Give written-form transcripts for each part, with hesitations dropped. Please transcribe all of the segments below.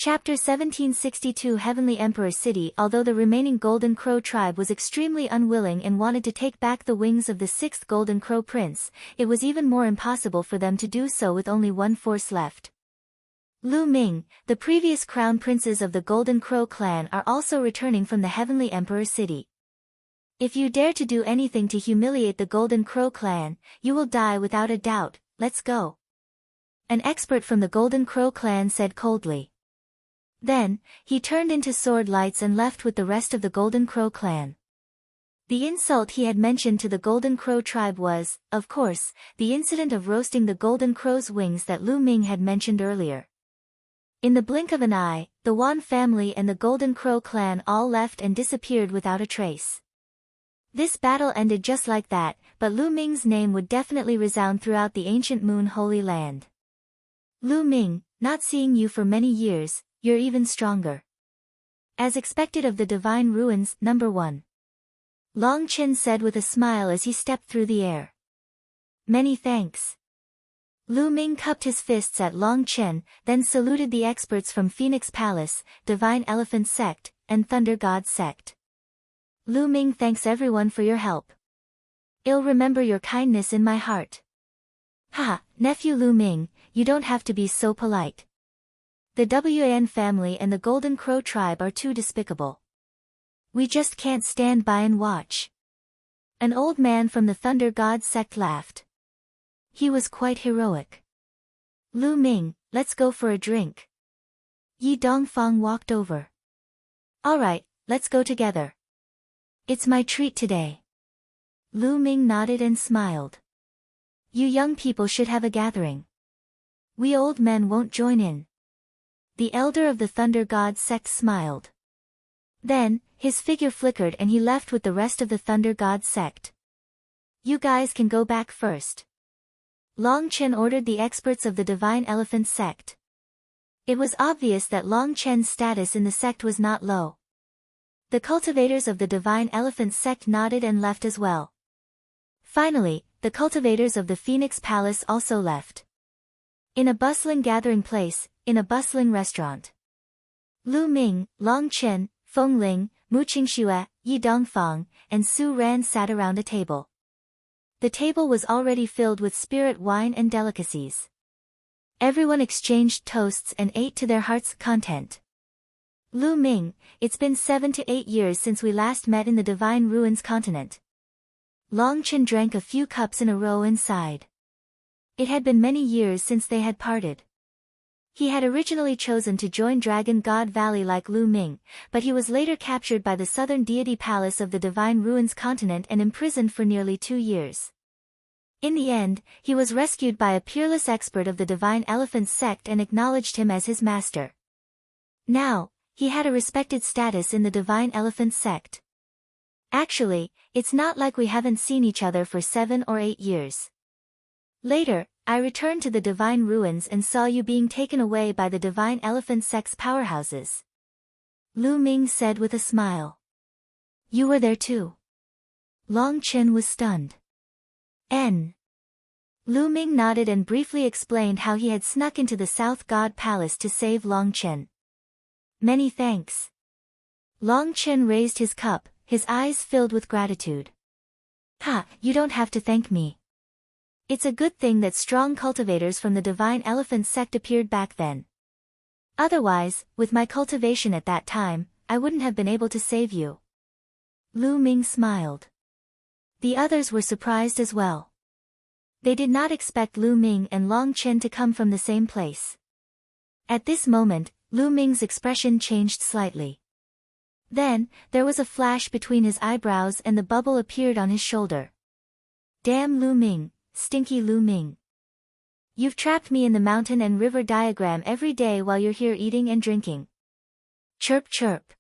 Chapter 1762 Heavenly Emperor City. Although the remaining Golden Crow tribe was extremely unwilling and wanted to take back the wings of the sixth Golden Crow Prince, it was even more impossible for them to do so with only one force left. Lu Ming, the previous crown princes of the Golden Crow clan, are also returning from the Heavenly Emperor City. If you dare to do anything to humiliate the Golden Crow clan, you will die without a doubt. Let's go. An expert from the Golden Crow clan said coldly. Then, he turned into sword lights and left with the rest of the Golden Crow clan. The insult he had mentioned to the Golden Crow tribe was, of course, the incident of roasting the Golden Crow's wings that Lu Ming had mentioned earlier. In the blink of an eye, the Wan family and the Golden Crow clan all left and disappeared without a trace. This battle ended just like that, but Lu Ming's name would definitely resound throughout the ancient Moon Holy Land. Lu Ming, not seeing you for many years, you're even stronger. As expected of the Divine Ruins, Number 1. Long Chen said with a smile as he stepped through the air. Many thanks. Lu Ming cupped his fists at Long Chen, then saluted the experts from Phoenix Palace, Divine Elephant Sect, and Thunder God Sect. Lu Ming thanks everyone for your help. I'll remember your kindness in my heart. Haha, nephew Lu Ming, you don't have to be so polite. The Wan family and the Golden Crow tribe are too despicable. We just can't stand by and watch. An old man from the Thunder God Sect laughed. He was quite heroic. Lu Ming, let's go for a drink. Yi Dongfang walked over. Alright, let's go together. It's my treat today. Lu Ming nodded and smiled. You young people should have a gathering. We old men won't join in. The elder of the Thunder God Sect smiled. Then, his figure flickered and he left with the rest of the Thunder God Sect. You guys can go back first. Long Chen ordered the experts of the Divine Elephant Sect. It was obvious that Long Chen's status in the sect was not low. The cultivators of the Divine Elephant Sect nodded and left as well. Finally, the cultivators of the Phoenix Palace also left. In a bustling gathering place, in a bustling restaurant. Lu Ming, Long Chen, Feng Ling, Mu Qingxue, Yi Dongfang, and Su Ran sat around a table. The table was already filled with spirit wine and delicacies. Everyone exchanged toasts and ate to their heart's content. Lu Ming, it's been 7 to 8 years since we last met in the Divine Ruins continent. Long Chen drank a few cups in a row and sighed. It had been many years since they had parted. He had originally chosen to join Dragon God Valley like Lu Ming, but he was later captured by the southern deity palace of the Divine Ruins continent and imprisoned for nearly 2 years. In the end, he was rescued by a peerless expert of the Divine Elephant Sect and acknowledged him as his master. Now, he had a respected status in the Divine Elephant Sect. Actually, it's not like we haven't seen each other for 7 or 8 years. Later, I returned to the Divine Ruins and saw you being taken away by the Divine Elephant Sect's powerhouses. Lu Ming said with a smile. You were there too. Long Chen was stunned. Lu Ming nodded and briefly explained how he had snuck into the South God Palace to save Long Chen. Many thanks. Long Chen raised his cup, his eyes filled with gratitude. Ha, you don't have to thank me. It's a good thing that strong cultivators from the Divine Elephant Sect appeared back then. Otherwise, with my cultivation at that time, I wouldn't have been able to save you. Lu Ming smiled. The others were surprised as well. They did not expect Lu Ming and Long Chen to come from the same place. At this moment, Lu Ming's expression changed slightly. Then, there was a flash between his eyebrows and the bubble appeared on his shoulder. Damn Lu Ming, stinky Lu Ming. You've trapped me in the mountain and river diagram every day while you're here eating and drinking. Chirp chirp.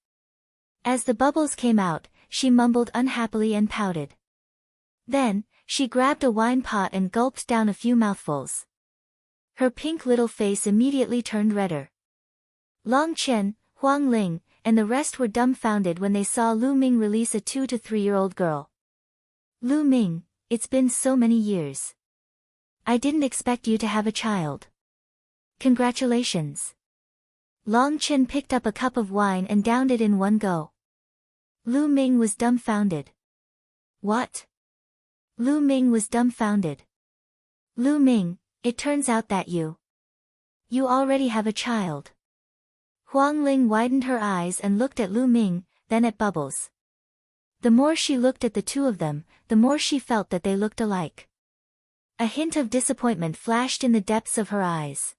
As the bubbles came out, she mumbled unhappily and pouted. Then, she grabbed a wine pot and gulped down a few mouthfuls. Her pink little face immediately turned redder. Long Chen, Huang Ling, and the rest were dumbfounded when they saw Lu Ming release a 2 to 3-year-old girl. Lu Ming, it's been so many years. I didn't expect you to have a child. Congratulations. Long Chen picked up a cup of wine and downed it in one go. Lu Ming was dumbfounded. What? Lu Ming was dumbfounded. Lu Ming, it turns out that you already have a child. Huang Ling widened her eyes and looked at Lu Ming, then at Bubbles. The more she looked at the two of them, the more she felt that they looked alike. A hint of disappointment flashed in the depths of her eyes.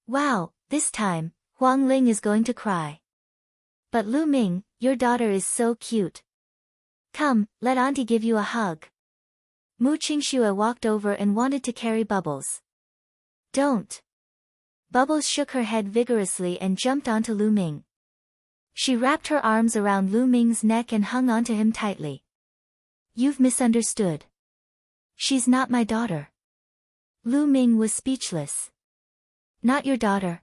Wow, this time, Huang Ling is going to cry. But Lu Ming, your daughter is so cute. Come, let auntie give you a hug. Mu Qingxue walked over and wanted to carry Bubbles. Don't. Bubbles shook her head vigorously and jumped onto Lu Ming. She wrapped her arms around Lu Ming's neck and hung onto him tightly. You've misunderstood. She's not my daughter. Lu Ming was speechless. Not your daughter.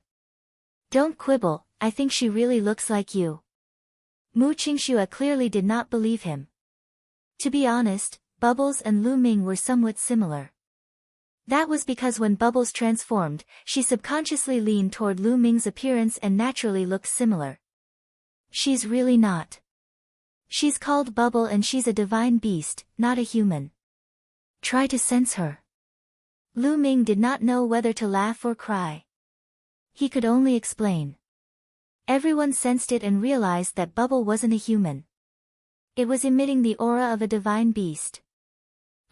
Don't quibble, I think she really looks like you. Mu Qingxue clearly did not believe him. To be honest, Bubbles and Lu Ming were somewhat similar. That was because when Bubbles transformed, she subconsciously leaned toward Lu Ming's appearance and naturally looked similar. She's really not. She's called Bubble and she's a divine beast, not a human. Try to sense her. Lu Ming did not know whether to laugh or cry. He could only explain. Everyone sensed it and realized that Bubble wasn't a human. It was emitting the aura of a divine beast.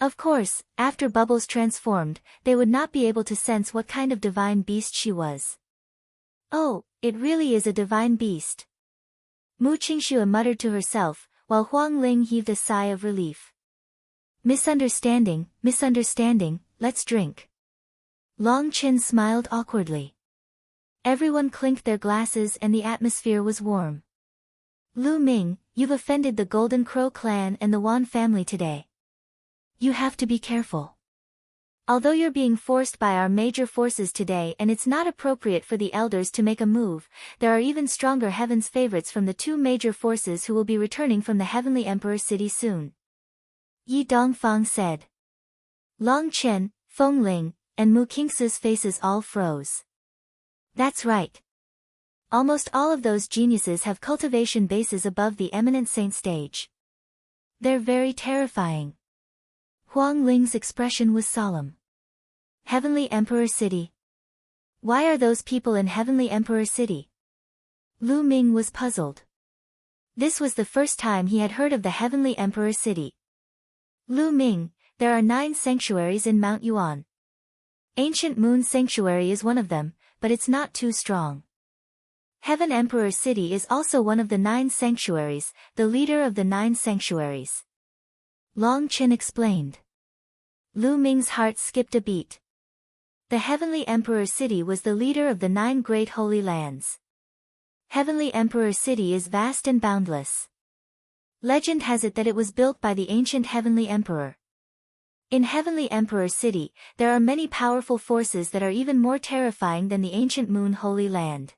Of course, after Bubbles transformed, they would not be able to sense what kind of divine beast she was. Oh, it really is a divine beast. Mu Qingxue muttered to herself, while Huang Ling heaved a sigh of relief. Misunderstanding, let's drink. Long Chen smiled awkwardly. Everyone clinked their glasses and the atmosphere was warm. Lu Ming, you've offended the Golden Crow clan and the Wan family today. You have to be careful. Although you're being forced by our major forces today and it's not appropriate for the elders to make a move, there are even stronger heaven's favorites from the two major forces who will be returning from the Heavenly Emperor City soon. Yi Dongfang said. Long Chen, Feng Ling, and Mu Qingxue's faces all froze. That's right. Almost all of those geniuses have cultivation bases above the eminent saint stage. They're very terrifying. Huang Ling's expression was solemn. Heavenly Emperor City. Why are those people in Heavenly Emperor City? Lu Ming was puzzled. This was the first time he had heard of the Heavenly Emperor City. Lu Ming, there are 9 sanctuaries in Mount Yuan. Ancient Moon Sanctuary is one of them, but it's not too strong. Heaven Emperor City is also one of the 9 sanctuaries, the leader of the 9 sanctuaries. Long Chen explained. Lu Ming's heart skipped a beat. The Heavenly Emperor City was the leader of the 9 great holy lands. Heavenly Emperor City is vast and boundless. Legend has it that it was built by the ancient Heavenly Emperor. In Heavenly Emperor City, there are many powerful forces that are even more terrifying than the ancient Moon Holy Land.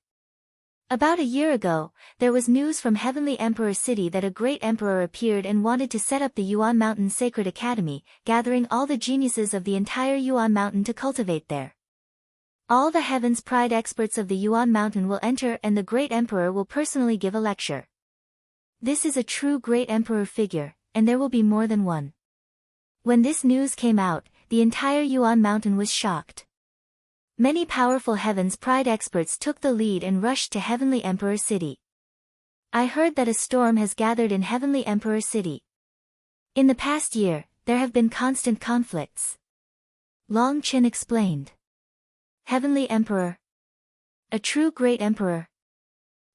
About a year ago, there was news from Heavenly Emperor City that a great emperor appeared and wanted to set up the Yuan Mountain Sacred Academy, gathering all the geniuses of the entire Yuan Mountain to cultivate there. All the Heaven's Pride experts of the Yuan Mountain will enter and the great emperor will personally give a lecture. This is a true great emperor figure, and there will be more than one. When this news came out, the entire Yuan Mountain was shocked. Many powerful Heaven's Pride experts took the lead and rushed to Heavenly Emperor City. I heard that a storm has gathered in Heavenly Emperor City. In the past year, there have been constant conflicts. Long Chen explained. Heavenly Emperor. A true great emperor.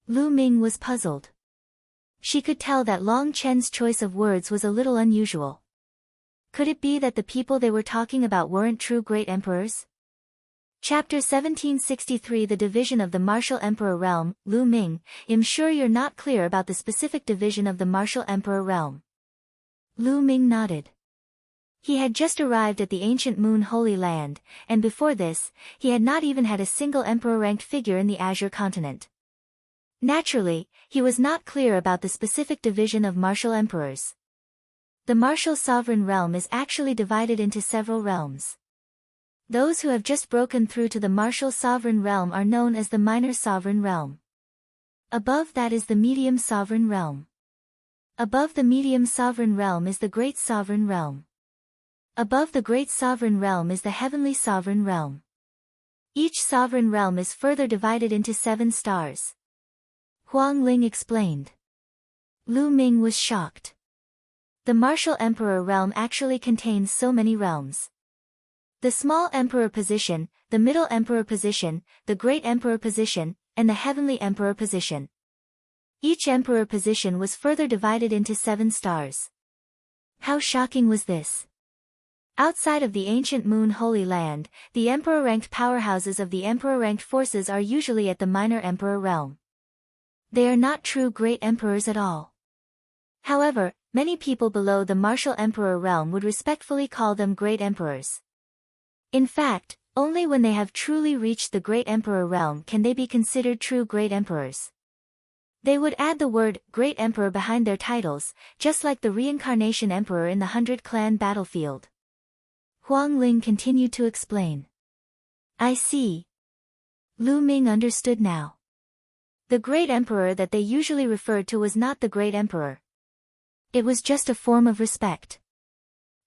Lu Ming was puzzled. She could tell that Long Chen's choice of words was a little unusual. Could it be that the people they were talking about weren't true great emperors? Chapter 1763 The Division of the Martial Emperor Realm. Lu Ming, I'm sure you're not clear about the specific division of the Martial Emperor Realm. Lu Ming nodded. He had just arrived at the ancient Moon Holy Land, and before this, he had not even had a single emperor-ranked figure in the Azure continent. Naturally, he was not clear about the specific division of martial emperors. The martial sovereign realm is actually divided into several realms. Those who have just broken through to the martial sovereign realm are known as the minor sovereign realm. Above that is the medium sovereign realm. Above the medium sovereign realm is the great sovereign realm. Above the great sovereign realm is the heavenly sovereign realm. Each sovereign realm is further divided into 7 stars. Huang Ling explained. Lu Ming was shocked. The martial emperor realm actually contains so many realms. The small emperor position, the middle emperor position, the great emperor position, and the heavenly emperor position. Each emperor position was further divided into 7 stars. How shocking was this? Outside of the ancient Moon Holy Land, the emperor-ranked powerhouses of the emperor-ranked forces are usually at the minor emperor realm. They are not true great emperors at all. However, many people below the martial emperor realm would respectfully call them great emperors. In fact, only when they have truly reached the great emperor realm can they be considered true great emperors. They would add the word great emperor behind their titles, just like the reincarnation emperor in the 100-clan battlefield. Huang Ling continued to explain. I see. Lu Ming understood now. The great emperor that they usually referred to was not the great emperor. It was just a form of respect.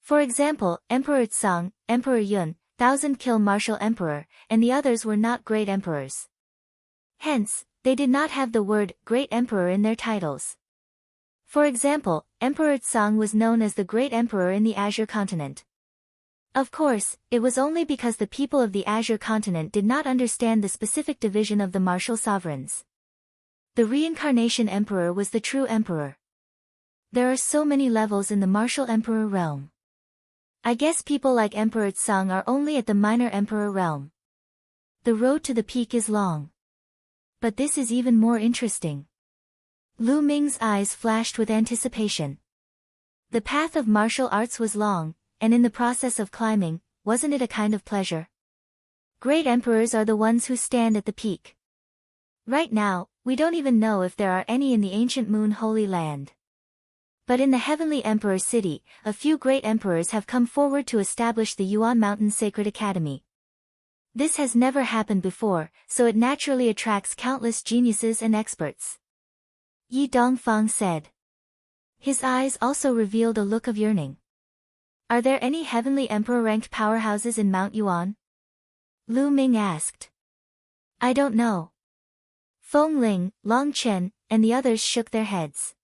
For example, Emperor Tsang, Emperor Yun, Thousand-Kill Martial Emperor, and the others were not great emperors. Hence, they did not have the word great emperor in their titles. For example, Emperor Tsang was known as the great emperor in the Azure continent. Of course, it was only because the people of the Azure continent did not understand the specific division of the martial sovereigns. The reincarnation emperor was the true emperor. There are so many levels in the martial emperor realm. I guess people like Emperor Tsang are only at the minor emperor realm. The road to the peak is long. But this is even more interesting. Lu Ming's eyes flashed with anticipation. The path of martial arts was long, and in the process of climbing, wasn't it a kind of pleasure? Great emperors are the ones who stand at the peak. Right now, we don't even know if there are any in the ancient Moon Holy Land. But in the Heavenly Emperor City, a few great emperors have come forward to establish the Yuan Mountain Sacred Academy. This has never happened before, so it naturally attracts countless geniuses and experts. Yi Dongfang said. His eyes also revealed a look of yearning. Are there any Heavenly Emperor-ranked powerhouses in Mount Yuan? Lu Ming asked. I don't know. Feng Ling, Long Chen, and the others shook their heads.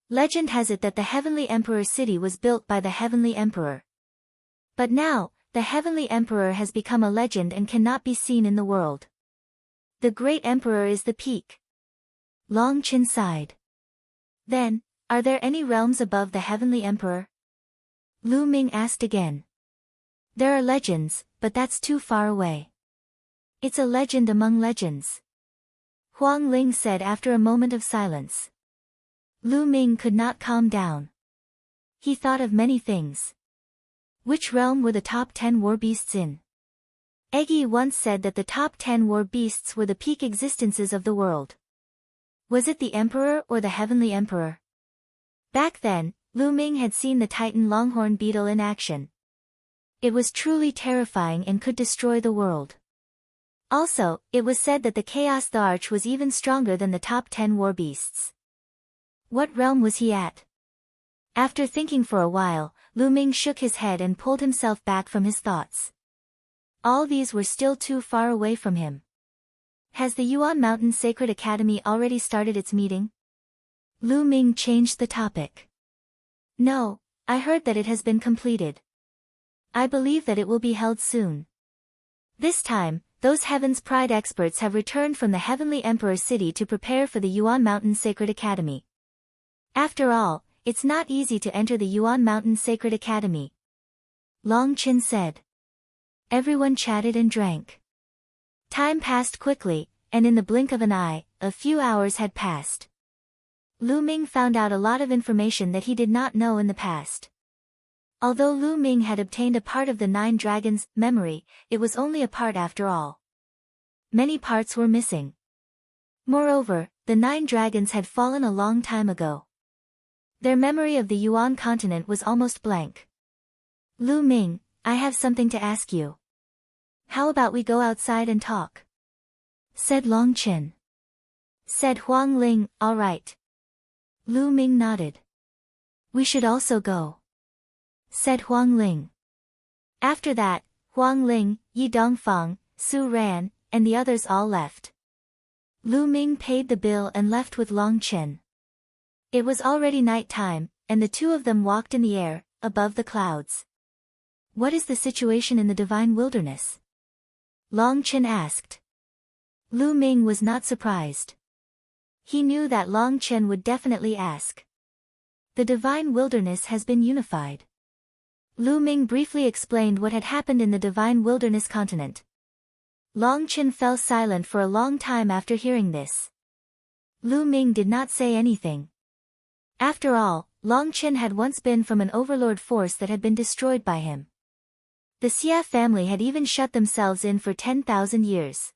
Legend has it that the Heavenly Emperor City was built by the Heavenly Emperor. But now, the Heavenly Emperor has become a legend and cannot be seen in the world. The Great Emperor is the peak. Long Chen sighed. Then, are there any realms above the Heavenly Emperor? Lu Ming asked again. There are legends, but that's too far away. It's a legend among legends. Huang Ling said after a moment of silence. Lu Ming could not calm down. He thought of many things. Which realm were the top 10 war beasts in? Eggy once said that the top 10 war beasts were the peak existences of the world. Was it the Emperor or the Heavenly Emperor? Back then, Lu Ming had seen the Titan longhorn beetle in action. It was truly terrifying and could destroy the world. Also, it was said that the Chaos the Arch was even stronger than the top 10 war beasts. What realm was he at? After thinking for a while, Lu Ming shook his head and pulled himself back from his thoughts. All these were still too far away from him. Has the Yuan Mountain Sacred Academy already started its meeting? Lu Ming changed the topic. No, I heard that it has been completed. I believe that it will be held soon. This time, those Heaven's Pride experts have returned from the Heavenly Emperor City to prepare for the Yuan Mountain Sacred Academy. After all, it's not easy to enter the Yuan Mountain Sacred Academy. Long Chen said. Everyone chatted and drank. Time passed quickly, and in the blink of an eye, a few hours had passed. Lu Ming found out a lot of information that he did not know in the past. Although Lu Ming had obtained a part of the 9 dragons' memory, it was only a part after all. Many parts were missing. Moreover, the 9 dragons had fallen a long time ago. Their memory of the Yuan continent was almost blank. Lu Ming, I have something to ask you. How about we go outside and talk? Said Long Chen. Said Huang Ling, all right. Lu Ming nodded. We should also go. Said Huang Ling. After that, Huang Ling, Yi Dongfang, Su Ran, and the others all left. Lu Ming paid the bill and left with Long Chen. It was already night time, and the two of them walked in the air, above the clouds. What is the situation in the divine wilderness? Long Chen asked. Lu Ming was not surprised. He knew that Long Chen would definitely ask. The divine wilderness has been unified. Lu Ming briefly explained what had happened in the divine wilderness continent. Long Chen fell silent for a long time after hearing this. Lu Ming did not say anything. After all, Long Chen had once been from an overlord force that had been destroyed by him. The Xia family had even shut themselves in for 10,000 years.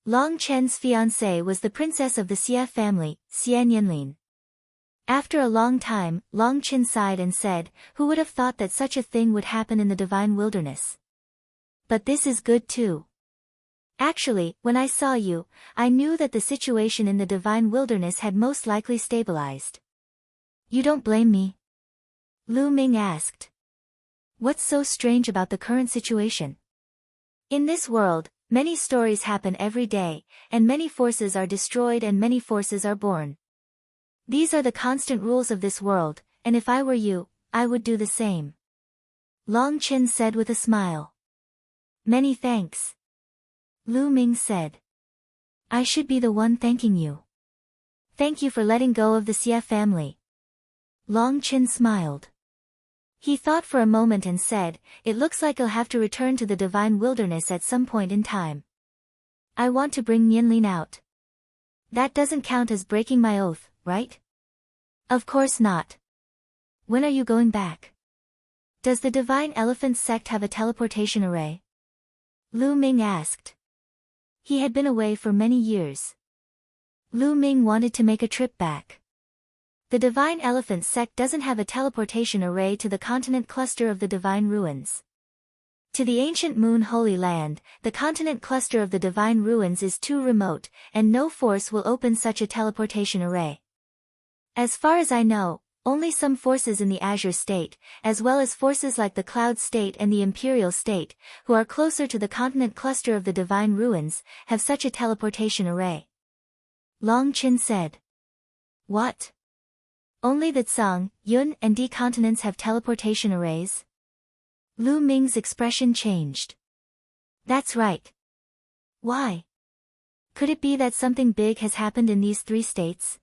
Long Chen's fiancée was the princess of the Xia family, Xian Yanlin. After a long time, Long Chen sighed and said, who would have thought that such a thing would happen in the divine wilderness? But this is good too. Actually, when I saw you, I knew that the situation in the divine wilderness had most likely stabilized. You don't blame me? Lu Ming asked. What's so strange about the current situation? In this world, many stories happen every day, and many forces are destroyed and many forces are born. These are the constant rules of this world, and if I were you, I would do the same. Long Chen said with a smile. Many thanks. Lu Ming said. I should be the one thanking you. Thank you for letting go of the Xia family. Long Chen smiled. He thought for a moment and said, it looks like I'll have to return to the divine wilderness at some point in time. I want to bring Nianlin out. That doesn't count as breaking my oath, right? Of course not. When are you going back? Does the divine elephant sect have a teleportation array? Lu Ming asked. He had been away for many years. Lu Ming wanted to make a trip back. The divine elephant sect doesn't have a teleportation array to the continent cluster of the divine ruins. To the ancient moon Holy Land, the continent cluster of the divine ruins is too remote, and no force will open such a teleportation array. As far as I know, only some forces in the Azure State, as well as forces like the Cloud State and the Imperial State, who are closer to the continent cluster of the divine ruins, have such a teleportation array. Long Chen said. What? Only the Tsang, Yun, and Di continents have teleportation arrays? Lu Ming's expression changed. That's right. Why? Could it be that something big has happened in these three states?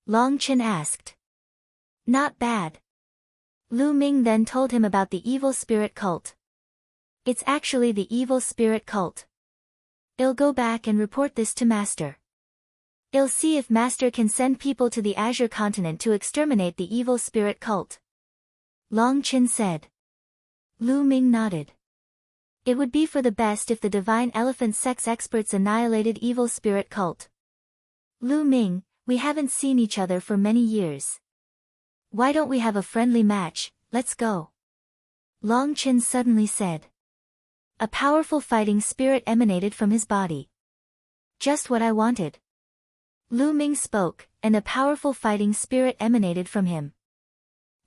Long Chen asked. Not bad. Lu Ming then told him about the evil spirit cult. It's actually the evil spirit cult. I'll go back and report this to Master. I'll see if Master can send people to the Azure continent to exterminate the evil spirit cult. Long Chen said. Lu Ming nodded. It would be for the best if the divine elephant sect's experts annihilated evil spirit cult. Lu Ming, we haven't seen each other for many years. Why don't we have a friendly match? Let's go. Long Chen suddenly said. A powerful fighting spirit emanated from his body. Just what I wanted. Lu Ming spoke, and a powerful fighting spirit emanated from him.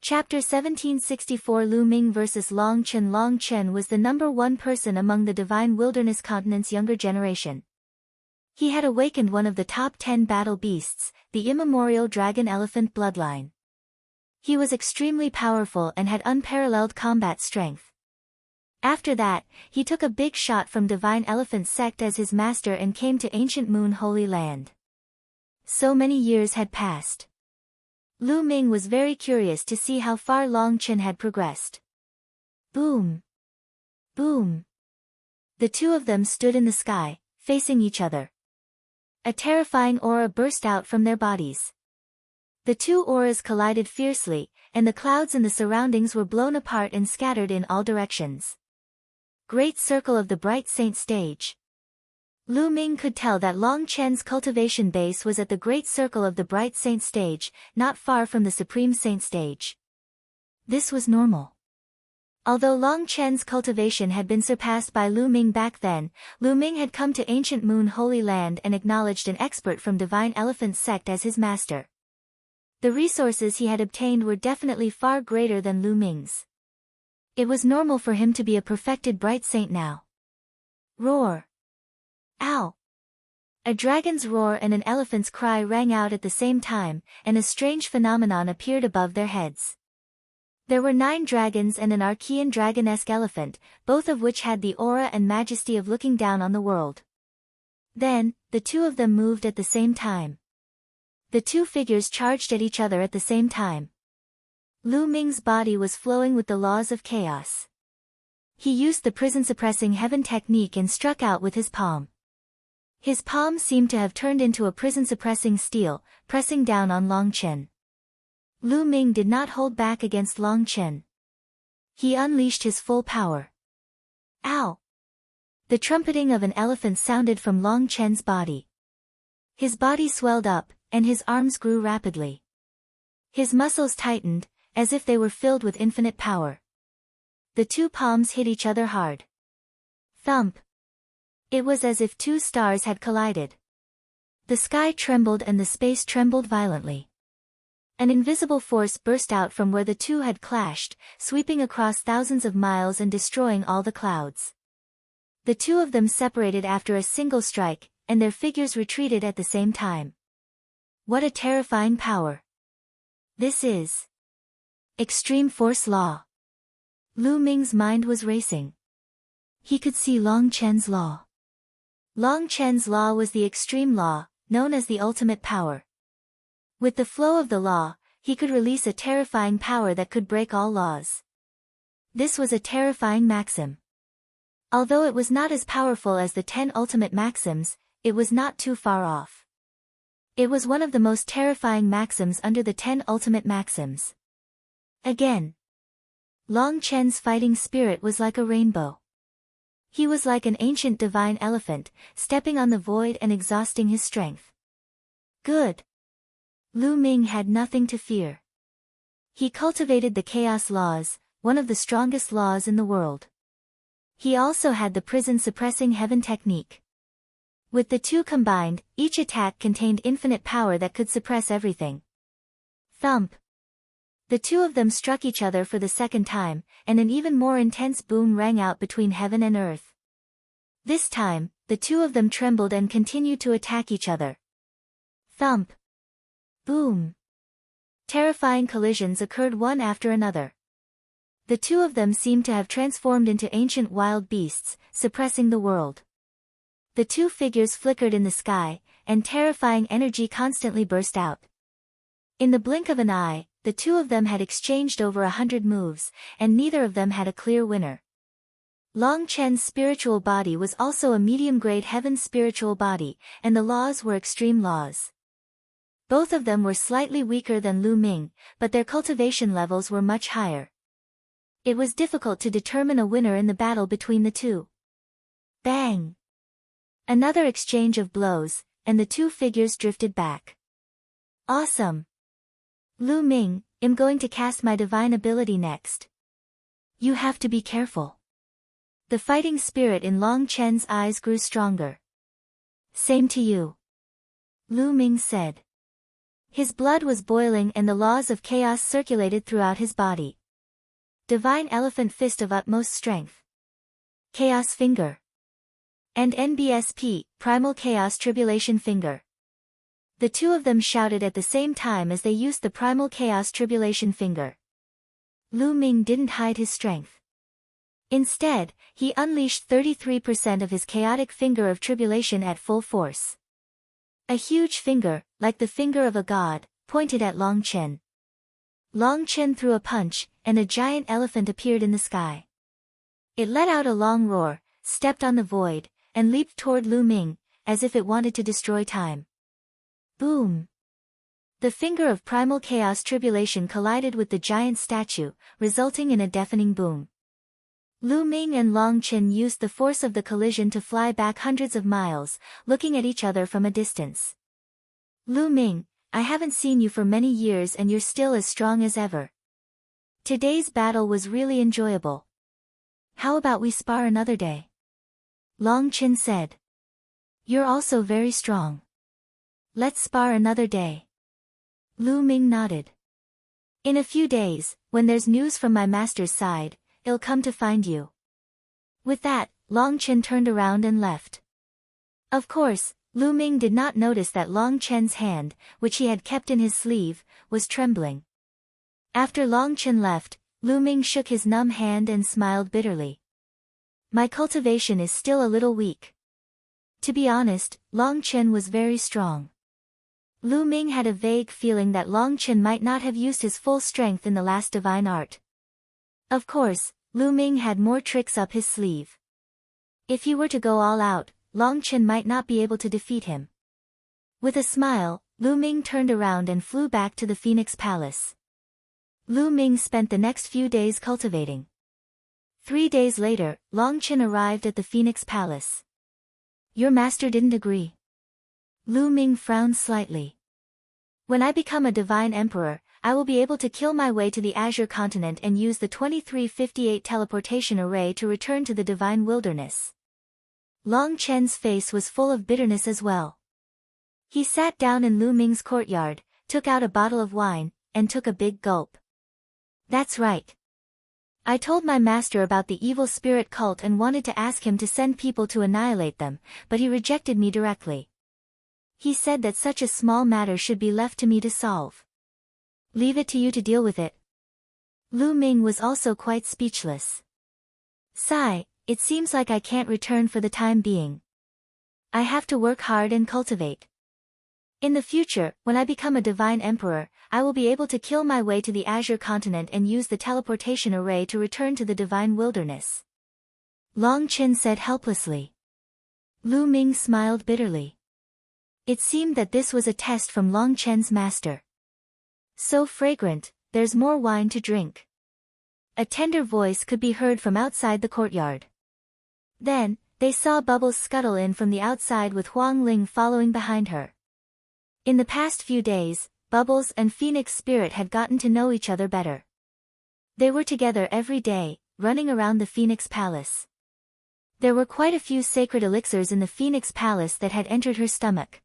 Chapter 1764 Lu Ming vs. Long Chen. Long Chen was the #1 person among the Divine Wilderness Continent's younger generation. He had awakened one of the top 10 battle beasts, the immemorial dragon elephant bloodline. He was extremely powerful and had unparalleled combat strength. After that, he took a big shot from Divine Elephant Sect as his master and came to Ancient Moon Holy Land. So many years had passed. Lu Ming was very curious to see how far Long Chen had progressed. Boom! Boom! The two of them stood in the sky, facing each other. A terrifying aura burst out from their bodies. The two auras collided fiercely, and the clouds in the surroundings were blown apart and scattered in all directions. Great Circle of the Bright Saint Stage. Lu Ming could tell that Long Chen's cultivation base was at the Great Circle of the Bright Saint Stage, not far from the Supreme Saint Stage. This was normal. Although Long Chen's cultivation had been surpassed by Lu Ming back then, Lu Ming had come to ancient Moon Holy Land and acknowledged an expert from Divine Elephant sect as his master. The resources he had obtained were definitely far greater than Lu Ming's. It was normal for him to be a perfected bright saint now. Roar! Ow! A dragon's roar and an elephant's cry rang out at the same time, and a strange phenomenon appeared above their heads. There were 9 dragons and an Archean dragon-esque elephant, both of which had the aura and majesty of looking down on the world. Then, the 2 of them moved at the same time. The 2 figures charged at each other at the same time. Lu Ming's body was flowing with the laws of chaos. He used the prison-suppressing heaven technique and struck out with his palm. His palm seemed to have turned into a prison-suppressing steel, pressing down on Long Chen. Lu Ming did not hold back against Long Chen. He unleashed his full power. Ow! The trumpeting of an elephant sounded from Long Chen's body. His body swelled up, and his arms grew rapidly. His muscles tightened, as if they were filled with infinite power. The 2 palms hit each other hard. Thump! It was as if 2 stars had collided. The sky trembled and the space trembled violently. An invisible force burst out from where the 2 had clashed, sweeping across thousands of miles and destroying all the clouds. The 2 of them separated after a single strike, and their figures retreated at the same time. What a terrifying power! This is extreme force law. Lu Ming's mind was racing. He could see Long Chen's law. Long Chen's law was the extreme law, known as the ultimate power. With the flow of the law, he could release a terrifying power that could break all laws. This was a terrifying maxim. Although it was not as powerful as the 10 ultimate maxims, it was not too far off. It was one of the most terrifying maxims under the 10 ultimate maxims. Again. Long Chen's fighting spirit was like a rainbow. He was like an ancient divine elephant, stepping on the void and exhausting his strength. Good. Lu Ming had nothing to fear. He cultivated the chaos laws, one of the strongest laws in the world. He also had the prison-suppressing heaven technique. With the 2 combined, each attack contained infinite power that could suppress everything. Thump! The 2 of them struck each other for the second time, and an even more intense boom rang out between heaven and earth. This time, the 2 of them trembled and continued to attack each other. Thump! Boom! Terrifying collisions occurred one after another. The 2 of them seemed to have transformed into ancient wild beasts, suppressing the world. The 2 figures flickered in the sky, and terrifying energy constantly burst out. In the blink of an eye, the 2 of them had exchanged over 100 moves, and neither of them had a clear winner. Long Chen's spiritual body was also a medium-grade heaven spiritual body, and the laws were extreme laws. Both of them were slightly weaker than Lu Ming, but their cultivation levels were much higher. It was difficult to determine a winner in the battle between the 2. Bang! Another exchange of blows, and the 2 figures drifted back. Awesome! Lu Ming, I'm going to cast my divine ability next. You have to be careful. The fighting spirit in Long Chen's eyes grew stronger. Same to you. Lu Ming said. His blood was boiling and the laws of chaos circulated throughout his body. Divine Elephant Fist of utmost strength. Chaos Finger. And NBSP, Primal Chaos Tribulation Finger. The 2 of them shouted at the same time as they used the Primal Chaos Tribulation Finger. Lu Ming didn't hide his strength. Instead, he unleashed 33% of his chaotic finger of tribulation at full force. A huge finger, like the finger of a god, pointed at Long Chen. Long Chen threw a punch, and a giant elephant appeared in the sky. It let out a long roar, stepped on the void, and leaped toward Lu Ming, as if it wanted to destroy time. Boom! The finger of primal chaos tribulation collided with the giant statue, resulting in a deafening boom. Lu Ming and Long Chen used the force of the collision to fly back hundreds of miles, looking at each other from a distance. Lu Ming, I haven't seen you for many years and you're still as strong as ever. Today's battle was really enjoyable. How about we spar another day? Long Chen said. You're also very strong. Let's spar another day. Lu Ming nodded. In a few days, when there's news from my master's side, I'll come to find you. With that, Long Chen turned around and left. Of course, Lu Ming did not notice that Long Chen's hand, which he had kept in his sleeve, was trembling. After Long Chen left, Lu Ming shook his numb hand and smiled bitterly. My cultivation is still a little weak. To be honest, Long Chen was very strong. Lu Ming had a vague feeling that Long Chen might not have used his full strength in the last divine art. Of course, Lu Ming had more tricks up his sleeve. If he were to go all out, Long Chen might not be able to defeat him. With a smile, Lu Ming turned around and flew back to the Phoenix Palace. Lu Ming spent the next few days cultivating. 3 days later, Long Chen arrived at the Phoenix Palace. Your master didn't agree. Lu Ming frowned slightly. When I become a divine emperor, I will be able to kill my way to the Azure continent and use the 2358 teleportation array to return to the divine wilderness. Long Chen's face was full of bitterness as well. He sat down in Lu Ming's courtyard, took out a bottle of wine, and took a big gulp. That's right. I told my master about the evil spirit cult and wanted to ask him to send people to annihilate them, but he rejected me directly. He said that such a small matter should be left to me to solve. Leave it to you to deal with it. Lu Ming was also quite speechless. Sigh, it seems like I can't return for the time being. I have to work hard and cultivate. In the future, when I become a divine emperor, I will be able to kill my way to the Azure continent and use the teleportation array to return to the divine wilderness. Long Chen said helplessly. Lu Ming smiled bitterly. It seemed that this was a test from Long Chen's master. So fragrant, there's more wine to drink. A tender voice could be heard from outside the courtyard. Then, they saw Bubbles scuttle in from the outside with Huang Ling following behind her. In the past few days, Bubbles and Phoenix Spirit had gotten to know each other better. They were together every day, running around the Phoenix Palace. There were quite a few sacred elixirs in the Phoenix Palace that had entered her stomach.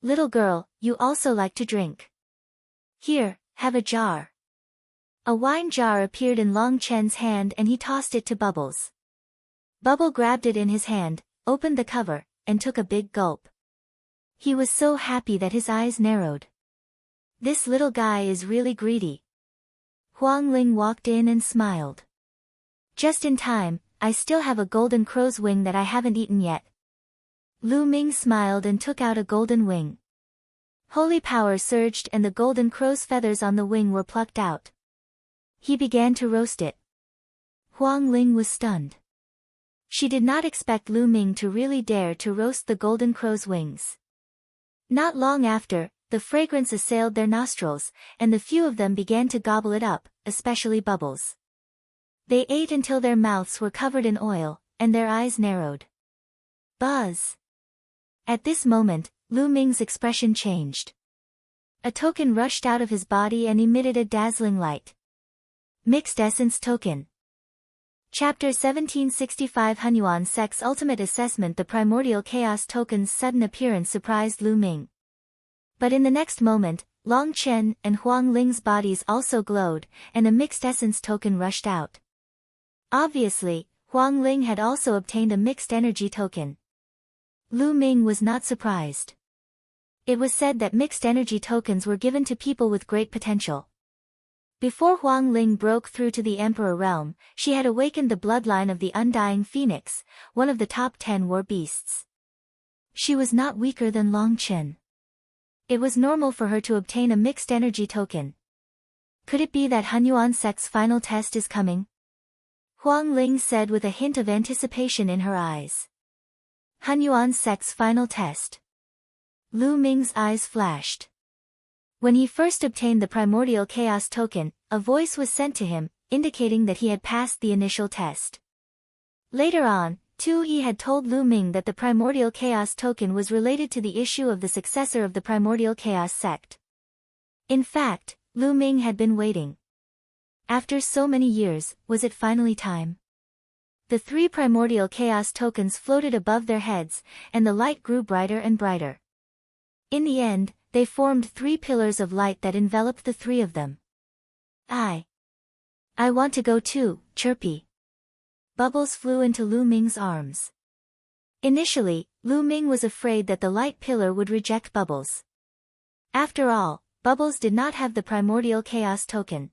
Little girl, you also like to drink. Here, have a jar. A wine jar appeared in Long Chen's hand and he tossed it to Bubbles. Bubble grabbed it in his hand, opened the cover, and took a big gulp. He was so happy that his eyes narrowed. This little guy is really greedy. Huang Ling walked in and smiled. Just in time, I still have a golden crow's wing that I haven't eaten yet. Lu Ming smiled and took out a golden wing. Holy power surged and the golden crow's feathers on the wing were plucked out. He began to roast it. Huang Ling was stunned. She did not expect Lu Ming to really dare to roast the golden crow's wings. Not long after, the fragrance assailed their nostrils, and the few of them began to gobble it up, especially Bubbles. They ate until their mouths were covered in oil, and their eyes narrowed. Buzz! At this moment, Lu Ming's expression changed. A token rushed out of his body and emitted a dazzling light. Mixed Essence Token. Chapter 1765 Hunyuan Sect's Ultimate Assessment. The Primordial Chaos Token's sudden appearance surprised Lu Ming. But in the next moment, Long Chen and Huang Ling's bodies also glowed, and a Mixed Essence Token rushed out. Obviously, Huang Ling had also obtained a Mixed Energy Token. Lu Ming was not surprised. It was said that Mixed Energy Tokens were given to people with great potential. Before Huang Ling broke through to the Emperor realm, she had awakened the bloodline of the Undying Phoenix, one of the top 10 war beasts. She was not weaker than Long Chen. It was normal for her to obtain a Mixed Energy Token. Could it be that Hunyuan Sect's final test is coming? Huang Ling said with a hint of anticipation in her eyes. Hunyuan Sect's final test. Lu Ming's eyes flashed. When he first obtained the Primordial Chaos Token, a voice was sent to him, indicating that he had passed the initial test. Later on, too, he had told Lu Ming that the Primordial Chaos Token was related to the issue of the successor of the Primordial Chaos sect. In fact, Lu Ming had been waiting. After so many years, was it finally time? The 3 primordial chaos tokens floated above their heads, and the light grew brighter and brighter. In the end, they formed 3 pillars of light that enveloped the 3 of them. I want to go too, Chirpy. Bubbles flew into Lu Ming's arms. Initially, Lu Ming was afraid that the light pillar would reject Bubbles. After all, Bubbles did not have the primordial chaos token.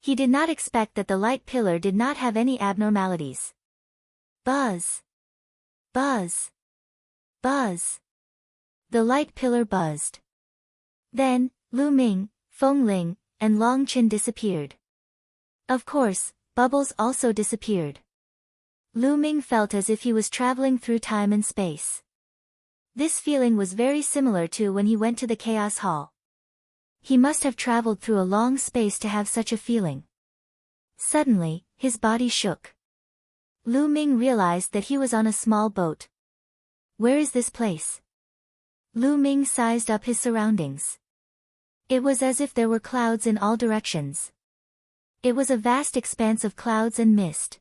He did not expect that the light pillar did not have any abnormalities. Buzz! Buzz! Buzz! The light pillar buzzed. Then, Lu Ming, Fengling, and Long Chen disappeared. Of course, Bubbles also disappeared. Lu Ming felt as if he was traveling through time and space. This feeling was very similar to when he went to the Chaos Hall. He must have traveled through a long space to have such a feeling. Suddenly, his body shook. Lu Ming realized that he was on a small boat. Where is this place? Lu Ming sized up his surroundings. It was as if there were clouds in all directions. It was a vast expanse of clouds and mist.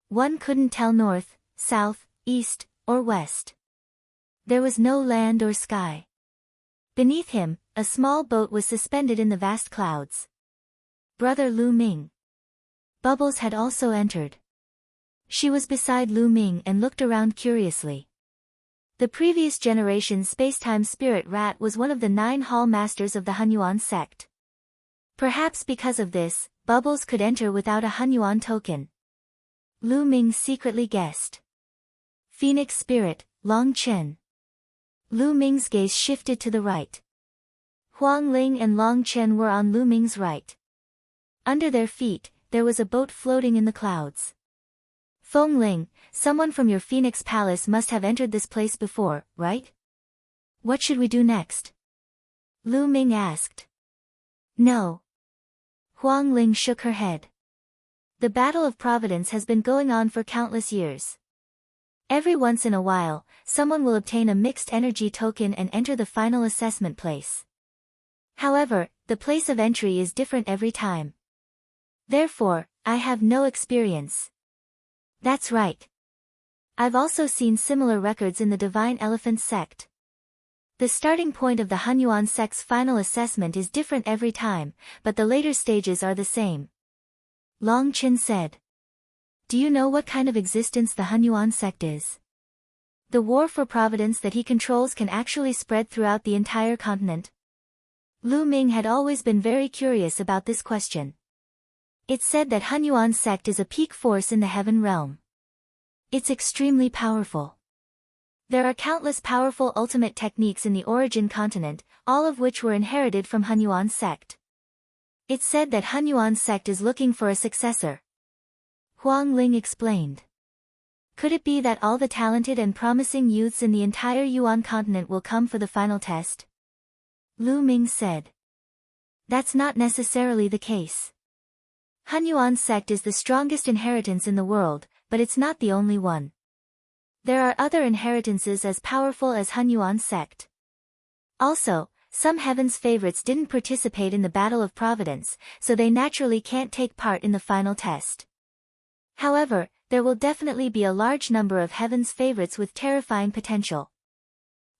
One couldn't tell north, south, east, or west. There was no land or sky. Beneath him, a small boat was suspended in the vast clouds. Brother Lu Ming. Bubbles had also entered. She was beside Lu Ming and looked around curiously. The previous generation spacetime spirit rat was one of the 9 hall masters of the Hunyuan sect. Perhaps because of this, Bubbles could enter without a Hunyuan token. Lu Ming secretly guessed. Phoenix spirit, Long Chen. Lu Ming's gaze shifted to the right. Huang Ling and Long Chen were on Lu Ming's right. Under their feet, there was a boat floating in the clouds. Feng Ling, someone from your Phoenix Palace must have entered this place before, right? What should we do next? Lu Ming asked. No. Huang Ling shook her head. The Battle of Providence has been going on for countless years. Every once in a while, someone will obtain a mixed energy token and enter the final assessment place. However, the place of entry is different every time. Therefore, I have no experience. That's right. I've also seen similar records in the Divine Elephant sect. The starting point of the Hunyuan sect's final assessment is different every time, but the later stages are the same. Long Chen said. Do you know what kind of existence the Hunyuan sect is? The war for providence that he controls can actually spread throughout the entire continent. Lu Ming had always been very curious about this question. It's said that Hunyuan sect is a peak force in the heaven realm. It's extremely powerful. There are countless powerful ultimate techniques in the origin continent, all of which were inherited from Hunyuan sect. It's said that Hunyuan sect is looking for a successor. Huang Ling explained. Could it be that all the talented and promising youths in the entire Yuan continent will come for the final test? Lu Ming said. That's not necessarily the case. Hunyuan sect is the strongest inheritance in the world, but it's not the only one. There are other inheritances as powerful as Hunyuan sect. Also, some heaven's favorites didn't participate in the Battle of Providence, so they naturally can't take part in the final test. However, there will definitely be a large number of heaven's favorites with terrifying potential.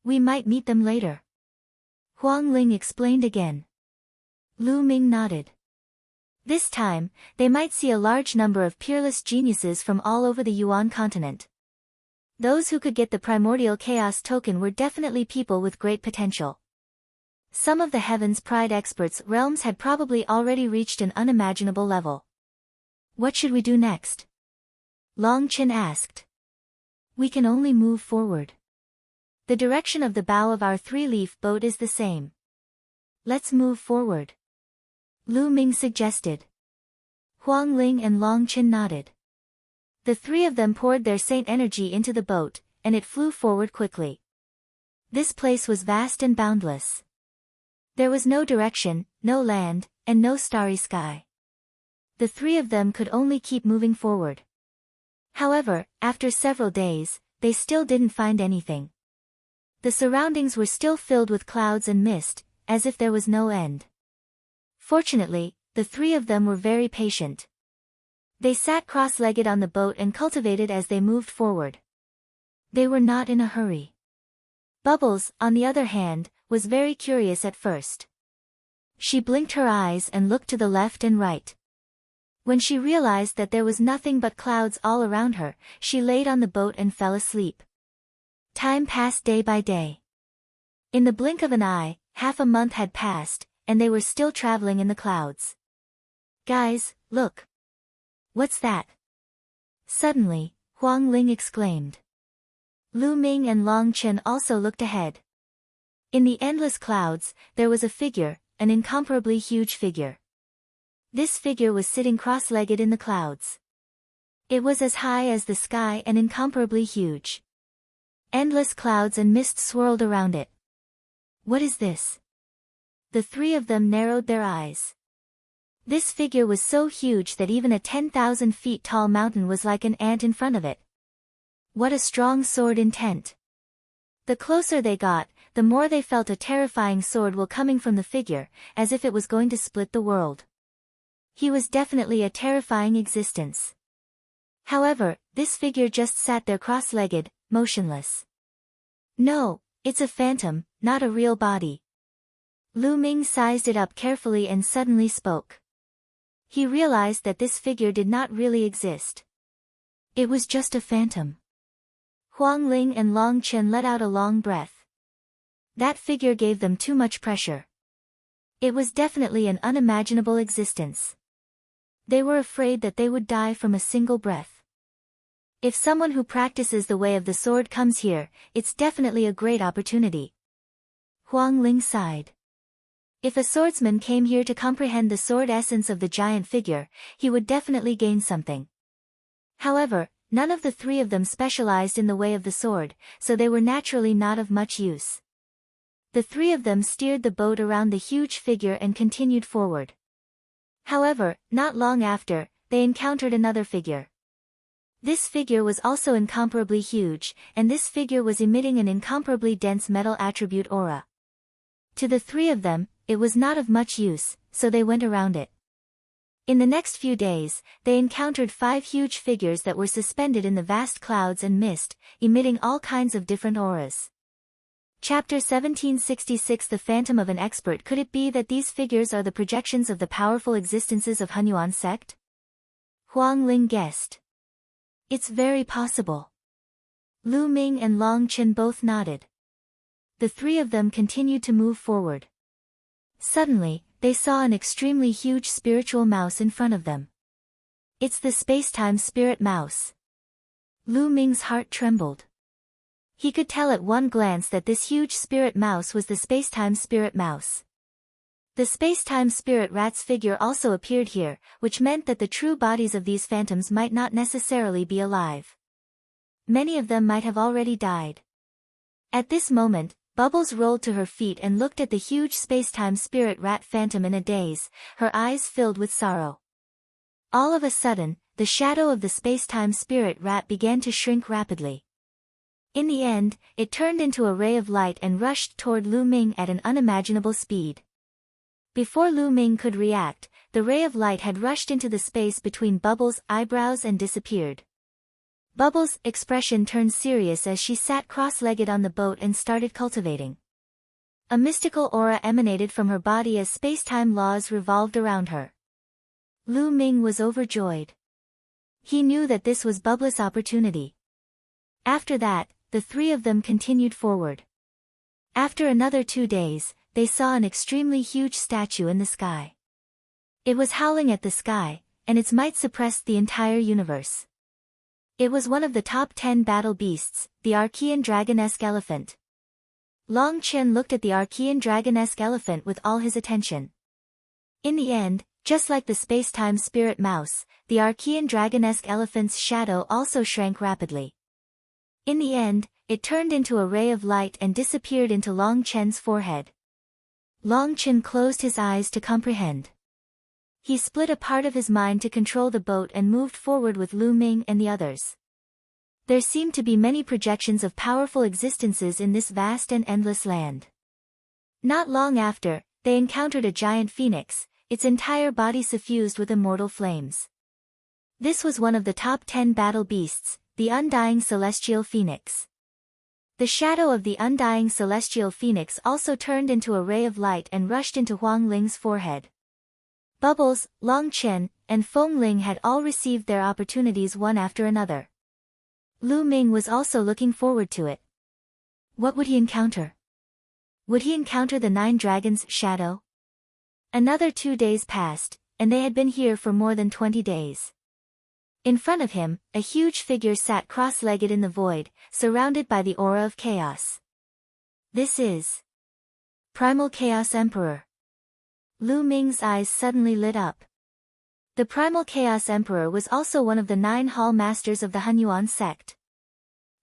We might meet them later. Huang Ling explained again. Lu Ming nodded. This time, they might see a large number of peerless geniuses from all over the Yuan continent. Those who could get the primordial chaos token were definitely people with great potential. Some of the Heaven's Pride experts' realms had probably already reached an unimaginable level. What should we do next? Long Chen asked. We can only move forward. The direction of the bow of our 3-leaf boat is the same. Let's move forward. Lu Ming suggested. Huang Ling and Long Chen nodded. The 3 of them poured their saint energy into the boat, and it flew forward quickly. This place was vast and boundless. There was no direction, no land, and no starry sky. The 3 of them could only keep moving forward. However, after several days, they still didn't find anything. The surroundings were still filled with clouds and mist, as if there was no end. Fortunately, the 3 of them were very patient. They sat cross-legged on the boat and cultivated as they moved forward. They were not in a hurry. Bubbles, on the other hand, was very curious at first. She blinked her eyes and looked to the left and right. When she realized that there was nothing but clouds all around her, she laid on the boat and fell asleep. Time passed day by day. In the blink of an eye, half a month had passed, and they were still traveling in the clouds. Guys, look. What's that? Suddenly, Huang Ling exclaimed. Lu Ming and Long Chen also looked ahead. In the endless clouds, there was a figure, an incomparably huge figure. This figure was sitting cross-legged in the clouds. It was as high as the sky and incomparably huge. Endless clouds and mist swirled around it. What is this? The three of them narrowed their eyes. This figure was so huge that even a 10,000 feet tall mountain was like an ant in front of it. What a strong sword intent. The closer they got, the more they felt a terrifying sword will coming from the figure, as if it was going to split the world. He was definitely a terrifying existence. However, this figure just sat there cross-legged, motionless. No, it's a phantom, not a real body. Lu Ming sized it up carefully and suddenly spoke. He realized that this figure did not really exist. It was just a phantom. Huang Ling and Long Chen let out a long breath. That figure gave them too much pressure. It was definitely an unimaginable existence. They were afraid that they would die from a single breath. If someone who practices the way of the sword comes here, it's definitely a great opportunity. Huang Ling sighed. If a swordsman came here to comprehend the sword essence of the giant figure, he would definitely gain something. However, none of the three of them specialized in the way of the sword, so they were naturally not of much use. The three of them steered the boat around the huge figure and continued forward. However, not long after, they encountered another figure. This figure was also incomparably huge, and this figure was emitting an incomparably dense metal attribute aura. To the three of them, it was not of much use, so they went around it. In the next few days, they encountered 5 huge figures that were suspended in the vast clouds and mist, emitting all kinds of different auras. Chapter 1766 The Phantom of an Expert. Could it be that these figures are the projections of the powerful existences of Hunyuan sect? Huang Ling guessed. It's very possible. Lu Ming and Long Chen both nodded. The three of them continued to move forward. Suddenly, they saw an extremely huge spiritual mouse in front of them. It's the space-time spirit mouse. Lu Ming's heart trembled. He could tell at one glance that this huge spirit mouse was the space-time spirit mouse. The space-time spirit rat's figure also appeared here, which meant that the true bodies of these phantoms might not necessarily be alive. Many of them might have already died. At this moment, Bubbles rolled to her feet and looked at the huge space-time spirit rat phantom in a daze, her eyes filled with sorrow. All of a sudden, the shadow of the space-time spirit rat began to shrink rapidly. In the end, it turned into a ray of light and rushed toward Lu Ming at an unimaginable speed. Before Lu Ming could react, the ray of light had rushed into the space between Bubbles' eyebrows and disappeared. Bubbles' expression turned serious as she sat cross-legged on the boat and started cultivating. A mystical aura emanated from her body as space-time laws revolved around her. Lu Ming was overjoyed. He knew that this was Bubbles' opportunity. After that, the three of them continued forward. After another 2 days, they saw an extremely huge statue in the sky. It was howling at the sky, and its might suppressed the entire universe. It was one of the top 10 battle beasts, the Archean dragon-esque elephant. Long Chen looked at the Archean dragon-esque elephant with all his attention. In the end, just like the space-time spirit mouse, the Archean dragon-esque elephant's shadow also shrank rapidly. In the end, it turned into a ray of light and disappeared into Long Chen's forehead. Long Chen closed his eyes to comprehend. He split a part of his mind to control the boat and moved forward with Lu Ming and the others. There seemed to be many projections of powerful existences in this vast and endless land. Not long after, they encountered a giant phoenix, its entire body suffused with immortal flames. This was one of the top 10 battle beasts, the undying celestial phoenix. The shadow of the undying celestial phoenix also turned into a ray of light and rushed into Huang Ling's forehead. Bubbles, Long Chen, and Feng Ling had all received their opportunities one after another. Lu Ming was also looking forward to it. What would he encounter? Would he encounter the 9 dragons' shadow? Another 2 days passed, and they had been here for more than 20 days. In front of him, a huge figure sat cross-legged in the void, surrounded by the aura of chaos. This is Primal Chaos Emperor. Lu Ming's eyes suddenly lit up. The Primal Chaos Emperor was also one of the 9 hall masters of the Hunyuan sect.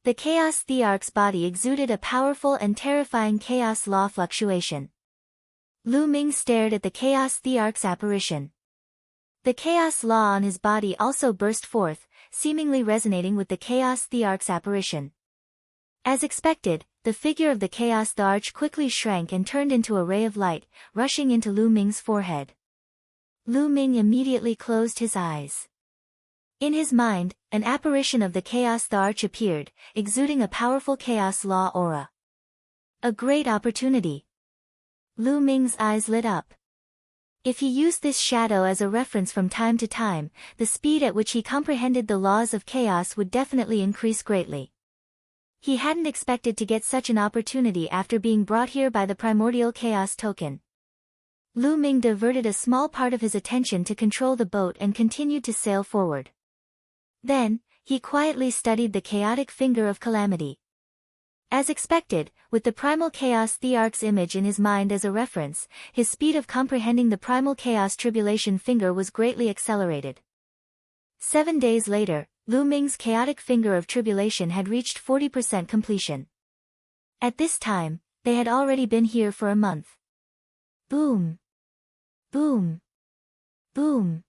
The Chaos Thearch's body exuded a powerful and terrifying chaos law fluctuation. Lu Ming stared at the Chaos Thearch's apparition. The chaos law on his body also burst forth, seemingly resonating with the Chaos Thearch's apparition. As expected, the figure of the Chaos Thearch quickly shrank and turned into a ray of light, rushing into Lu Ming's forehead. Lu Ming immediately closed his eyes. In his mind, an apparition of the Chaos Thearch appeared, exuding a powerful chaos law aura. A great opportunity. Lu Ming's eyes lit up. If he used this shadow as a reference from time to time, the speed at which he comprehended the laws of chaos would definitely increase greatly. He hadn't expected to get such an opportunity after being brought here by the primordial chaos token. Lu Ming diverted a small part of his attention to control the boat and continued to sail forward. Then, he quietly studied the chaotic finger of calamity. As expected, with the primal chaos Thearch's image in his mind as a reference, his speed of comprehending the primal chaos tribulation finger was greatly accelerated. 7 days later, Lu Ming's chaotic finger of tribulation had reached 40% completion. At this time, they had already been here for a month. Boom! Boom! Boom!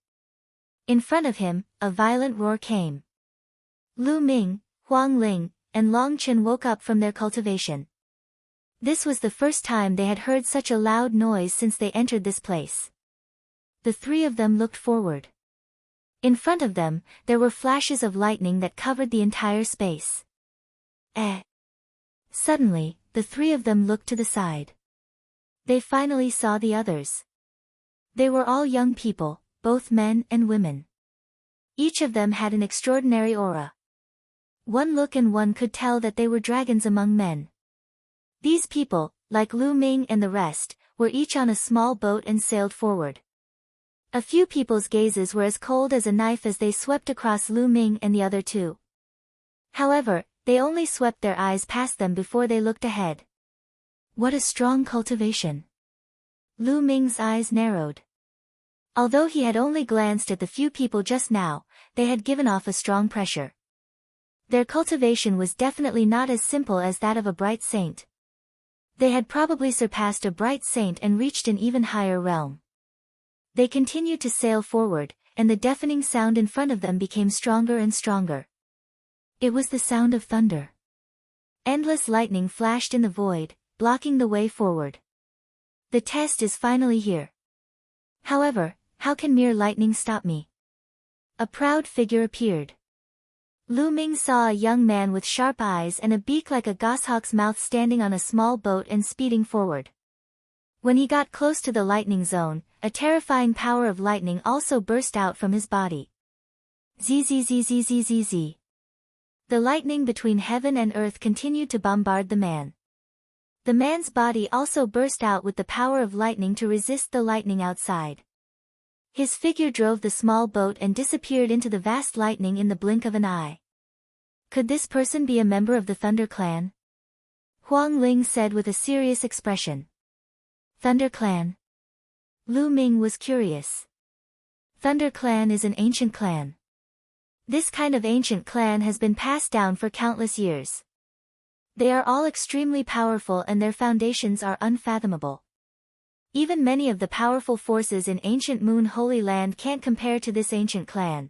In front of him, a violent roar came. Lu Ming, Huang Ling, and Long Chen woke up from their cultivation. This was the first time they had heard such a loud noise since they entered this place. The 3 of them looked forward. In front of them, there were flashes of lightning that covered the entire space. Suddenly, the 3 of them looked to the side. They finally saw the others. They were all young people, both men and women. Each of them had an extraordinary aura. One look and one could tell that they were dragons among men. These people, like Lu Ming and the rest, were each on a small boat and sailed forward. A few people's gazes were as cold as a knife as they swept across Lu Ming and the other 2. However, they only swept their eyes past them before they looked ahead. What a strong cultivation! Lu Ming's eyes narrowed. Although he had only glanced at the few people just now, they had given off a strong pressure. Their cultivation was definitely not as simple as that of a bright saint. They had probably surpassed a bright saint and reached an even higher realm. They continued to sail forward, and the deafening sound in front of them became stronger and stronger. It was the sound of thunder. Endless lightning flashed in the void, blocking the way forward. The test is finally here. However, how can mere lightning stop me? A proud figure appeared. Lu Ming saw a young man with sharp eyes and a beak like a goshawk's mouth standing on a small boat and speeding forward. When he got close to the lightning zone, a terrifying power of lightning also burst out from his body. Zzzzzzzzz. The lightning between heaven and earth continued to bombard the man. The man's body also burst out with the power of lightning to resist the lightning outside. His figure drove the small boat and disappeared into the vast lightning in the blink of an eye. Could this person be a member of the Thunder Clan? Huang Ling said with a serious expression. Thunder Clan? Lu Ming was curious. Thunder Clan is an ancient clan. This kind of ancient clan has been passed down for countless years. They are all extremely powerful and their foundations are unfathomable. Even many of the powerful forces in ancient Moon Holy Land can't compare to this ancient clan.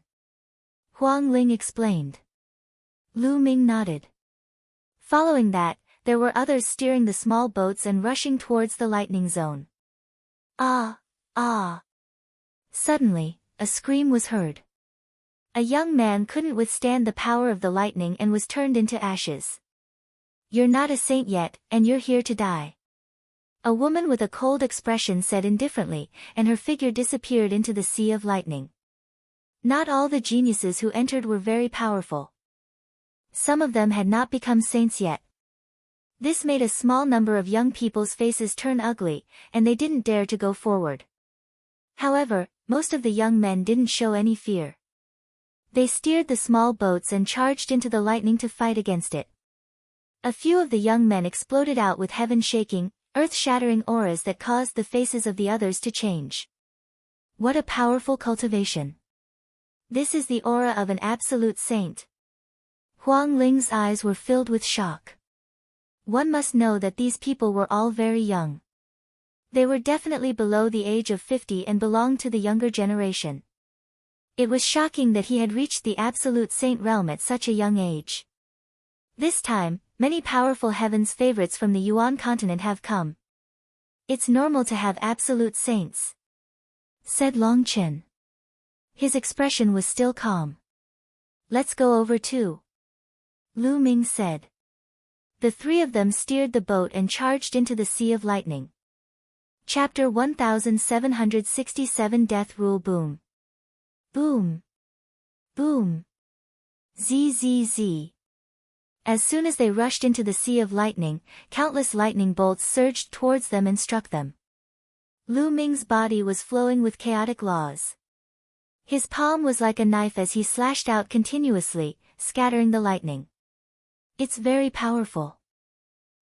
Huang Ling explained. Lu Ming nodded. Following that, there were others steering the small boats and rushing towards the lightning zone. Ah! Ah! Suddenly, a scream was heard. A young man couldn't withstand the power of the lightning and was turned into ashes. You're not a saint yet, and you're here to die. A woman with a cold expression said indifferently, and her figure disappeared into the sea of lightning. Not all the geniuses who entered were very powerful. Some of them had not become saints yet. This made a small number of young people's faces turn ugly, and they didn't dare to go forward. However, most of the young men didn't show any fear. They steered the small boats and charged into the lightning to fight against it. A few of the young men exploded out with heaven-shaking, earth-shattering auras that caused the faces of the others to change. What a powerful cultivation! This is the aura of an absolute saint. Huang Ling's eyes were filled with shock. One must know that these people were all very young. They were definitely below the age of 50 and belonged to the younger generation. It was shocking that he had reached the absolute saint realm at such a young age. This time, many powerful heaven's favorites from the Yuan continent have come. It's normal to have absolute saints, said Long Chen. His expression was still calm. Let's go over too, Lu Ming said. The three of them steered the boat and charged into the sea of lightning. Chapter 1767 Death Rule Boom. Boom. Boom. Zzz. As soon as they rushed into the sea of lightning, countless lightning bolts surged towards them and struck them. Lu Ming's body was flowing with chaotic laws. His palm was like a knife as he slashed out continuously, scattering the lightning. It's very powerful.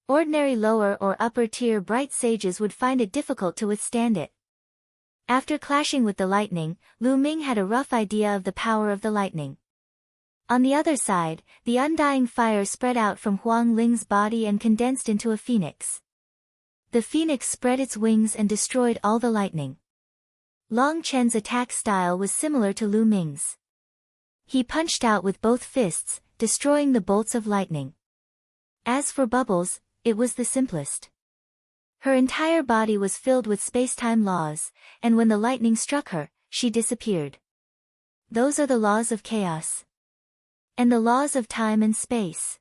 Ordinary lower or upper tier bright sages would find it difficult to withstand it. After clashing with the lightning, Lu Ming had a rough idea of the power of the lightning. On the other side, the undying fire spread out from Huang Ling's body and condensed into a phoenix. The phoenix spread its wings and destroyed all the lightning. Long Chen's attack style was similar to Lu Ming's. He punched out with both fists, destroying the bolts of lightning. As for Bubbles, it was the simplest. Her entire body was filled with space-time laws, and when the lightning struck her, she disappeared. Those are the laws of chaos. And the laws of time and space.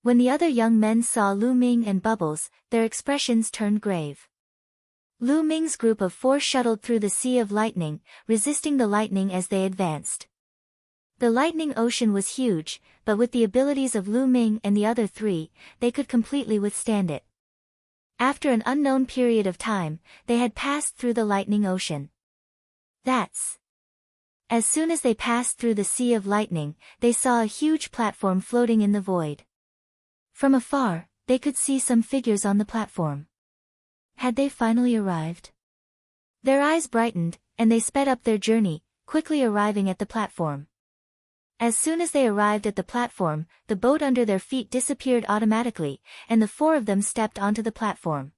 When the other young men saw Lu Ming and Bubbles, their expressions turned grave. Lu Ming's group of 4 shuttled through the sea of lightning, resisting the lightning as they advanced. The lightning ocean was huge, but with the abilities of Lu Ming and the other 3, they could completely withstand it. After an unknown period of time, they had passed through the lightning ocean. As soon as they passed through the sea of lightning, they saw a huge platform floating in the void. From afar, they could see some figures on the platform. Had they finally arrived? Their eyes brightened, and they sped up their journey, quickly arriving at the platform. As soon as they arrived at the platform, the boat under their feet disappeared automatically, and the 4 of them stepped onto the platform.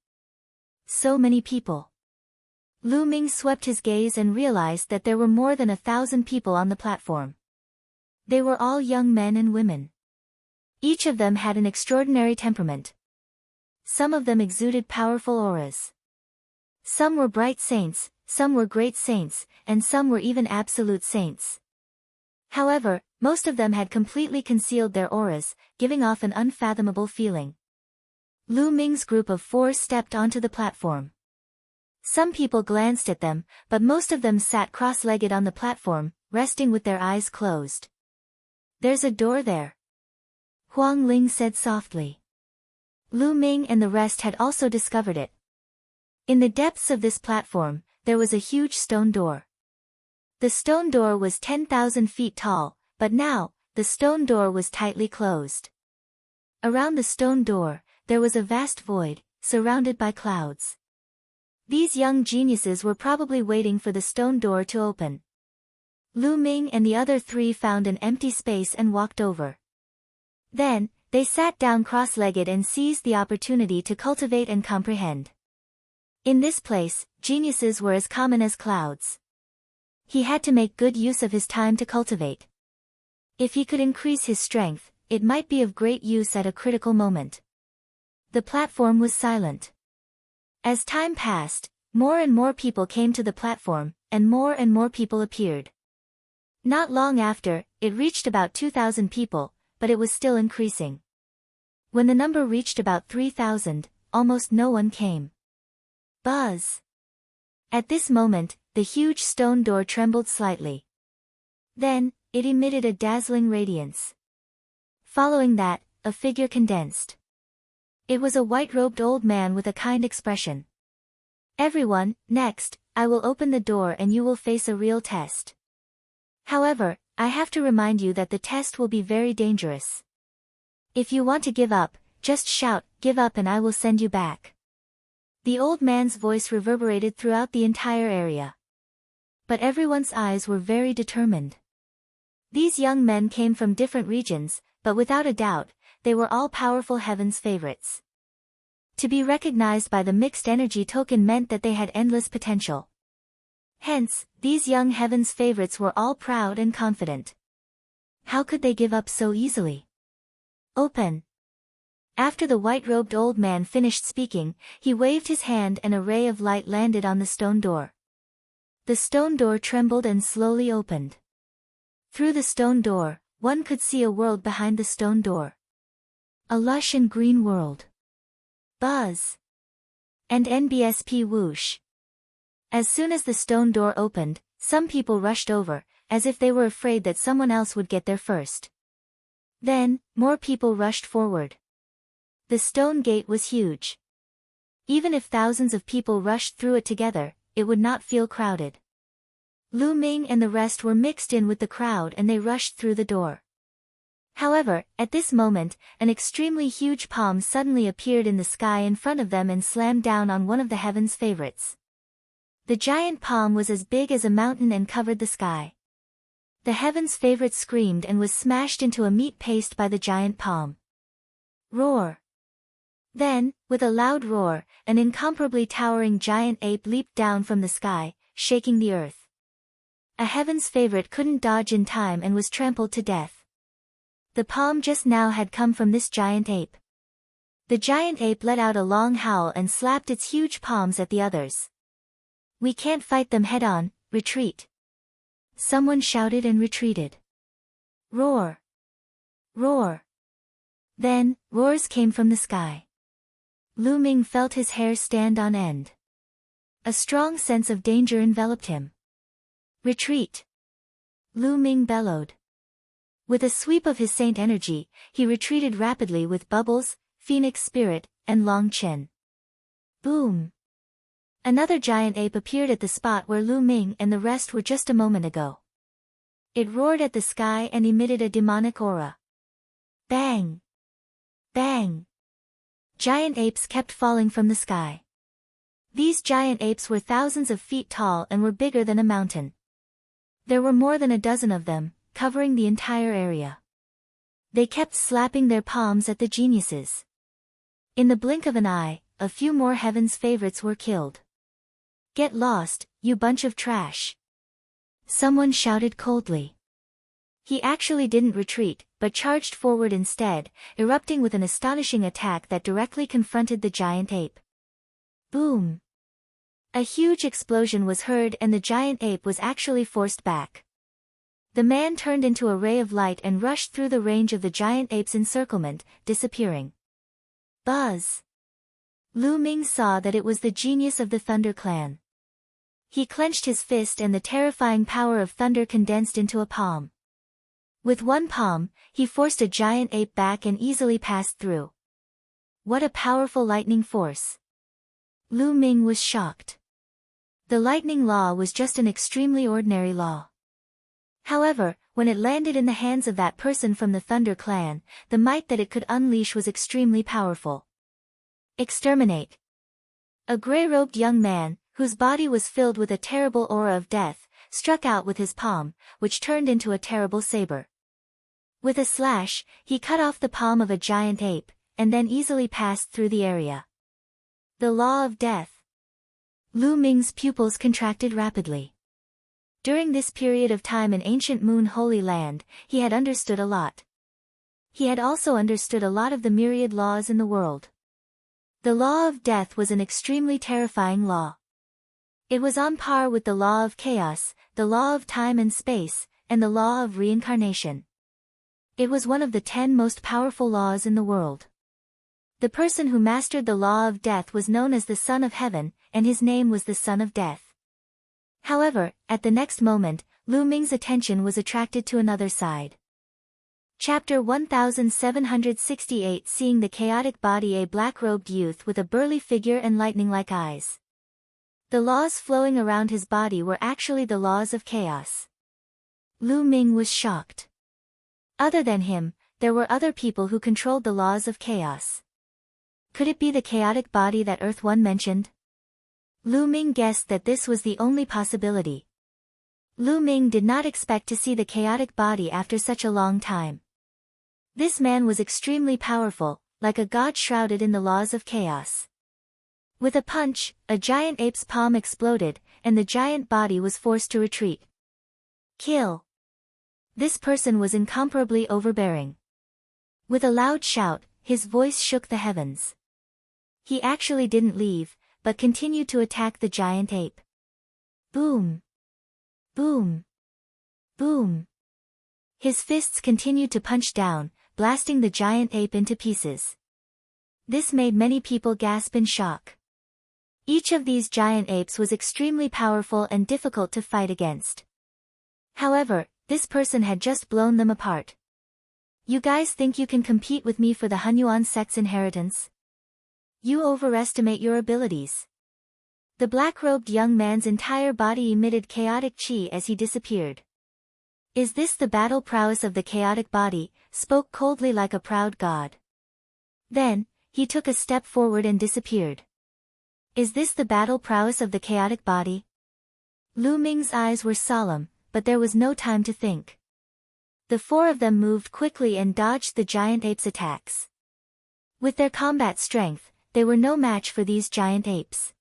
So many people. Lu Ming swept his gaze and realized that there were more than 1,000 people on the platform. They were all young men and women. Each of them had an extraordinary temperament. Some of them exuded powerful auras. Some were bright saints, some were great saints, and some were even absolute saints. However, most of them had completely concealed their auras, giving off an unfathomable feeling. Lu Ming's group of 4 stepped onto the platform. Some people glanced at them, but most of them sat cross-legged on the platform, resting with their eyes closed. There's a door there, Huang Ling said softly. Lu Ming and the rest had also discovered it. In the depths of this platform, there was a huge stone door. The stone door was 10,000 feet tall, but now, the stone door was tightly closed. Around the stone door, there was a vast void, surrounded by clouds. These young geniuses were probably waiting for the stone door to open. Lu Ming and the other 3 found an empty space and walked over. Then, they sat down cross-legged and seized the opportunity to cultivate and comprehend. In this place, geniuses were as common as clouds. He had to make good use of his time to cultivate. If he could increase his strength, it might be of great use at a critical moment. The platform was silent. As time passed, more and more people came to the platform, and more people appeared. Not long after, it reached about 2,000 people, but it was still increasing. When the number reached about 3,000, almost no one came. Buzz! At this moment, the huge stone door trembled slightly. Then, it emitted a dazzling radiance. Following that, a figure condensed. It was a white-robed old man with a kind expression. Everyone, next, I will open the door and you will face a real test. However, I have to remind you that the test will be very dangerous. If you want to give up, just shout, "Give up," and I will send you back. The old man's voice reverberated throughout the entire area. But everyone's eyes were very determined. These young men came from different regions, but without a doubt, they were all powerful heaven's favorites. To be recognized by the mixed energy token meant that they had endless potential. Hence, these young heaven's favorites were all proud and confident. How could they give up so easily? Open. After the white-robed old man finished speaking, he waved his hand and a ray of light landed on the stone door. The stone door trembled and slowly opened. Through the stone door, one could see a world behind the stone door. A lush and green world. Buzz. And NBSP whoosh. As soon as the stone door opened, some people rushed over, as if they were afraid that someone else would get there first. Then, more people rushed forward. The stone gate was huge. Even if thousands of people rushed through it together, it would not feel crowded. Ming and the rest were mixed in with the crowd and they rushed through the door. However, at this moment, an extremely huge palm suddenly appeared in the sky in front of them and slammed down on one of the heaven's favorites. The giant palm was as big as a mountain and covered the sky. The heaven's favorite screamed and was smashed into a meat paste by the giant palm. Roar! Then, with a loud roar, an incomparably towering giant ape leaped down from the sky, shaking the earth. A heaven's favorite couldn't dodge in time and was trampled to death. The palm just now had come from this giant ape. The giant ape let out a long howl and slapped its huge palms at the others. We can't fight them head-on, retreat. Someone shouted and retreated. Roar! Roar! Then, roars came from the sky. Ming felt his hair stand on end. A strong sense of danger enveloped him. Retreat! Ming bellowed. With a sweep of his saint energy, he retreated rapidly with Bubbles, Phoenix Spirit, and Long Chen. Boom! Another giant ape appeared at the spot where Ming and the rest were just a moment ago. It roared at the sky and emitted a demonic aura. Bang! Bang! Giant apes kept falling from the sky. These giant apes were thousands of feet tall and were bigger than a mountain. There were more than a dozen of them, covering the entire area. They kept slapping their palms at the geniuses. In the blink of an eye, a few more heaven's favorites were killed. Get lost, you bunch of trash! Someone shouted coldly. He actually didn't retreat, but charged forward instead, erupting with an astonishing attack that directly confronted the giant ape. Boom! A huge explosion was heard and the giant ape was actually forced back. The man turned into a ray of light and rushed through the range of the giant ape's encirclement, disappearing. Buzz! Ming saw that it was the genius of the Thunder Clan. He clenched his fist and the terrifying power of thunder condensed into a palm. With one palm, he forced a giant ape back and easily passed through. What a powerful lightning force! Ming was shocked. The lightning law was just an extremely ordinary law. However, when it landed in the hands of that person from the Thunder Clan, the might that it could unleash was extremely powerful. Exterminate! A gray-robed young man, whose body was filled with a terrible aura of death, struck out with his palm, which turned into a terrible saber. With a slash, he cut off the palm of a giant ape, and then easily passed through the area. The law of death. Ming's pupils contracted rapidly. During this period of time in ancient Moon Holy Land, he had understood a lot. He had also understood a lot of the myriad laws in the world. The law of death was an extremely terrifying law. It was on par with the law of chaos, the law of time and space, and the law of reincarnation. It was one of the 10 most powerful laws in the world. The person who mastered the law of death was known as the Son of Heaven, and his name was the Son of Death. However, at the next moment, Lu Ming's attention was attracted to another side. Chapter 1768. Seeing the chaotic body. A black-robed youth with a burly figure and lightning-like eyes. The laws flowing around his body were actually the laws of chaos. Lu Ming was shocked. Other than him, there were other people who controlled the laws of chaos. Could it be the chaotic body that Earth One mentioned? Lu Ming guessed that this was the only possibility. Lu Ming did not expect to see the chaotic body after such a long time. This man was extremely powerful, like a god shrouded in the laws of chaos. With a punch, a giant ape's palm exploded, and the giant body was forced to retreat. Kill! This person was incomparably overbearing. With a loud shout, his voice shook the heavens. He actually didn't leave, but continued to attack the giant ape. Boom! Boom! Boom! His fists continued to punch down, blasting the giant ape into pieces. This made many people gasp in shock. Each of these giant apes was extremely powerful and difficult to fight against. However, this person had just blown them apart. You guys think you can compete with me for the Hunyuan sect's inheritance? You overestimate your abilities. The black-robed young man's entire body emitted chaotic chi as he disappeared. Is this the battle prowess of the chaotic body? Spoke coldly like a proud god. Then, he took a step forward and disappeared. Is this the battle prowess of the chaotic body? Lu Ming's eyes were solemn, but there was no time to think. The 4 of them moved quickly and dodged the giant ape's attacks. With their combat strength, they were no match for these giant apes.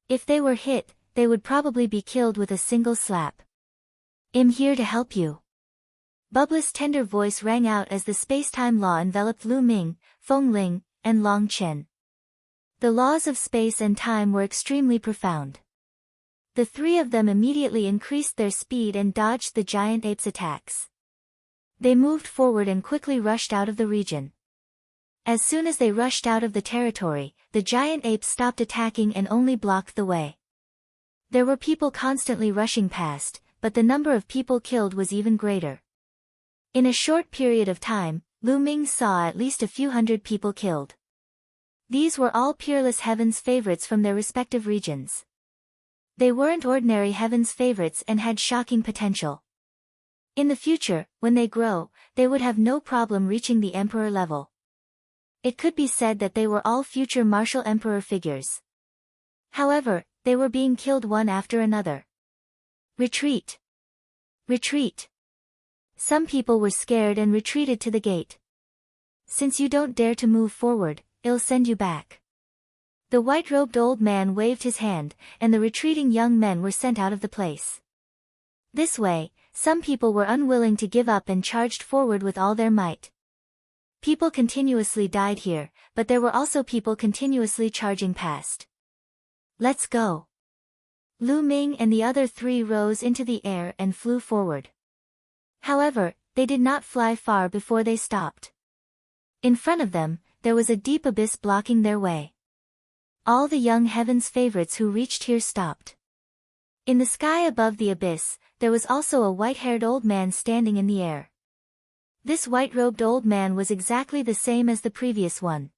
If they were hit, they would probably be killed with a single slap. I'm here to help you. Bubbles' tender voice rang out as the space-time law enveloped Lu Ming, Feng Ling, and Long Chen. The laws of space and time were extremely profound. The 3 of them immediately increased their speed and dodged the giant ape's attacks. They moved forward and quickly rushed out of the region. As soon as they rushed out of the territory, the giant apes stopped attacking and only blocked the way. There were people constantly rushing past, but the number of people killed was even greater. In a short period of time, Lu Ming saw at least a few hundred people killed. These were all peerless Heaven's favorites from their respective regions. They weren't ordinary Heaven's favorites and had shocking potential. In the future, when they grow, they would have no problem reaching the emperor level. It could be said that they were all future martial emperor figures. However, they were being killed one after another. Retreat! Retreat! Some people were scared and retreated to the gate. Since you don't dare to move forward, I'll send you back. The white-robed old man waved his hand, and the retreating young men were sent out of the place. This way, some people were unwilling to give up and charged forward with all their might. People continuously died here, but there were also people continuously charging past. Let's go. Lu Ming and the other 3 rose into the air and flew forward. However, they did not fly far before they stopped. In front of them, there was a deep abyss blocking their way. All the young Heaven's favorites who reached here stopped. In the sky above the abyss, there was also a white-haired old man standing in the air. This white-robed old man was exactly the same as the previous one.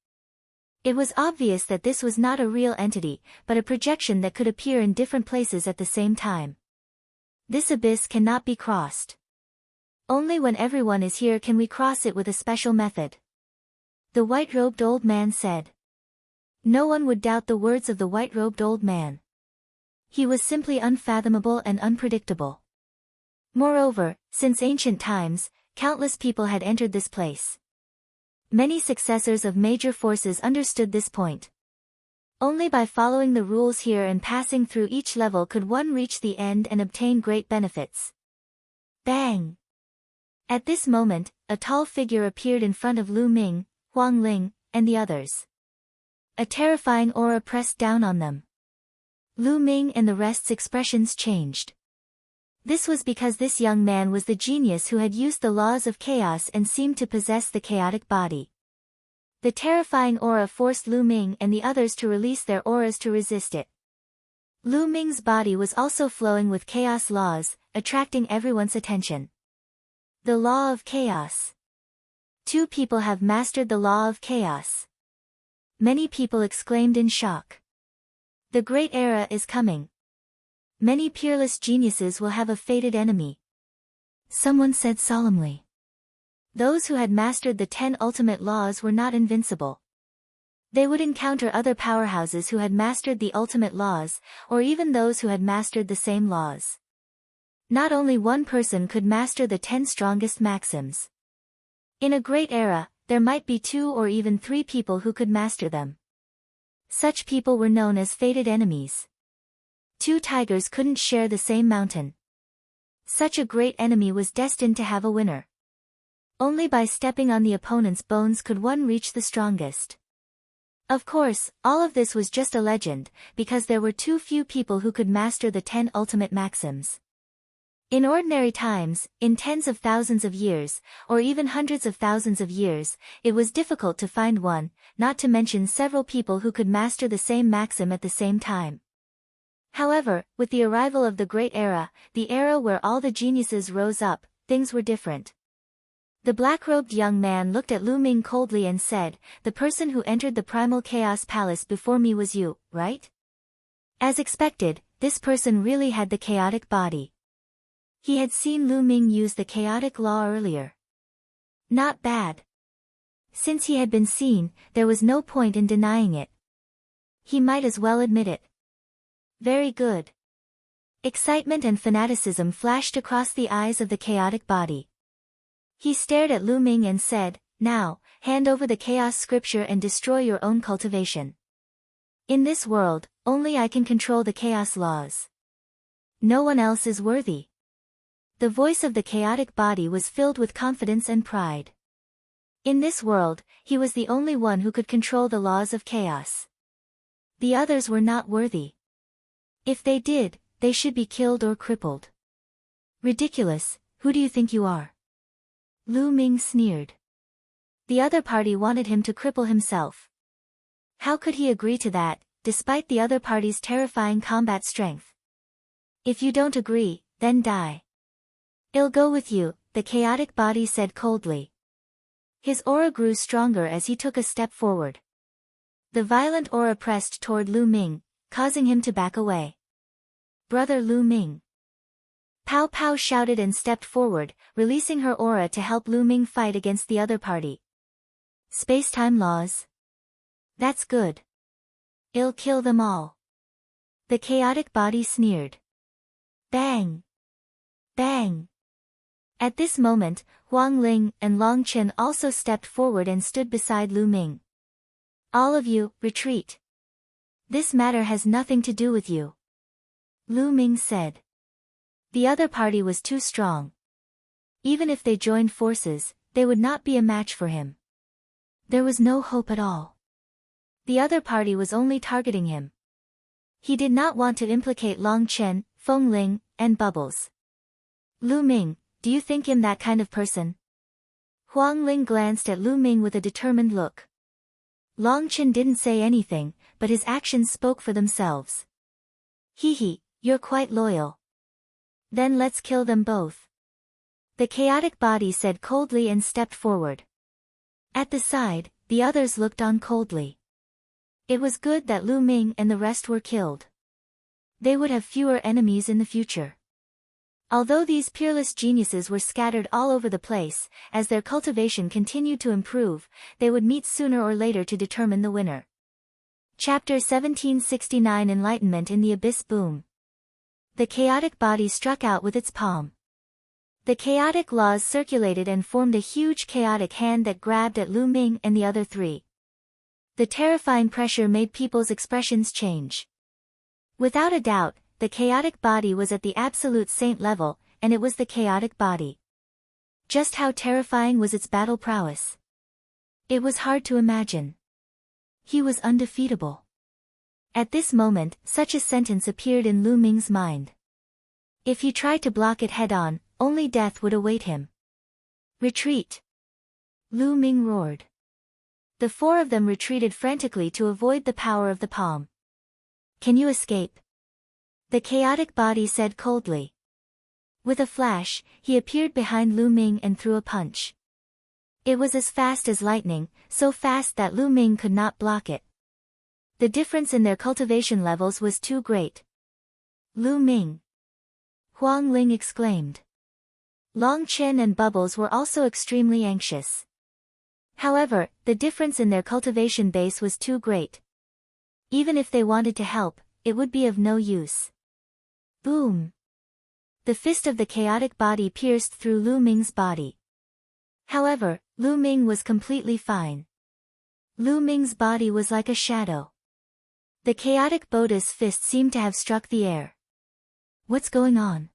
It was obvious that this was not a real entity, but a projection that could appear in different places at the same time. This abyss cannot be crossed. Only when everyone is here can we cross it with a special method. The white-robed old man said. No one would doubt the words of the white-robed old man. He was simply unfathomable and unpredictable. Moreover, since ancient times, countless people had entered this place. Many successors of major forces understood this point. Only by following the rules here and passing through each level could one reach the end and obtain great benefits. Bang! At this moment, a tall figure appeared in front of Lu Ming, Huang Ling, and the others. A terrifying aura pressed down on them. Lu Ming and the rest's expressions changed. This was because this young man was the genius who had used the laws of chaos and seemed to possess the chaotic body. The terrifying aura forced Lu Ming and the others to release their auras to resist it. Lu Ming's body was also flowing with chaos laws, attracting everyone's attention. The law of chaos. 2 people have mastered the law of chaos. Many people exclaimed in shock. The great era is coming. Many peerless geniuses will have a fated enemy. Someone said solemnly. Those who had mastered the 10 ultimate laws were not invincible. They would encounter other powerhouses who had mastered the ultimate laws, or even those who had mastered the same laws. Not only one person could master the 10 strongest maxims. In a great era, there might be 2 or even 3 people who could master them. Such people were known as fated enemies. 2 tigers couldn't share the same mountain. Such a great enemy was destined to have a winner. Only by stepping on the opponent's bones could one reach the strongest. Of course, all of this was just a legend, because there were too few people who could master the 10 ultimate maxims. In ordinary times, in tens of thousands of years, or even hundreds of thousands of years, it was difficult to find one, not to mention several people who could master the same maxim at the same time. However, with the arrival of the Great Era, the era where all the geniuses rose up, things were different. The black-robed young man looked at Lu Ming coldly and said, "The person who entered the primal chaos palace before me was you, right?" As expected, this person really had the chaotic body. He had seen Lu Ming use the chaotic law earlier. Not bad. Since he had been seen, there was no point in denying it. He might as well admit it. Very good. Excitement and fanaticism flashed across the eyes of the chaotic body. He stared at Lu Ming and said, "Now, hand over the chaos scripture and destroy your own cultivation. In this world, only I can control the chaos laws. No one else is worthy." The voice of the chaotic body was filled with confidence and pride. In this world, he was the only one who could control the laws of chaos. The others were not worthy. If they did, they should be killed or crippled. Ridiculous, who do you think you are? Lu Ming sneered. The other party wanted him to cripple himself. How could he agree to that, despite the other party's terrifying combat strength? If you don't agree, then die. I'll go with you, the chaotic body said coldly. His aura grew stronger as he took a step forward. The violent aura pressed toward Lu Ming, causing him to back away. Brother Lu Ming. Pow Pow shouted and stepped forward, releasing her aura to help Lu Ming fight against the other party. Space-time laws? That's good. I'll kill them all. The chaotic body sneered. Bang! Bang! At this moment, Huang Ling and Long Chen also stepped forward and stood beside Lu Ming. All of you, retreat. This matter has nothing to do with you. Lu Ming said. The other party was too strong. Even if they joined forces, they would not be a match for him. There was no hope at all. The other party was only targeting him. He did not want to implicate Long Chen, Feng Ling, and Bubbles. Lu Ming, do you think him that kind of person? Huang Ling glanced at Lu Ming with a determined look. Long Chen didn't say anything, but his actions spoke for themselves. Hee, you're quite loyal. Then let's kill them both. The chaotic body said coldly and stepped forward. At the side, the others looked on coldly. It was good that Lu Ming and the rest were killed. They would have fewer enemies in the future. Although these peerless geniuses were scattered all over the place, as their cultivation continued to improve, they would meet sooner or later to determine the winner. Chapter 1769 Enlightenment in the Abyss Boom. The chaotic body struck out with its palm. The chaotic laws circulated and formed a huge chaotic hand that grabbed at Lu Ming and the other 3. The terrifying pressure made people's expressions change. Without a doubt, the chaotic body was at the absolute saint level, and it was the chaotic body. Just how terrifying was its battle prowess? It was hard to imagine. He was undefeatable. At this moment, such a sentence appeared in Lu Ming's mind. If he tried to block it head-on, only death would await him. Retreat! Lu Ming roared. The four of them retreated frantically to avoid the power of the palm. Can you escape? The chaotic body said coldly. With a flash, he appeared behind Lu Ming and threw a punch. It was as fast as lightning, so fast that Lu Ming could not block it. The difference in their cultivation levels was too great. Lu Ming! Huang Ling exclaimed. Long Chen and Bubbles were also extremely anxious. However, the difference in their cultivation base was too great. Even if they wanted to help, it would be of no use. Boom! The fist of the chaotic body pierced through Lu Ming's body. However, Lu Ming was completely fine. Lu Ming's body was like a shadow. The chaotic Buddha's fist seemed to have struck the air. What's going on?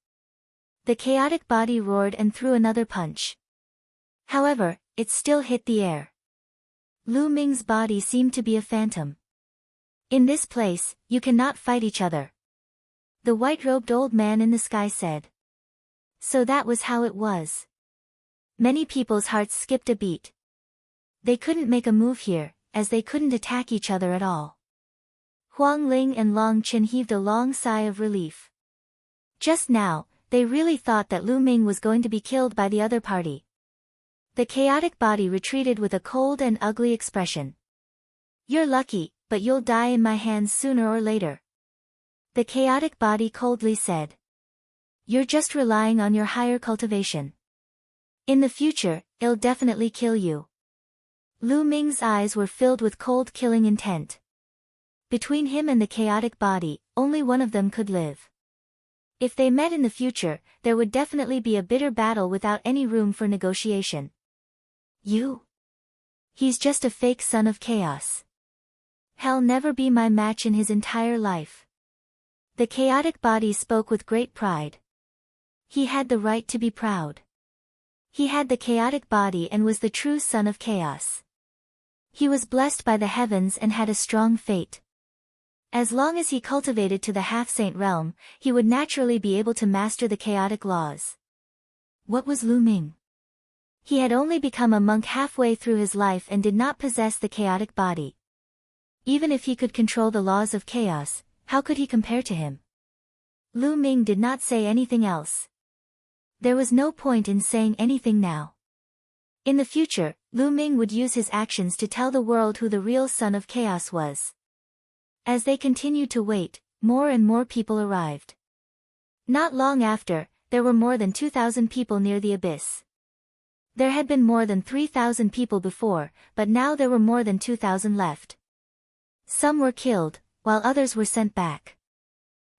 The chaotic body roared and threw another punch. However, it still hit the air. Lu Ming's body seemed to be a phantom. In this place, you cannot fight each other. The white-robed old man in the sky said. So that was how it was. Many people's hearts skipped a beat. They couldn't make a move here, as they couldn't attack each other at all. Huang Ling and Long Chen heaved a long sigh of relief. Just now, they really thought that Lu Ming was going to be killed by the other party. The chaotic body retreated with a cold and ugly expression. You're lucky, but you'll die in my hands sooner or later. The chaotic body coldly said. You're just relying on your higher cultivation. In the future, it'll definitely kill you. Lu Ming's eyes were filled with cold killing intent. Between him and the chaotic body, only one of them could live. If they met in the future, there would definitely be a bitter battle without any room for negotiation. You? He's just a fake son of chaos. He'll never be my match in his entire life. The chaotic body spoke with great pride. He had the right to be proud. He had the chaotic body and was the true son of chaos. He was blessed by the heavens and had a strong fate. As long as he cultivated to the half-saint realm, he would naturally be able to master the chaotic laws. What was Lu Ming? He had only become a monk halfway through his life and did not possess the chaotic body. Even if he could control the laws of chaos, how could he compare to him? Lu Ming did not say anything else. There was no point in saying anything now. In the future, Lu Ming would use his actions to tell the world who the real son of chaos was. As they continued to wait, more and more people arrived. Not long after, there were more than 2,000 people near the abyss. There had been more than 3,000 people before, but now there were more than 2,000 left. Some were killed, while others were sent back.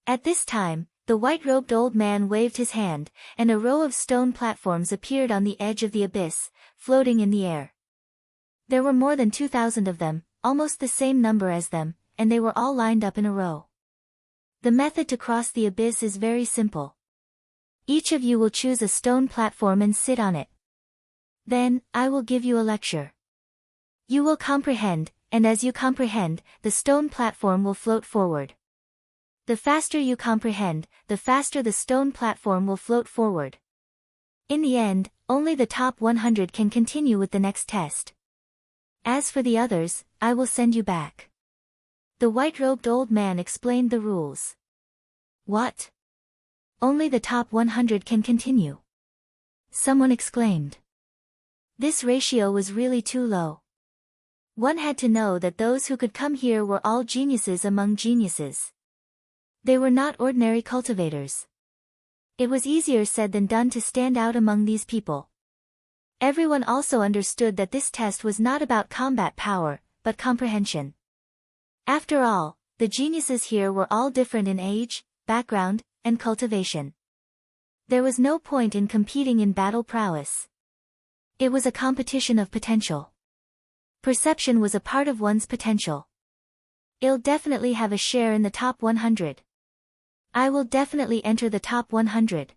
At this time, the white-robed old man waved his hand, and a row of stone platforms appeared on the edge of the abyss, floating in the air. There were more than 2,000 of them, almost the same number as them, and they were all lined up in a row. The method to cross the abyss is very simple. Each of you will choose a stone platform and sit on it. Then, I will give you a lecture. You will comprehend, and as you comprehend, the stone platform will float forward. The faster you comprehend, the faster the stone platform will float forward. In the end, only the top 100 can continue with the next test. As for the others, I will send you back. The white-robed old man explained the rules. What? Only the top 100 can continue? Someone exclaimed. This ratio was really too low. One had to know that those who could come here were all geniuses among geniuses. They were not ordinary cultivators. It was easier said than done to stand out among these people. Everyone also understood that this test was not about combat power, but comprehension. After all, the geniuses here were all different in age, background, and cultivation. There was no point in competing in battle prowess. It was a competition of potential. Perception was a part of one's potential. I'll definitely have a share in the top 100. I will definitely enter the top 100.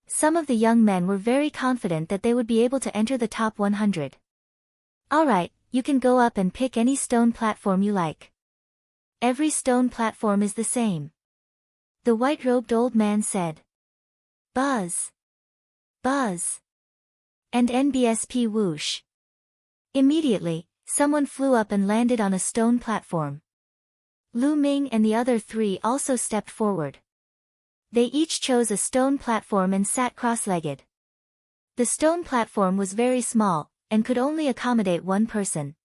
Some of the young men were very confident that they would be able to enter the top 100. Alright, you can go up and pick any stone platform you like. Every stone platform is the same. The white-robed old man said. Buzz. Buzz. And NBSP whoosh. Immediately, someone flew up and landed on a stone platform. Lu Ming and the other three also stepped forward. They each chose a stone platform and sat cross-legged. The stone platform was very small, and could only accommodate one person.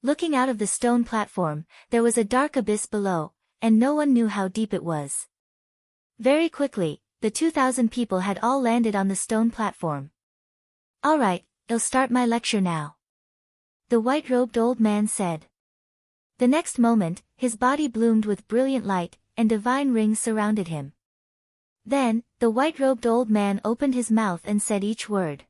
Looking out of the stone platform, there was a dark abyss below, and no one knew how deep it was. Very quickly, the 2,000 people had all landed on the stone platform. "All right, I'll start my lecture now," the white-robed old man said. The next moment, his body bloomed with brilliant light, and divine rings surrounded him. Then, the white-robed old man opened his mouth and said each word.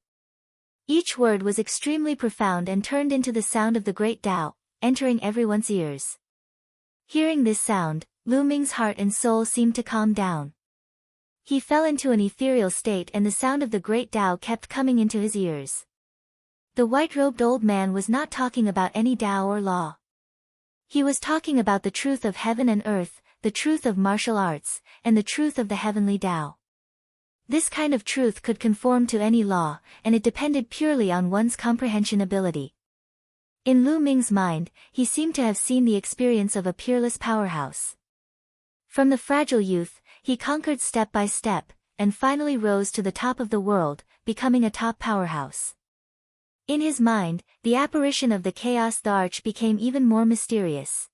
Each word was extremely profound and turned into the sound of the great Tao, entering everyone's ears. Hearing this sound, Lu Ming's heart and soul seemed to calm down. He fell into an ethereal state and the sound of the great Tao kept coming into his ears. The white-robed old man was not talking about any Tao or law. He was talking about the truth of heaven and earth, the truth of martial arts, and the truth of the heavenly Tao. This kind of truth could conform to any law, and it depended purely on one's comprehension ability. In Lu Ming's mind, he seemed to have seen the experience of a peerless powerhouse. From the fragile youth, he conquered step by step, and finally rose to the top of the world, becoming a top powerhouse. In his mind, the apparition of the chaos the arch became even more mysterious.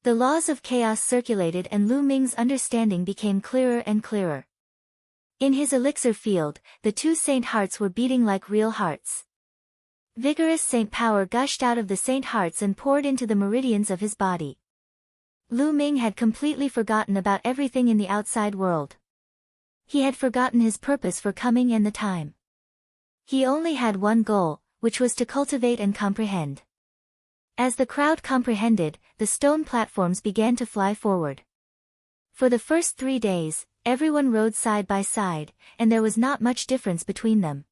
The laws of chaos circulated and Lu Ming's understanding became clearer and clearer. In his elixir field, the two saint hearts were beating like real hearts. Vigorous saint power gushed out of the saint hearts and poured into the meridians of his body. Lu Ming had completely forgotten about everything in the outside world. He had forgotten his purpose for coming and the time. He only had one goal, which was to cultivate and comprehend. As the crowd comprehended, the stone platforms began to fly forward. For the first 3 days, everyone rode side by side, and there was not much difference between them.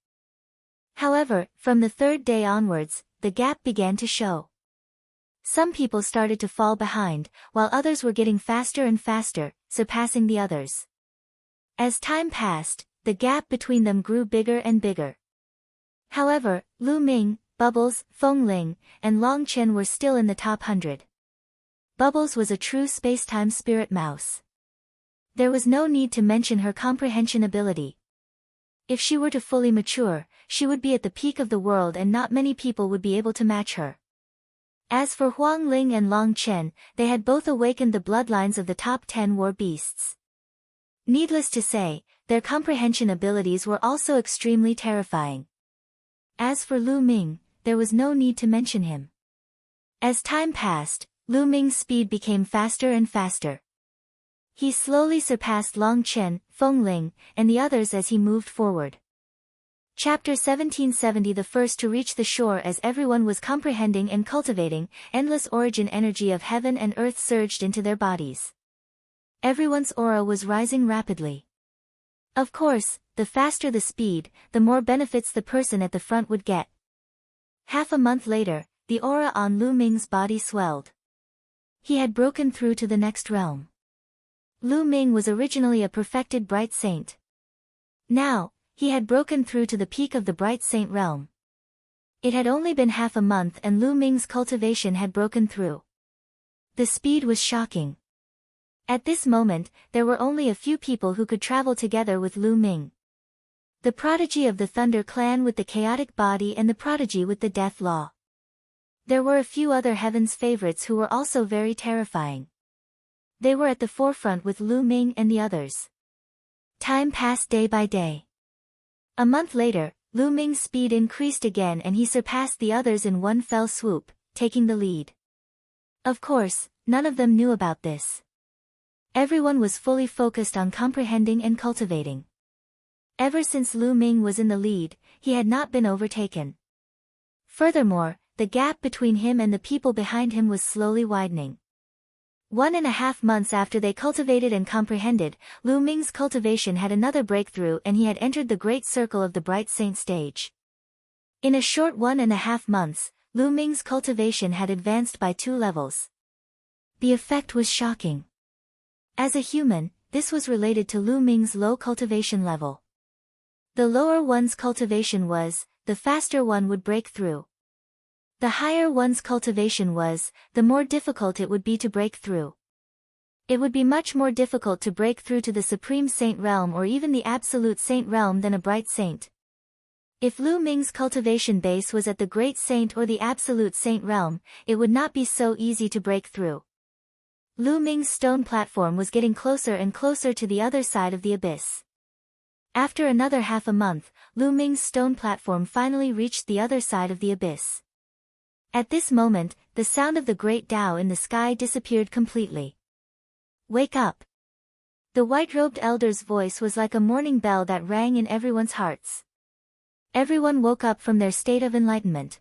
However, from the 3rd day onwards, the gap began to show. Some people started to fall behind, while others were getting faster and faster, surpassing the others. As time passed, the gap between them grew bigger and bigger. However, Lu Ming, Bubbles, Feng Ling, and Long Chen were still in the top 100. Bubbles was a true space-time spirit mouse. There was no need to mention her comprehension ability. If she were to fully mature, she would be at the peak of the world and not many people would be able to match her. As for Huang Ling and Long Chen, they had both awakened the bloodlines of the top 10 war beasts. Needless to say, their comprehension abilities were also extremely terrifying. As for Lu Ming, there was no need to mention him. As time passed, Lu Ming's speed became faster and faster. He slowly surpassed Long Chen, Feng Ling, and the others as he moved forward. Chapter 1770. The first to reach the shore. As everyone was comprehending and cultivating, endless origin energy of heaven and earth surged into their bodies. Everyone's aura was rising rapidly. Of course, the faster the speed, the more benefits the person at the front would get. Half a month later, the aura on Lu Ming's body swelled. He had broken through to the next realm. Lu Ming was originally a perfected bright saint. Now, he had broken through to the peak of the bright saint realm. It had only been half a month and Lu Ming's cultivation had broken through. The speed was shocking. At this moment, there were only a few people who could travel together with Lu Ming. The prodigy of the Thunder Clan with the chaotic body and the prodigy with the death law. There were a few other heaven's favorites who were also very terrifying. They were at the forefront with Lu Ming and the others. Time passed day by day. A month later, Lu Ming's speed increased again and he surpassed the others in one fell swoop, taking the lead. Of course, none of them knew about this. Everyone was fully focused on comprehending and cultivating. Ever since Lu Ming was in the lead, he had not been overtaken. Furthermore, the gap between him and the people behind him was slowly widening. 1.5 months after they cultivated and comprehended, Lu Ming's cultivation had another breakthrough and he had entered the great circle of the Bright Saint stage. In a short 1.5 months, Lu Ming's cultivation had advanced by 2 levels. The effect was shocking. As a human, this was related to Lu Ming's low cultivation level. The lower one's cultivation was, the faster one would break through. The higher one's cultivation was, the more difficult it would be to break through. It would be much more difficult to break through to the Supreme Saint realm or even the Absolute Saint realm than a bright saint. If Lu Ming's cultivation base was at the Great Saint or the Absolute Saint realm, it would not be so easy to break through. Lu Ming's stone platform was getting closer and closer to the other side of the abyss. After another half a month, Lu Ming's stone platform finally reached the other side of the abyss. At this moment, the sound of the great Tao in the sky disappeared completely. Wake up! The white-robed elder's voice was like a morning bell that rang in everyone's hearts. Everyone woke up from their state of enlightenment.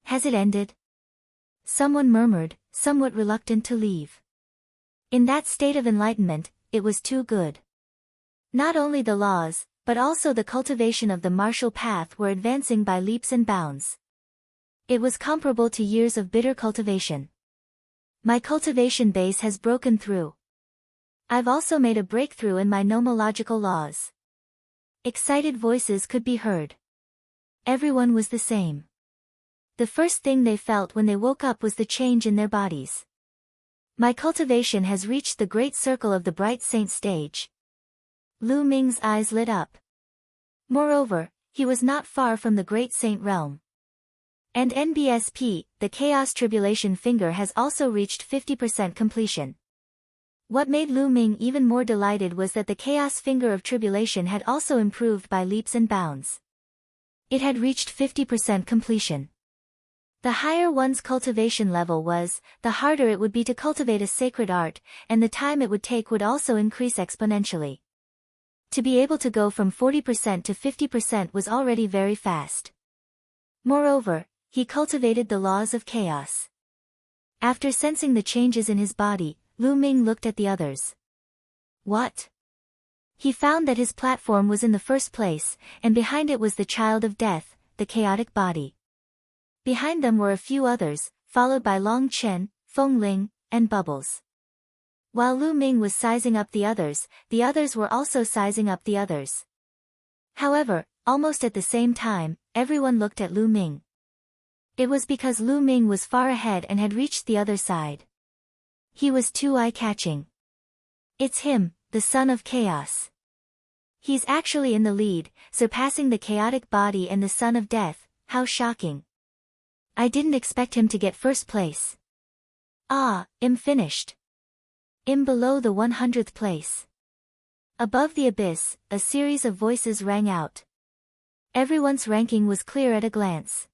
Has it ended? Someone murmured, somewhat reluctant to leave. In that state of enlightenment, it was too good. Not only the laws, but also the cultivation of the martial path were advancing by leaps and bounds. It was comparable to years of bitter cultivation. My cultivation base has broken through. I've also made a breakthrough in my nomological laws. Excited voices could be heard. Everyone was the same. The first thing they felt when they woke up was the change in their bodies. My cultivation has reached the great circle of the bright saint stage. Lu Ming's eyes lit up. Moreover, he was not far from the great saint realm. And NBSP, the Chaos Tribulation Finger, has also reached 50% completion. What made Lu Ming even more delighted was that the Chaos Finger of Tribulation had also improved by leaps and bounds. It had reached 50% completion. The higher one's cultivation level was, the harder it would be to cultivate a sacred art, and the time it would take would also increase exponentially. To be able to go from 40% to 50% was already very fast. Moreover, he cultivated the laws of chaos. After sensing the changes in his body, Lu Ming looked at the others. What? He found that his platform was in the first place, and behind it was the child of death, the chaotic body. Behind them were a few others, followed by Long Chen, Feng Ling, and Bubbles. While Lu Ming was sizing up the others were also sizing up the others. However, almost at the same time, everyone looked at Lu Ming. It was because Lu Ming was far ahead and had reached the other side. He was too eye-catching. It's him, the son of chaos. He's actually in the lead, surpassing the chaotic body and the son of death. How shocking. I didn't expect him to get first place. I'm finished. I'm below the 100th place. Above the abyss, a series of voices rang out. Everyone's ranking was clear at a glance.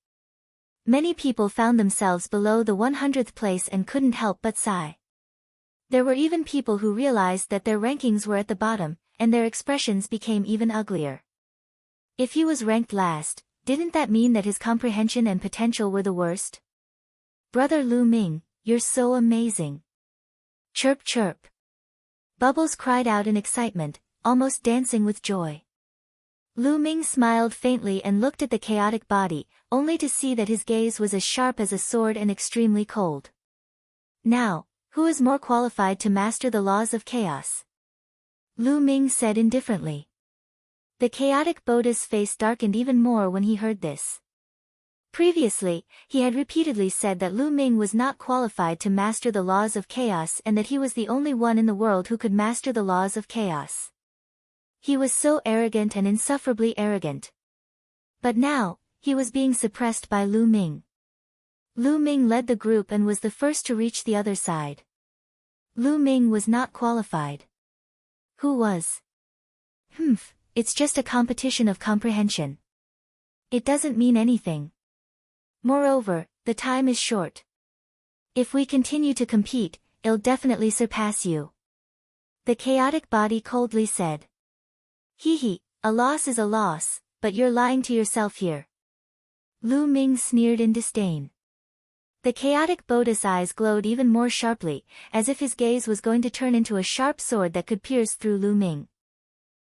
Many people found themselves below the 100th place and couldn't help but sigh. There were even people who realized that their rankings were at the bottom, and their expressions became even uglier. If he was ranked last, didn't that mean that his comprehension and potential were the worst? Brother Lu Ming, you're so amazing. Chirp chirp. Bubbles cried out in excitement, almost dancing with joy. Lu Ming smiled faintly and looked at the chaotic body, only to see that his gaze was as sharp as a sword and extremely cold. Now, who is more qualified to master the laws of chaos? Lu Ming said indifferently. The chaotic Buddha's face darkened even more when he heard this. Previously, he had repeatedly said that Lu Ming was not qualified to master the laws of chaos and that he was the only one in the world who could master the laws of chaos. He was so arrogant and insufferably arrogant. But now, he was being suppressed by Lu Ming. Lu Ming led the group and was the first to reach the other side. Lu Ming was not qualified. Who was? It's just a competition of comprehension. It doesn't mean anything. Moreover, the time is short. If we continue to compete, I'll definitely surpass you. The chaotic body coldly said. A loss is a loss, but you're lying to yourself here. Lu Ming sneered in disdain. The chaotic Buddha's eyes glowed even more sharply, as if his gaze was going to turn into a sharp sword that could pierce through Lu Ming.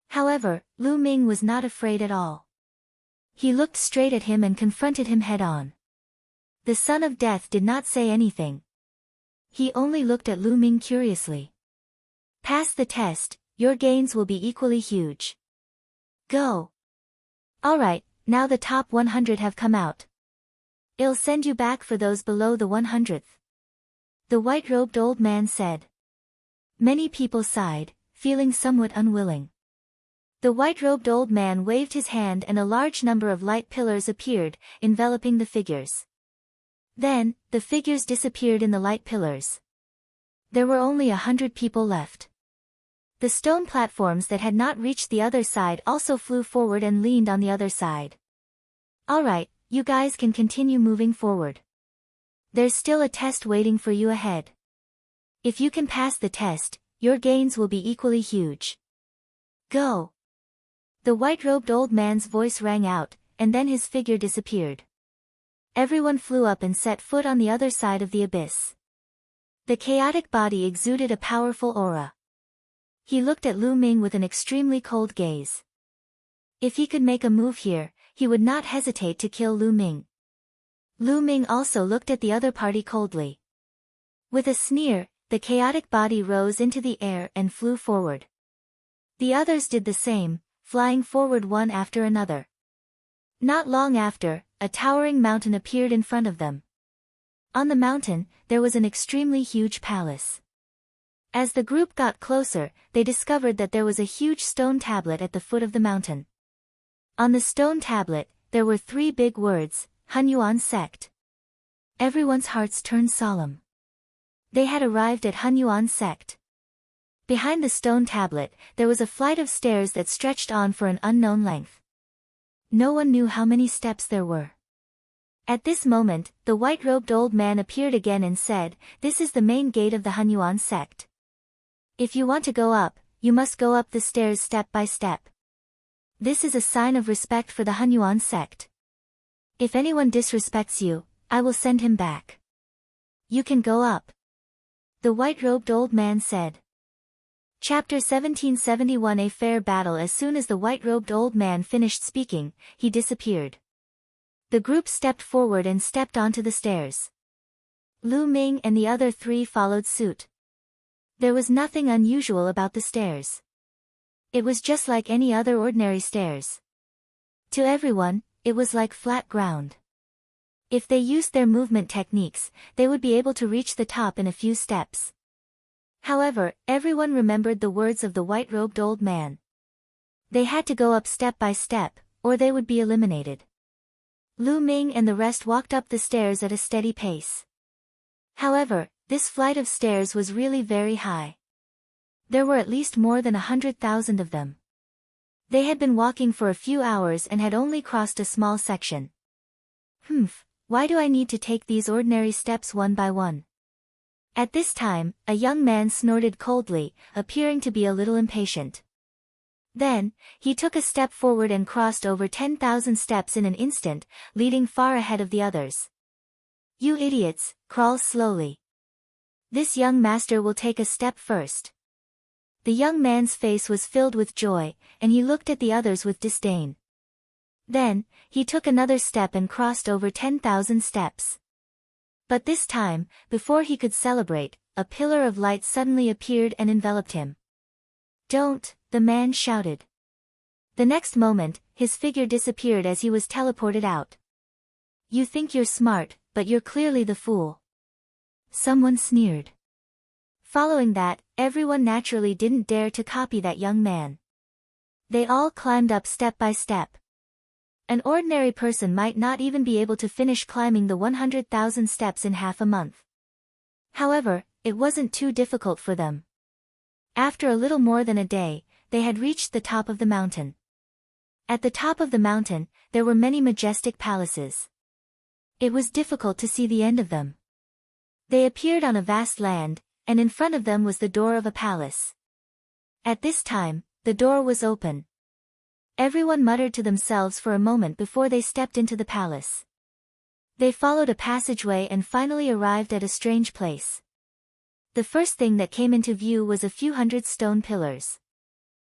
However, Lu Ming was not afraid at all. He looked straight at him and confronted him head-on. The son of death did not say anything. He only looked at Lu Ming curiously. Pass the test, your gains will be equally huge. Go. Alright, now the top 100 have come out. I'll send you back for those below the 100th. The white-robed old man said. Many people sighed, feeling somewhat unwilling. The white-robed old man waved his hand and a large number of light pillars appeared, enveloping the figures. Then, the figures disappeared in the light pillars. There were only 100 people left. The stone platforms that had not reached the other side also flew forward and leaned on the other side. Alright, you guys can continue moving forward. There's still a test waiting for you ahead. If you can pass the test, your gains will be equally huge. Go. The white-robed old man's voice rang out, and then his figure disappeared. Everyone flew up and set foot on the other side of the abyss. The chaotic body exuded a powerful aura. He looked at Lu Ming with an extremely cold gaze. If he could make a move here, he would not hesitate to kill Lu Ming. Lu Ming also looked at the other party coldly. With a sneer, the chaotic body rose into the air and flew forward. The others did the same, flying forward one after another. Not long after, a towering mountain appeared in front of them. On the mountain, there was an extremely huge palace. As the group got closer, they discovered that there was a huge stone tablet at the foot of the mountain. On the stone tablet, there were 3 big words, Hunyuan sect. Everyone's hearts turned solemn. They had arrived at Hunyuan sect. Behind the stone tablet, there was a flight of stairs that stretched on for an unknown length. No one knew how many steps there were. At this moment, the white-robed old man appeared again and said, "This is the main gate of the Hunyuan sect. If you want to go up, you must go up the stairs step by step. This is a sign of respect for the Hunyuan sect. If anyone disrespects you, I will send him back. You can go up." The white-robed old man said. Chapter 1771 A fair battle. As soon as the white-robed old man finished speaking, he disappeared. The group stepped forward and stepped onto the stairs. Lu Ming and the other 3 followed suit. There was nothing unusual about the stairs. It was just like any other ordinary stairs. To everyone, it was like flat ground. If they used their movement techniques, they would be able to reach the top in a few steps. However, everyone remembered the words of the white-robed old man. They had to go up step by step, or they would be eliminated. Lu Ming and the rest walked up the stairs at a steady pace. However, this flight of stairs was really very high. There were at least more than 100,000 of them. They had been walking for a few hours and had only crossed a small section. Why do I need to take these ordinary steps one by one? At this time, a young man snorted coldly, appearing to be a little impatient. Then, he took a step forward and crossed over 10,000 steps in an instant, leading far ahead of the others. You idiots, crawl slowly. This young master will take a step first. The young man's face was filled with joy, and he looked at the others with disdain. Then, he took another step and crossed over 10,000 steps. But this time, before he could celebrate, a pillar of light suddenly appeared and enveloped him. "Don't," the man shouted. The next moment, his figure disappeared as he was teleported out. "You think you're smart, but you're clearly the fool." Someone sneered. Following that, everyone naturally didn't dare to copy that young man. They all climbed up step by step. An ordinary person might not even be able to finish climbing the 100,000 steps in half a month. However, it wasn't too difficult for them. After a little more than a day, they had reached the top of the mountain. At the top of the mountain, there were many majestic palaces. It was difficult to see the end of them. They appeared on a vast land, and in front of them was the door of a palace. At this time, the door was open. Everyone muttered to themselves for a moment before they stepped into the palace. They followed a passageway and finally arrived at a strange place. The first thing that came into view was a few hundred stone pillars.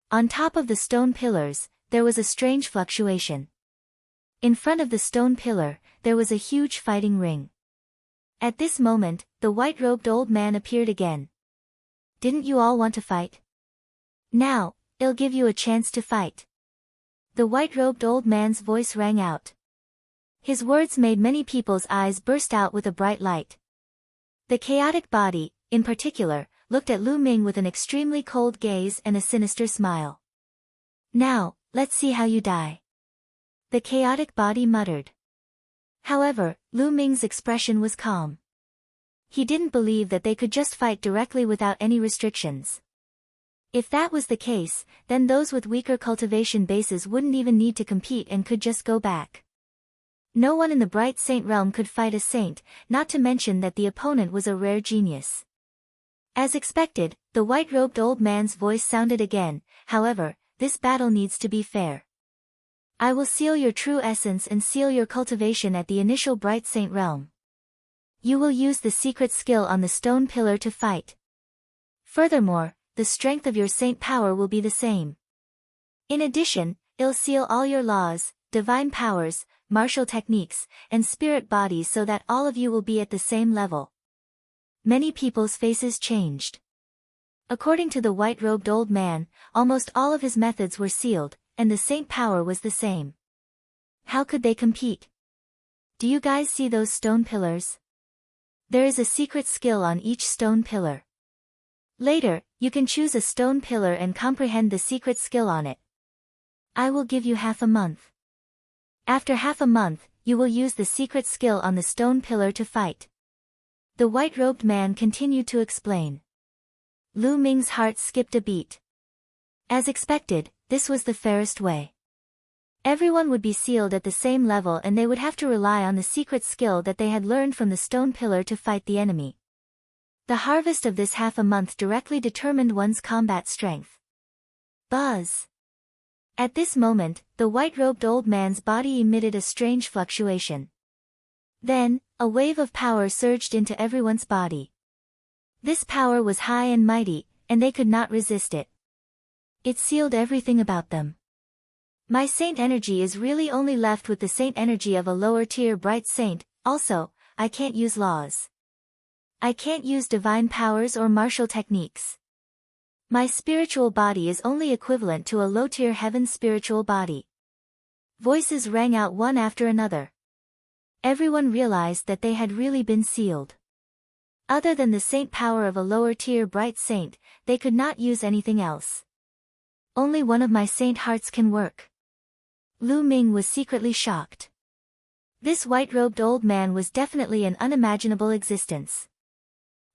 On top of the stone pillars, there was a strange fluctuation. In front of the stone pillar, there was a huge fighting ring. At this moment, the white-robed old man appeared again. didn't you all want to fight? Now, I'll give you a chance to fight. The white-robed old man's voice rang out. His words made many people's eyes burst out with a bright light. The chaotic body, in particular, looked at Lu Ming with an extremely cold gaze and a sinister smile. Now, let's see how you die. The chaotic body muttered. However, Lu Ming's expression was calm. He didn't believe that they could just fight directly without any restrictions. If that was the case, then those with weaker cultivation bases wouldn't even need to compete and could just go back. No one in the Bright Saint realm could fight a saint, not to mention that the opponent was a rare genius. As expected, the white-robed old man's voice sounded again. However, this battle needs to be fair. I will seal your true essence and seal your cultivation at the initial Bright Saint realm. You will use the secret skill on the stone pillar to fight. Furthermore, the strength of your saint power will be the same. In addition, I'll seal all your laws, divine powers, martial techniques, and spirit bodies so that all of you will be at the same level. Many people's faces changed. According to the white-robed old man, almost all of his methods were sealed, and the saint power was the same. How could they compete? Do you guys see those stone pillars? There is a secret skill on each stone pillar. Later, you can choose a stone pillar and comprehend the secret skill on it. I will give you half a month. After half a month, you will use the secret skill on the stone pillar to fight. The white-robed man continued to explain. Lu Ming's heart skipped a beat. As expected, this was the fairest way. Everyone would be sealed at the same level and they would have to rely on the secret skill that they had learned from the stone pillar to fight the enemy. The harvest of this half a month directly determined one's combat strength. Buzz! At this moment, the white-robed old man's body emitted a strange fluctuation. Then, a wave of power surged into everyone's body. This power was high and mighty, and they could not resist it. It sealed everything about them. My saint energy is really only left with the saint energy of a lower-tier bright saint. Also, I can't use laws. I can't use divine powers or martial techniques. My spiritual body is only equivalent to a low-tier heaven spiritual body. Voices rang out one after another. Everyone realized that they had really been sealed. Other than the saint power of a lower-tier bright saint, they could not use anything else. Only one of my saint hearts can work. Lu Ming was secretly shocked. This white-robed old man was definitely an unimaginable existence.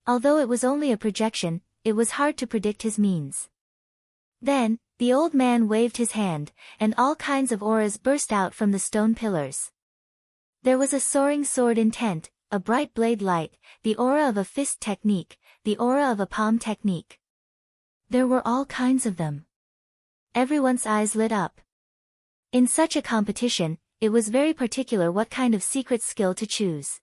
Although it was only a projection, it was hard to predict his means. Then, the old man waved his hand, and all kinds of auras burst out from the stone pillars. There was a soaring sword intent, a bright blade light, the aura of a fist technique, the aura of a palm technique. There were all kinds of them. Everyone's eyes lit up. In such a competition, it was very particular what kind of secret skill to choose.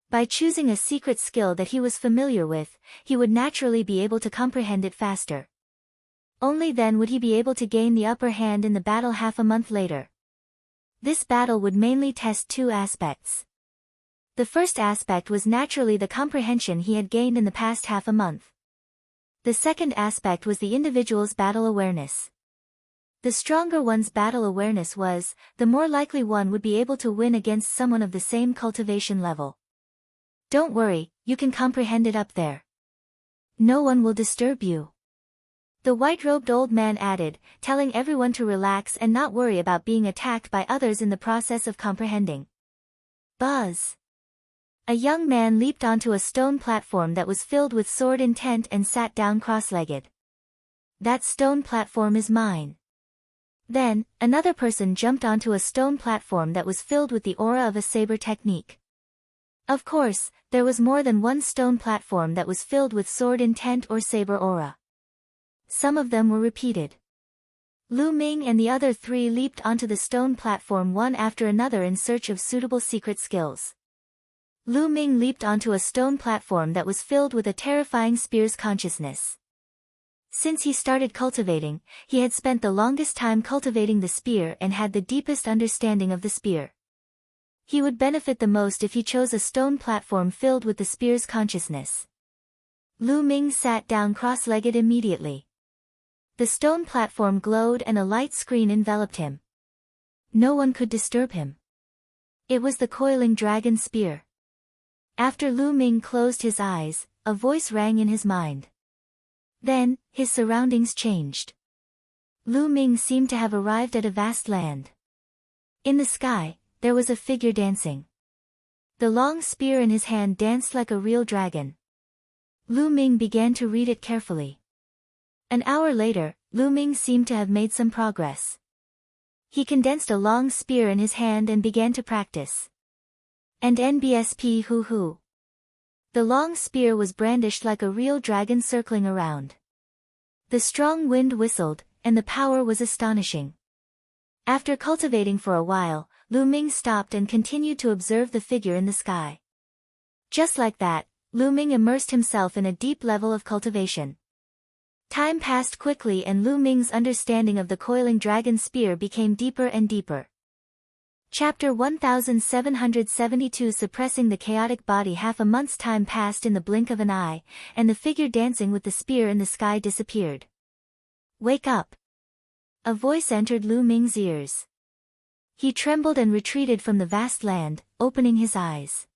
By choosing a secret skill that he was familiar with, he would naturally be able to comprehend it faster. Only then would he be able to gain the upper hand in the battle half a month later. This battle would mainly test two aspects. The first aspect was naturally the comprehension he had gained in the past half a month. The second aspect was the individual's battle awareness. The stronger one's battle awareness was, the more likely one would be able to win against someone of the same cultivation level. Don't worry, you can comprehend it up there. No one will disturb you. The white-robed old man added, telling everyone to relax and not worry about being attacked by others in the process of comprehending. Buzz! A young man leaped onto a stone platform that was filled with sword intent and sat down cross-legged. That stone platform is mine. Then, another person jumped onto a stone platform that was filled with the aura of a saber technique. Of course, there was more than one stone platform that was filled with sword intent or saber aura. Some of them were repeated. Lu Ming and the other three leaped onto the stone platform one after another in search of suitable secret skills. Lu Ming leaped onto a stone platform that was filled with a terrifying spear's consciousness. Since he started cultivating, he had spent the longest time cultivating the spear and had the deepest understanding of the spear. He would benefit the most if he chose a stone platform filled with the spear's consciousness. Lu Ming sat down cross-legged immediately. The stone platform glowed and a light screen enveloped him. No one could disturb him. It was the coiling dragon spear. After Lu Ming closed his eyes, a voice rang in his mind. Then, his surroundings changed. Lu Ming seemed to have arrived at a vast land. In the sky, there was a figure dancing. The long spear in his hand danced like a real dragon. Lu Ming began to read it carefully. An hour later, Lu Ming seemed to have made some progress. He condensed a long spear in his hand and began to practice. And NBSP hoo. The long spear was brandished like a real dragon circling around. The strong wind whistled, and the power was astonishing. After cultivating for a while, Lu Ming stopped and continued to observe the figure in the sky. Just like that, Lu Ming immersed himself in a deep level of cultivation. Time passed quickly and Lu Ming's understanding of the coiling dragon spear became deeper and deeper. Chapter 1772 Suppressing the chaotic body. Half a month's time passed in the blink of an eye, and the figure dancing with the spear in the sky disappeared. Wake up! A voice entered Lu Ming's ears. He trembled and retreated from the vast land, opening his eyes.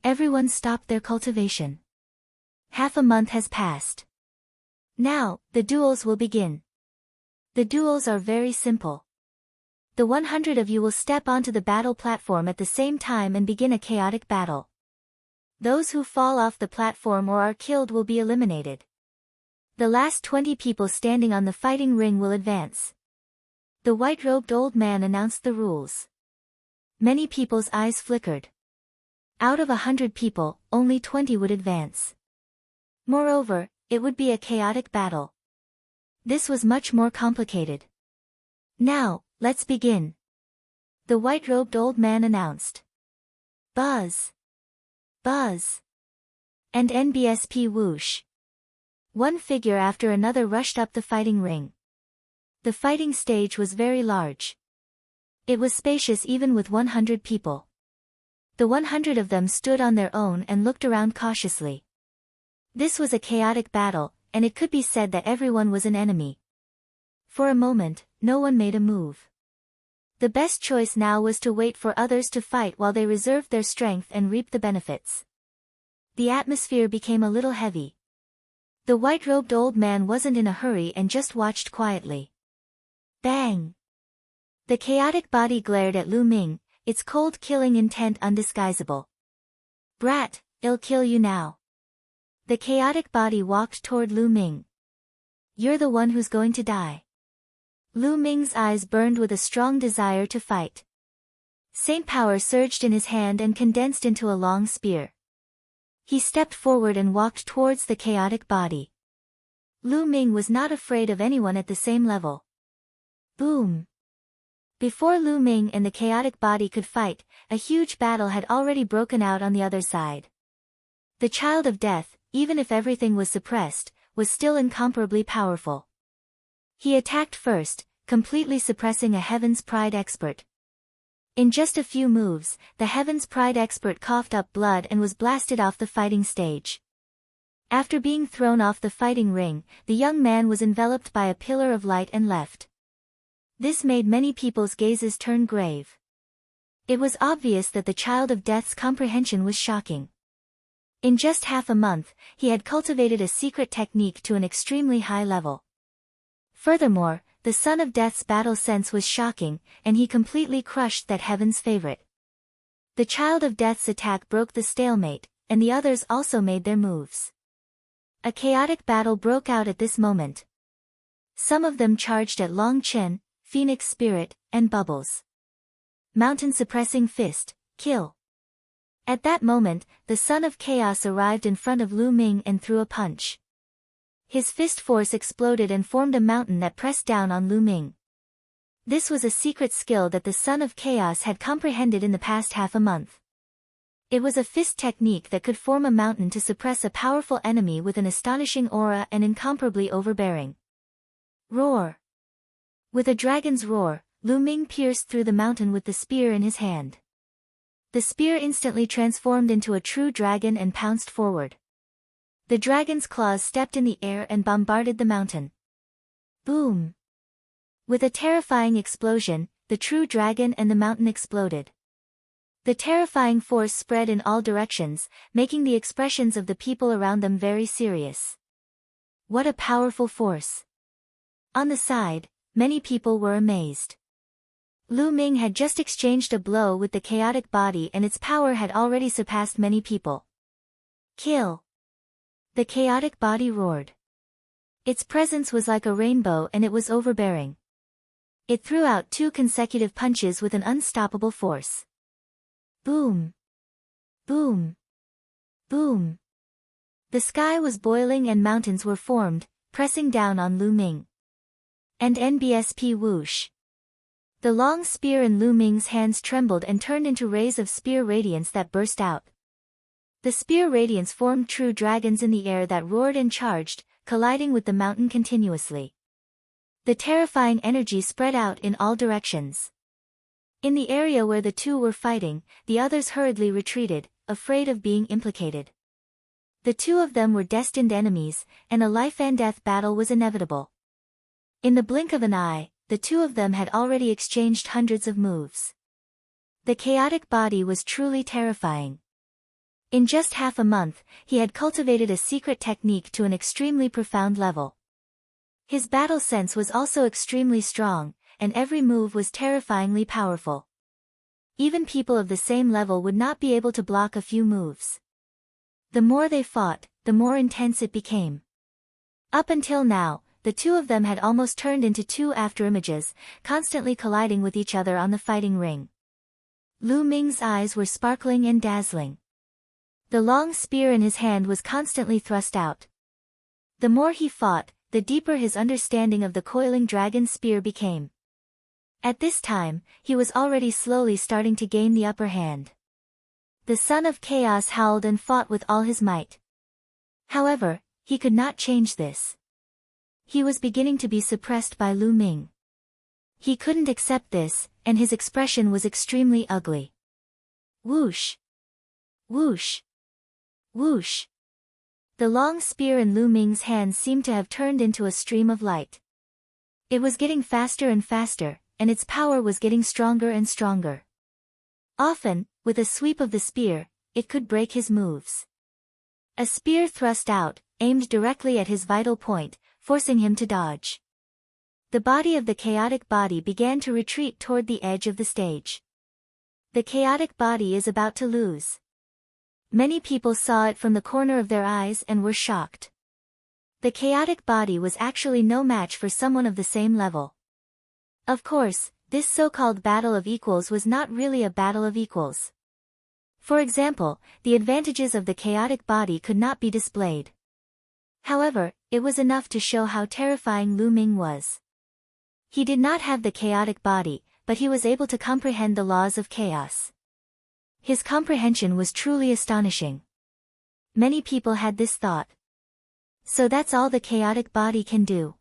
Everyone stopped their cultivation. Half a month has passed. Now, the duels will begin. The duels are very simple. The 100 of you will step onto the battle platform at the same time and begin a chaotic battle. Those who fall off the platform or are killed will be eliminated. The last 20 people standing on the fighting ring will advance. The white-robed old man announced the rules. Many people's eyes flickered. Out of 100 people, only 20 would advance. Moreover, it would be a chaotic battle. This was much more complicated. Now, let's begin. The white-robed old man announced. Buzz! Buzz! And NBSP whoosh. One figure after another rushed up the fighting ring. The fighting stage was very large. It was spacious even with 100 people. The 100 of them stood on their own and looked around cautiously. This was a chaotic battle, and it could be said that everyone was an enemy. For a moment, no one made a move. The best choice now was to wait for others to fight while they reserved their strength and reaped the benefits. The atmosphere became a little heavy. The white-robed old man wasn't in a hurry and just watched quietly. Bang! The chaotic body glared at Lu Ming, its cold killing intent undisguisable. Brat, I'll kill you now. The chaotic body walked toward Lu Ming. You're the one who's going to die. Lu Ming's eyes burned with a strong desire to fight. Saint power surged in his hand and condensed into a long spear. He stepped forward and walked towards the chaotic body. Lu Ming was not afraid of anyone at the same level. Boom! Before Lu Ming and the chaotic body could fight, a huge battle had already broken out on the other side. The child of death, even if everything was suppressed, was still incomparably powerful. He attacked first, completely suppressing a Heaven's Pride expert. In just a few moves, the Heaven's Pride expert coughed up blood and was blasted off the fighting stage. After being thrown off the fighting ring, the young man was enveloped by a pillar of light and left. This made many people's gazes turn grave. It was obvious that the child of death's comprehension was shocking. In just half a month, he had cultivated a secret technique to an extremely high level. Furthermore, the son of death's battle sense was shocking, and he completely crushed that heaven's favorite. The child of death's attack broke the stalemate, and the others also made their moves. A chaotic battle broke out at this moment. Some of them charged at Long Chen, Phoenix Spirit, and Bubbles. Mountain suppressing fist, kill. At that moment, the son of chaos arrived in front of Lu Ming and threw a punch. His fist force exploded and formed a mountain that pressed down on Lu Ming. This was a secret skill that the son of chaos had comprehended in the past half a month. It was a fist technique that could form a mountain to suppress a powerful enemy with an astonishing aura and incomparably overbearing. Roar! With a dragon's roar, Lu Ming pierced through the mountain with the spear in his hand. The spear instantly transformed into a true dragon and pounced forward. The dragon's claws stepped in the air and bombarded the mountain. Boom! With a terrifying explosion, the true dragon and the mountain exploded. The terrifying force spread in all directions, making the expressions of the people around them very serious. What a powerful force! On the side, many people were amazed. Lu Ming had just exchanged a blow with the chaotic body and its power had already surpassed many people. Kill! The chaotic body roared. Its presence was like a rainbow and it was overbearing. It threw out 2 consecutive punches with an unstoppable force. Boom! Boom! Boom! The sky was boiling and mountains were formed, pressing down on Lu Ming. And NBSP whoosh! The long spear in Lu Ming's hands trembled and turned into rays of spear radiance that burst out. The spear radiance formed true dragons in the air that roared and charged, colliding with the mountain continuously. The terrifying energy spread out in all directions. In the area where the two were fighting, the others hurriedly retreated, afraid of being implicated. The two of them were destined enemies, and a life-and-death battle was inevitable. In the blink of an eye, the two of them had already exchanged hundreds of moves. The chaotic body was truly terrifying. In just half a month, he had cultivated a secret technique to an extremely profound level. His battle sense was also extremely strong, and every move was terrifyingly powerful. Even people of the same level would not be able to block a few moves. The more they fought, the more intense it became. Up until now, the two of them had almost turned into two afterimages, constantly colliding with each other on the fighting ring. Lu Ming's eyes were sparkling and dazzling. The long spear in his hand was constantly thrust out. The more he fought, the deeper his understanding of the coiling dragon spear became. At this time, he was already slowly starting to gain the upper hand. The son of chaos howled and fought with all his might. However, he could not change this. He was beginning to be suppressed by Lu Ming. He couldn't accept this, and his expression was extremely ugly. Whoosh! Whoosh! Whoosh! The long spear in Lu Ming's hand seemed to have turned into a stream of light. It was getting faster and faster, and its power was getting stronger and stronger. Often, with a sweep of the spear, it could break his moves. A spear thrust out, aimed directly at his vital point, forcing him to dodge. The body of the chaotic body began to retreat toward the edge of the stage. The chaotic body is about to lose. Many people saw it from the corner of their eyes and were shocked. The chaotic body was actually no match for someone of the same level. Of course, this so-called battle of equals was not really a battle of equals. For example, the advantages of the chaotic body could not be displayed. However, it was enough to show how terrifying Lu Ming was. He did not have the chaotic body, but he was able to comprehend the laws of chaos. His comprehension was truly astonishing. Many people had this thought. So that's all the chaotic body can do.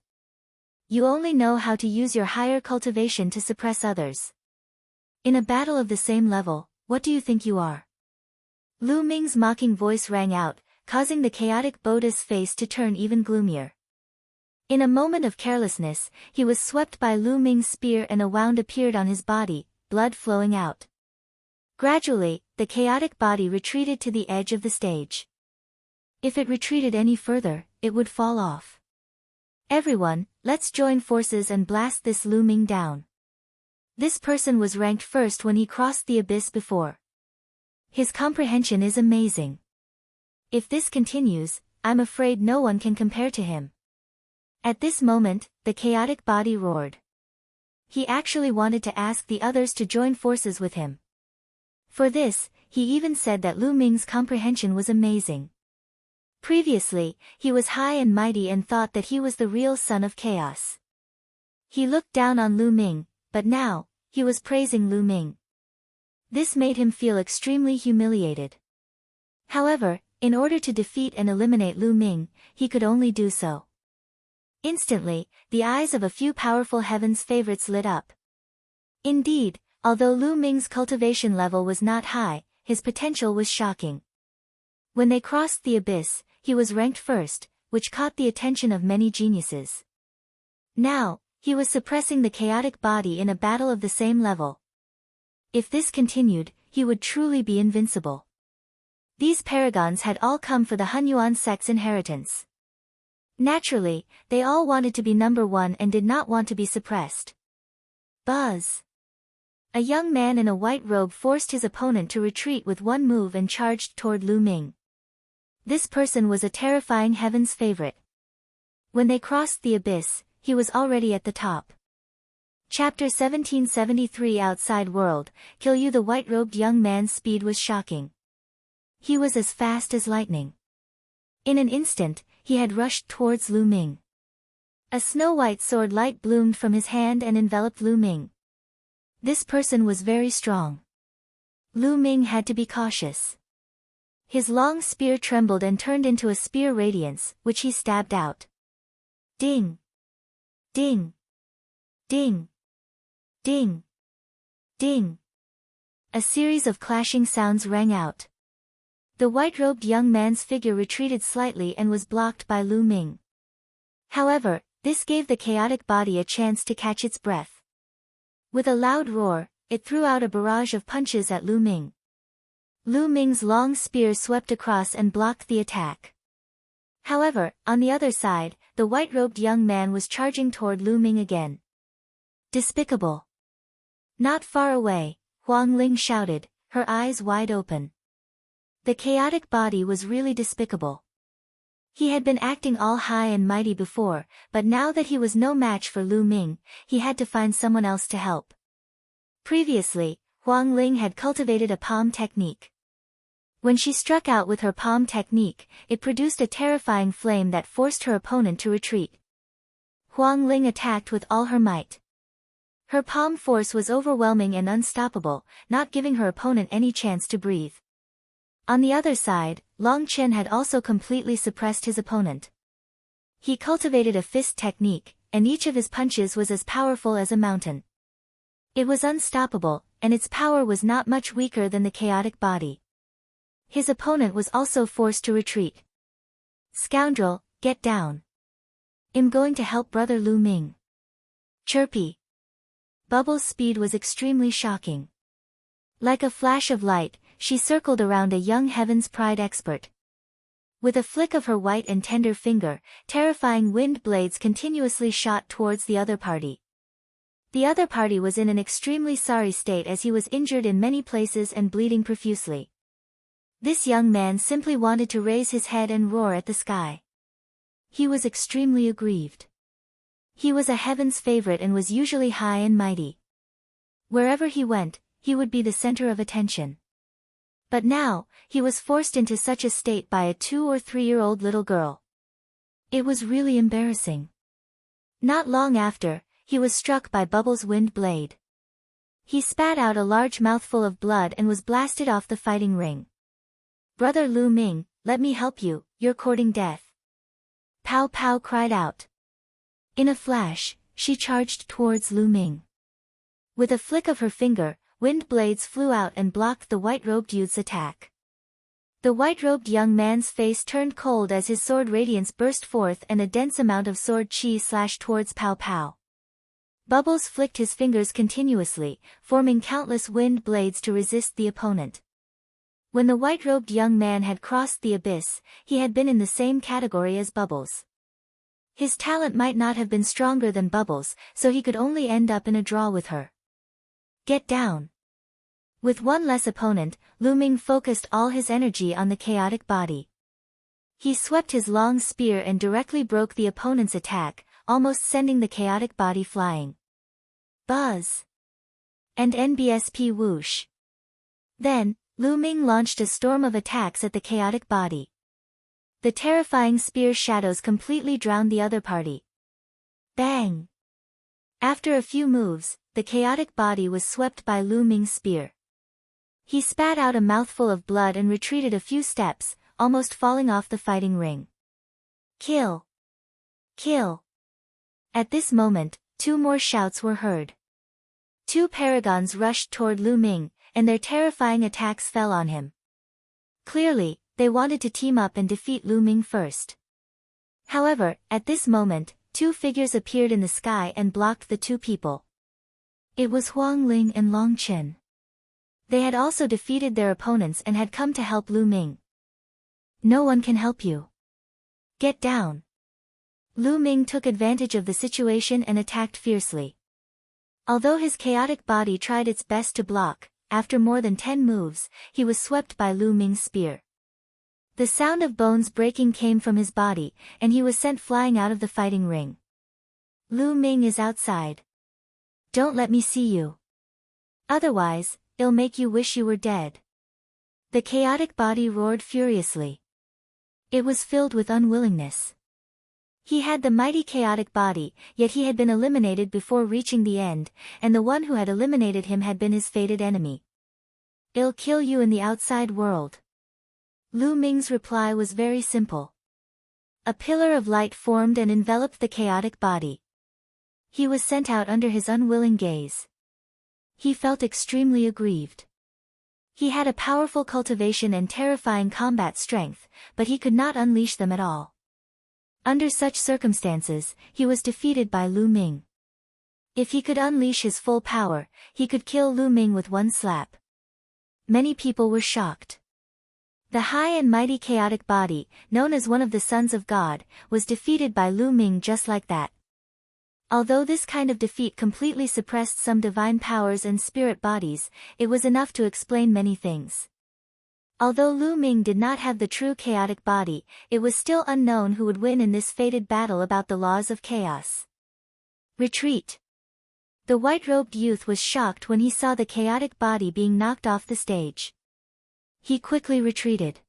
You only know how to use your higher cultivation to suppress others. In a battle of the same level, what do you think you are? Lu Ming's mocking voice rang out, causing the chaotic Buddha's face to turn even gloomier. In a moment of carelessness, he was swept by Lu Ming's spear and a wound appeared on his body, blood flowing out. Gradually, the chaotic body retreated to the edge of the stage. If it retreated any further, it would fall off. Everyone, let's join forces and blast this Lu Ming down. This person was ranked first when he crossed the abyss before. His comprehension is amazing. If this continues, I'm afraid no one can compare to him. At this moment, the chaotic body roared. He actually wanted to ask the others to join forces with him. For this, he even said that Lu Ming's comprehension was amazing. Previously, he was high and mighty and thought that he was the real son of chaos. He looked down on Lu Ming, but now, he was praising Lu Ming. This made him feel extremely humiliated. However, in order to defeat and eliminate Lu Ming, he could only do so. Instantly, the eyes of a few powerful heaven's favorites lit up. Indeed, although Lu Ming's cultivation level was not high, his potential was shocking. When they crossed the abyss, he was ranked first, which caught the attention of many geniuses. Now, he was suppressing the chaotic body in a battle of the same level. If this continued, he would truly be invincible. These paragons had all come for the Hunyuan sect's inheritance. Naturally, they all wanted to be number one and did not want to be suppressed. Buzz! A young man in a white robe forced his opponent to retreat with one move and charged toward Lu Ming. This person was a terrifying heaven's favorite. When they crossed the abyss, he was already at the top. Chapter 1773 Outside World, Kill You. The white-robed young man's speed was shocking. He was as fast as lightning. In an instant, he had rushed towards Lu Ming. A snow-white sword light bloomed from his hand and enveloped Lu Ming. This person was very strong. Lu Ming had to be cautious. His long spear trembled and turned into a spear radiance, which he stabbed out. Ding! Ding! Ding! Ding! Ding! A series of clashing sounds rang out. The white-robed young man's figure retreated slightly and was blocked by Lu Ming. However, this gave the chaotic body a chance to catch its breath. With a loud roar, it threw out a barrage of punches at Lu Ming. Lu Ming's long spear swept across and blocked the attack. However, on the other side, the white-robed young man was charging toward Lu Ming again. Despicable! Not far away, Huang Ling shouted, her eyes wide open. The chaotic body was really despicable. He had been acting all high and mighty before, but now that he was no match for Lu Ming, he had to find someone else to help. Previously, Huang Ling had cultivated a palm technique. When she struck out with her palm technique, it produced a terrifying flame that forced her opponent to retreat. Huang Ling attacked with all her might. Her palm force was overwhelming and unstoppable, not giving her opponent any chance to breathe. On the other side, Chen had also completely suppressed his opponent. He cultivated a fist technique, and each of his punches was as powerful as a mountain. It was unstoppable, and its power was not much weaker than the chaotic body. His opponent was also forced to retreat. Scoundrel, get down. I'm going to help brother Lu Ming. Chirpy. Bubble's speed was extremely shocking. Like a flash of light, she circled around a young Heaven's Pride expert. With a flick of her white and tender finger, terrifying wind blades continuously shot towards the other party. The other party was in an extremely sorry state as he was injured in many places and bleeding profusely. This young man simply wanted to raise his head and roar at the sky. He was extremely aggrieved. He was a Heaven's favorite and was usually high and mighty. Wherever he went, he would be the center of attention. But now, he was forced into such a state by a 2- or 3-year-old little girl. It was really embarrassing. Not long after, he was struck by Bubble's wind blade. He spat out a large mouthful of blood and was blasted off the fighting ring. Brother Lu Ming, let me help you, you're courting death. Pow Pow cried out. In a flash, she charged towards Lu Ming. With a flick of her finger, wind blades flew out and blocked the white-robed youth's attack. The white-robed young man's face turned cold as his sword radiance burst forth and a dense amount of sword chi slashed towards Pow Pow. Bubbles flicked his fingers continuously, forming countless wind blades to resist the opponent. When the white-robed young man had crossed the abyss, he had been in the same category as Bubbles. His talent might not have been stronger than Bubbles, so he could only end up in a draw with her. Get down. With one less opponent, Lu Ming focused all his energy on the chaotic body. He swept his long spear and directly broke the opponent's attack, almost sending the chaotic body flying. Buzz! And NBSP whoosh. Then, Lu Ming launched a storm of attacks at the chaotic body. The terrifying spear shadows completely drowned the other party. Bang! After a few moves, the chaotic body was swept by Lu Ming's spear. He spat out a mouthful of blood and retreated a few steps, almost falling off the fighting ring. Kill! Kill! At this moment, 2 more shouts were heard. 2 paragons rushed toward Lu Ming, and their terrifying attacks fell on him. Clearly, They wanted to team up and defeat Lu Ming first. However, at this moment, two figures appeared in the sky and blocked the two people. It was Huang Ling and Long Chen. They had also defeated their opponents and had come to help Lu Ming. No one can help you. Get down. Lu Ming took advantage of the situation and attacked fiercely. Although his chaotic body tried its best to block, after more than 10 moves, he was swept by Lu Ming's spear. The sound of bones breaking came from his body, and he was sent flying out of the fighting ring. Lu Ming is outside. Don't let me see you. Otherwise, it'll make you wish you were dead. The chaotic body roared furiously. It was filled with unwillingness. He had the mighty chaotic body, yet he had been eliminated before reaching the end, and the one who had eliminated him had been his fated enemy. It'll kill you in the outside world. Lu Ming's reply was very simple. A pillar of light formed and enveloped the chaotic body. He was sent out under his unwilling gaze. He felt extremely aggrieved. He had a powerful cultivation and terrifying combat strength, but he could not unleash them at all. Under such circumstances, he was defeated by Lu Ming. If he could unleash his full power, he could kill Lu Ming with one slap. Many people were shocked. The high and mighty chaotic body, known as one of the sons of God, was defeated by Lu Ming just like that. Although this kind of defeat completely suppressed some divine powers and spirit bodies, it was enough to explain many things. Although Lu Ming did not have the true chaotic body, it was still unknown who would win in this fated battle about the laws of chaos. Retreat. The white-robed youth was shocked when he saw the chaotic body being knocked off the stage. He quickly retreated.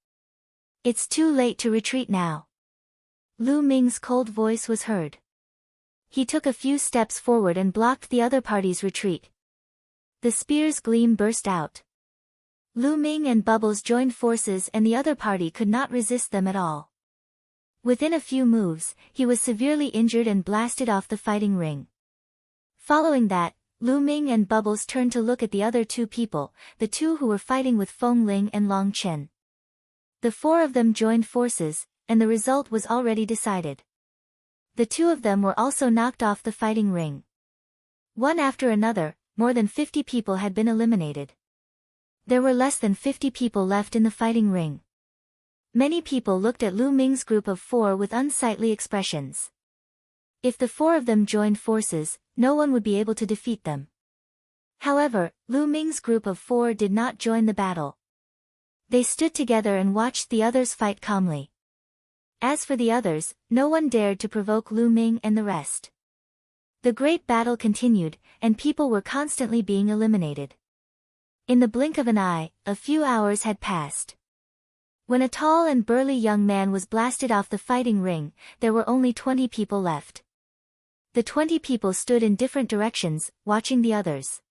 It's too late to retreat now. Lu Ming's cold voice was heard. He took a few steps forward and blocked the other party's retreat. The spear's gleam burst out. Lu Ming and Bubbles joined forces and the other party could not resist them at all. Within a few moves, he was severely injured and blasted off the fighting ring. Following that, Lu Ming and Bubbles turned to look at the other two people, the two who were fighting with Feng Ling and Long Chen. The four of them joined forces, and the result was already decided. The two of them were also knocked off the fighting ring. One after another, more than 50 people had been eliminated. There were less than 50 people left in the fighting ring. Many people looked at Lu Ming's group of four with unsightly expressions. If the four of them joined forces, no one would be able to defeat them. However, Lu Ming's group of four did not join the battle. They stood together and watched the others fight calmly. As for the others, no one dared to provoke Lu Ming and the rest. The great battle continued, and people were constantly being eliminated. In the blink of an eye, a few hours had passed. When a tall and burly young man was blasted off the fighting ring, there were only 20 people left. The 20 people stood in different directions, watching the others.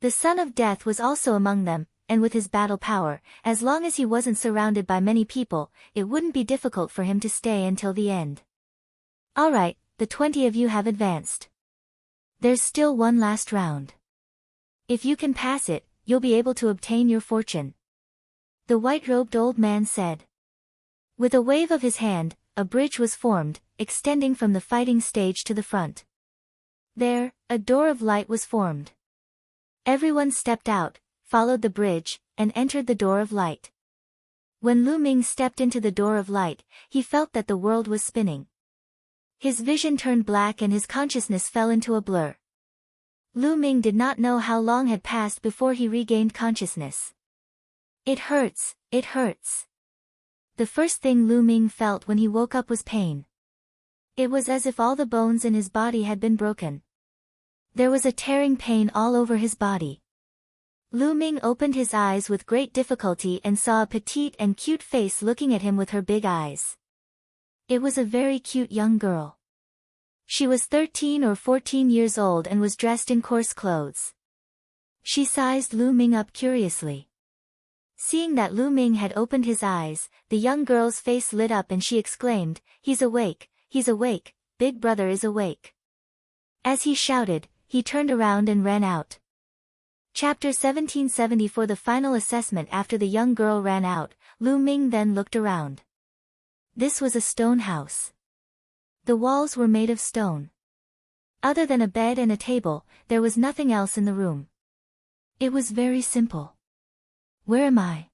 The Son of Death was also among them, and with his battle power, as long as he wasn't surrounded by many people, it wouldn't be difficult for him to stay until the end. Alright, the 20 of you have advanced. There's still one last round. If you can pass it, you'll be able to obtain your fortune. The white-robed old man said. With a wave of his hand, a bridge was formed, extending from the fighting stage to the front. There, a door of light was formed. Everyone stepped out, followed the bridge, and entered the door of light. When Lu Ming stepped into the door of light, he felt that the world was spinning. His vision turned black and his consciousness fell into a blur. Lu Ming did not know how long had passed before he regained consciousness. It hurts, it hurts. The first thing Lu Ming felt when he woke up was pain. It was as if all the bones in his body had been broken. There was a tearing pain all over his body. Lu Ming opened his eyes with great difficulty and saw a petite and cute face looking at him with her big eyes. It was a very cute young girl. She was 13 or 14 years old and was dressed in coarse clothes. She sized Lu Ming up curiously. Seeing that Lu Ming had opened his eyes, the young girl's face lit up and she exclaimed, he's awake, Big Brother is awake. As he shouted, he turned around and ran out. Chapter 1770. For the final assessment. After the young girl ran out, Lu Ming then looked around. This was a stone house. The walls were made of stone. Other than a bed and a table, there was nothing else in the room. It was very simple. Where am I?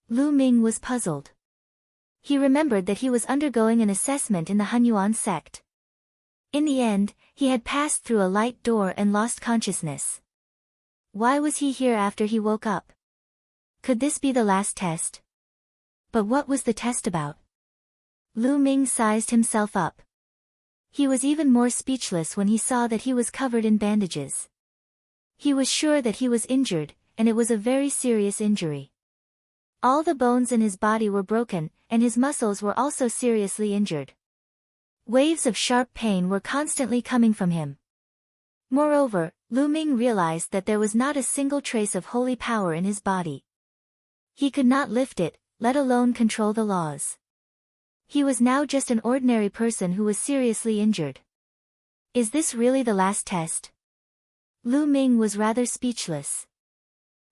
Lu Ming was puzzled. He remembered that he was undergoing an assessment in the Hunyuan sect. In the end, he had passed through a light door and lost consciousness. Why was he here after he woke up? Could this be the last test? But what was the test about? Lu Ming sized himself up. He was even more speechless when he saw that he was covered in bandages. He was sure that he was injured, and it was a very serious injury. All the bones in his body were broken, and his muscles were also seriously injured. Waves of sharp pain were constantly coming from him. Moreover, Lu Ming realized that there was not a single trace of holy power in his body. He could not lift it, let alone control the laws. He was now just an ordinary person who was seriously injured. Is this really the last test? Lu Ming was rather speechless.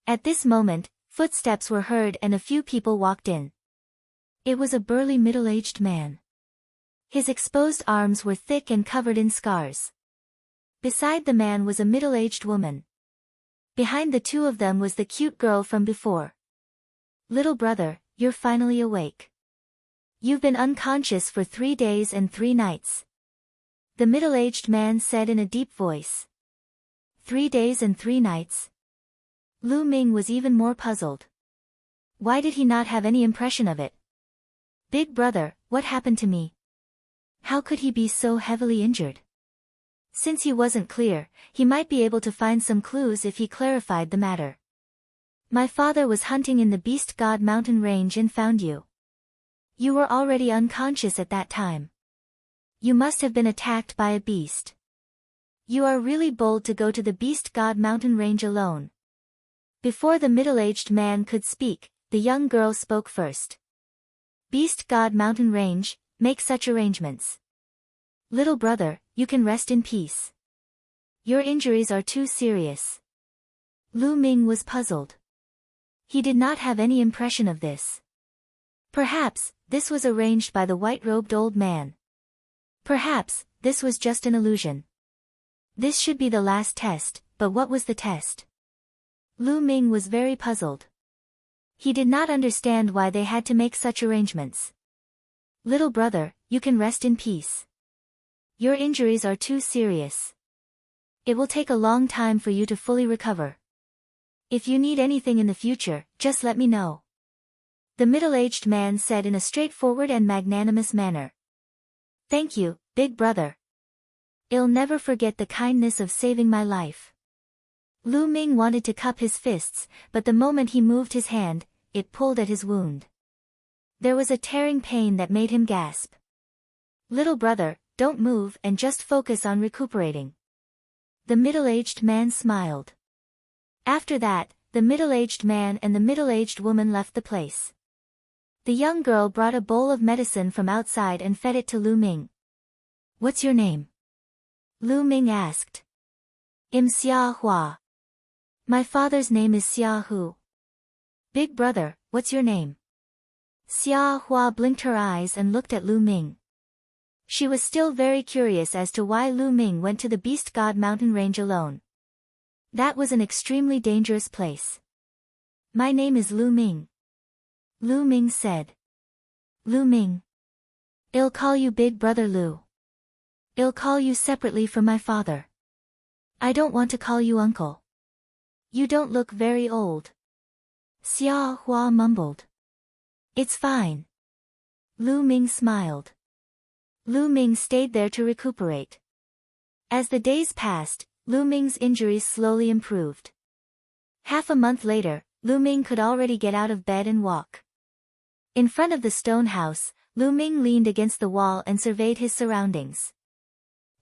At this moment, footsteps were heard and a few people walked in. It was a burly middle-aged man. His exposed arms were thick and covered in scars. Beside the man was a middle-aged woman. Behind the two of them was the cute girl from before. Little brother, you're finally awake. You've been unconscious for 3 days and 3 nights. The middle-aged man said in a deep voice. 3 days and 3 nights? Lu Ming was even more puzzled. Why did he not have any impression of it? Big brother, what happened to me? How could he be so heavily injured? Since he wasn't clear, he might be able to find some clues if he clarified the matter. My father was hunting in the Beast God mountain range and found you. You were already unconscious at that time. You must have been attacked by a beast. You are really bold to go to the Beast God mountain range alone. Before the middle-aged man could speak, the young girl spoke first. Beast God mountain range, make such arrangements. Little brother, you can rest in peace. Your injuries are too serious. Lu Ming was puzzled. He did not have any impression of this. Perhaps, this was arranged by the white-robed old man. Perhaps, this was just an illusion. This should be the last test, but what was the test? Lu Ming was very puzzled. He did not understand why they had to make such arrangements. Little brother, you can rest in peace. Your injuries are too serious. It will take a long time for you to fully recover. If you need anything in the future, just let me know. The middle-aged man said in a straightforward and magnanimous manner. Thank you, big brother. I'll never forget the kindness of saving my life. Lu Ming wanted to cup his fists, but the moment he moved his hand, it pulled at his wound. There was a tearing pain that made him gasp. Little brother, don't move and just focus on recuperating. The middle-aged man smiled. After that, the middle-aged man and the middle-aged woman left the place. The young girl brought a bowl of medicine from outside and fed it to Lu Ming. What's your name? Lu Ming asked. Xia Hua. My father's name is Xia Hu. Big brother, what's your name? Xia Hua blinked her eyes and looked at Lu Ming. She was still very curious as to why Lu Ming went to the Beast God mountain range alone. That was an extremely dangerous place. My name is Lu Ming. Lu Ming said. Lu Ming. I'll call you Big Brother Lu. I'll call you separately from my father. I don't want to call you uncle. You don't look very old. Xia Hua mumbled. It's fine. Lu Ming smiled. Lu Ming stayed there to recuperate. As the days passed, Lu Ming's injuries slowly improved. Half a month later, Lu Ming could already get out of bed and walk. In front of the stone house, Lu Ming leaned against the wall and surveyed his surroundings.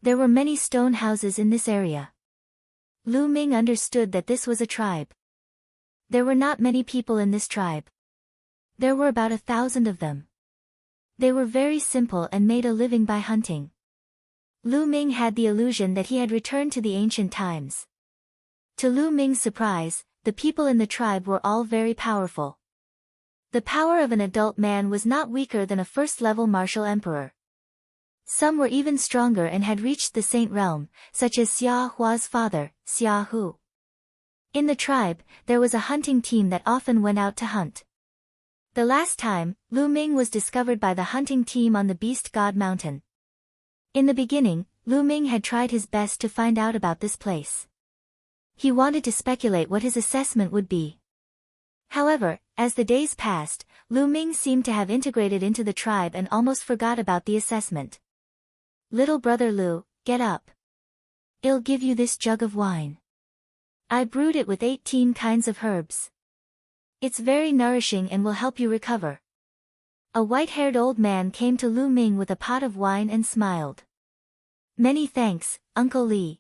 There were many stone houses in this area. Lu Ming understood that this was a tribe. There were not many people in this tribe. There were about 1,000 of them. They were very simple and made a living by hunting. Lu Ming had the illusion that he had returned to the ancient times. To Lu Ming's surprise, the people in the tribe were all very powerful. The power of an adult man was not weaker than a first-level martial emperor. Some were even stronger and had reached the saint realm, such as Xia Hua's father, Xia Hu. In the tribe, there was a hunting team that often went out to hunt. The last time, Lu Ming was discovered by the hunting team on the Beast God Mountain. In the beginning, Lu Ming had tried his best to find out about this place. He wanted to speculate what his assessment would be. However, as the days passed, Lu Ming seemed to have integrated into the tribe and almost forgot about the assessment. "Little brother Lu, get up. I'll give you this jug of wine. I brewed it with 18 kinds of herbs. It's very nourishing and will help you recover." A white-haired old man came to Lu Ming with a pot of wine and smiled. "Many thanks, Uncle Li."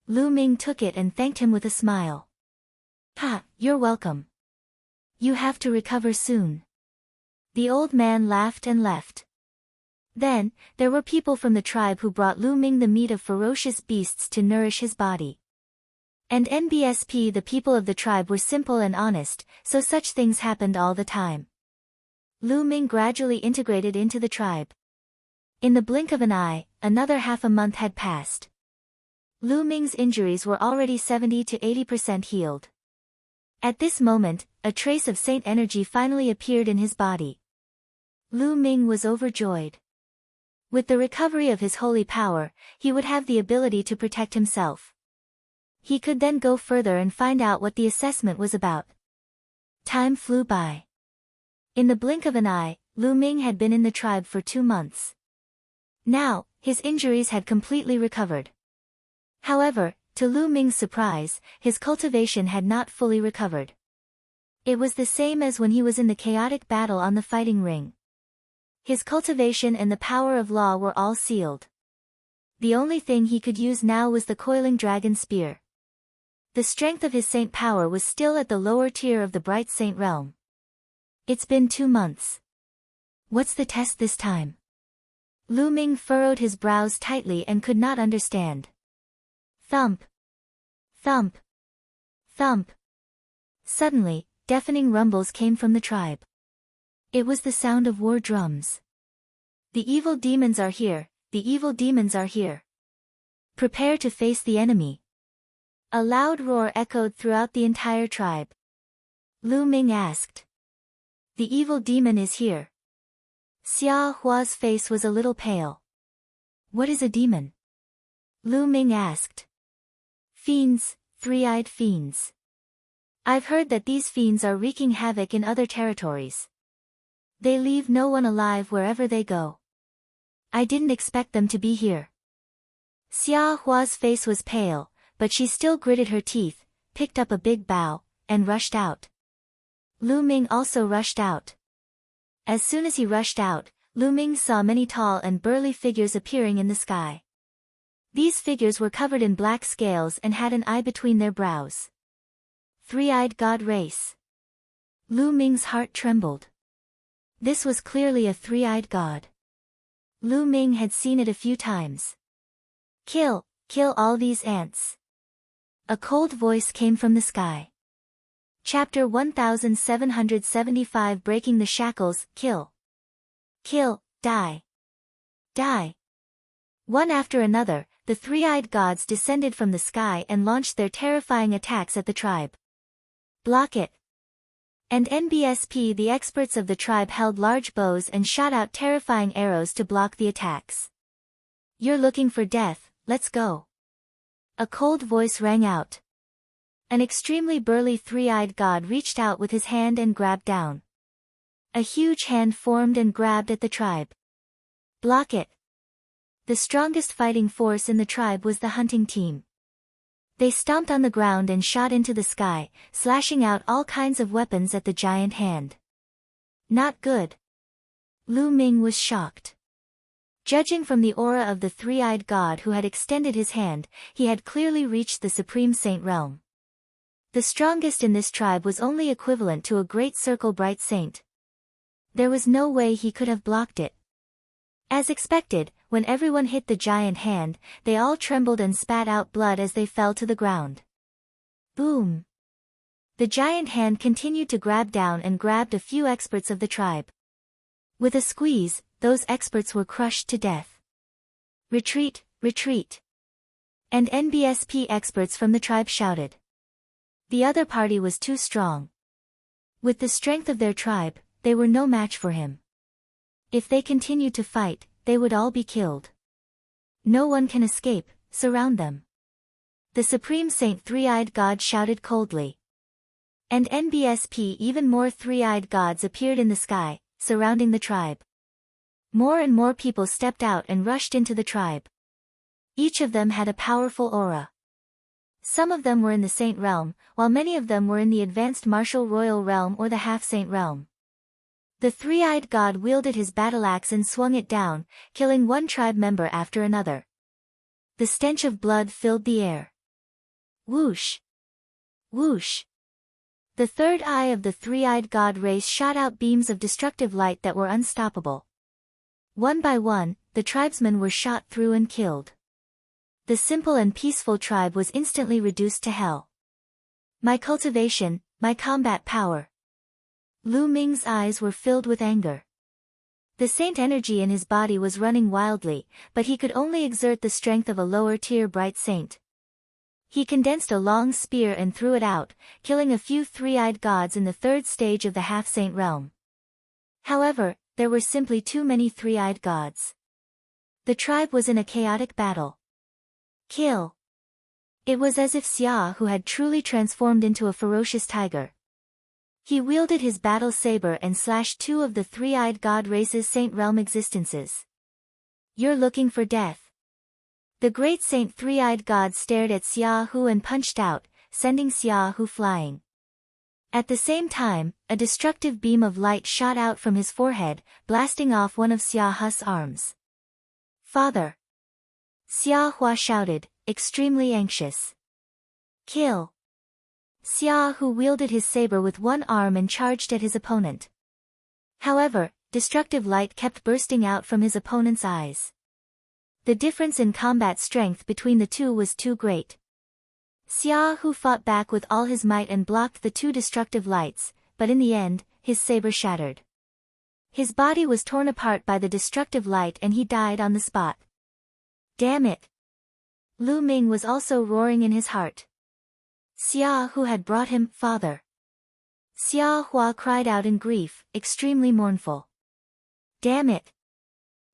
Lu Ming took it and thanked him with a smile. "Ha, you're welcome. You have to recover soon." The old man laughed and left. Then, there were people from the tribe who brought Lu Ming the meat of ferocious beasts to nourish his body. And NBSP, the people of the tribe, were simple and honest, so such things happened all the time. Lu Ming gradually integrated into the tribe. In the blink of an eye, another half a month had passed. Lu Ming's injuries were already 70 to 80% healed. At this moment, a trace of saint energy finally appeared in his body. Lu Ming was overjoyed. With the recovery of his holy power, he would have the ability to protect himself. He could then go further and find out what the assessment was about. Time flew by. In the blink of an eye, Lu Ming had been in the tribe for 2 months. Now, his injuries had completely recovered. However, to Lu Ming's surprise, his cultivation had not fully recovered. It was the same as when he was in the chaotic battle on the fighting ring. His cultivation and the power of law were all sealed. The only thing he could use now was the coiling dragon spear. The strength of his saint power was still at the lower tier of the bright saint realm. It's been 2 months. What's the test this time? Lu Ming furrowed his brows tightly and could not understand. Thump. Thump. Thump. Suddenly, deafening rumbles came from the tribe. It was the sound of war drums. "The evil demons are here, the evil demons are here. Prepare to face the enemy." A loud roar echoed throughout the entire tribe. Lu Ming asked. "The evil demon is here." Xia Hua's face was a little pale. "What is a demon?" Lu Ming asked. "Fiends, 3-eyed fiends. I've heard that these fiends are wreaking havoc in other territories. They leave no one alive wherever they go. I didn't expect them to be here." Xia Hua's face was pale, but she still gritted her teeth, picked up a big bough, and rushed out. Lu Ming also rushed out. As soon as he rushed out, Lu Ming saw many tall and burly figures appearing in the sky. These figures were covered in black scales and had an eye between their brows. 3-eyed god race. Lu Ming's heart trembled. This was clearly a 3-eyed god. Lu Ming had seen it a few times. Kill all these ants." A cold voice came from the sky. Chapter 1775, Breaking the Shackles. Kill. Die. One after another, the 3-eyed gods descended from the sky and launched their terrifying attacks at the tribe. "Block it." And NBSP, the experts of the tribe, held large bows and shot out terrifying arrows to block the attacks. "You're looking for death, let's go." A cold voice rang out. An extremely burly 3-eyed god reached out with his hand and grabbed down. A huge hand formed and grabbed at the tribe. "Block it." The strongest fighting force in the tribe was the hunting team. They stomped on the ground and shot into the sky, slashing out all kinds of weapons at the giant hand. Not good. Lu Ming was shocked. Judging from the aura of the 3-eyed god who had extended his hand, he had clearly reached the supreme saint realm. The strongest in this tribe was only equivalent to a great circle bright saint. There was no way he could have blocked it. As expected, when everyone hit the giant hand, they all trembled and spat out blood as they fell to the ground. Boom! The giant hand continued to grab down and grabbed a few experts of the tribe. With a squeeze, those experts were crushed to death. Retreat, retreat. And NBSP experts from the tribe shouted. The other party was too strong. With the strength of their tribe, they were no match for him. If they continued to fight, they would all be killed. No one can escape, surround them. The Supreme Saint Three-Eyed God shouted coldly. And NBSP even more three-eyed gods appeared in the sky, surrounding the tribe. More and more people stepped out and rushed into the tribe. Each of them had a powerful aura. Some of them were in the Saint Realm, while many of them were in the Advanced Martial Royal Realm or the Half-Saint Realm. The Three-Eyed God wielded his battle axe and swung it down, killing one tribe member after another. The stench of blood filled the air. Whoosh! Whoosh! The third eye of the Three-Eyed God race shot out beams of destructive light that were unstoppable. One by one, the tribesmen were shot through and killed. The simple and peaceful tribe was instantly reduced to hell. My cultivation, my combat power. Lu Ming's eyes were filled with anger. The saint energy in his body was running wildly, but he could only exert the strength of a lower-tier bright saint. He condensed a long spear and threw it out, killing a few three-eyed gods in the third stage of the half-saint realm. However, there were simply too many three-eyed gods. The tribe was in a chaotic battle. Kill! It was as if Xia Hu had truly transformed into a ferocious tiger. He wielded his battle saber and slashed two of the three-eyed god race's saint realm existences. You're looking for death. The great saint three-eyed god stared at Xia Hu and punched out, sending Xia Hu flying. At the same time, a destructive beam of light shot out from his forehead, blasting off one of Xia Hu's arms. Father! Xia Hua shouted, extremely anxious. Kill! Xia Hu wielded his saber with one arm and charged at his opponent. However, destructive light kept bursting out from his opponent's eyes. The difference in combat strength between the two was too great. Xia Hu fought back with all his might and blocked the two destructive lights, but in the end, his saber shattered. His body was torn apart by the destructive light and he died on the spot. Damn it! Lu Ming was also roaring in his heart. Xia Hu had brought him, father. Xia Hua cried out in grief, extremely mournful. Damn it!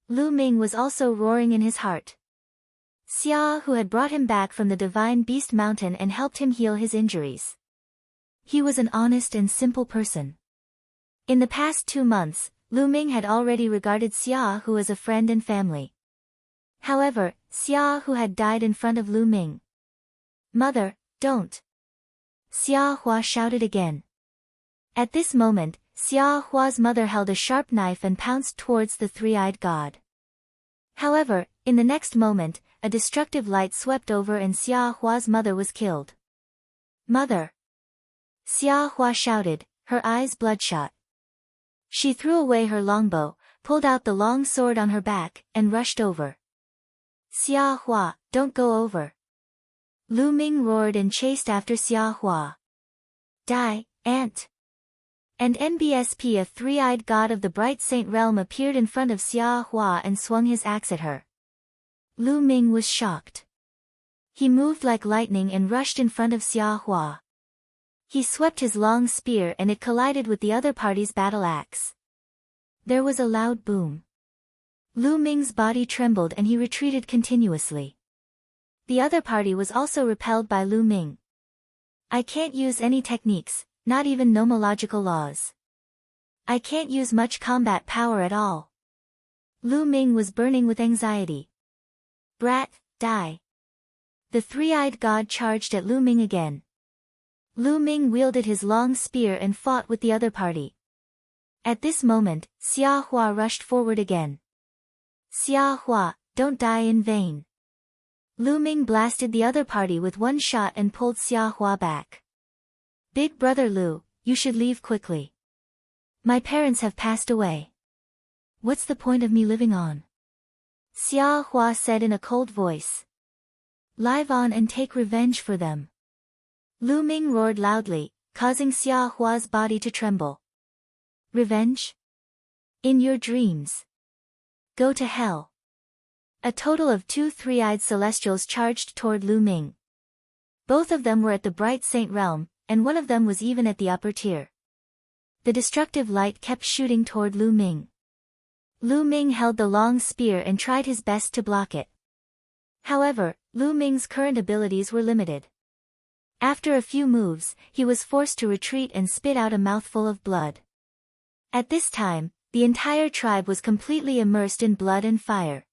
Lu Ming was also roaring in his heart. Xia Hu had brought him back from the Divine Beast Mountain and helped him heal his injuries. He was an honest and simple person. In the past 2 months, Lu Ming had already regarded Xia Hu as a friend and family. However, Xia Hu had died in front of Lu Ming. Mother, don't! Xia Hua shouted again. At this moment, Xia Hua's mother held a sharp knife and pounced towards the three-eyed god. However, in the next moment, a destructive light swept over and Xia Hua's mother was killed. Mother! Xia Hua shouted, her eyes bloodshot. She threw away her longbow, pulled out the long sword on her back, and rushed over. Xia Hua, don't go over! Lu Ming roared and chased after Xia Hua. Die, ant! And NBSP, a three-eyed god of the bright saint realm, appeared in front of Xia Hua and swung his axe at her. Lu Ming was shocked. He moved like lightning and rushed in front of Xia Hua. He swept his long spear and it collided with the other party's battle axe. There was a loud boom. Lu Ming's body trembled and he retreated continuously. The other party was also repelled by Lu Ming. I can't use any techniques, not even nomological laws. I can't use much combat power at all. Lu Ming was burning with anxiety. Brat, die. The three-eyed god charged at Lu Ming again. Lu Ming wielded his long spear and fought with the other party. At this moment, Xia Hua rushed forward again. Xia Hua, don't die in vain. Lu Ming blasted the other party with one shot and pulled Xia Hua back. Big brother Lu, you should leave quickly. My parents have passed away. What's the point of me living on? Xia Hua said in a cold voice. Live on and take revenge for them. Lu Ming roared loudly, causing Xia Hua's body to tremble. Revenge? In your dreams. Go to hell. A total of 2 three-eyed celestials charged toward Lu Ming. Both of them were at the bright saint realm, and one of them was even at the upper tier. The destructive light kept shooting toward Lu Ming. Lu Ming held the long spear and tried his best to block it. However, Lu Ming's current abilities were limited. After a few moves, he was forced to retreat and spit out a mouthful of blood. At this time, the entire tribe was completely immersed in blood and fire.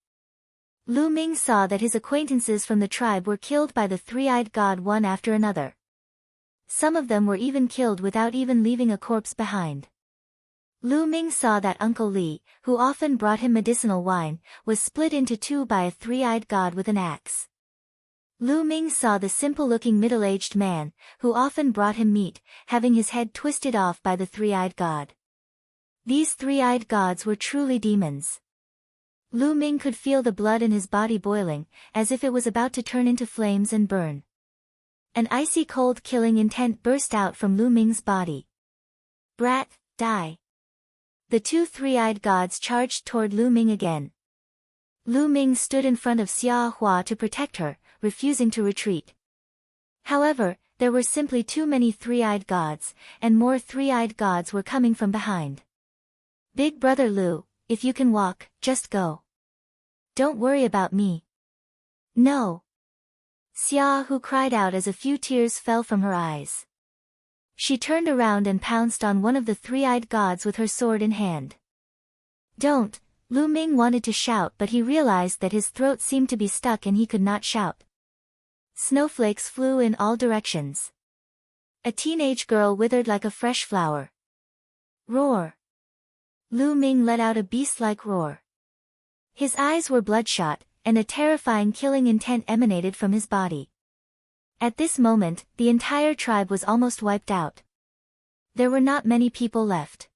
Lu Ming saw that his acquaintances from the tribe were killed by the three-eyed god one after another. Some of them were even killed without even leaving a corpse behind. Lu Ming saw that Uncle Li, who often brought him medicinal wine, was split into 2 by a three-eyed god with an axe. Lu Ming saw the simple-looking middle-aged man, who often brought him meat, having his head twisted off by the three-eyed god. These three-eyed gods were truly demons. Lu Ming could feel the blood in his body boiling, as if it was about to turn into flames and burn. An icy cold killing intent burst out from Lu Ming's body. Brat, die. The 2 three-eyed gods charged toward Lu Ming again. Lu Ming stood in front of Xia Hua to protect her, refusing to retreat. However, there were simply too many three-eyed gods, and more three-eyed gods were coming from behind. Big brother Lu, if you can walk, just go. Don't worry about me. No. Xia Hu cried out as a few tears fell from her eyes. She turned around and pounced on one of the three-eyed gods with her sword in hand. Don't, Lu Ming wanted to shout but he realized that his throat seemed to be stuck and he could not shout. Snowflakes flew in all directions. A teenage girl withered like a fresh flower. Roar. Lu Ming let out a beast-like roar. His eyes were bloodshot, and a terrifying killing intent emanated from his body. At this moment, the entire tribe was almost wiped out. There were not many people left.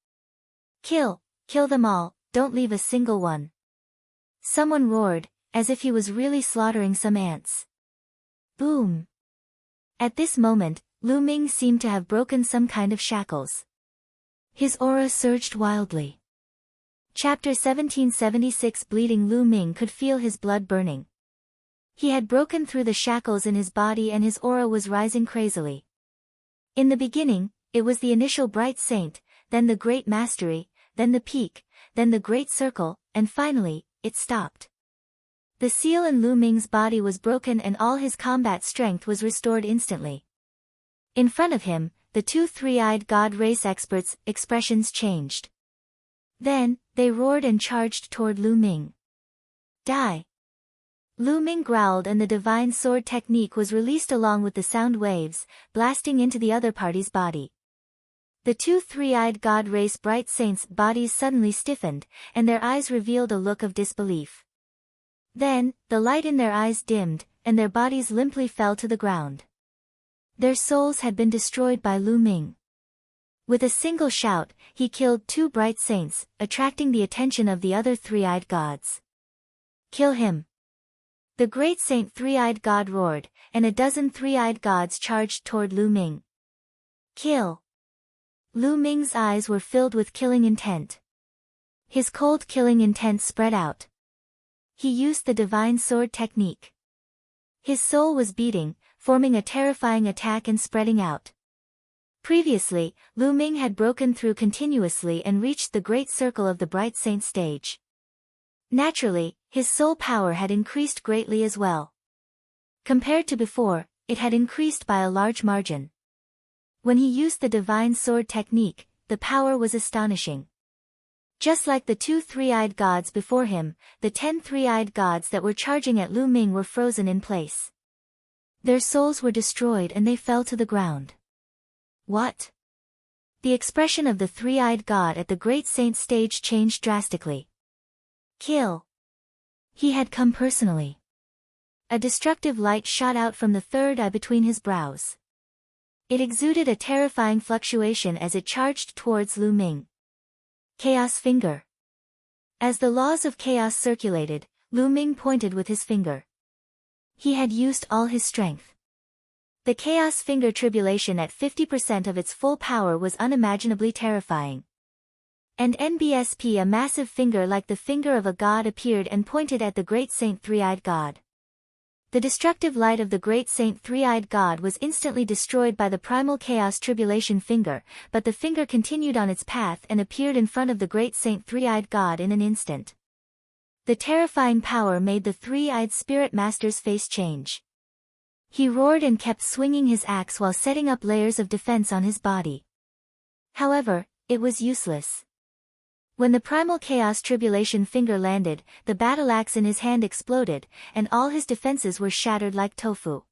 Kill them all, don't leave a single one. Someone roared, as if he was really slaughtering some ants. Boom. At this moment, Lu Ming seemed to have broken some kind of shackles. His aura surged wildly. Chapter 1776. Bleeding Lu Ming could feel his blood burning. He had broken through the shackles in his body and his aura was rising crazily. In the beginning, it was the initial bright saint, then the great mastery, then the peak, then the great circle, and finally, it stopped. The seal in Lu Ming's body was broken and all his combat strength was restored instantly. In front of him, the 2 three-eyed god race experts' expressions changed. Then, they roared and charged toward Lu Ming. Die! Lu Ming growled and the divine sword technique was released along with the sound waves, blasting into the other party's body. The 2 three-eyed god race bright saints' bodies suddenly stiffened, and their eyes revealed a look of disbelief. Then, the light in their eyes dimmed, and their bodies limply fell to the ground. Their souls had been destroyed by Lu Ming. With a single shout, he killed 2 bright saints, attracting the attention of the other three-eyed gods. Kill him! The great saint three-eyed god roared, and a dozen three-eyed gods charged toward Lu Ming. Kill! Lu Ming's eyes were filled with killing intent. His cold killing intent spread out. He used the divine sword technique. His soul was beating, forming a terrifying attack and spreading out. Previously, Lu Ming had broken through continuously and reached the great circle of the bright saint stage. Naturally, his soul power had increased greatly as well. Compared to before, it had increased by a large margin. When he used the divine sword technique, the power was astonishing. Just like the 2 three-eyed gods before him, the 10 three-eyed gods that were charging at Lu Ming were frozen in place. Their souls were destroyed and they fell to the ground. What? The expression of the three-eyed god at the great saint stage changed drastically. Kill! He had come personally. A destructive light shot out from the third eye between his brows. It exuded a terrifying fluctuation as it charged towards Lu Ming. Chaos finger. As the laws of chaos circulated, Lu Ming pointed with his finger. He had used all his strength. The Chaos Finger tribulation at 50% of its full power was unimaginably terrifying. And NBSP, a massive finger like the finger of a god, appeared and pointed at the Great Saint Three-Eyed God. The destructive light of the Great Saint Three-Eyed God was instantly destroyed by the primal chaos tribulation finger, but the finger continued on its path and appeared in front of the Great Saint Three-Eyed God in an instant. The terrifying power made the Three-Eyed Spirit Master's face change. He roared and kept swinging his axe while setting up layers of defense on his body. However, it was useless. When the primal chaos tribulation finger landed, the battle axe in his hand exploded, and all his defenses were shattered like tofu.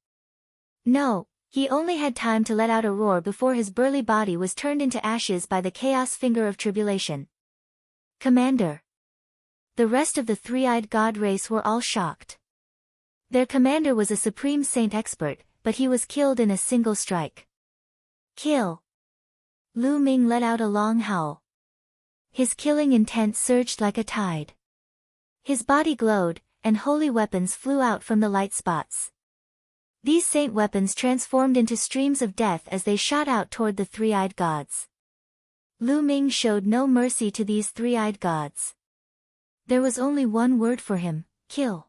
No, he only had time to let out a roar before his burly body was turned into ashes by the chaos finger of tribulation. Commander. The rest of the Three-Eyed God race were all shocked. Their commander was a supreme saint expert, but he was killed in a single strike. Kill. Lu Ming let out a long howl. His killing intent surged like a tide. His body glowed, and holy weapons flew out from the light spots. These saint weapons transformed into streams of death as they shot out toward the Three-Eyed Gods. Lu Ming showed no mercy to these Three-Eyed Gods. There was only one word for him: kill.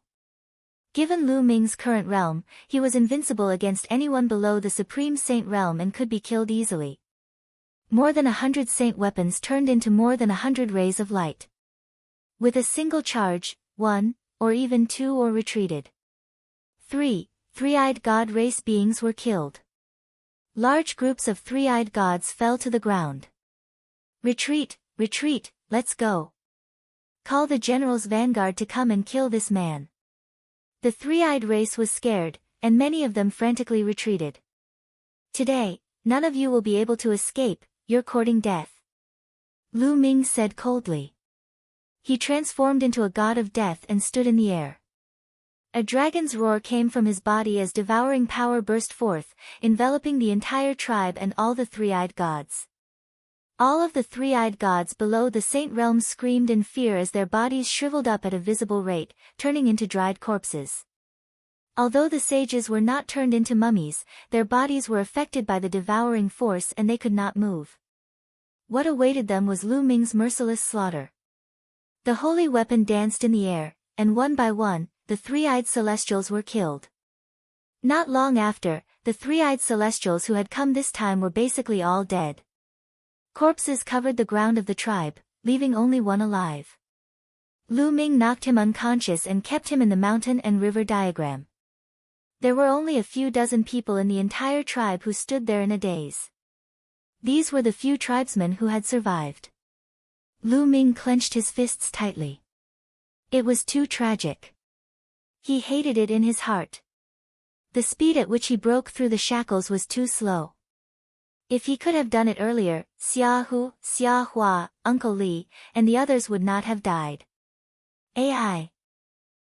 Given Lu Ming's current realm, he was invincible against anyone below the Supreme Saint realm and could be killed easily. More than 100 saint weapons turned into more than 100 rays of light. With a single charge, 1, or even 2 or retreated. 3. Three-Eyed God race beings were killed. Large groups of Three-Eyed Gods fell to the ground. Retreat, retreat, let's go. Call the general's vanguard to come and kill this man. The Three-Eyed race was scared, and many of them frantically retreated. Today, none of you will be able to escape. You're courting death. Lu Ming said coldly. He transformed into a god of death and stood in the air. A dragon's roar came from his body as devouring power burst forth, enveloping the entire tribe and all the Three-Eyed Gods. All of the Three-Eyed Gods below the saint realms screamed in fear as their bodies shriveled up at a visible rate, turning into dried corpses. Although the sages were not turned into mummies, their bodies were affected by the devouring force and they could not move. What awaited them was Lu Ming's merciless slaughter. The holy weapon danced in the air, and one by one, the Three-Eyed Celestials were killed. Not long after, the Three-Eyed Celestials who had come this time were basically all dead. Corpses covered the ground of the tribe, leaving only one alive. Lu Ming knocked him unconscious and kept him in the mountain and river diagram. There were only a few dozen people in the entire tribe who stood there in a daze. These were the few tribesmen who had survived. Lu Ming clenched his fists tightly. It was too tragic. He hated it in his heart. The speed at which he broke through the shackles was too slow. If he could have done it earlier, Xia Hu, Xia Hua, Uncle Li, and the others would not have died. AI.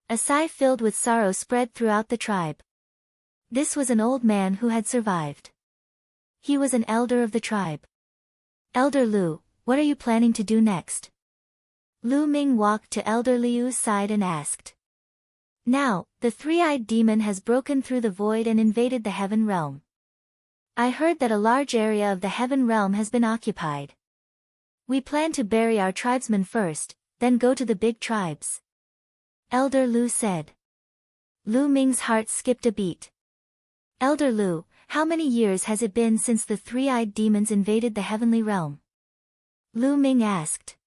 A sigh filled with sorrow spread throughout the tribe. This was an old man who had survived. He was an elder of the tribe. Elder Lu, what are you planning to do next? Lu Ming walked to Elder Liu's side and asked. Now, the Three-Eyed Demon has broken through the void and invaded the heaven realm. I heard that a large area of the heaven realm has been occupied. We plan to bury our tribesmen first, then go to the big tribes. Elder Lu said. Lu Ming's heart skipped a beat. Elder Lu, how many years has it been since the Three-Eyed Demons invaded the heavenly realm? Lu Ming asked.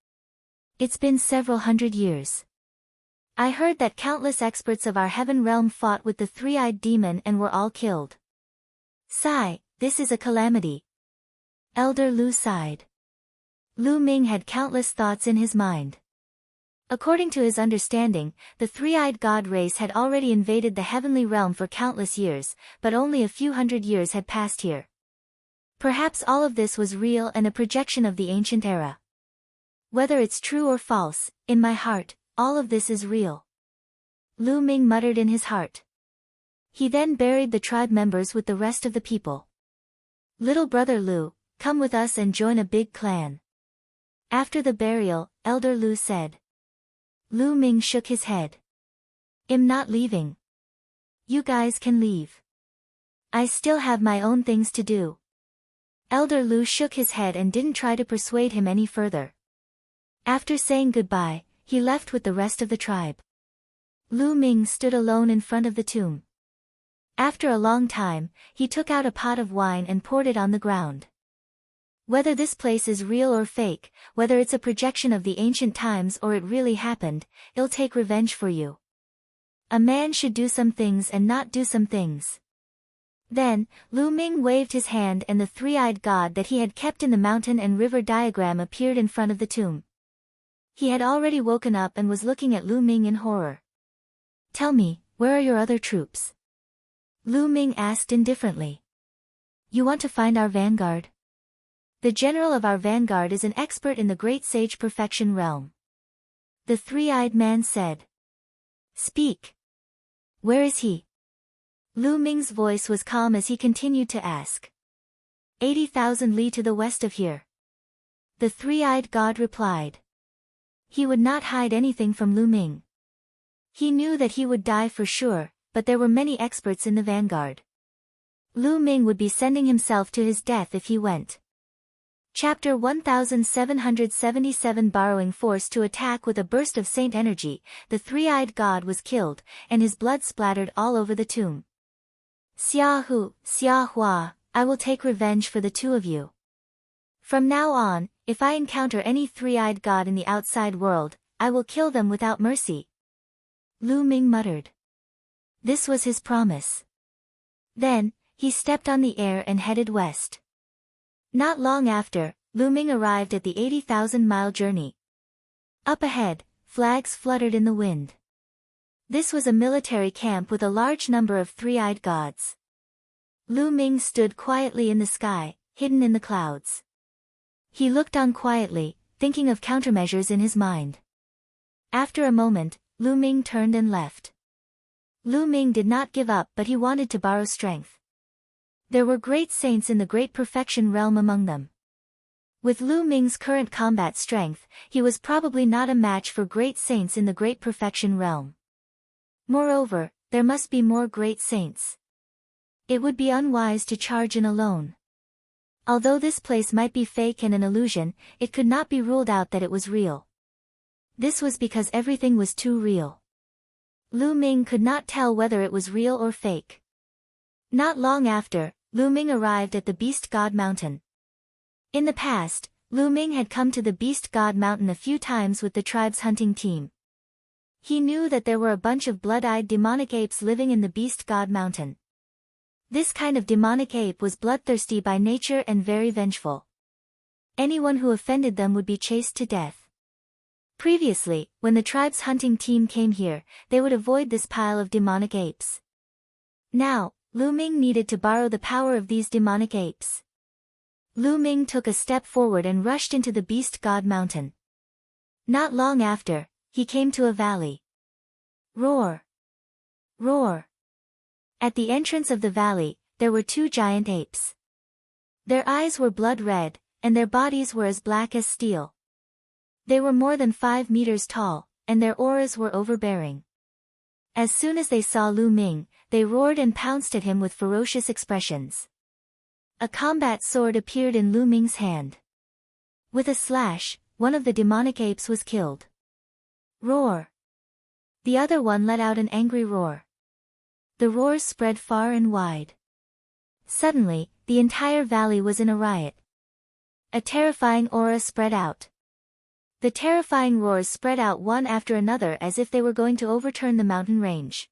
It's been several hundred years. I heard that countless experts of our heaven realm fought with the Three-Eyed Demon and were all killed. Sigh, this is a calamity. Elder Lu sighed. Lu Ming had countless thoughts in his mind. According to his understanding, the Three-Eyed God race had already invaded the heavenly realm for countless years, but only a few hundred years had passed here. Perhaps all of this was real and a projection of the ancient era. Whether it's true or false, in my heart, all of this is real. Lu Ming muttered in his heart. He then buried the tribe members with the rest of the people. Little brother Lu, come with us and join a big clan. After the burial, Elder Lu said. Lu Ming shook his head. I'm not leaving. You guys can leave. I still have my own things to do. Elder Lu shook his head and didn't try to persuade him any further. After saying goodbye, he left with the rest of the tribe. Lu Ming stood alone in front of the tomb. After a long time, he took out a pot of wine and poured it on the ground. Whether this place is real or fake, whether it's a projection of the ancient times or it really happened, it'll take revenge for you. A man should do some things and not do some things. Then, Lu Ming waved his hand and the three-eyed god that he had kept in the mountain and river diagram appeared in front of the tomb. He had already woken up and was looking at Lu Ming in horror. Tell me, where are your other troops? Lu Ming asked indifferently. You want to find our vanguard? The general of our vanguard is an expert in the great sage perfection realm. The three-eyed man said. Speak. Where is he? Lu Ming's voice was calm as he continued to ask. 80,000 li to the west of here. The three-eyed god replied. He would not hide anything from Lu Ming. He knew that he would die for sure, but there were many experts in the vanguard. Lu Ming would be sending himself to his death if he went. Chapter 1777 Borrowing force to attack with a burst of saint energy, the three-eyed god was killed, and his blood splattered all over the tomb. Xia Hu, Xia Hua, I will take revenge for the two of you. From now on, if I encounter any three-eyed god in the outside world, I will kill them without mercy. Lu Ming muttered. This was his promise. Then, he stepped on the air and headed west. Not long after, Lu Ming arrived at the 80,000-mile journey. Up ahead, flags fluttered in the wind. This was a military camp with a large number of three-eyed gods. Lu Ming stood quietly in the sky, hidden in the clouds. He looked on quietly, thinking of countermeasures in his mind. After a moment, Lu Ming turned and left. Lu Ming did not give up, but he wanted to borrow strength. There were great saints in the great perfection realm among them. With Lu Ming's current combat strength, he was probably not a match for great saints in the great perfection realm. Moreover, there must be more great saints. It would be unwise to charge in alone. Although this place might be fake and an illusion, it could not be ruled out that it was real. This was because everything was too real. Lu Ming could not tell whether it was real or fake. Not long after, Lu Ming arrived at the Beast God Mountain. In the past, Lu Ming had come to the Beast God Mountain a few times with the tribe's hunting team. He knew that there were a bunch of blood-eyed demonic apes living in the Beast God Mountain. This kind of demonic ape was bloodthirsty by nature and very vengeful. Anyone who offended them would be chased to death. Previously, when the tribe's hunting team came here, they would avoid this pile of demonic apes. Now, Lu Ming needed to borrow the power of these demonic apes. Lu Ming took a step forward and rushed into the Beast God Mountain. Not long after, he came to a valley. Roar! Roar! At the entrance of the valley, there were two giant apes. Their eyes were blood red, and their bodies were as black as steel. They were more than 5 meters tall, and their auras were overbearing. As soon as they saw Lu Ming, they roared and pounced at him with ferocious expressions. A combat sword appeared in Lu Ming's hand. With a slash, one of the demonic apes was killed. Roar! The other one let out an angry roar. The roars spread far and wide. Suddenly, the entire valley was in a riot. A terrifying aura spread out. The terrifying roars spread out one after another as if they were going to overturn the mountain range.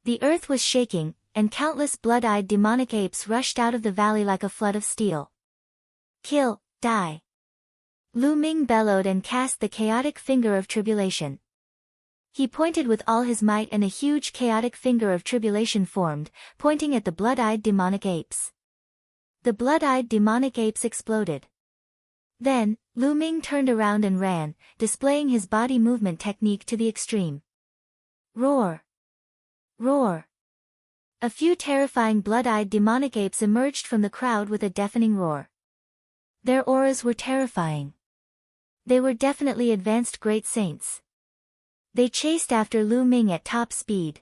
The earth was shaking, and countless blood-eyed demonic apes rushed out of the valley like a flood of steel. Kill, die! Lu Ming bellowed and cast the chaotic finger of tribulation. He pointed with all his might and a huge chaotic finger of tribulation formed, pointing at the blood-eyed demonic apes. The blood-eyed demonic apes exploded. Then, Lu Ming turned around and ran, displaying his body movement technique to the extreme. Roar! Roar! A few terrifying blood-eyed demonic apes emerged from the crowd with a deafening roar. Their auras were terrifying. They were definitely advanced great saints. They chased after Lu Ming at top speed.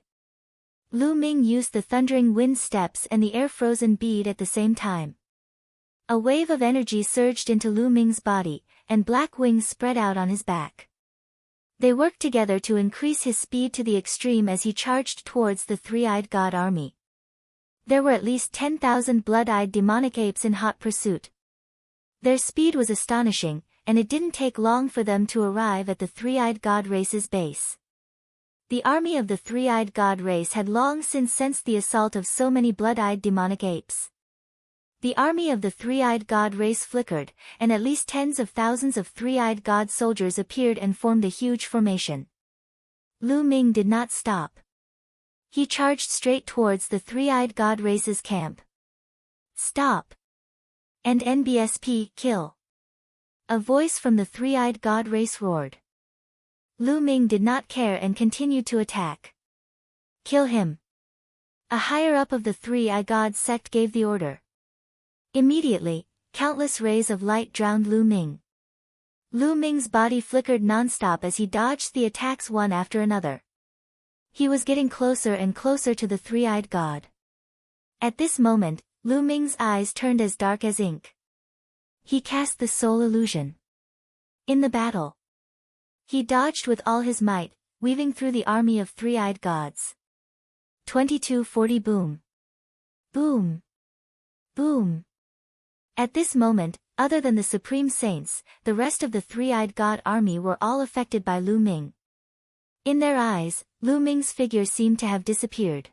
Lu Ming used the thundering wind steps and the air-frozen bead at the same time. A wave of energy surged into Lu Ming's body, and black wings spread out on his back. They worked together to increase his speed to the extreme as he charged towards the three-eyed god army. There were at least 10,000 blood-eyed demonic apes in hot pursuit. Their speed was astonishing, and it didn't take long for them to arrive at the three-eyed god race's base. The army of the three-eyed god race had long since sensed the assault of so many blood-eyed demonic apes. The army of the three-eyed god race flickered, and at least tens of thousands of three-eyed god soldiers appeared and formed a huge formation. Lu Ming did not stop. He charged straight towards the three-eyed god race's camp. Stop! And NBSP, kill! A voice from the three-eyed god race roared. Lu Ming did not care and continued to attack. Kill him! A higher-up of the three-eyed god sect gave the order. Immediately, countless rays of light drowned Lu Ming. Lu Ming's body flickered non-stop as he dodged the attacks one after another. He was getting closer and closer to the three-eyed god. At this moment, Lu Ming's eyes turned as dark as ink. He cast the soul illusion. In the battle, he dodged with all his might, weaving through the army of three-eyed gods. 2240 boom. Boom. Boom. At this moment, other than the Supreme Saints, the rest of the three-eyed god army were all affected by Lu Ming. In their eyes, Lu Ming's figure seemed to have disappeared.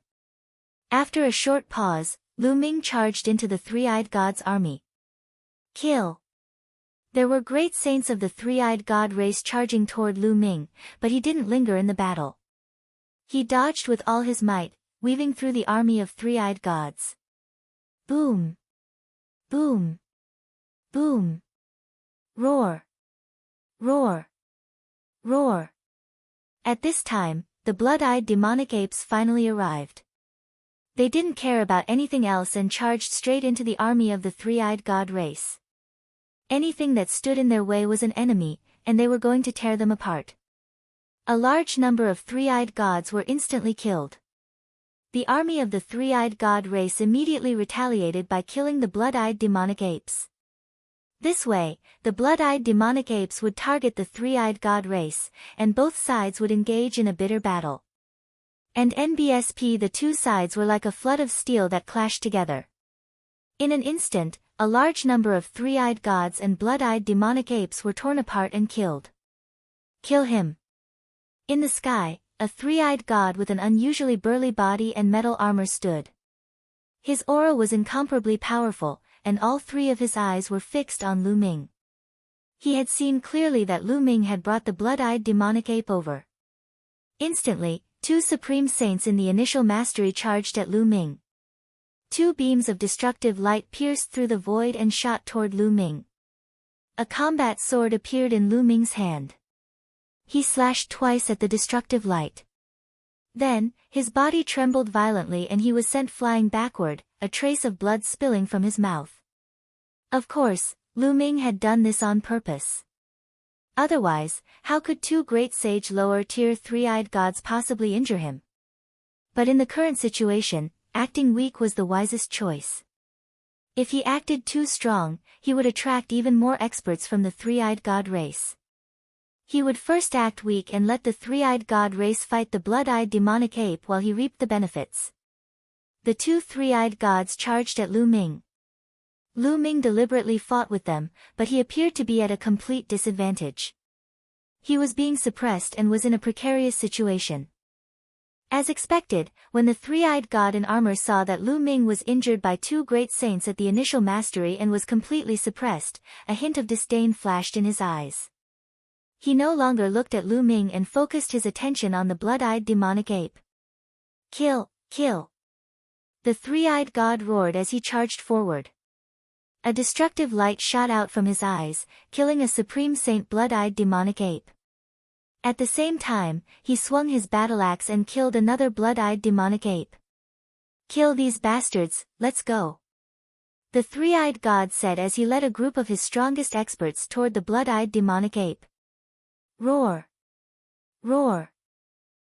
After a short pause, Lu Ming charged into the three-eyed god's army. Kill! There were great saints of the three-eyed god race charging toward Lu Ming, but he didn't linger in the battle. He dodged with all his might, weaving through the army of three-eyed gods. Boom! Boom! Boom! Roar! Roar! Roar! At this time, the blood-eyed demonic apes finally arrived. They didn't care about anything else and charged straight into the army of the three-eyed god race. Anything that stood in their way was an enemy, and they were going to tear them apart. A large number of three-eyed gods were instantly killed. The army of the three-eyed god race immediately retaliated by killing the blood-eyed demonic apes. This way, the blood-eyed demonic apes would target the three-eyed god race, and both sides would engage in a bitter battle. And NBSP, the two sides were like a flood of steel that clashed together. In an instant, a large number of three-eyed gods and blood-eyed demonic apes were torn apart and killed. Kill him! In the sky, a three-eyed god with an unusually burly body and metal armor stood. His aura was incomparably powerful, and all three of his eyes were fixed on Lu Ming. He had seen clearly that Lu Ming had brought the blood-eyed demonic ape over. Instantly, two supreme saints in the initial mastery charged at Lu Ming. Two beams of destructive light pierced through the void and shot toward Lu Ming. A combat sword appeared in Lu Ming's hand. He slashed twice at the destructive light. Then, his body trembled violently and he was sent flying backward, a trace of blood spilling from his mouth. Of course, Lu Ming had done this on purpose. Otherwise, how could two great sage lower-tier three-eyed gods possibly injure him? But in the current situation, acting weak was the wisest choice. If he acted too strong, he would attract even more experts from the three-eyed god race. He would first act weak and let the three-eyed god race fight the blood-eyed demonic ape while he reaped the benefits. The two three-eyed gods charged at Lu Ming. Lu Ming deliberately fought with them, but he appeared to be at a complete disadvantage. He was being suppressed and was in a precarious situation. As expected, when the three-eyed god in armor saw that Lu Ming was injured by two great saints at the initial mastery and was completely suppressed, a hint of disdain flashed in his eyes. He no longer looked at Lu Ming and focused his attention on the blood-eyed demonic ape. Kill, kill! The three-eyed god roared as he charged forward. A destructive light shot out from his eyes, killing a supreme saint blood-eyed demonic ape. At the same time, he swung his battle axe and killed another blood-eyed demonic ape. Kill these bastards, let's go! The three-eyed god said as he led a group of his strongest experts toward the blood-eyed demonic ape. Roar! Roar!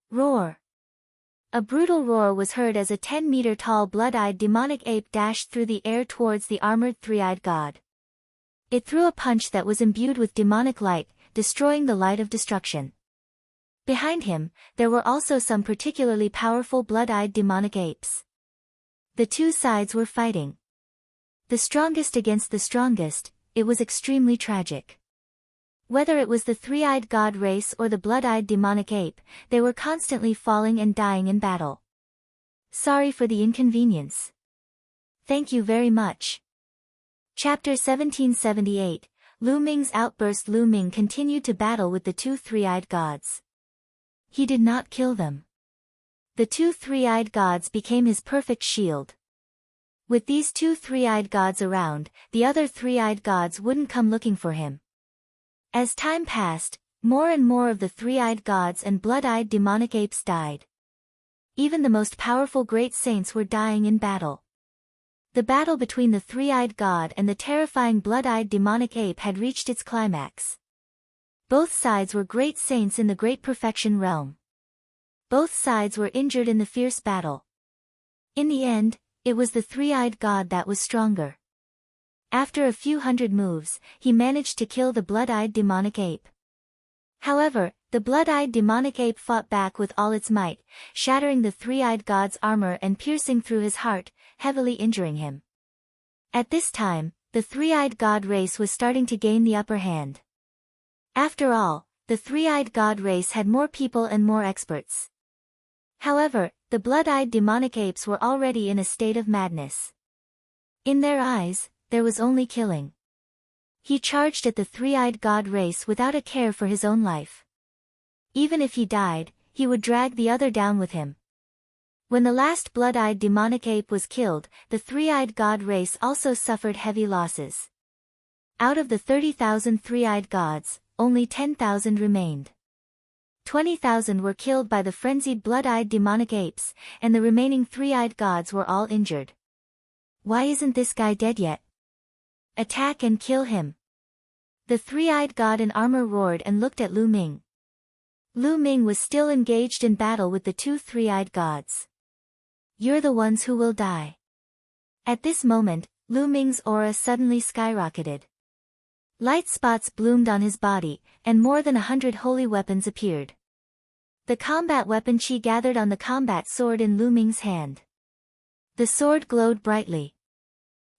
Roar! A brutal roar was heard as a 10-meter-tall blood-eyed demonic ape dashed through the air towards the armored three-eyed god. It threw a punch that was imbued with demonic light, destroying the light of destruction. Behind him, there were also some particularly powerful blood-eyed demonic apes. The two sides were fighting. The strongest against the strongest. It was extremely tragic. Whether it was the three-eyed god race or the blood-eyed demonic ape, they were constantly falling and dying in battle. Sorry for the inconvenience. Thank you very much. Chapter 1778, Lu Ming's outburst. Lu Ming continued to battle with the two three-eyed gods. He did not kill them. The two three-eyed gods became his perfect shield. With these two three-eyed gods around, the other three-eyed gods wouldn't come looking for him. As time passed, more and more of the three-eyed gods and blood-eyed demonic apes died. Even the most powerful great saints were dying in battle. The battle between the three-eyed god and the terrifying blood-eyed demonic ape had reached its climax. Both sides were great saints in the Great Perfection realm. Both sides were injured in the fierce battle. In the end, it was the three-eyed god that was stronger. After a few hundred moves, he managed to kill the blood-eyed demonic ape. However, the blood-eyed demonic ape fought back with all its might, shattering the three-eyed god's armor and piercing through his heart, heavily injuring him. At this time, the three-eyed god race was starting to gain the upper hand. After all, the three-eyed god race had more people and more experts. However, the blood-eyed demonic apes were already in a state of madness. In their eyes, there was only killing. He charged at the three-eyed god race without a care for his own life. Even if he died, he would drag the other down with him. When the last blood-eyed demonic ape was killed, the three-eyed god race also suffered heavy losses. Out of the 30,000 three-eyed gods, only 10,000 remained. 20,000 were killed by the frenzied blood-eyed demonic apes, and the remaining three-eyed gods were all injured. Why isn't this guy dead yet? Attack and kill him. The three-eyed god in armor roared and looked at Lu Ming. Lu Ming was still engaged in battle with the two three-eyed gods. You're the ones who will die. At this moment, Lu Ming's aura suddenly skyrocketed. Light spots bloomed on his body, and more than 100 holy weapons appeared. The combat weapon Qi gathered on the combat sword in Lu Ming's hand. The sword glowed brightly.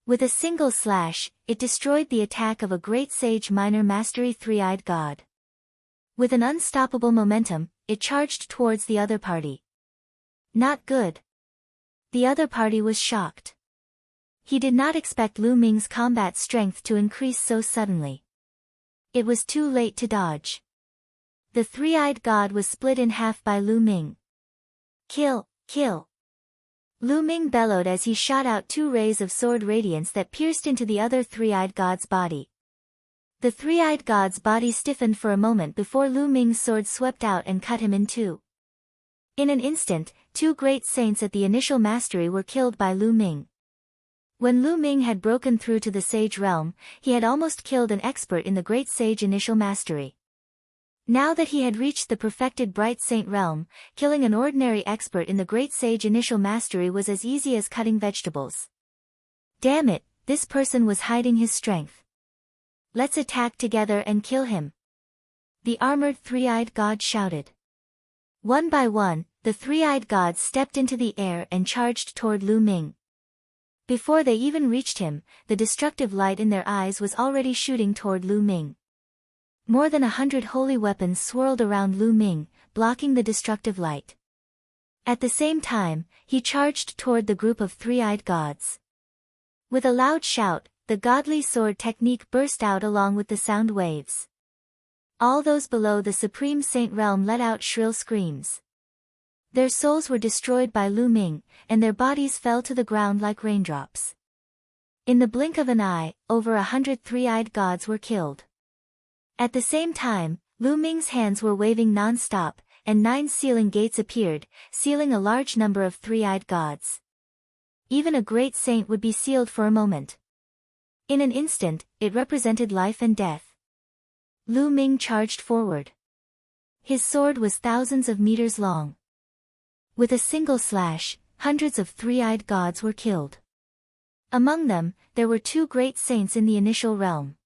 With a single slash, it destroyed the attack of a great sage minor mastery three-eyed god. With an unstoppable momentum, it charged towards the other party. Not good. The other party was shocked. He did not expect Lu Ming's combat strength to increase so suddenly. It was too late to dodge. The three-eyed god was split in half by Lu Ming. Kill, kill. Lu Ming bellowed as he shot out two rays of sword radiance that pierced into the other three-eyed god's body. The three-eyed god's body stiffened for a moment before Lu Ming's sword swept out and cut him in two. In an instant, two great saints at the initial mastery were killed by Lu Ming. When Lu Ming had broken through to the sage realm, he had almost killed an expert in the great sage initial mastery. Now that he had reached the perfected bright saint realm, killing an ordinary expert in the great sage initial mastery was as easy as cutting vegetables. Damn it, this person was hiding his strength. Let's attack together and kill him. The armored three-eyed god shouted. One by one, the three-eyed gods stepped into the air and charged toward Lu Ming. Before they even reached him, the destructive light in their eyes was already shooting toward Lu Ming. More than 100 holy weapons swirled around Lu Ming, blocking the destructive light. At the same time, he charged toward the group of three-eyed gods. With a loud shout, the godly sword technique burst out along with the sound waves. All those below the Supreme Saint realm let out shrill screams. Their souls were destroyed by Lu Ming, and their bodies fell to the ground like raindrops. In the blink of an eye, over 100 three-eyed gods were killed. At the same time, Lu Ming's hands were waving non-stop, and 9 sealing gates appeared, sealing a large number of three-eyed gods. Even a great saint would be sealed for a moment. In an instant, it represented life and death. Lu Ming charged forward. His sword was thousands of meters long. With a single slash, hundreds of three-eyed gods were killed. Among them, there were two great saints in the initial realm.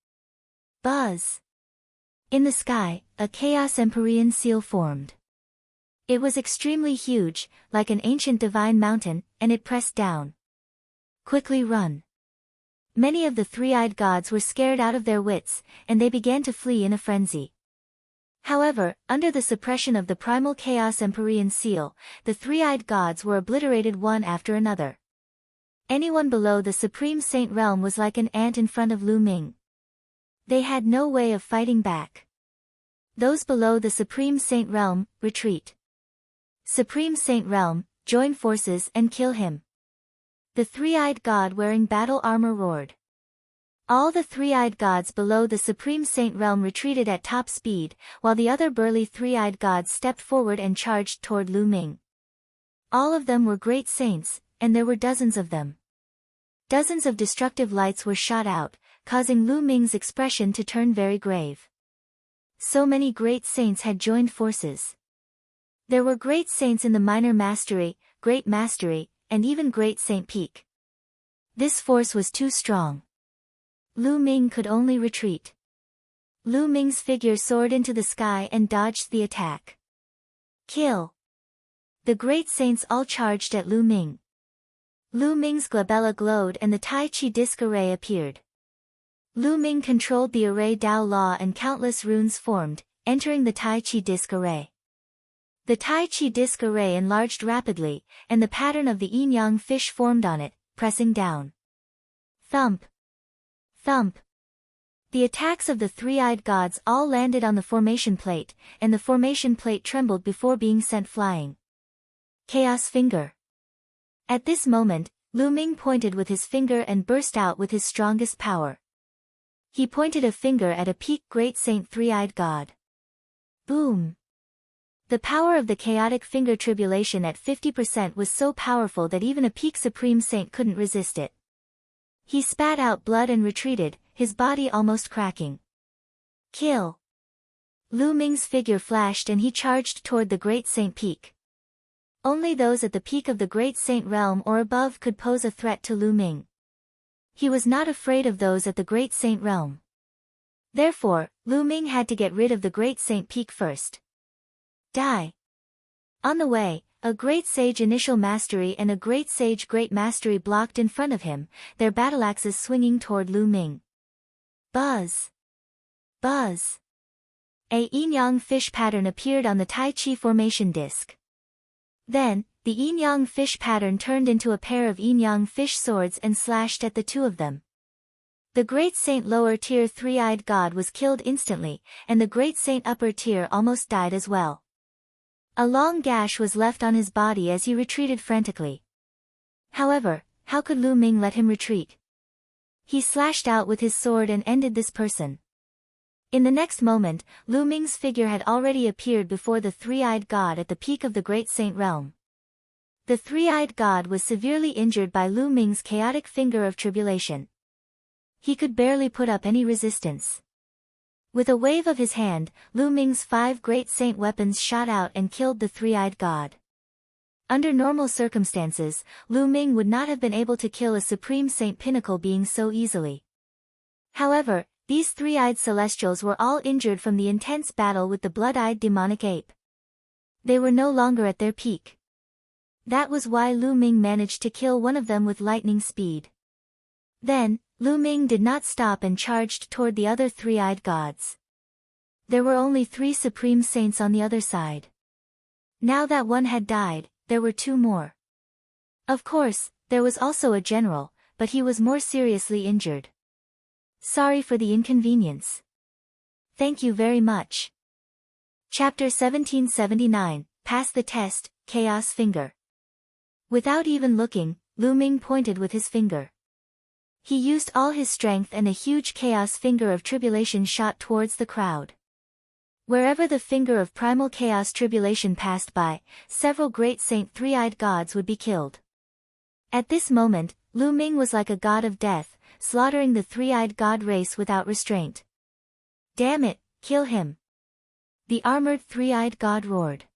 Buzz! In the sky, a Chaos Empyrean seal formed. It was extremely huge, like an ancient divine mountain, and it pressed down. Quickly run! Many of the three-eyed gods were scared out of their wits, and they began to flee in a frenzy. However, under the suppression of the primal Chaos Empyrean seal, the three-eyed gods were obliterated one after another. Anyone below the Supreme Saint realm was like an ant in front of Lu Ming. They had no way of fighting back. Those below the Supreme Saint realm, retreat. Supreme Saint realm, join forces and kill him. The three-eyed god wearing battle armor roared. All the three-eyed gods below the Supreme Saint realm retreated at top speed, while the other burly three-eyed gods stepped forward and charged toward Lu Ming. All of them were great saints, and there were dozens of them. Dozens of destructive lights were shot out, causing Lu Ming's expression to turn very grave. So many great saints had joined forces. There were great saints in the minor mastery, great mastery, and even great saint peak. This force was too strong. Lu Ming could only retreat. Lu Ming's figure soared into the sky and dodged the attack. Kill! The great saints all charged at Lu Ming. Lu Ming's glabella glowed and the Tai Chi disc array appeared. Lu Ming controlled the array Dao Law and countless runes formed, entering the Tai Chi disc array. The Tai Chi disc array enlarged rapidly, and the pattern of the yin-yang fish formed on it, pressing down. Thump! Thump! The attacks of the three-eyed gods all landed on the formation plate, and the formation plate trembled before being sent flying. Chaos Finger! At this moment, Lu Ming pointed with his finger and burst out with his strongest power. He pointed a finger at a peak great saint three-eyed god. Boom! The power of the chaotic finger tribulation at 50% was so powerful that even a peak supreme saint couldn't resist it. He spat out blood and retreated, his body almost cracking. Kill! Lu Ming's figure flashed and he charged toward the great saint peak. Only those at the peak of the great saint realm or above could pose a threat to Lu Ming. He was not afraid of those at the great saint realm. Therefore, Lu Ming had to get rid of the great saint peak first. Die! On the way, a great sage initial mastery and a great sage great mastery blocked in front of him, their battleaxes swinging toward Lu Ming. Buzz! Buzz! A yin-yang fish pattern appeared on the Tai Chi formation disc. Then, the yin-yang fish pattern turned into a pair of yin-yang fish swords and slashed at the two of them. The great saint lower tier three-eyed god was killed instantly, and the great saint upper tier almost died as well. A long gash was left on his body as he retreated frantically. However, how could Lu Ming let him retreat? He slashed out with his sword and ended this person. In the next moment, Lu Ming's figure had already appeared before the three-eyed god at the peak of the great saint realm. The three-eyed god was severely injured by Lu Ming's chaotic finger of tribulation. He could barely put up any resistance. With a wave of his hand, Lu Ming's 5 great saint weapons shot out and killed the three-eyed god. Under normal circumstances, Lu Ming would not have been able to kill a supreme saint pinnacle being so easily. However, these three-eyed celestials were all injured from the intense battle with the blood-eyed demonic ape. They were no longer at their peak. That was why Lu Ming managed to kill one of them with lightning speed. Then, Lu Ming did not stop and charged toward the other three-eyed gods. There were only 3 supreme saints on the other side. Now that one had died, there were 2 more. Of course, there was also a general, but he was more seriously injured. Sorry for the inconvenience. Thank you very much. Chapter 1779, Pass the Test, Chaos Finger. Without even looking, Lu Ming pointed with his finger. He used all his strength and a huge chaos finger of tribulation shot towards the crowd. Wherever the finger of primal chaos tribulation passed by, several great saint three-eyed gods would be killed. At this moment, Lu Ming was like a god of death, slaughtering the three-eyed god race without restraint. Damn it, kill him! The armored three-eyed god roared.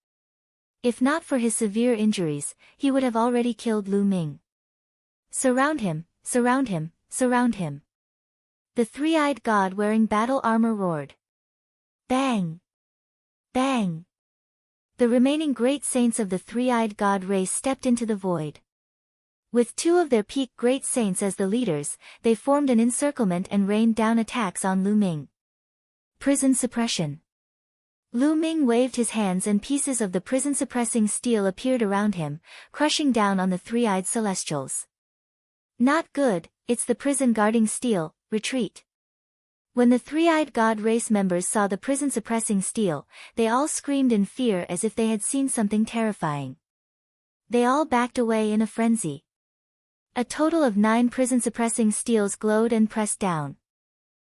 If not for his severe injuries, he would have already killed Lu Ming. Surround him, surround him, surround him. The three-eyed god wearing battle armor roared. Bang! Bang! The remaining great saints of the three-eyed god race stepped into the void. With two of their peak great saints as the leaders, they formed an encirclement and rained down attacks on Lu Ming. Prison suppression. Lu Ming waved his hands and pieces of the prison-suppressing steel appeared around him, crushing down on the three-eyed celestials. Not good, it's the prison-guarding steel, retreat. When the three-eyed god race members saw the prison-suppressing steel, they all screamed in fear as if they had seen something terrifying. They all backed away in a frenzy. A total of 9 prison-suppressing steels glowed and pressed down.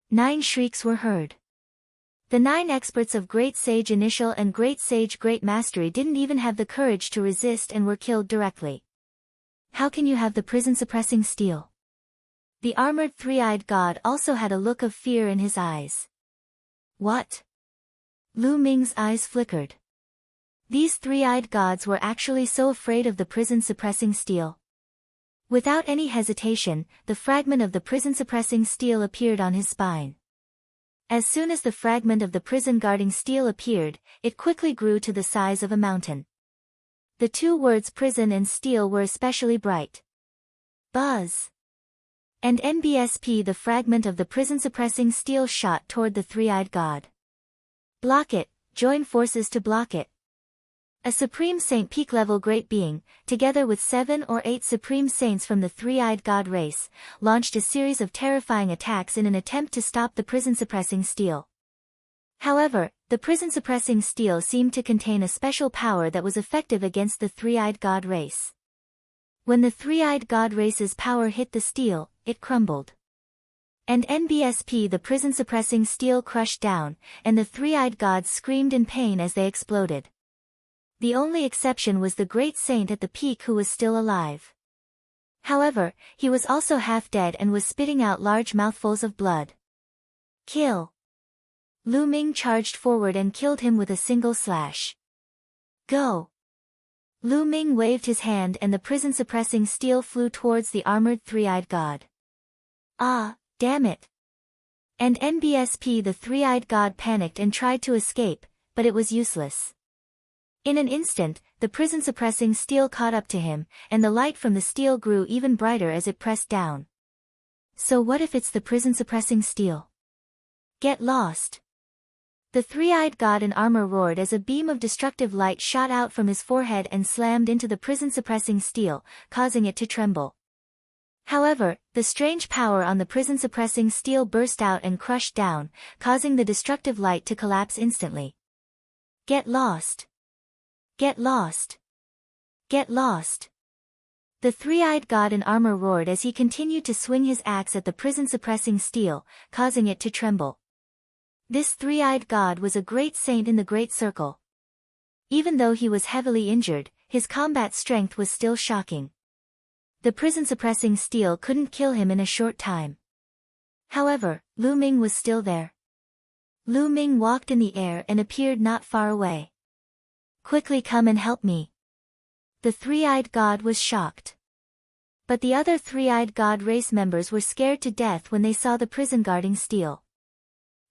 9 shrieks were heard. The 9 experts of Great Sage Initial and Great Sage Great Mastery didn't even have the courage to resist and were killed directly. How can you have the prison-suppressing steel? The armored three-eyed god also had a look of fear in his eyes. What? Lu Ming's eyes flickered. These three-eyed gods were actually so afraid of the prison-suppressing steel. Without any hesitation, the fragment of the prison-suppressing steel appeared on his spine. As soon as the fragment of the prison-guarding steel appeared, it quickly grew to the size of a mountain. The 2 words prison and steel were especially bright. Buzz! And NBSP, the fragment of the prison-suppressing steel shot toward the three-eyed god. Block it, join forces to block it. A Supreme Saint peak-level great being, together with 7 or 8 Supreme Saints from the three-eyed god race, launched a series of terrifying attacks in an attempt to stop the prison-suppressing steel. However, the prison-suppressing steel seemed to contain a special power that was effective against the three-eyed god race. When the three-eyed god race's power hit the steel, it crumbled. And NBSP, the prison-suppressing steel crushed down, and the three-eyed gods screamed in pain as they exploded. The only exception was the great saint at the peak who was still alive. However, he was also half dead and was spitting out large mouthfuls of blood. Kill! Lu Ming charged forward and killed him with a single slash. Go! Lu Ming waved his hand and the prison-suppressing steel flew towards the armored three-eyed god. Ah, damn it! And NBSP, the three-eyed god, panicked and tried to escape, but it was useless. In an instant, the prison-suppressing steel caught up to him, and the light from the steel grew even brighter as it pressed down. So what if it's the prison-suppressing steel? Get lost! The three-eyed god in armor roared as a beam of destructive light shot out from his forehead and slammed into the prison-suppressing steel, causing it to tremble. However, the strange power on the prison-suppressing steel burst out and crushed down, causing the destructive light to collapse instantly. Get lost! Get lost! Get lost! The three-eyed god in armor roared as he continued to swing his axe at the prison-suppressing steel, causing it to tremble. This three-eyed god was a great saint in the Great Circle. Even though he was heavily injured, his combat strength was still shocking. The prison-suppressing steel couldn't kill him in a short time. However, Lu Ming was still there. Lu Ming walked in the air and appeared not far away. Quickly come and help me. The three-eyed god was shocked. But the other three-eyed god race members were scared to death when they saw the prison-guarding steel.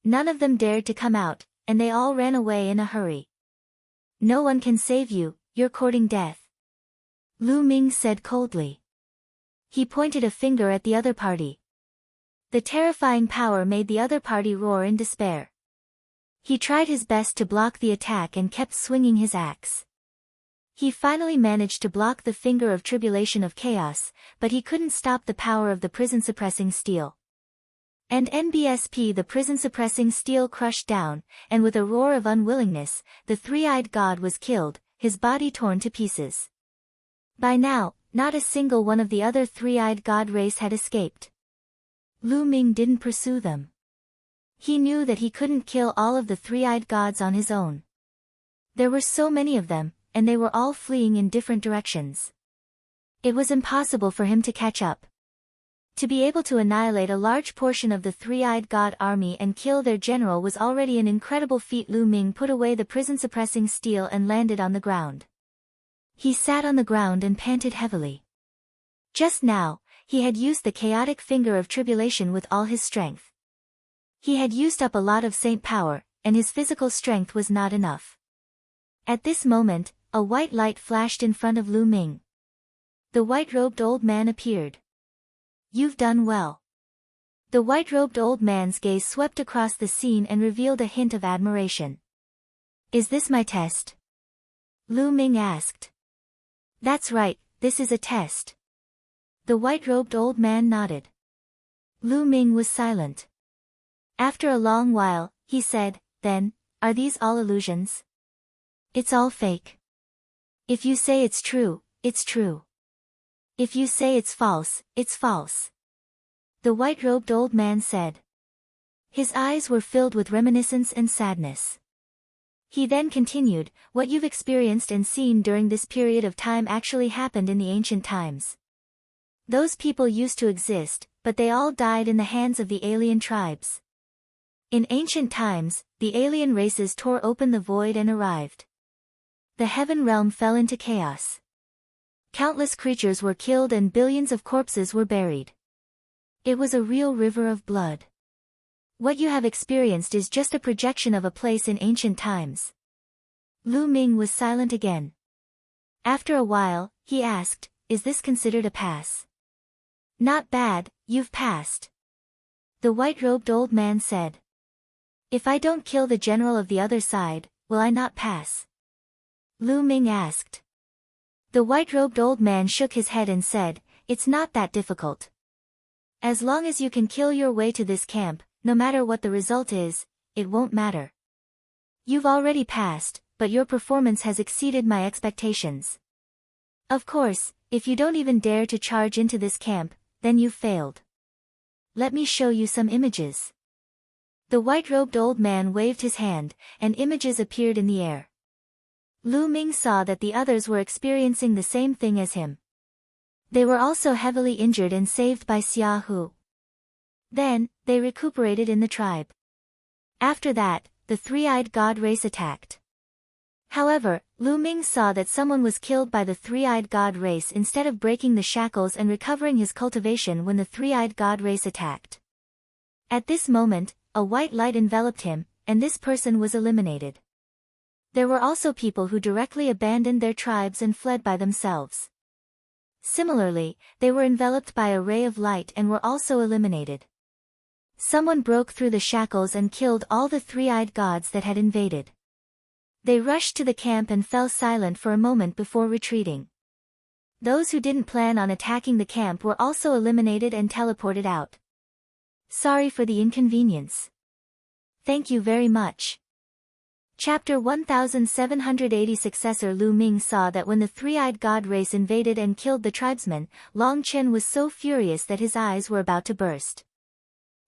None of them dared to come out, and they all ran away in a hurry. No one can save you, you're courting death. Lu Ming said coldly. He pointed a finger at the other party. The terrifying power made the other party roar in despair. He tried his best to block the attack and kept swinging his axe. He finally managed to block the finger of tribulation of chaos, but he couldn't stop the power of the prison-suppressing steel. And NBSP, the prison-suppressing steel crushed down, and with a roar of unwillingness, the three-eyed god was killed, his body torn to pieces. By now, not a single one of the other three-eyed god race had escaped. Lu Ming didn't pursue them. He knew that he couldn't kill all of the three-eyed gods on his own. There were so many of them, and they were all fleeing in different directions. It was impossible for him to catch up. To be able to annihilate a large portion of the three-eyed god army and kill their general was already an incredible feat. Lu Ming put away the prison-suppressing steel and landed on the ground. He sat on the ground and panted heavily. Just now, he had used the chaotic finger of tribulation with all his strength. He had used up a lot of saint power, and his physical strength was not enough. At this moment, a white light flashed in front of Lu Ming. The white-robed old man appeared. "You've done well." The white-robed old man's gaze swept across the scene and revealed a hint of admiration. "Is this my test?" Lu Ming asked. "That's right, this is a test." The white-robed old man nodded. Lu Ming was silent. After a long while, he said, "Then, are these all illusions?" "It's all fake. If you say it's true, it's true. If you say it's false, it's false," the white-robed old man said. His eyes were filled with reminiscence and sadness. He then continued, "What you've experienced and seen during this period of time actually happened in the ancient times. Those people used to exist, but they all died in the hands of the alien tribes. In ancient times, the alien races tore open the void and arrived. The heaven realm fell into chaos. Countless creatures were killed and billions of corpses were buried. It was a real river of blood. What you have experienced is just a projection of a place in ancient times." Lu Ming was silent again. After a while, he asked, "Is this considered a pass?" "Not bad, you've passed," the white-robed old man said. "If I don't kill the general of the other side, will I not pass?" Lu Ming asked. The white-robed old man shook his head and said, "It's not that difficult. As long as you can kill your way to this camp, no matter what the result is, it won't matter. You've already passed, but your performance has exceeded my expectations. Of course, if you don't even dare to charge into this camp, then you've failed. Let me show you some images." The white-robed old man waved his hand, and images appeared in the air. Lu Ming saw that the others were experiencing the same thing as him. They were also heavily injured and saved by Xia Hu. Then, they recuperated in the tribe. After that, the three-eyed god race attacked. However, Lu Ming saw that someone was killed by the three-eyed god race instead of breaking the shackles and recovering his cultivation when the three-eyed god race attacked. At this moment, a white light enveloped him, and this person was eliminated. There were also people who directly abandoned their tribes and fled by themselves. Similarly, they were enveloped by a ray of light and were also eliminated. Someone broke through the shackles and killed all the three-eyed gods that had invaded. They rushed to the camp and fell silent for a moment before retreating. Those who didn't plan on attacking the camp were also eliminated and teleported out. Sorry for the inconvenience. Thank you very much. Chapter 1780. Successor Lu Ming saw that when the three-eyed god race invaded and killed the tribesmen, Chen was so furious that his eyes were about to burst.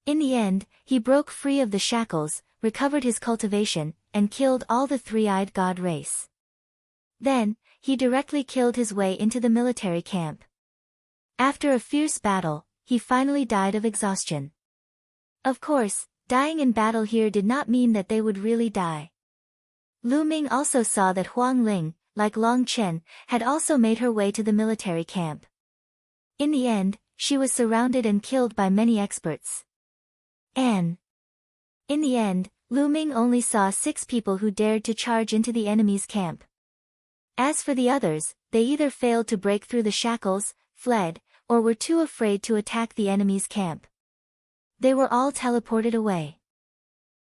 In the end, he broke free of the shackles, recovered his cultivation, and killed all the three-eyed god race. Then, he directly killed his way into the military camp. After a fierce battle, he finally died of exhaustion. Of course, dying in battle here did not mean that they would really die. Lu Ming also saw that Huang Ling, like Chen, had also made her way to the military camp. In the end, she was surrounded and killed by many experts. In the end, Lu Ming only saw 6 people who dared to charge into the enemy's camp. As for the others, they either failed to break through the shackles, fled, or were too afraid to attack the enemy's camp. They were all teleported away.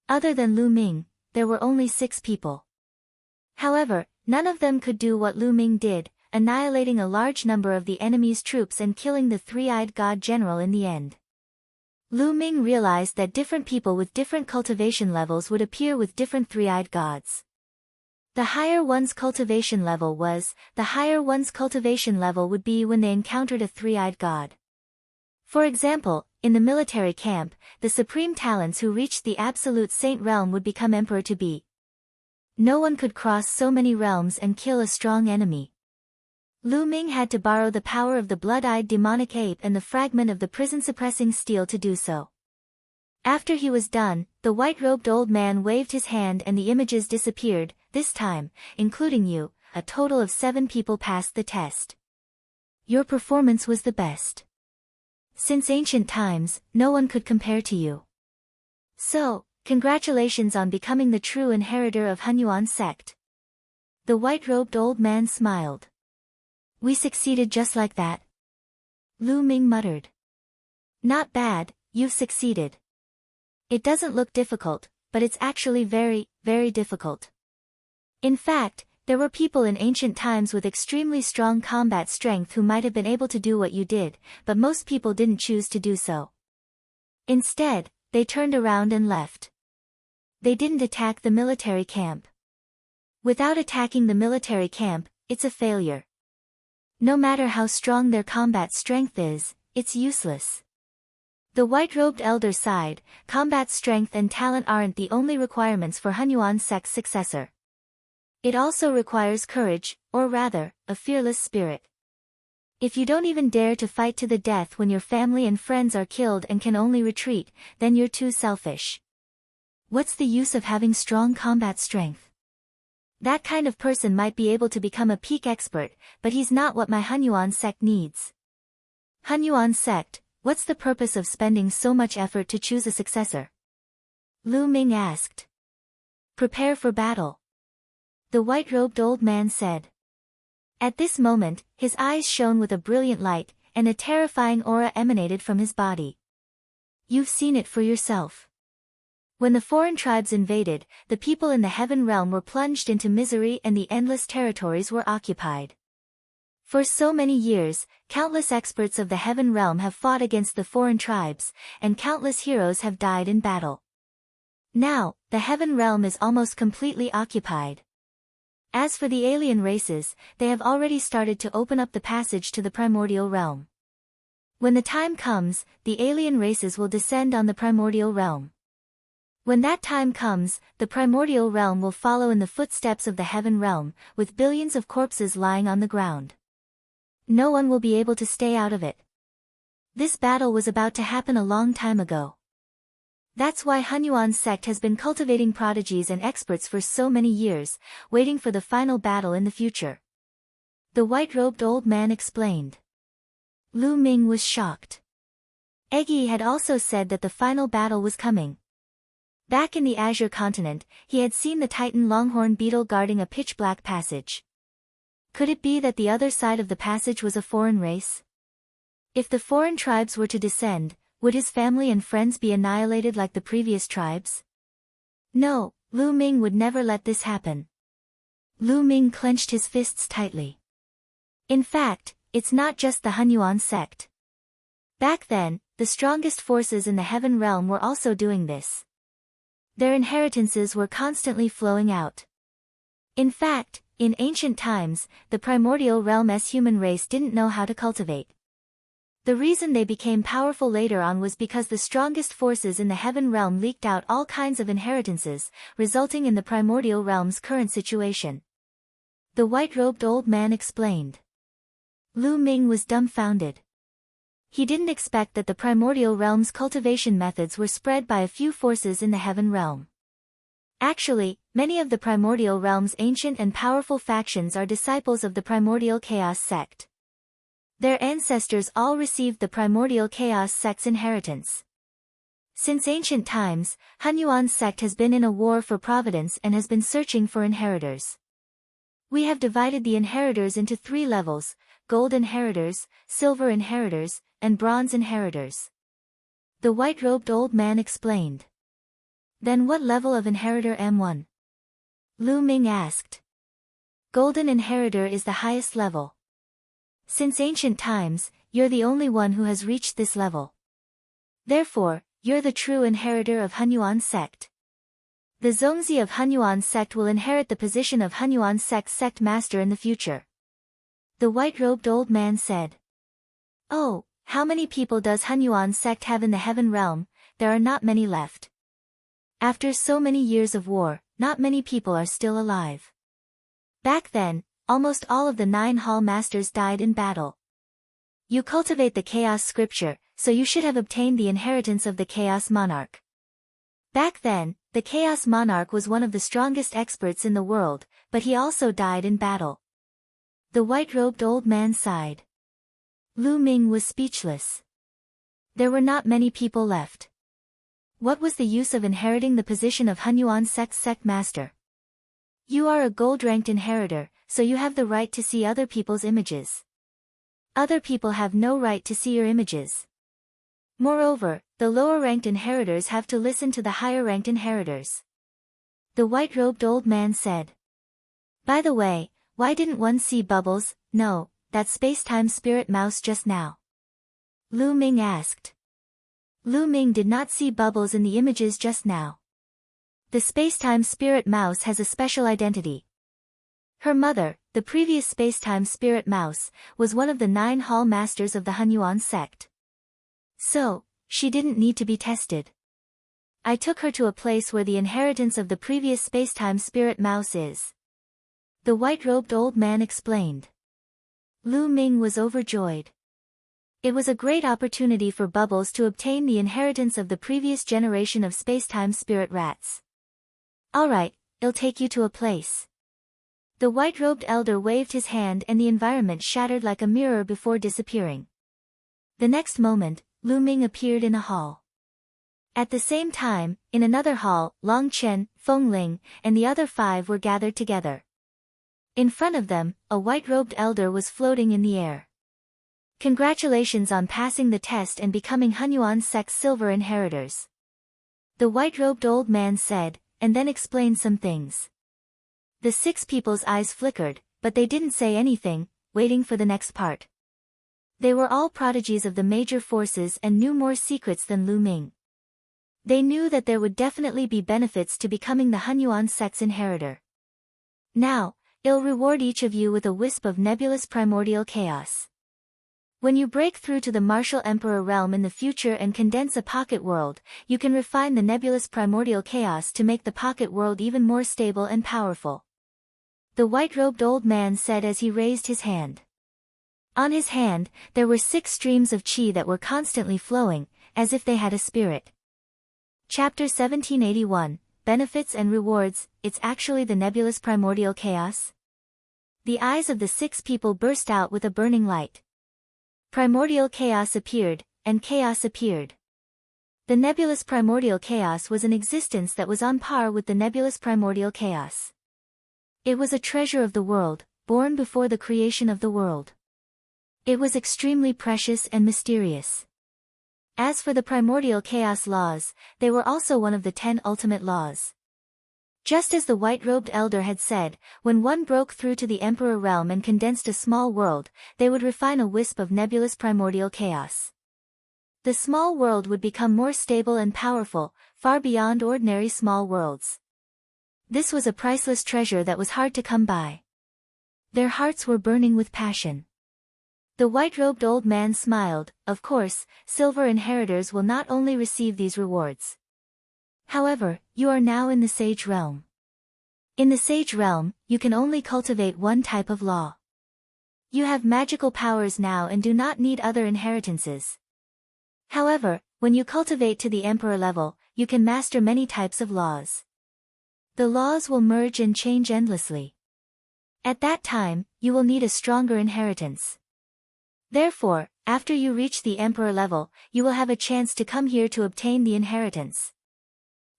Other than Lu Ming, there were only 6 people. However, none of them could do what Lu Ming did, annihilating a large number of the enemy's troops and killing the three-eyed god general in the end. Lu Ming realized that different people with different cultivation levels would appear with different three-eyed gods. The higher one's cultivation level would be when they encountered a three-eyed god. For example, in the military camp, the supreme talents who reached the absolute saint realm would become emperor to be. No one could cross so many realms and kill a strong enemy. Lu Ming had to borrow the power of the blood-eyed demonic ape and the fragment of the prison-suppressing steel to do so. After he was done, the white-robed old man waved his hand and the images disappeared, this time, including you, a total of 7 people passed the test. Your performance was the best. Since ancient times, no one could compare to you. So, congratulations on becoming the true inheritor of Hunyuan sect. The white-robed old man smiled. We succeeded just like that. Lu Ming muttered. Not bad, you've succeeded. It doesn't look difficult, but it's actually very, very difficult. In fact, there were people in ancient times with extremely strong combat strength who might have been able to do what you did, but most people didn't choose to do so. Instead, they turned around and left. They didn't attack the military camp. Without attacking the military camp, it's a failure. No matter how strong their combat strength is, it's useless. The white-robed elder sighed. Combat strength and talent aren't the only requirements for Hunyuan sect's successor. It also requires courage, or rather, a fearless spirit. If you don't even dare to fight to the death when your family and friends are killed and can only retreat, then you're too selfish. What's the use of having strong combat strength? That kind of person might be able to become a peak expert, but he's not what my Hunyuan sect needs. Hunyuan sect, what's the purpose of spending so much effort to choose a successor? Lu Ming asked. Prepare for battle. The white-robed old man said. At this moment, his eyes shone with a brilliant light, and a terrifying aura emanated from his body. You've seen it for yourself. When the foreign tribes invaded, the people in the heaven realm were plunged into misery and the endless territories were occupied. For so many years, countless experts of the heaven realm have fought against the foreign tribes, and countless heroes have died in battle. Now, the heaven realm is almost completely occupied. As for the alien races, they have already started to open up the passage to the primordial realm. When the time comes, the alien races will descend on the primordial realm. When that time comes, the primordial realm will follow in the footsteps of the heaven realm, with billions of corpses lying on the ground. No one will be able to stay out of it. This battle was about to happen a long time ago. That's why Hunyuan sect has been cultivating prodigies and experts for so many years, waiting for the final battle in the future. The white-robed old man explained. Lu Ming was shocked. Eggy had also said that the final battle was coming. Back in the Azure continent, he had seen the Titan longhorn beetle guarding a pitch-black passage. Could it be that the other side of the passage was a foreign race? If the foreign tribes were to descend, would his family and friends be annihilated like the previous tribes? No, Lu Ming would never let this happen. Lu Ming clenched his fists tightly. In fact, it's not just the Hunyuan sect. Back then, the strongest forces in the heaven realm were also doing this. Their inheritances were constantly flowing out. In fact, in ancient times, the primordial realm's human race didn't know how to cultivate. The reason they became powerful later on was because the strongest forces in the heaven realm leaked out all kinds of inheritances, resulting in the primordial realm's current situation. The white-robed old man explained. Lu Ming was dumbfounded. He didn't expect that the primordial realm's cultivation methods were spread by a few forces in the heaven realm. Actually, many of the primordial realm's ancient and powerful factions are disciples of the primordial chaos sect. Their ancestors all received the primordial chaos sect's inheritance. Since ancient times, Hunyuan sect has been in a war for providence and has been searching for inheritors. We have divided the inheritors into 3 levels: gold inheritors, silver inheritors, and bronze inheritors. The white-robed old man explained. Then what level of inheritor am one? Lu Ming asked. Golden inheritor is the highest level. Since ancient times, you're the only one who has reached this level. Therefore, you're the true inheritor of Hunyuan sect. The Zongzi of Hunyuan sect will inherit the position of Hunyuan sect's sect master in the future. The white-robed old man said. Oh, how many people does Hunyuan sect have in the heaven realm? There are not many left. After so many years of war, not many people are still alive. Back then, almost all of the 9 hall masters died in battle. You cultivate the chaos scripture, so you should have obtained the inheritance of the chaos monarch. Back then, the chaos monarch was one of the strongest experts in the world, but he also died in battle. The white-robed old man sighed. Lu Ming was speechless. There were not many people left. What was the use of inheriting the position of Hunyuan sect master? You are a gold-ranked inheritor, so you have the right to see other people's images. Other people have no right to see your images. Moreover, the lower-ranked inheritors have to listen to the higher-ranked inheritors. The white-robed old man said. By the way, why didn't one see Bubbles, no, that space-time spirit mouse just now? Lu Ming asked. Lu Ming did not see Bubbles in the images just now. The space-time spirit mouse has a special identity. Her mother, the previous space-time spirit mouse, was one of the 9 hall masters of the Hunyuan sect. So, she didn't need to be tested. I took her to a place where the inheritance of the previous space-time spirit mouse is. The white-robed old man explained. Lu Ming was overjoyed. It was a great opportunity for Bubbles to obtain the inheritance of the previous generation of space-time spirit rats. Alright, I'll take you to a place. The white-robed elder waved his hand and the environment shattered like a mirror before disappearing. The next moment, Lu Ming appeared in a hall. At the same time, in another hall, Long Chen, Feng Ling, and the other 5 were gathered together. In front of them, a white-robed elder was floating in the air. Congratulations on passing the test and becoming Hunyuan sect's silver inheritors. The white-robed old man said, and then explained some things. The 6 people's eyes flickered, but they didn't say anything, waiting for the next part. They were all prodigies of the major forces and knew more secrets than Lu Ming. They knew that there would definitely be benefits to becoming the Hunyuan sect's inheritor. Now, I'll reward each of you with a wisp of nebulous primordial chaos. When you break through to the martial emperor realm in the future and condense a pocket world, you can refine the nebulous primordial chaos to make the pocket world even more stable and powerful. The white-robed old man said as he raised his hand. On his hand, there were 6 streams of qi that were constantly flowing, as if they had a spirit. Chapter 1781, Benefits and Rewards, It's actually the nebulous primordial chaos? The eyes of the 6 people burst out with a burning light. Primordial chaos appeared, and chaos appeared. The nebulous primordial chaos was an existence that was on par with the nebulous primordial chaos. It was a treasure of the world, born before the creation of the world. It was extremely precious and mysterious. As for the primordial chaos laws, they were also one of the 10 ultimate laws. Just as the white-robed elder had said, when one broke through to the emperor realm and condensed a small world, they would refine a wisp of nebulous primordial chaos. The small world would become more stable and powerful, far beyond ordinary small worlds. This was a priceless treasure that was hard to come by. Their hearts were burning with passion. The white-robed old man smiled. Of course, silver inheritors will not only receive these rewards. However, you are now in the sage realm. In the sage realm, you can only cultivate one type of law. You have magical powers now and do not need other inheritances. However, when you cultivate to the emperor level, you can master many types of laws. The laws will merge and change endlessly. At that time, you will need a stronger inheritance. Therefore, after you reach the emperor level, you will have a chance to come here to obtain the inheritance.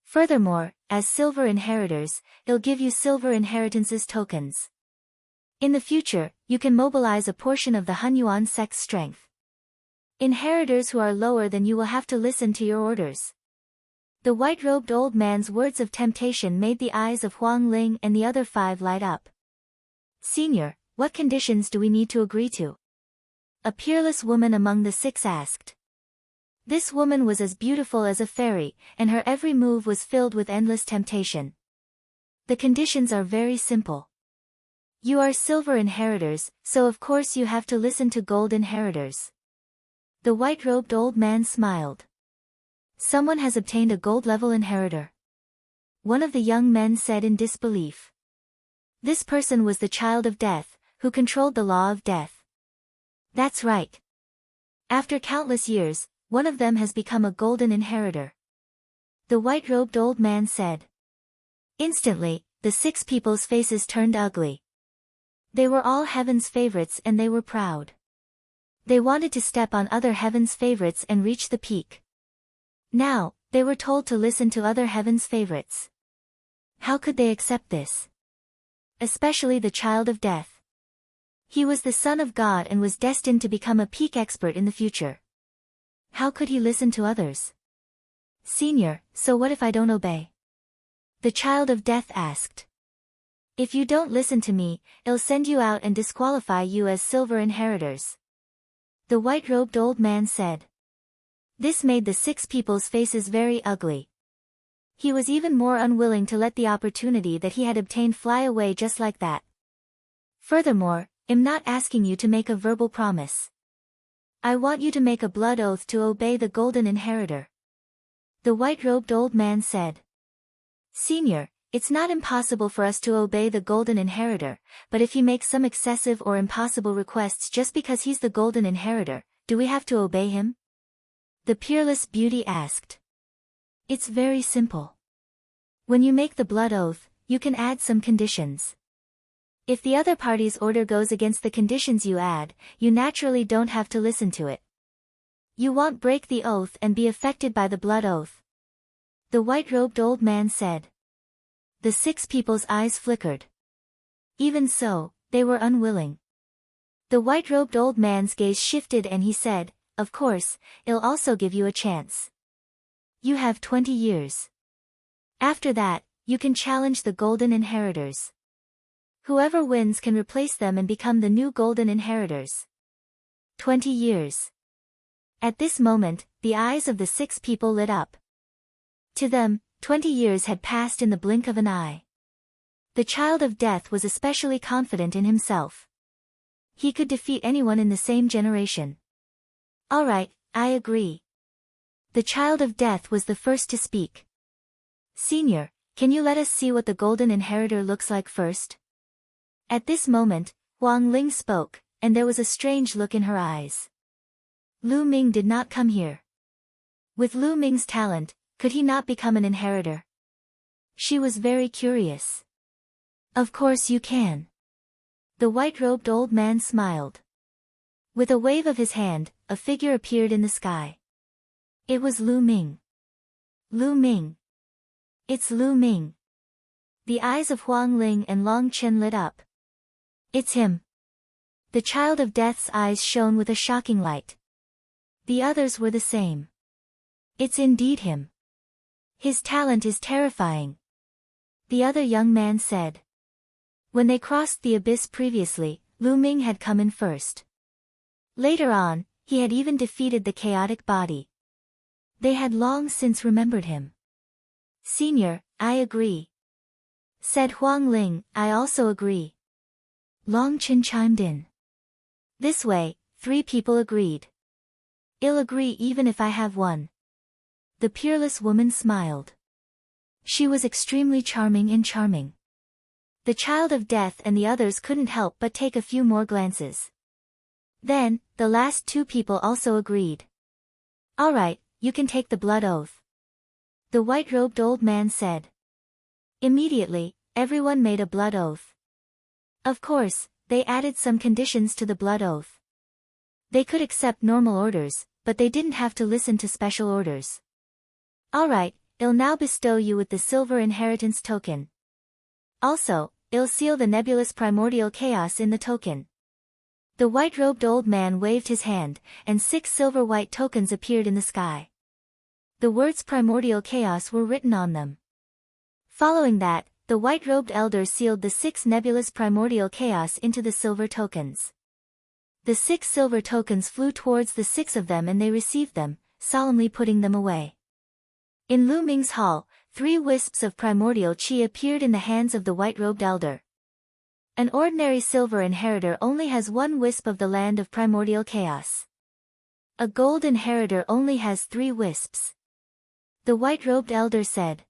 Furthermore, as silver inheritors, it'll give you silver inheritances tokens. In the future, you can mobilize a portion of the Hunyuan sect's strength. Inheritors who are lower than you will have to listen to your orders. The white-robed old man's words of temptation made the eyes of Huang Ling and the other 5 light up. Senior, what conditions do we need to agree to? A peerless woman among the 6 asked. This woman was as beautiful as a fairy, and her every move was filled with endless temptation. The conditions are very simple. You are silver inheritors, so of course you have to listen to gold inheritors. The white-robed old man smiled. Someone has obtained a gold-level inheritor. One of the young men said in disbelief. This person was the child of death, who controlled the law of death. That's right. After countless years, one of them has become a golden inheritor. The white-robed old man said. Instantly, the 6 people's faces turned ugly. They were all heaven's favorites and they were proud. They wanted to step on other heaven's favorites and reach the peak. Now, they were told to listen to other heaven's favorites. How could they accept this? Especially the child of death. He was the son of God and was destined to become a peak expert in the future. How could he listen to others? Senior, so what if I don't obey? The child of death asked. If you don't listen to me, I'll send you out and disqualify you as silver inheritors. The white-robed old man said. This made the 6 people's faces very ugly. He was even more unwilling to let the opportunity that he had obtained fly away just like that. Furthermore, I'm not asking you to make a verbal promise. I want you to make a blood oath to obey the golden inheritor. The white-robed old man said. Senior, it's not impossible for us to obey the golden inheritor, but if he makes some excessive or impossible requests just because he's the golden inheritor, do we have to obey him? The peerless beauty asked. It's very simple. When you make the blood oath, you can add some conditions. If the other party's order goes against the conditions you add, you naturally don't have to listen to it. You won't break the oath and be affected by the blood oath. The white-robed old man said. The 6 people's eyes flickered. Even so, they were unwilling. The white-robed old man's gaze shifted and he said, of course, I'll also give you a chance. You have 20 years. After that, you can challenge the golden inheritors. Whoever wins can replace them and become the new golden inheritors. 20 years. At this moment, the eyes of the 6 people lit up. To them, 20 years had passed in the blink of an eye. The child of death was especially confident in himself. He could defeat anyone in the same generation. All right, I agree. The child of death was the first to speak. Senior, can you let us see what the golden inheritor looks like first? At this moment, Huang Ling spoke, and there was a strange look in her eyes. Lu Ming did not come here. With Lu Ming's talent, could he not become an inheritor? She was very curious. Of course you can. The white-robed old man smiled. With a wave of his hand, a figure appeared in the sky. It was Lu Ming. Lu Ming. It's Lu Ming. The eyes of Huang Ling and Long Chen lit up. It's him. The child of death's eyes shone with a shocking light. The others were the same. It's indeed him. His talent is terrifying. The other young man said. When they crossed the abyss previously, Lu Ming had come in first. Later on, he had even defeated the chaotic body. They had long since remembered him. Senior, I agree. Said Huang Ling, I also agree. Long Chen chimed in. This way, 3 people agreed. I'll agree even if I have one. The peerless woman smiled. She was extremely charming and charming. The child of death and the others couldn't help but take a few more glances. Then, the last 2 people also agreed. All right, you can take the blood oath. The white-robed old man said. Immediately, everyone made a blood oath. Of course, they added some conditions to the blood oath. They could accept normal orders, but they didn't have to listen to special orders. All right, I'll now bestow you with the silver inheritance token. Also, I'll seal the nebulous primordial chaos in the token. The white-robed old man waved his hand, and 6 silver-white tokens appeared in the sky. The words primordial chaos were written on them. Following that, the white-robed elder sealed the 6 nebulous primordial chaos into the silver tokens. The 6 silver tokens flew towards the 6 of them and they received them, solemnly putting them away. In Lu Ming's hall, 3 wisps of primordial chi appeared in the hands of the white-robed elder. An ordinary silver inheritor only has 1 wisp of the land of primordial chaos. A gold inheritor only has 3 wisps. The white-robed elder said.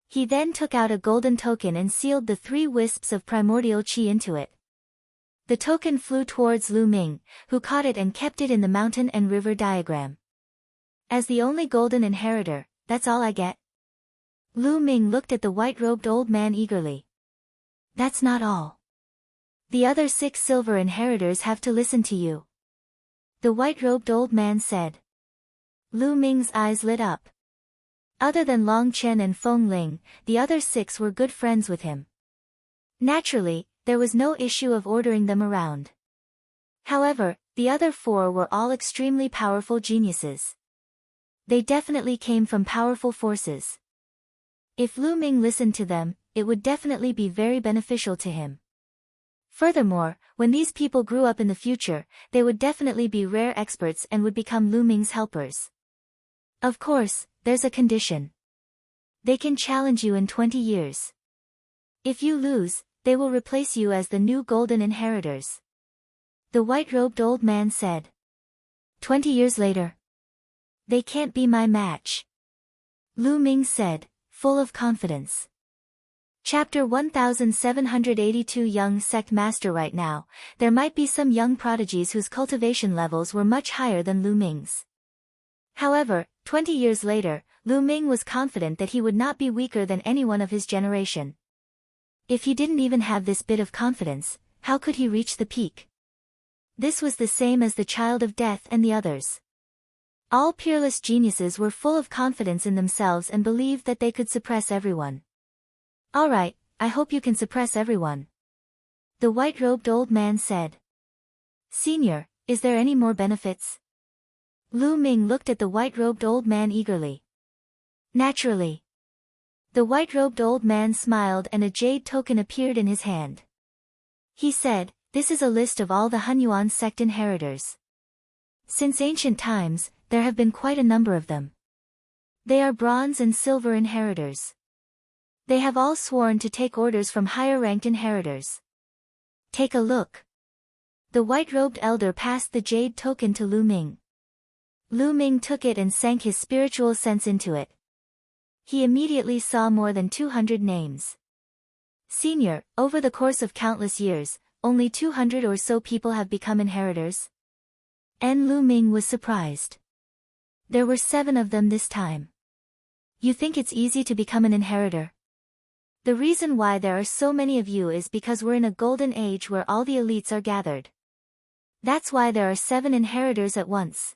He then took out a golden token and sealed the 3 wisps of primordial chi into it. The token flew towards Lu Ming, who caught it and kept it in the mountain and river diagram. As the only golden inheritor, that's all I get? Lu Ming looked at the white-robed old man eagerly. That's not all. The other 6 silver inheritors have to listen to you. The white-robed old man said. Lu Ming's eyes lit up. Other than Long Chen and Feng Ling, the other 6 were good friends with him. Naturally, there was no issue of ordering them around. However, the other 4 were all extremely powerful geniuses. They definitely came from powerful forces. If Lu Ming listened to them, it would definitely be very beneficial to him. Furthermore, when these people grew up in the future, they would definitely be rare experts and would become Lu Ming's helpers. Of course, there's a condition. They can challenge you in 20 years. If you lose, they will replace you as the new golden inheritors. The white-robed old man said. 20 years later. They can't be my match. Lu Ming said, full of confidence. Chapter 1782 Young Sect Master. Right now, there might be some young prodigies whose cultivation levels were much higher than Lu Ming's. However, 20 years later, Lu Ming was confident that he would not be weaker than anyone of his generation. If he didn't even have this bit of confidence, how could he reach the peak? This was the same as the child of death and the others. All peerless geniuses were full of confidence in themselves and believed that they could suppress everyone. Alright, I hope you can suppress everyone. The white-robed old man said. Senior, is there any more benefits? Lu Ming looked at the white-robed old man eagerly. Naturally. The white-robed old man smiled and a jade token appeared in his hand. He said, this is a list of all the Hunyuan sect inheritors. Since ancient times, there have been quite a number of them. They are bronze and silver inheritors. They have all sworn to take orders from higher-ranked inheritors. Take a look. The white-robed elder passed the jade token to Lu Ming. Lu Ming took it and sank his spiritual sense into it. He immediately saw more than 200 names. Senior, over the course of countless years, only 200 or so people have become inheritors. And Lu Ming was surprised. There were 7 of them this time. You think it's easy to become an inheritor? The reason why there are so many of you is because we're in a golden age where all the elites are gathered. That's why there are 7 inheritors at once.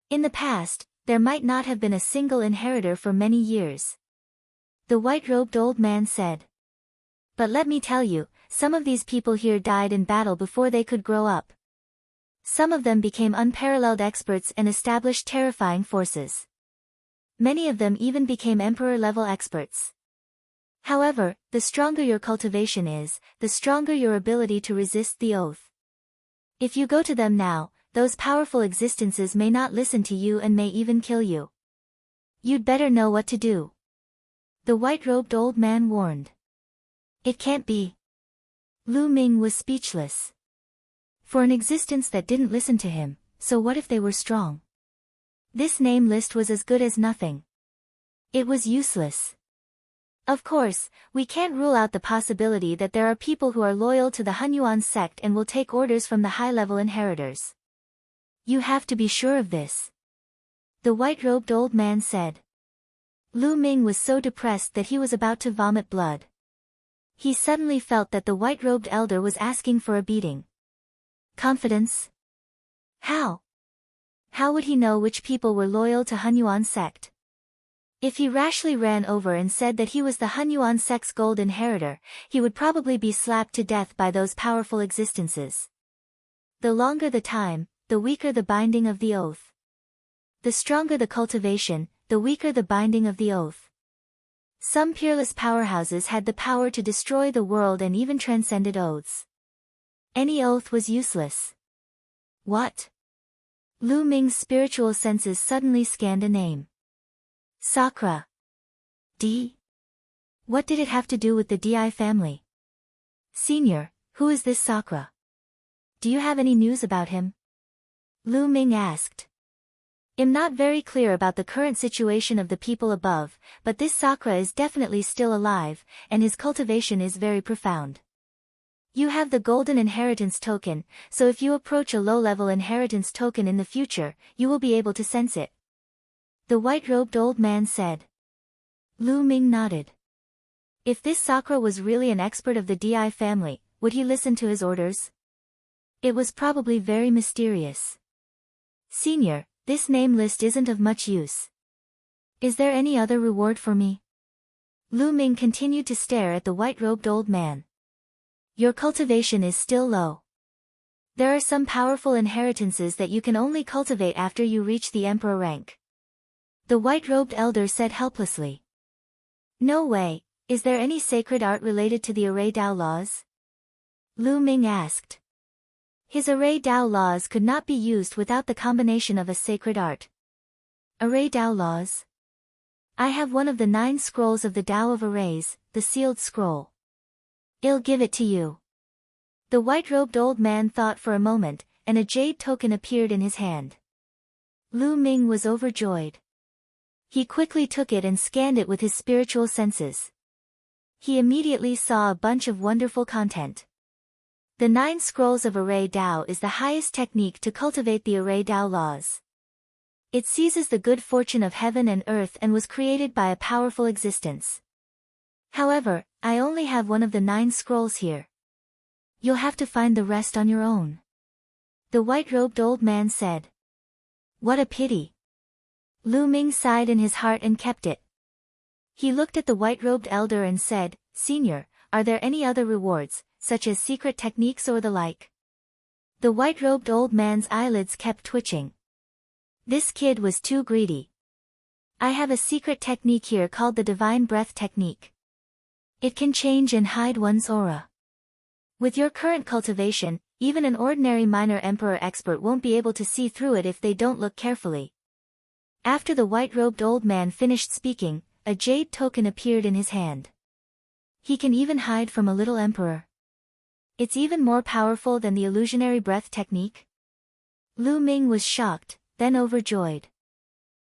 In the past, there might not have been a single inheritor for many years. The white-robed old man said. But let me tell you, some of these people here died in battle before they could grow up. Some of them became unparalleled experts and established terrifying forces. Many of them even became emperor-level experts. However, the stronger your cultivation is, the stronger your ability to resist the oath. If you go to them now, those powerful existences may not listen to you and may even kill you. You'd better know what to do. The white-robed old man warned. It can't be. Lu Ming was speechless. For an existence that didn't listen to him, so what if they were strong? This name list was as good as nothing. It was useless. Of course, we can't rule out the possibility that there are people who are loyal to the Hunyuan sect and will take orders from the high-level inheritors. You have to be sure of this. The white-robed old man said. Lu Ming was so depressed that he was about to vomit blood. He suddenly felt that the white-robed elder was asking for a beating. Confidence? How? How would he know which people were loyal to Hunyuan sect? If he rashly ran over and said that he was the Hunyuan sect's gold inheritor, he would probably be slapped to death by those powerful existences. The longer the time, the weaker the binding of the oath. The stronger the cultivation, the weaker the binding of the oath. Some peerless powerhouses had the power to destroy the world and even transcended oaths. Any oath was useless. What? Lu Ming's spiritual senses suddenly scanned a name. Sakura. D? What did it have to do with the Di family? Senior, who is this Sakura? Do you have any news about him? Lu Ming asked. I'm not very clear about the current situation of the people above, but this Sakura is definitely still alive, and his cultivation is very profound. You have the golden inheritance token, so if you approach a low-level inheritance token in the future, you will be able to sense it. The white-robed old man said. Lu Ming nodded. If this Sakura was really an expert of the Di family, would he listen to his orders? It was probably very mysterious. Senior, this name list isn't of much use. Is there any other reward for me? Lu Ming continued to stare at the white-robed old man. Your cultivation is still low. There are some powerful inheritances that you can only cultivate after you reach the emperor rank. The white-robed elder said helplessly. No way, is there any sacred art related to the Array Dao laws? Lu Ming asked. His Array Dao laws could not be used without the combination of a sacred art. Array Dao laws? I have one of the 9 scrolls of the Tao of Arrays, the sealed scroll. I'll give it to you. The white-robed old man thought for a moment, and a jade token appeared in his hand. Lu Ming was overjoyed. He quickly took it and scanned it with his spiritual senses. He immediately saw a bunch of wonderful content. The 9 scrolls of Array Dao is the highest technique to cultivate the Array Dao laws. It seizes the good fortune of heaven and earth and was created by a powerful existence. However, I only have one of the 9 scrolls here. You'll have to find the rest on your own. The white-robed old man said. What a pity. Lu Ming sighed in his heart and kept it. He looked at the white-robed elder and said, Senior, are there any other rewards, such as secret techniques or the like? The white-robed old man's eyelids kept twitching. This kid was too greedy. I have a secret technique here called the Divine Breath Technique. It can change and hide one's aura. With your current cultivation, even an ordinary minor emperor expert won't be able to see through it if they don't look carefully. After the white-robed old man finished speaking, a jade token appeared in his hand. He can even hide from a little emperor. It's even more powerful than the illusionary breath technique? Lu Ming was shocked, then overjoyed.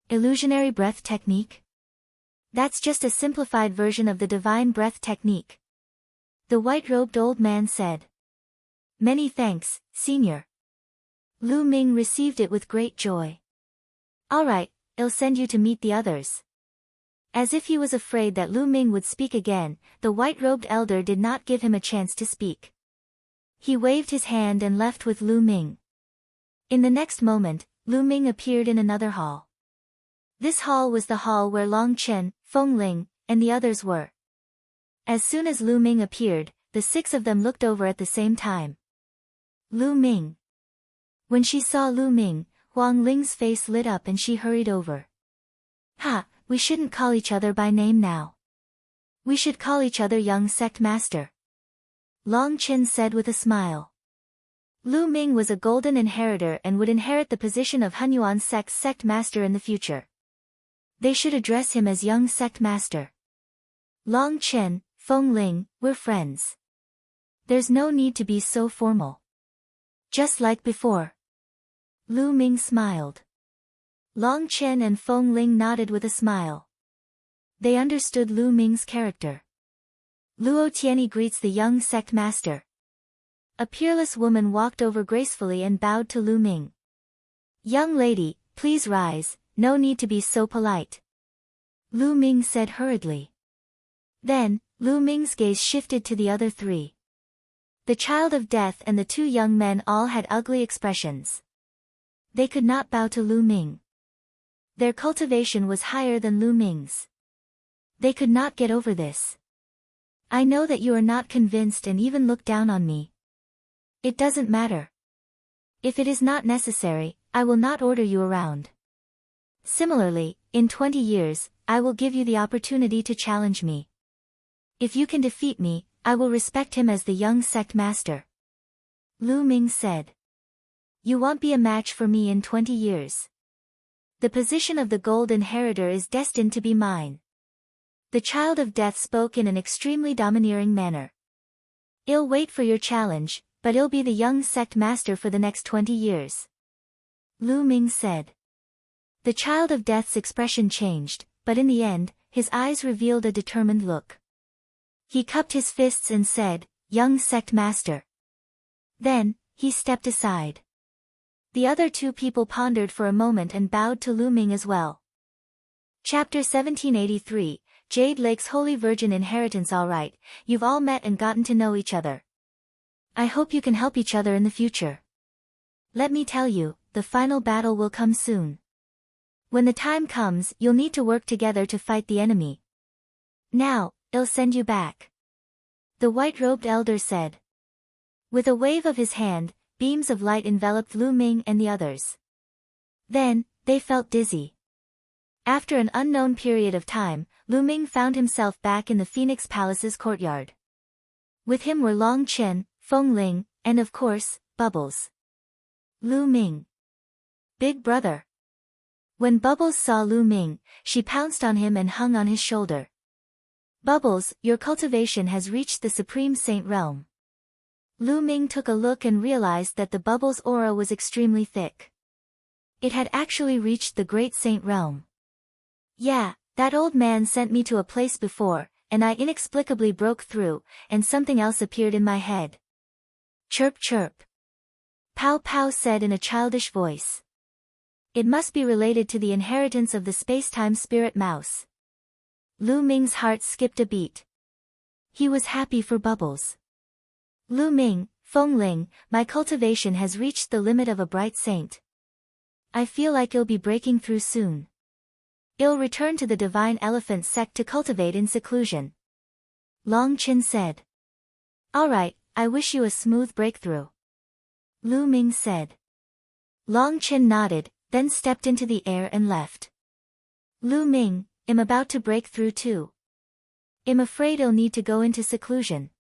Illusionary breath technique? That's just a simplified version of the divine breath technique. The white-robed old man said. Many thanks, Senior. Lu Ming received it with great joy. All right, I'll send you to meet the others. As if he was afraid that Lu Ming would speak again, the white-robed elder did not give him a chance to speak. He waved his hand and left with Lu Ming. In the next moment, Lu Ming appeared in another hall. This hall was the hall where Long Chen, Feng Ling, and the others were. As soon as Lu Ming appeared, the 6 of them looked over at the same time. Lu Ming. When she saw Lu Ming, Huang Ling's face lit up and she hurried over. Ha, we shouldn't call each other by name now. We should call each other young sect master. Long Chen said with a smile. Lu Ming was a golden inheritor and would inherit the position of Hunyuan sect's sect master in the future. They should address him as young sect master. Long Chen, Feng Ling, we're friends. There's no need to be so formal. Just like before. Lu Ming smiled. Long Chen and Feng Ling nodded with a smile. They understood Lu Ming's character. Luo Tianyi greets the young sect master. A peerless woman walked over gracefully and bowed to Lu Ming. Young lady, please rise, no need to be so polite. Lu Ming said hurriedly. Then, Lu Ming's gaze shifted to the other 3. The child of death and the 2 young men all had ugly expressions. They could not bow to Lu Ming. Their cultivation was higher than Lu Ming's. They could not get over this. I know that you are not convinced and even look down on me. It doesn't matter. If it is not necessary, I will not order you around. Similarly, in 20 years, I will give you the opportunity to challenge me. If you can defeat me, I will respect him as the young sect master. Lu Ming said. You won't be a match for me in 20 years. The position of the gold inheritor is destined to be mine. The child of death spoke in an extremely domineering manner. I'll wait for your challenge, but I'll be the young sect master for the next 20 years. Lu Ming said. The child of death's expression changed, but in the end, his eyes revealed a determined look. He cupped his fists and said, Young sect master. Then, he stepped aside. The other 2 people pondered for a moment and bowed to Lu Ming as well. Chapter 1783, Jade Lake's Holy Virgin Inheritance. All right, you've all met and gotten to know each other. I hope you can help each other in the future. Let me tell you, the final battle will come soon. When the time comes, you'll need to work together to fight the enemy. Now, I'll send you back. The white-robed elder said. With a wave of his hand, beams of light enveloped Lu Ming and the others. Then, they felt dizzy. After an unknown period of time, Lu Ming found himself back in the Phoenix Palace's courtyard. With him were Long Chen, Feng Ling, and of course, Bubbles. Lu Ming. Big brother. When Bubbles saw Lu Ming, she pounced on him and hung on his shoulder. Bubbles, your cultivation has reached the Supreme Saint realm. Lu Ming took a look and realized that the Bubbles' aura was extremely thick. It had actually reached the Great Saint realm. Yeah, that old man sent me to a place before, and I inexplicably broke through, and something else appeared in my head. Chirp chirp. Pow Pow said in a childish voice. It must be related to the inheritance of the space-time spirit mouse. Lu Ming's heart skipped a beat. He was happy for Bubbles. Lu Ming, Feng Ling, my cultivation has reached the limit of a bright saint. I feel like it'll be breaking through soon. I'll return to the Divine Elephant sect to cultivate in seclusion. Long Chen said. Alright, I wish you a smooth breakthrough. Lu Ming said. Long Chen nodded, then stepped into the air and left. Lu Ming, I'm about to break through too. I'm afraid I'll need to go into seclusion.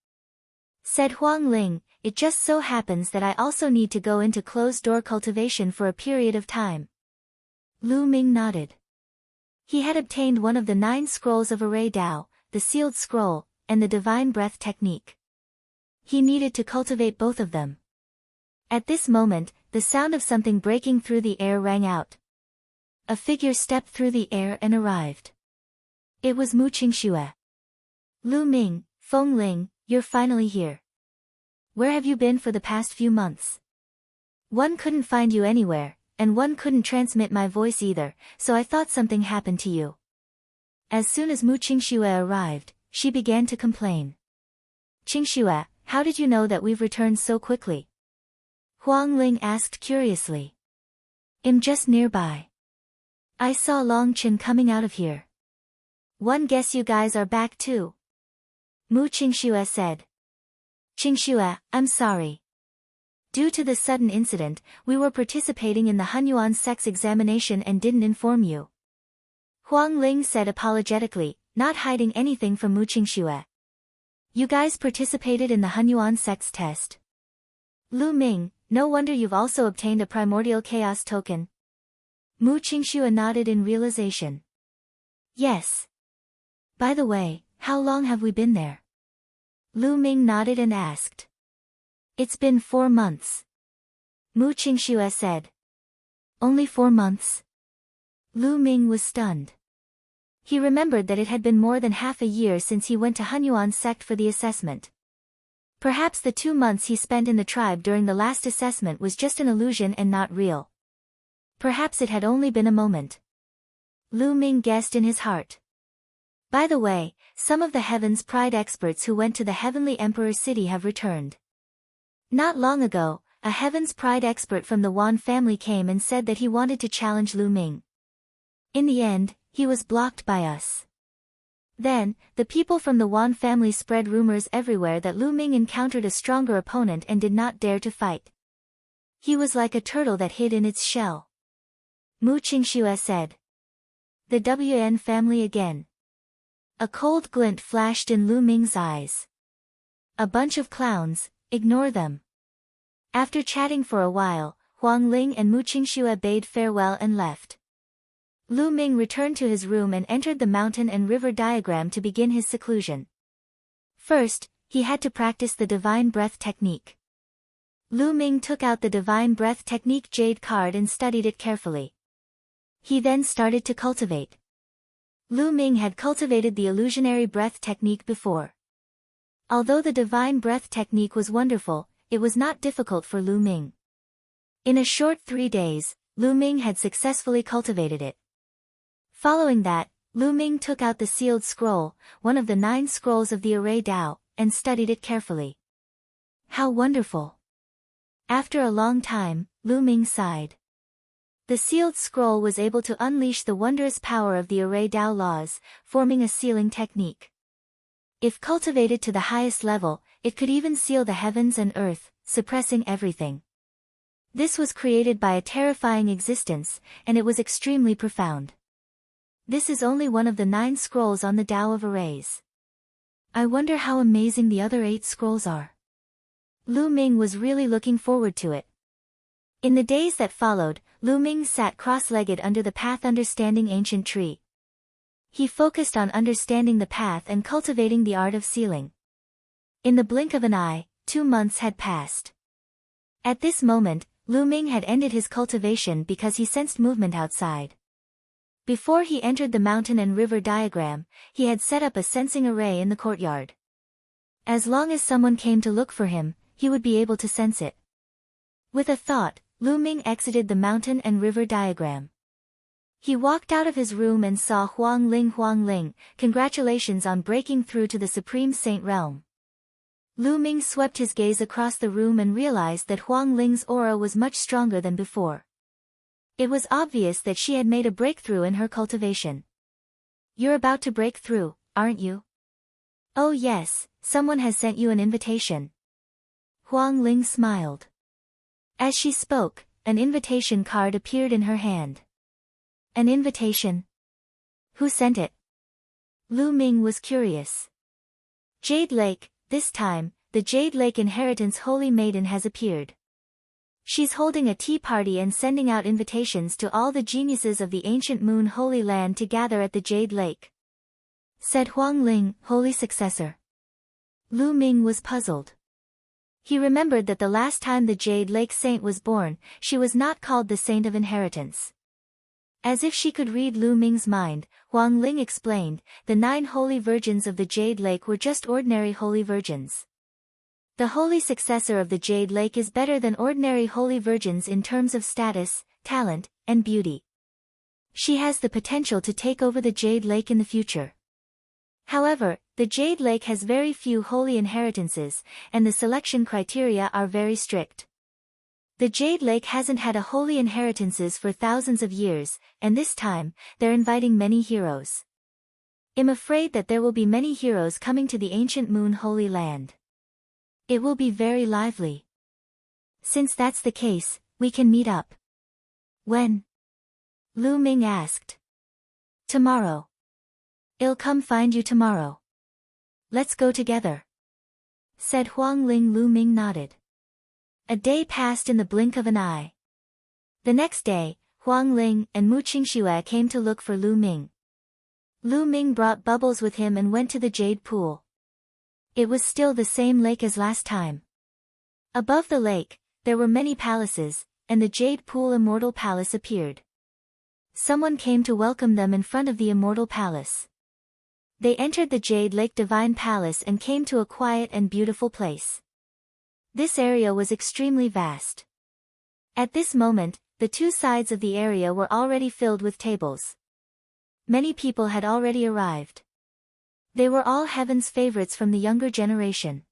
Said Huang Ling, it just so happens that I also need to go into closed-door cultivation for a period of time. Lu Ming nodded. He had obtained one of the 9 scrolls of Array Dao, the sealed scroll, and the divine breath technique. He needed to cultivate both of them. At this moment, the sound of something breaking through the air rang out. A figure stepped through the air and arrived. It was Mu Qingxue. Lu Ming, Feng Ling, you're finally here. Where have you been for the past few months? One couldn't find you anywhere, and one couldn't transmit my voice either, so I thought something happened to you. As soon as Mu Qingxue arrived, she began to complain. Qingxue, how did you know that we've returned so quickly? Huang Ling asked curiously. I'm just nearby. I saw Long Chen coming out of here. One guess you guys are back too. Mu Qingxue said. Qingxue, I'm sorry. Due to the sudden incident, we were participating in the Hunyuan sect's examination and didn't inform you. Huang Ling said apologetically, not hiding anything from Mu Qingxue. You guys participated in the Hunyuan sect's test. Lu Ming, no wonder you've also obtained a primordial chaos token. Mu Qingxue nodded in realization. Yes. By the way, how long have we been there? Lu Ming nodded and asked. It's been 4 months. Mu Qingxue said. Only 4 months? Lu Ming was stunned. He remembered that it had been more than half a year since he went to Hunyuan sect for the assessment. Perhaps the 2 months he spent in the tribe during the last assessment was just an illusion and not real. Perhaps it had only been a moment. Lu Ming guessed in his heart. By the way, some of the Heaven's Pride experts who went to the Heavenly Emperor City have returned. Not long ago, a Heaven's Pride expert from the Wan family came and said that he wanted to challenge Lu Ming. In the end, he was blocked by us. Then, the people from the Wan family spread rumors everywhere that Lu Ming encountered a stronger opponent and did not dare to fight. He was like a turtle that hid in its shell. Mu Qingxue said. The WN family again. A cold glint flashed in Lu Ming's eyes. A bunch of clowns, ignore them. After chatting for a while, Huang Ling and Mu Qingxue bade farewell and left. Lu Ming returned to his room and entered the mountain and river diagram to begin his seclusion. First, he had to practice the divine breath technique. Lu Ming took out the divine breath technique jade card and studied it carefully. He then started to cultivate. Lu Ming had cultivated the illusionary breath technique before. Although the divine breath technique was wonderful, it was not difficult for Lu Ming. In a short 3 days, Lu Ming had successfully cultivated it. Following that, Lu Ming took out the sealed scroll, one of the 9 scrolls of the Array Dao, and studied it carefully. How wonderful. After a long time, Lu Ming sighed. The sealed scroll was able to unleash the wondrous power of the array Dao laws, forming a sealing technique. If cultivated to the highest level, it could even seal the heavens and earth, suppressing everything. This was created by a terrifying existence, and it was extremely profound. This is only one of the 9 scrolls on the Tao of arrays. I wonder how amazing the other 8 scrolls are. Lu Ming was really looking forward to it. In the days that followed, Lu Ming sat cross-legged under the path understanding ancient tree. He focused on understanding the path and cultivating the art of sealing. In the blink of an eye, 2 months had passed. At this moment, Lu Ming had ended his cultivation because he sensed movement outside. Before he entered the mountain and river diagram, he had set up a sensing array in the courtyard. As long as someone came to look for him, he would be able to sense it. With a thought, Lu Ming exited the mountain and river diagram. He walked out of his room and saw Huang Ling, congratulations on breaking through to the Supreme Saint realm. Lu Ming swept his gaze across the room and realized that Huang Ling's aura was much stronger than before. It was obvious that she had made a breakthrough in her cultivation. You're about to break through, aren't you? Oh yes, someone has sent you an invitation. Huang Ling smiled. As she spoke, an invitation card appeared in her hand. An invitation? Who sent it? Lu Ming was curious. Jade Lake, this time, the Jade Lake Inheritance Holy Maiden has appeared. She's holding a tea party and sending out invitations to all the geniuses of the ancient Moon Holy Land to gather at the Jade Lake. Said Huang Ling, holy successor. Lu Ming was puzzled. He remembered that the last time the Jade Lake Saint was born, she was not called the Saint of Inheritance. As if she could read Lu Ming's mind, Huang Ling explained, the 9 holy virgins of the Jade Lake were just ordinary holy virgins. The holy successor of the Jade Lake is better than ordinary holy virgins in terms of status, talent, and beauty. She has the potential to take over the Jade Lake in the future. However, the Jade Lake has very few holy inheritances, and the selection criteria are very strict. The Jade Lake hasn't had a holy inheritances for thousands of years, and this time, they're inviting many heroes. I'm afraid that there will be many heroes coming to the ancient Moon Holy Land. It will be very lively. Since that's the case, we can meet up. When? Lu Ming asked. Tomorrow. I'll come find you tomorrow. Let's go together. Said Huang Ling. Lu Ming nodded. A day passed in the blink of an eye. The next day, Huang Ling and Mu Qingxue came to look for Lu Ming. Lu Ming brought bubbles with him and went to the jade pool. It was still the same lake as last time. Above the lake, there were many palaces, and the jade pool immortal palace appeared. Someone came to welcome them in front of the immortal palace. They entered the Jade Lake Divine Palace and came to a quiet and beautiful place. This area was extremely vast. At this moment, the 2 sides of the area were already filled with tables. Many people had already arrived. They were all heaven's favorites from the younger generation.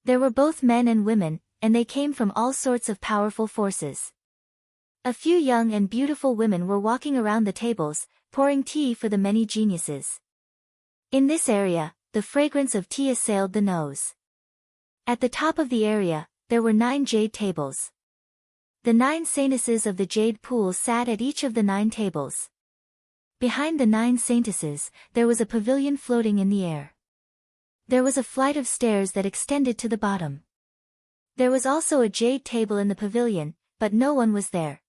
There were both men and women, and they came from all sorts of powerful forces. A few young and beautiful women were walking around the tables, pouring tea for the many geniuses. In this area, the fragrance of tea assailed the nose. At the top of the area, there were 9 jade tables. The 9 saintesses of the jade pool sat at each of the 9 tables. Behind the 9 saintesses, there was a pavilion floating in the air. There was a flight of stairs that extended to the bottom. There was also a jade table in the pavilion, but no one was there.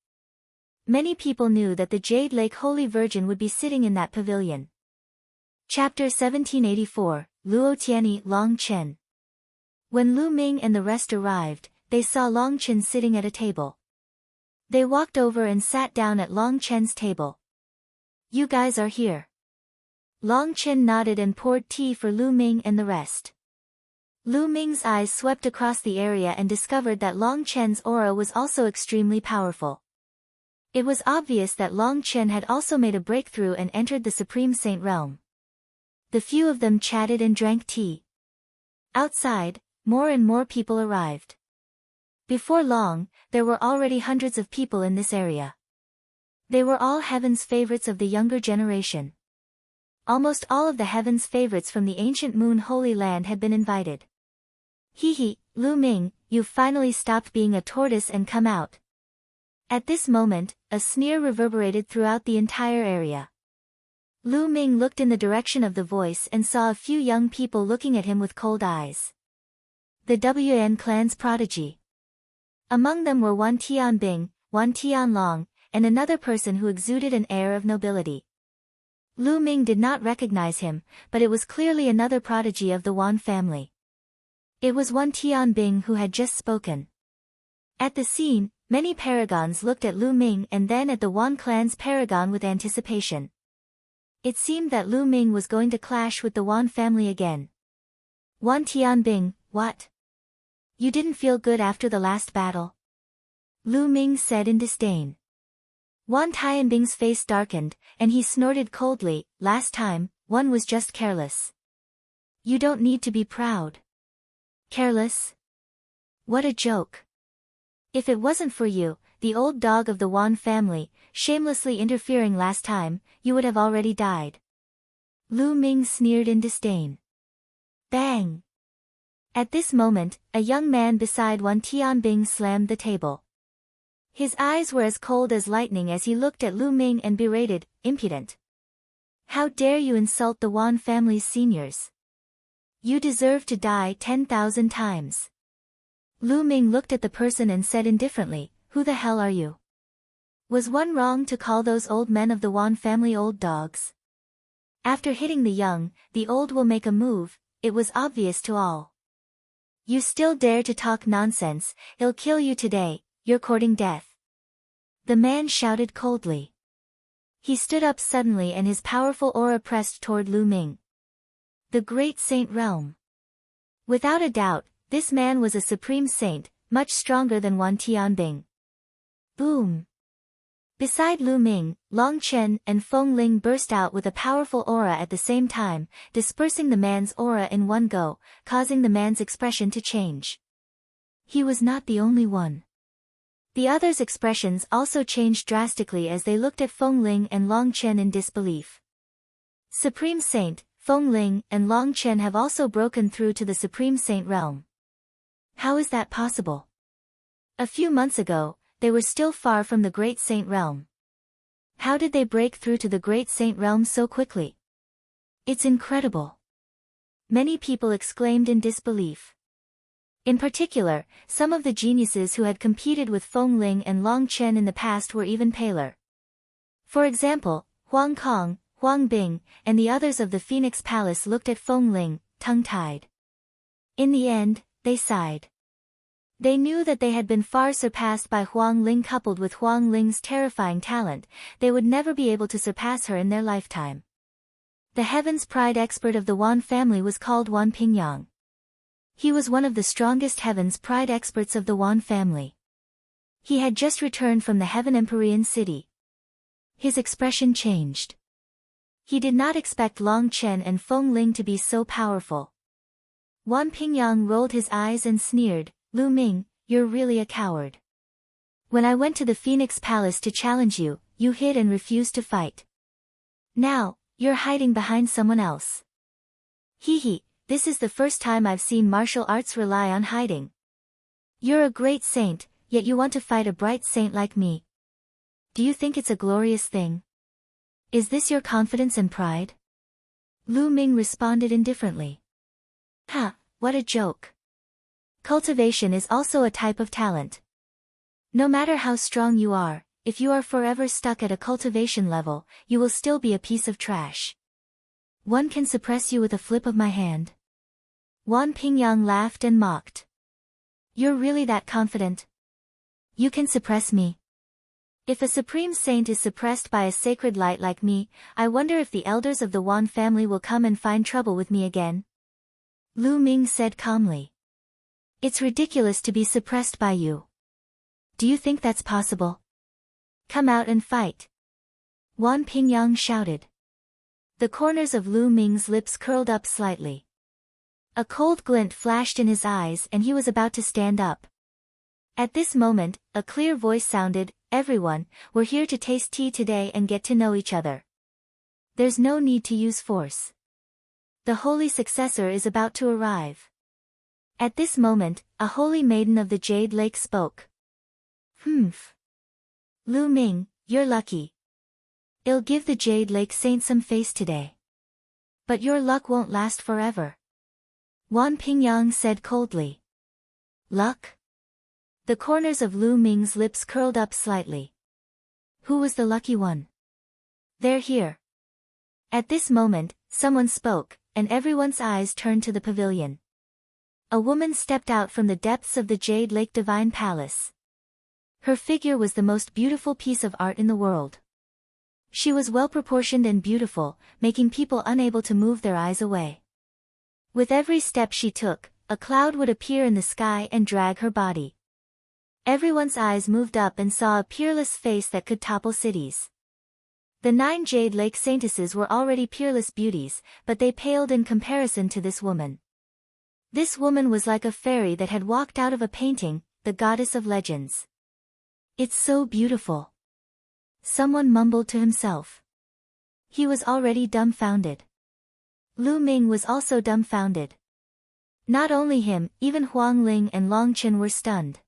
Many people knew that the Jade Lake Holy Virgin would be sitting in that pavilion. Chapter 1784, Luo Tianyi, Long Chen. When Lu Ming and the rest arrived, they saw Long Chen sitting at a table. They walked over and sat down at Long Chen's table. You guys are here. Long Chen nodded and poured tea for Lu Ming and the rest. Lu Ming's eyes swept across the area and discovered that Long Chen's aura was also extremely powerful. It was obvious that Long Chen had also made a breakthrough and entered the Supreme Saint realm. The few of them chatted and drank tea. Outside, more and more people arrived. Before long, there were already hundreds of people in this area. They were all heaven's favorites of the younger generation. Almost all of the heaven's favorites from the ancient Moon Holy Land had been invited. Hee, Lu Ming, you've finally stopped being a tortoise and come out. At this moment, a sneer reverberated throughout the entire area. Lu Ming looked in the direction of the voice and saw a few young people looking at him with cold eyes. The Wn clan's prodigy. Among them were Wan Tianbing, Wan Tianlong, and another person who exuded an air of nobility. Lu Ming did not recognize him, but it was clearly another prodigy of the Wan family. It was Wan Tianbing who had just spoken. At the scene, many paragons looked at Lu Ming and then at the Wan clan's paragon with anticipation. It seemed that Lu Ming was going to clash with the Wan family again. Wan Tianbing, what? You didn't feel good after the last battle? Lu Ming said in disdain. Wan Tianbing's face darkened, and he snorted coldly, last time, one was just careless. You don't need to be proud. Careless? What a joke. If it wasn't for you, the old dog of the Wan family, shamelessly interfering last time, you would have already died. Lu Ming sneered in disdain. Bang! At this moment, a young man beside Wan Tianbing slammed the table. His eyes were as cold as lightning as he looked at Lu Ming and berated, impudent. How dare you insult the Wan family's seniors? You deserve to die 10,000 times. Lu Ming looked at the person and said indifferently, who the hell are you? Was one wrong to call those old men of the Wan family old dogs? After hitting the young, the old will make a move, it was obvious to all. You still dare to talk nonsense, he'll kill you today, you're courting death. The man shouted coldly. He stood up suddenly and his powerful aura pressed toward Lu Ming. The Great Saint Realm. Without a doubt, this man was a supreme saint, much stronger than Wan Tianbing. Boom! Beside Lu Ming, Long Chen and Feng Ling burst out with a powerful aura at the same time, dispersing the man's aura in one go, causing the man's expression to change. He was not the only one. The others' expressions also changed drastically as they looked at Feng Ling and Long Chen in disbelief. Supreme Saint, Feng Ling and Long Chen have also broken through to the Supreme Saint realm. How is that possible? A few months ago, they were still far from the Great Saint realm. How did they break through to the Great Saint realm so quickly? It's incredible. Many people exclaimed in disbelief. In particular, some of the geniuses who had competed with Feng Ling and Long Chen in the past were even paler. For example, Huang Kong, Huang Bing, and the others of the Phoenix Palace looked at Feng Ling, tongue-tied. In the end, they sighed. They knew that they had been far surpassed by Huang Ling. Coupled with Huang Ling's terrifying talent, they would never be able to surpass her in their lifetime. The Heaven's Pride expert of the Wan family was called Wan Pingyang. He was one of the strongest Heaven's Pride experts of the Wan family. He had just returned from the Heaven Empyrean city. His expression changed. He did not expect Long Chen and Feng Ling to be so powerful. Wan Pingyang rolled his eyes and sneered, Lu Ming, you're really a coward. When I went to the Phoenix Palace to challenge you, you hid and refused to fight. Now, you're hiding behind someone else. Hee, this is the first time I've seen martial arts rely on hiding. You're a great saint, yet you want to fight a bright saint like me. Do you think it's a glorious thing? Is this your confidence and pride? Lu Ming responded indifferently. Ha, what a joke. Cultivation is also a type of talent. No matter how strong you are, if you are forever stuck at a cultivation level, you will still be a piece of trash. One can suppress you with a flip of my hand. Wan Pingyang laughed and mocked. You're really that confident? You can suppress me. If a supreme saint is suppressed by a sacred light like me, I wonder if the elders of the Wan family will come and find trouble with me again. Lu Ming said calmly. It's ridiculous to be suppressed by you. Do you think that's possible? Come out and fight. Wan Pingyang shouted. The corners of Lu Ming's lips curled up slightly. A cold glint flashed in his eyes and he was about to stand up. At this moment, a clear voice sounded, "Everyone, we're here to taste tea today and get to know each other. There's no need to use force. The holy successor is about to arrive." At this moment, a holy maiden of the Jade Lake spoke. "Humph. Lu Ming, you're lucky. I'll give the Jade Lake Saint some face today. But your luck won't last forever." Wan Pingyang said coldly. "Luck?" The corners of Lu Ming's lips curled up slightly. Who was the lucky one? "They're here." At this moment, someone spoke, and everyone's eyes turned to the pavilion. A woman stepped out from the depths of the Jade Lake Divine Palace. Her figure was the most beautiful piece of art in the world. She was well-proportioned and beautiful, making people unable to move their eyes away. With every step she took, a cloud would appear in the sky and drag her body. Everyone's eyes moved up and saw a peerless face that could topple cities. The 9 Jade Lake Saintesses were already peerless beauties, but they paled in comparison to this woman. This woman was like a fairy that had walked out of a painting, the goddess of legends. "It's so beautiful," someone mumbled to himself. He was already dumbfounded. Lu Ming was also dumbfounded. Not only him, even Huang Ling and Long Chen were stunned.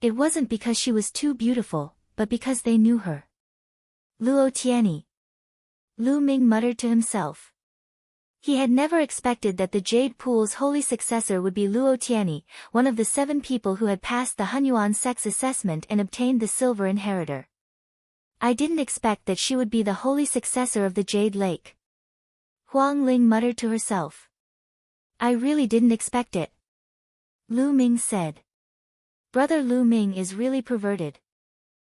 It wasn't because she was too beautiful, but because they knew her. "Luo Tianyi," Lu Ming muttered to himself. He had never expected that the Jade Pool's holy successor would be Luo Tianyi, one of the 7 people who had passed the Hunyuan sect's assessment and obtained the silver inheritor. "I didn't expect that she would be the holy successor of the Jade Lake," Huang Ling muttered to herself. "I really didn't expect it," Lu Ming said. Brother Lu Ming is really perverted.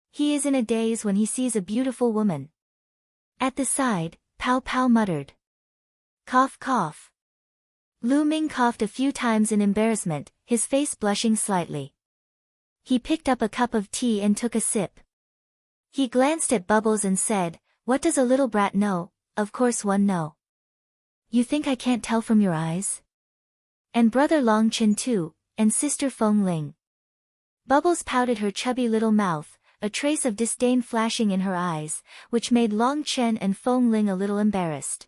He is in a daze when he sees a beautiful woman. At the side, Pow Pow muttered. "Cough cough." Lu Ming coughed a few times in embarrassment, his face blushing slightly. He picked up a cup of tea and took a sip. He glanced at Bubbles and said, "What does a little brat know? Of course one know. You think I can't tell from your eyes? And brother Long Chen too, and sister Feng Ling." Bubbles pouted her chubby little mouth, a trace of disdain flashing in her eyes, which made Long Chen and Feng Ling a little embarrassed.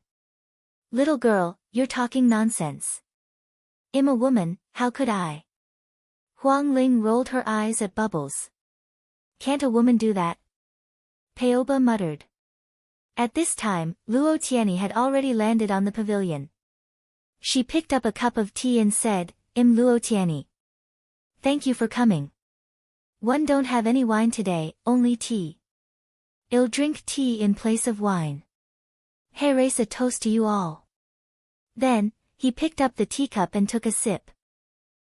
"Little girl, you're talking nonsense. I'm a woman, how could I?" Huang Ling rolled her eyes at Bubbles. "Can't a woman do that?" Peoba muttered. At this time, Luo Tianyi had already landed on the pavilion. She picked up a cup of tea and said, "I'm Luo Tianyi. Thank you for coming. One don't have any wine today, only tea. I'll drink tea in place of wine. Hey, raise a toast to you all." Then, he picked up the teacup and took a sip.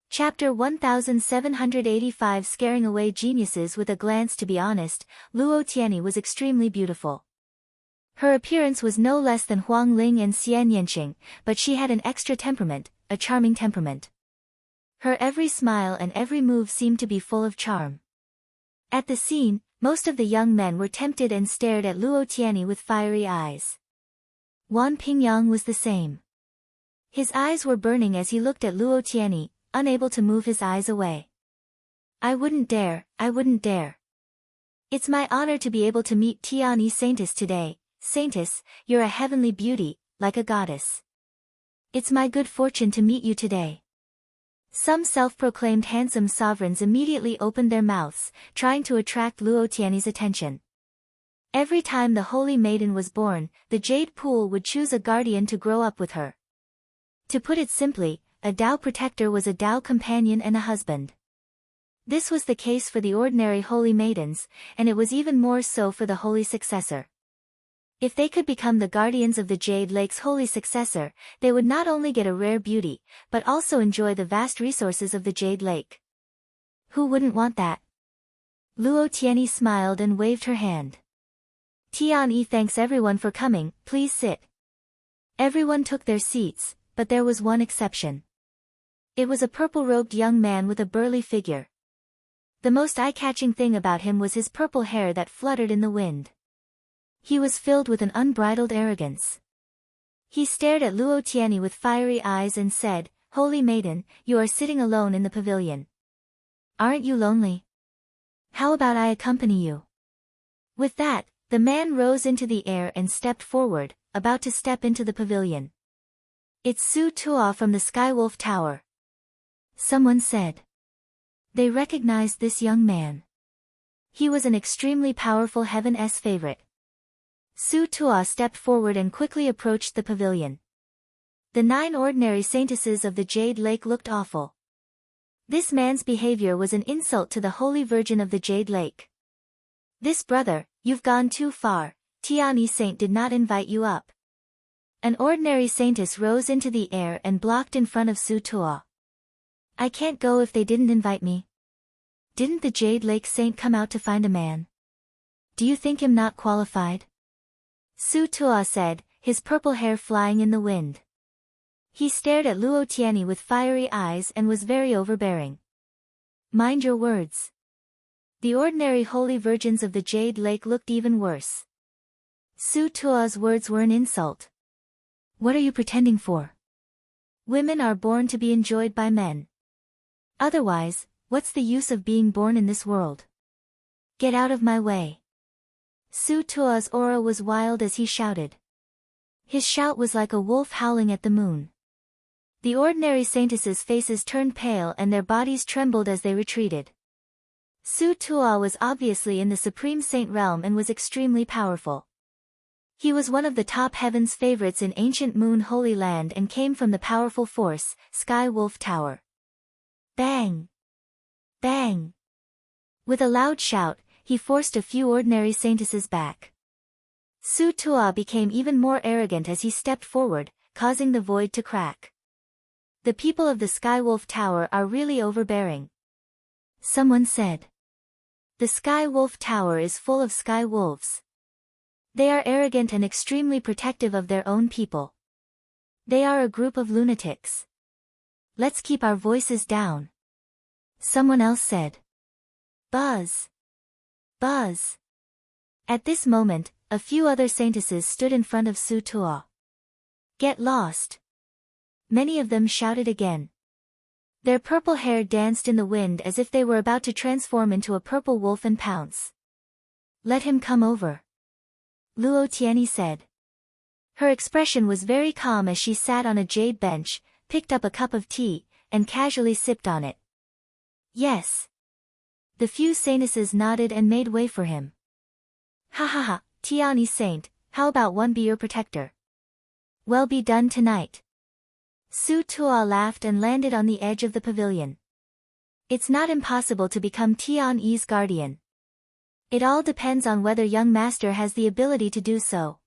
Chapter 1785 Scaring Away Geniuses with a Glance. To be honest, Luo Tianyi was extremely beautiful. Her appearance was no less than Huang Ling and Xian Yanqing, but she had an extra temperament, a charming temperament. Her every smile and every move seemed to be full of charm. At the scene, most of the young men were tempted and stared at Luo Tianyi with fiery eyes. Wan Pingyang was the same. His eyes were burning as he looked at Luo Tianyi, unable to move his eyes away. I wouldn't dare. It's my honor to be able to meet Tianyi Saintess today. Saintess, you're a heavenly beauty, like a goddess. It's my good fortune to meet you today." Some self-proclaimed handsome sovereigns immediately opened their mouths, trying to attract Luo Tianyi's attention. Every time the holy maiden was born, the Jade Pool would choose a guardian to grow up with her. To put it simply, a Tao protector was a Tao companion and a husband. This was the case for the ordinary holy maidens, and it was even more so for the holy successor. If they could become the guardians of the Jade Lake's holy successor, they would not only get a rare beauty, but also enjoy the vast resources of the Jade Lake. Who wouldn't want that? Luo Tianyi smiled and waved her hand. "Tianyi thanks everyone for coming, please sit." Everyone took their seats, but there was one exception. It was a purple-robed young man with a burly figure. The most eye-catching thing about him was his purple hair that fluttered in the wind. He was filled with an unbridled arrogance. He stared at Luo Tianyi with fiery eyes and said, "Holy maiden, you are sitting alone in the pavilion. Aren't you lonely? How about I accompany you?" With that, the man rose into the air and stepped forward, about to step into the pavilion. "It's Su Tuo from the Skywolf Tower," someone said. They recognized this young man. He was an extremely powerful Heaven's favorite. Su Tuo stepped forward and quickly approached the pavilion. The 9 ordinary saintesses of the Jade Lake looked awful. This man's behavior was an insult to the Holy Virgin of the Jade Lake. "This brother, you've gone too far, Tianyi Saint did not invite you up." An ordinary saintess rose into the air and blocked in front of Su Tuo. "I can't go if they didn't invite me. Didn't the Jade Lake Saint come out to find a man? Do you think him not qualified?" Su Tuo said, his purple hair flying in the wind. He stared at Luo Tianyi with fiery eyes and was very overbearing. "Mind your words." The ordinary holy virgins of the Jade Lake looked even worse. Su Tuo's words were an insult. "What are you pretending for? Women are born to be enjoyed by men. Otherwise, what's the use of being born in this world? Get out of my way." Su Tuo's aura was wild as he shouted. His shout was like a wolf howling at the moon. The ordinary saintesses' faces turned pale and their bodies trembled as they retreated. Su Tuo was obviously in the Supreme Saint realm and was extremely powerful. He was one of the top heaven's favorites in ancient Moon Holy Land and came from the powerful force, Sky Wolf Tower. Bang! Bang! With a loud shout, he forced a few ordinary saintesses back. Su Tuo became even more arrogant as he stepped forward, causing the void to crack. "The people of the Skywolf Tower are really overbearing," someone said. "The Skywolf Tower is full of sky wolves. They are arrogant and extremely protective of their own people. They are a group of lunatics. Let's keep our voices down," someone else said. Buzz! Buzz! At this moment, a few other saintesses stood in front of Su Tuo. "Get lost!" Many of them shouted again. Their purple hair danced in the wind as if they were about to transform into a purple wolf and pounce. "Let him come over," Luo Tianyi said. Her expression was very calm as she sat on a jade bench, picked up a cup of tea, and casually sipped on it. "Yes." The few saintesses nodded and made way for him. "Ha ha ha, Tianyi Saint, how about one be your protector? Well be done tonight." Su Tuo laughed and landed on the edge of the pavilion. "It's not impossible to become Tianyi's guardian. It all depends on whether young master has the ability to do so."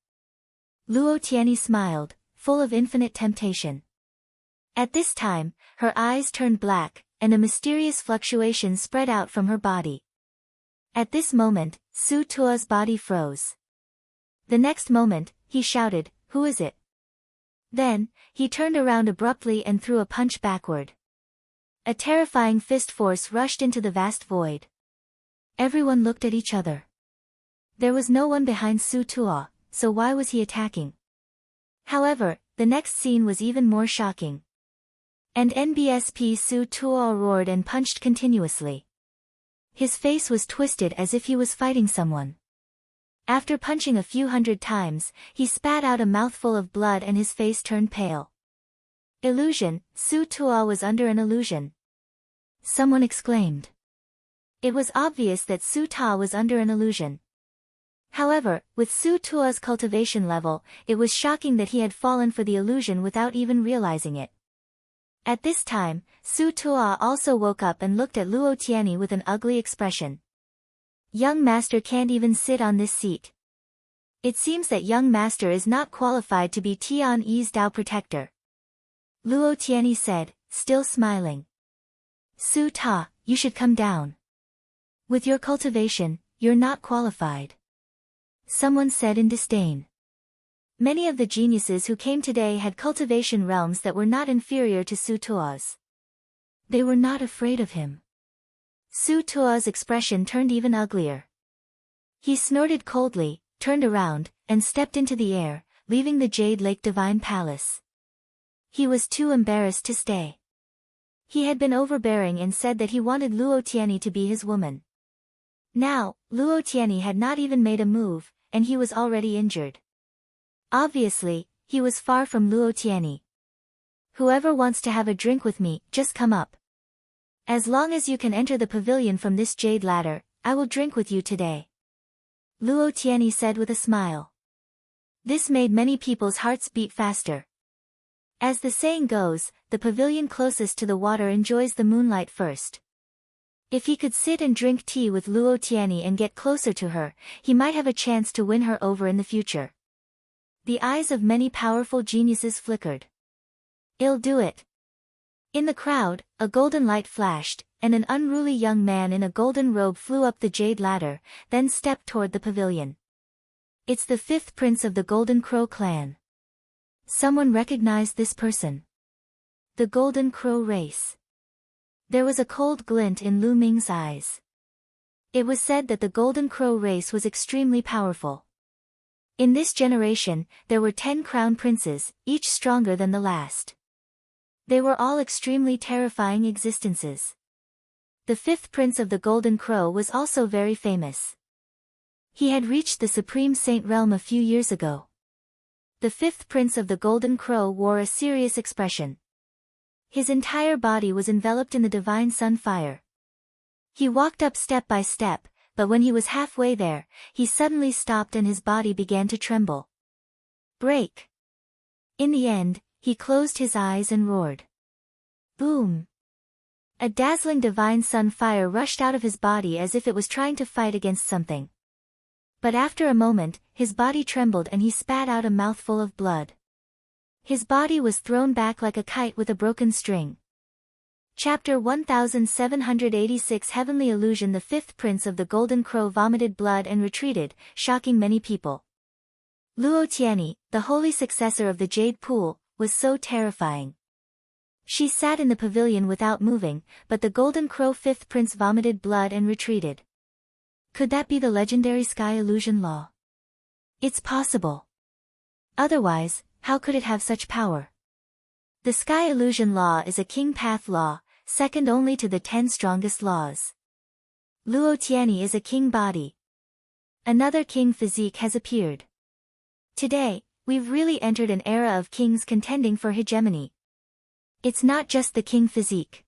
Luo Tianyi smiled, full of infinite temptation. At this time, her eyes turned black, and a mysterious fluctuation spread out from her body. At this moment, Su Tuo's body froze. The next moment, he shouted, "Who is it?" Then, he turned around abruptly and threw a punch backward. A terrifying fist force rushed into the vast void. Everyone looked at each other. There was no one behind Su Tuo, so why was he attacking? However, the next scene was even more shocking. And NBSP Su Tuo roared and punched continuously. His face was twisted as if he was fighting someone. After punching a few hundred times, he spat out a mouthful of blood and his face turned pale. "Illusion, Su Tuo was under an illusion," someone exclaimed. It was obvious that Su Tuo was under an illusion. However, with Su Tuo's cultivation level, it was shocking that he had fallen for the illusion without even realizing it. At this time, Su Tuo also woke up and looked at Luo Tianyi with an ugly expression. "Young master can't even sit on this seat. It seems that young master is not qualified to be Tianyi's Dao protector," Luo Tianyi said, still smiling. "Su Ta, you should come down. With your cultivation, you're not qualified," someone said in disdain. Many of the geniuses who came today had cultivation realms that were not inferior to Su Tuo's. They were not afraid of him. Su Tuo's expression turned even uglier. He snorted coldly, turned around, and stepped into the air, leaving the Jade Lake Divine Palace. He was too embarrassed to stay. He had been overbearing and said that he wanted Luo Tianyi to be his woman. Now, Luo Tianyi had not even made a move, and he was already injured. Obviously, he was far from Luo Tianyi. Whoever wants to have a drink with me, just come up. As long as you can enter the pavilion from this jade ladder, I will drink with you today. Luo Tianyi said with a smile. This made many people's hearts beat faster. As the saying goes, the pavilion closest to the water enjoys the moonlight first. If he could sit and drink tea with Luo Tianyi and get closer to her, he might have a chance to win her over in the future. The eyes of many powerful geniuses flickered. I'll do it. In the crowd, a golden light flashed, and an unruly young man in a golden robe flew up the jade ladder, then stepped toward the pavilion. It's the fifth prince of the Golden Crow clan. Someone recognized this person. The Golden Crow race. There was a cold glint in Lu Ming's eyes. It was said that the Golden Crow race was extremely powerful. In this generation, there were 10 crown princes, each stronger than the last. They were all extremely terrifying existences. The fifth prince of the Golden Crow was also very famous. He had reached the Supreme Saint realm a few years ago. The fifth prince of the Golden Crow wore a serious expression. His entire body was enveloped in the divine sun fire. He walked up step by step, but when he was halfway there, he suddenly stopped and his body began to tremble. Break! In the end, he closed his eyes and roared. Boom! A dazzling divine sun fire rushed out of his body as if it was trying to fight against something. But after a moment, his body trembled and he spat out a mouthful of blood. His body was thrown back like a kite with a broken string. Chapter 1786 Heavenly Illusion. The fifth prince of the Golden Crow vomited blood and retreated, shocking many people. Luo Tianyi, the holy successor of the Jade Pool, was so terrifying. She sat in the pavilion without moving, but the Golden Crow fifth prince vomited blood and retreated. Could that be the legendary sky illusion law? It's possible. Otherwise, how could it have such power? The sky illusion law is a king path law, second only to the 10 strongest laws. Luo Tianyi is a king body. Another king physique has appeared. Today, we've really entered an era of kings contending for hegemony. It's not just the king physique.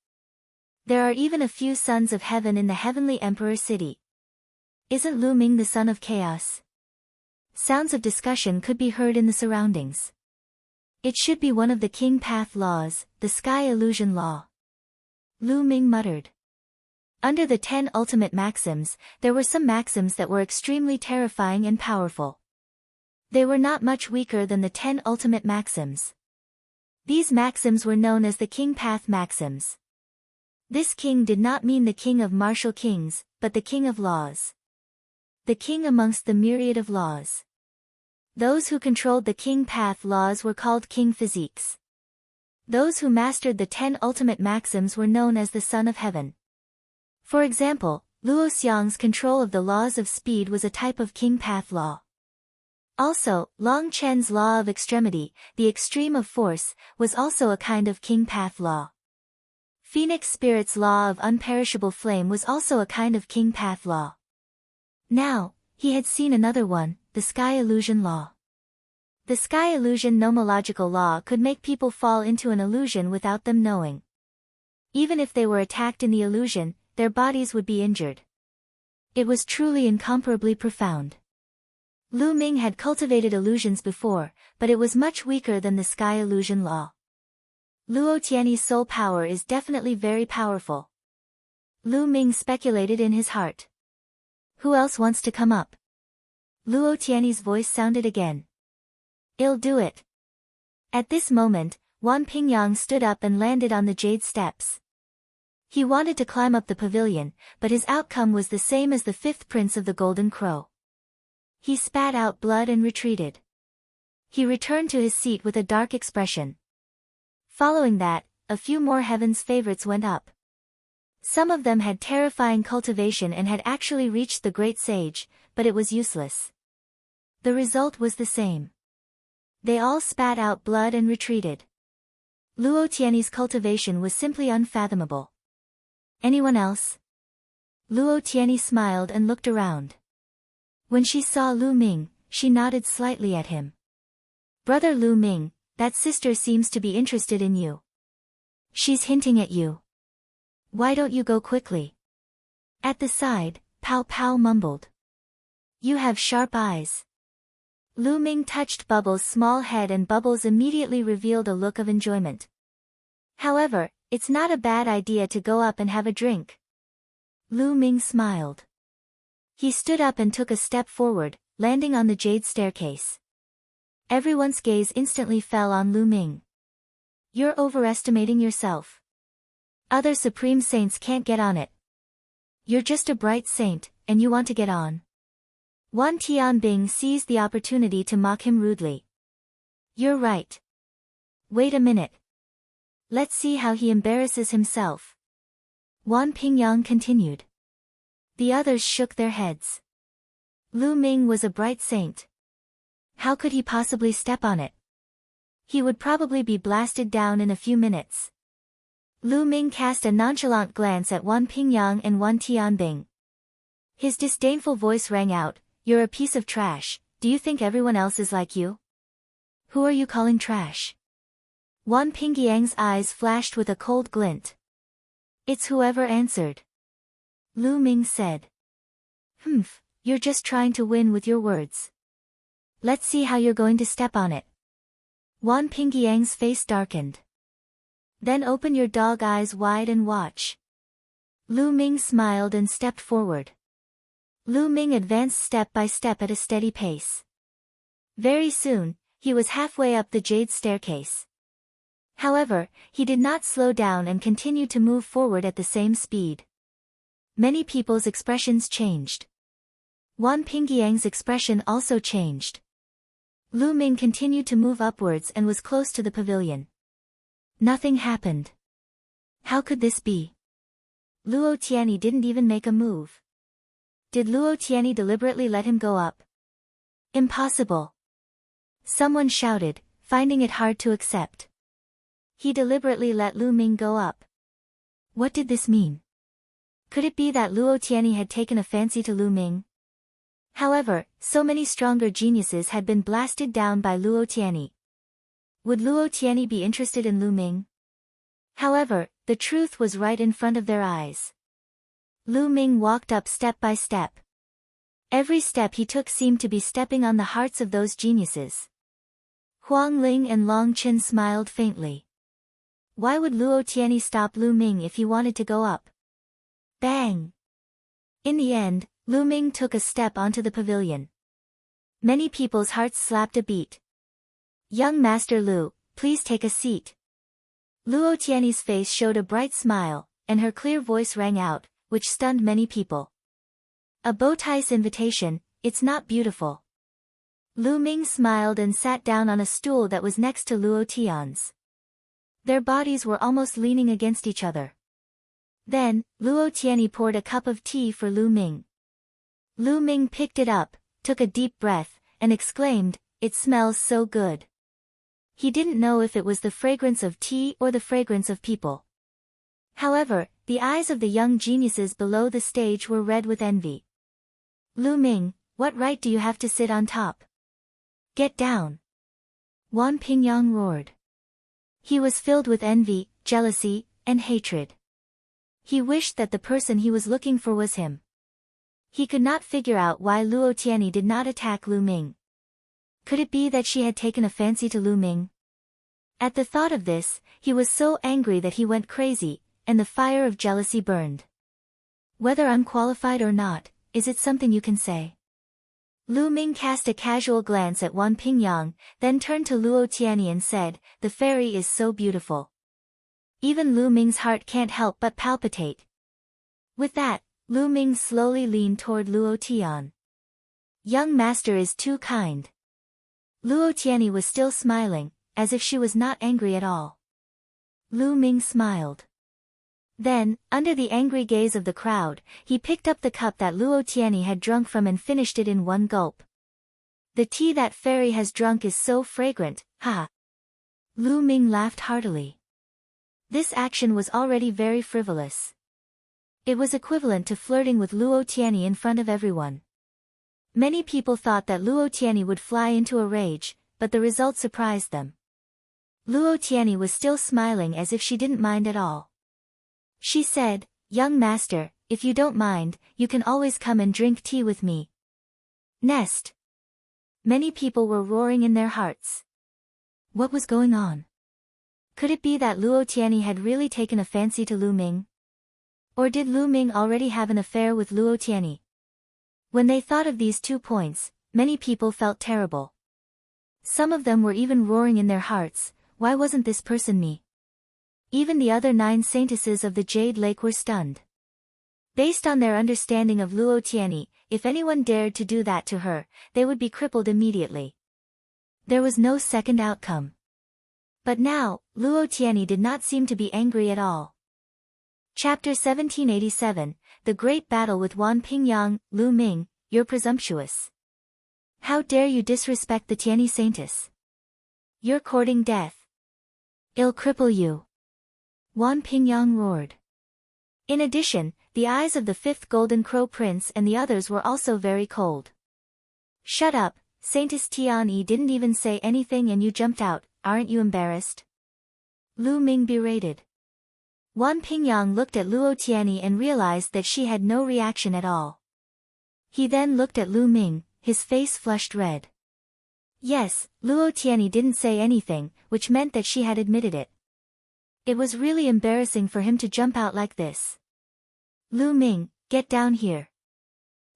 There are even a few sons of heaven in the heavenly emperor city. Isn't Lu Ming the son of chaos? Sounds of discussion could be heard in the surroundings. It should be one of the king path laws, the sky illusion law. Lu Ming muttered. Under the 10 ultimate maxims, there were some maxims that were extremely terrifying and powerful. They were not much weaker than the 10 ultimate maxims. These maxims were known as the king path maxims. This king did not mean the king of martial kings, but the king of laws. The king amongst the myriad of laws. Those who controlled the king path laws were called king physiques. Those who mastered the 10 ultimate maxims were known as the son of heaven. For example, Luo Xiang's control of the laws of speed was a type of king path law. Also, Long Chen's law of extremity, the extreme of force, was also a kind of king path law. Phoenix Spirit's law of unperishable flame was also a kind of king path law. Now, he had seen another one, the sky illusion law. The sky illusion nomological law could make people fall into an illusion without them knowing. Even if they were attacked in the illusion, their bodies would be injured. It was truly incomparably profound. Lu Ming had cultivated illusions before, but it was much weaker than the sky illusion law. Luo Tianyi's soul power is definitely very powerful. Lu Ming speculated in his heart. Who else wants to come up? Luo Tianyi's voice sounded again. I'll do it. At this moment, Wan Pingyang stood up and landed on the jade steps. He wanted to climb up the pavilion, but his outcome was the same as the fifth prince of the Golden Crow. He spat out blood and retreated. He returned to his seat with a dark expression. Following that, a few more heaven's favorites went up. Some of them had terrifying cultivation and had actually reached the great sage, but it was useless. The result was the same. They all spat out blood and retreated. Luo Tiany's cultivation was simply unfathomable. Anyone else? Luo Tiany smiled and looked around. When she saw Lu Ming, she nodded slightly at him. Brother Lu Ming, that sister seems to be interested in you. She's hinting at you. Why don't you go quickly? At the side, Pow Pow mumbled. You have sharp eyes. Lu Ming touched Bubbles' small head and Bubbles immediately revealed a look of enjoyment. However, it's not a bad idea to go up and have a drink. Lu Ming smiled. He stood up and took a step forward, landing on the jade staircase. Everyone's gaze instantly fell on Lu Ming. You're overestimating yourself. Other supreme saints can't get on it. You're just a bright saint, and you want to get on. Wan Tianbing seized the opportunity to mock him rudely. You're right. Wait a minute. Let's see how he embarrasses himself. Wan Pingyang continued. The others shook their heads. Lu Ming was a bright saint. How could he possibly step on it? He would probably be blasted down in a few minutes. Lu Ming cast a nonchalant glance at Wan Pingyang and Wan Tianbing. His disdainful voice rang out, You're a piece of trash, do you think everyone else is like you? Who are you calling trash? Wan Pingyang's eyes flashed with a cold glint. It's whoever answered. Lu Ming said. You're just trying to win with your words. Let's see how you're going to step on it. Wan Pingyang's face darkened. Then open your dog eyes wide and watch. Lu Ming smiled and stepped forward. Lu Ming advanced step by step at a steady pace. Very soon, he was halfway up the jade staircase. However, he did not slow down and continued to move forward at the same speed. Many people's expressions changed. Wan Pingyang's expression also changed. Lu Ming continued to move upwards and was close to the pavilion. Nothing happened. How could this be? Luo Tiany didn't even make a move. Did Luo Tiany deliberately let him go up? Impossible. Someone shouted, finding it hard to accept. He deliberately let Lu Ming go up. What did this mean? Could it be that Luo Tiany had taken a fancy to Lu Ming? However, so many stronger geniuses had been blasted down by Luo Tiany. Would Luo Tiany be interested in Lu Ming? However, the truth was right in front of their eyes. Lu Ming walked up step by step. Every step he took seemed to be stepping on the hearts of those geniuses. Huang Ling and Long Chen smiled faintly. Why would Luo Tiany stop Lu Ming if he wanted to go up? Bang! In the end, Lu Ming took a step onto the pavilion. Many people's hearts slapped a beat. Young Master Lu, please take a seat. Luo Tiany's face showed a bright smile, and her clear voice rang out, which stunned many people. A bow-tie's invitation, it's not beautiful. Lu Ming smiled and sat down on a stool that was next to Luo Tian's. Their bodies were almost leaning against each other. Then, Luo Tiany poured a cup of tea for Lu Ming. Lu Ming picked it up, took a deep breath, and exclaimed, It smells so good. He didn't know if it was the fragrance of tea or the fragrance of people. However, the eyes of the young geniuses below the stage were red with envy. Lu Ming, what right do you have to sit on top? Get down! Wan Pingyang roared. He was filled with envy, jealousy, and hatred. He wished that the person he was looking for was him. He could not figure out why Luo Tiany did not attack Lu Ming. Could it be that she had taken a fancy to Lu Ming? At the thought of this, he was so angry that he went crazy, and the fire of jealousy burned. Whether I'm qualified or not, is it something you can say? Lu Ming cast a casual glance at Wan Pingyang, then turned to Luo Tiany and said, The fairy is so beautiful. Even Lu Ming's heart can't help but palpitate. With that, Lu Ming slowly leaned toward Luo Tian. Young master is too kind. Luo Tiany was still smiling, as if she was not angry at all. Lu Ming smiled. Then, under the angry gaze of the crowd, he picked up the cup that Luo Tiany had drunk from and finished it in one gulp. The tea that fairy has drunk is so fragrant, ha! Lu Ming laughed heartily. This action was already very frivolous. It was equivalent to flirting with Luo Tianyi in front of everyone. Many people thought that Luo Tianyi would fly into a rage, but the result surprised them. Luo Tianyi was still smiling as if she didn't mind at all. She said, "Young master, if you don't mind, you can always come and drink tea with me." Nest. Many people were roaring in their hearts. What was going on? Could it be that Luo Tianyi had really taken a fancy to Lu Ming? Or did Lu Ming already have an affair with Luo Tianyi? When they thought of these 2 points, many people felt terrible. Some of them were even roaring in their hearts, "Why wasn't this person me?" Even the other 9 saintesses of the Jade Lake were stunned. Based on their understanding of Luo Tianyi, if anyone dared to do that to her, they would be crippled immediately. There was no second outcome. But now, Luo Tianyi did not seem to be angry at all. Chapter 1787, The Great Battle with Wan Pingyang. Lu Ming, you're presumptuous. How dare you disrespect the Tianyi saintess? You're courting death. I'll cripple you. Wan Pingyang roared. In addition, the eyes of the 5th Golden Crow Prince and the others were also very cold. Shut up, Saintess Tianyi didn't even say anything and you jumped out, aren't you embarrassed? Lu Ming berated. Wan Pingyang looked at Luo Tianyi and realized that she had no reaction at all. He then looked at Lu Ming, his face flushed red. Yes, Luo Tianyi didn't say anything, which meant that she had admitted it. It was really embarrassing for him to jump out like this. Lu Ming, get down here.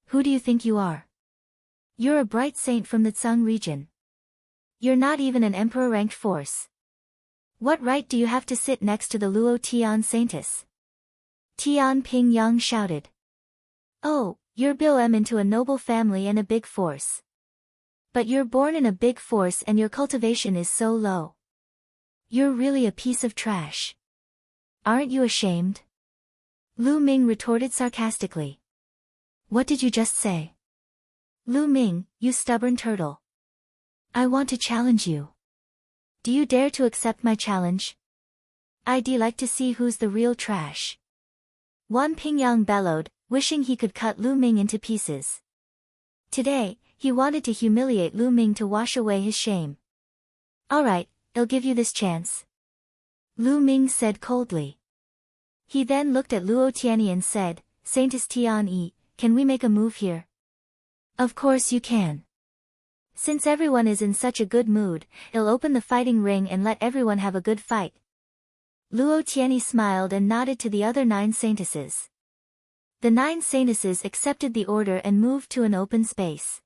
Who do you think you are? You're a bright saint from the Tsang region. You're not even an emperor-ranked force. What right do you have to sit next to the Luo Tian saintess? Tian Pingyang shouted. Oh, you're born into a noble family and a big force. But you're born in a big force and your cultivation is so low. You're really a piece of trash. Aren't you ashamed? Lu Ming retorted sarcastically. What did you just say? Lu Ming, you stubborn turtle. I want to challenge you. Do you dare to accept my challenge? I'd like to see who's the real trash. Wan Pingyang bellowed, wishing he could cut Lu Ming into pieces. Today, he wanted to humiliate Lu Ming to wash away his shame. Alright, I'll give you this chance. Lu Ming said coldly. He then looked at Luo Tianyi and said, Saintess Tianyi, can we make a move here? Of course you can. Since everyone is in such a good mood, I'll open the fighting ring and let everyone have a good fight. Luo Tianyi smiled and nodded to the other 9 saintesses. The 9 saintesses accepted the order and moved to an open space.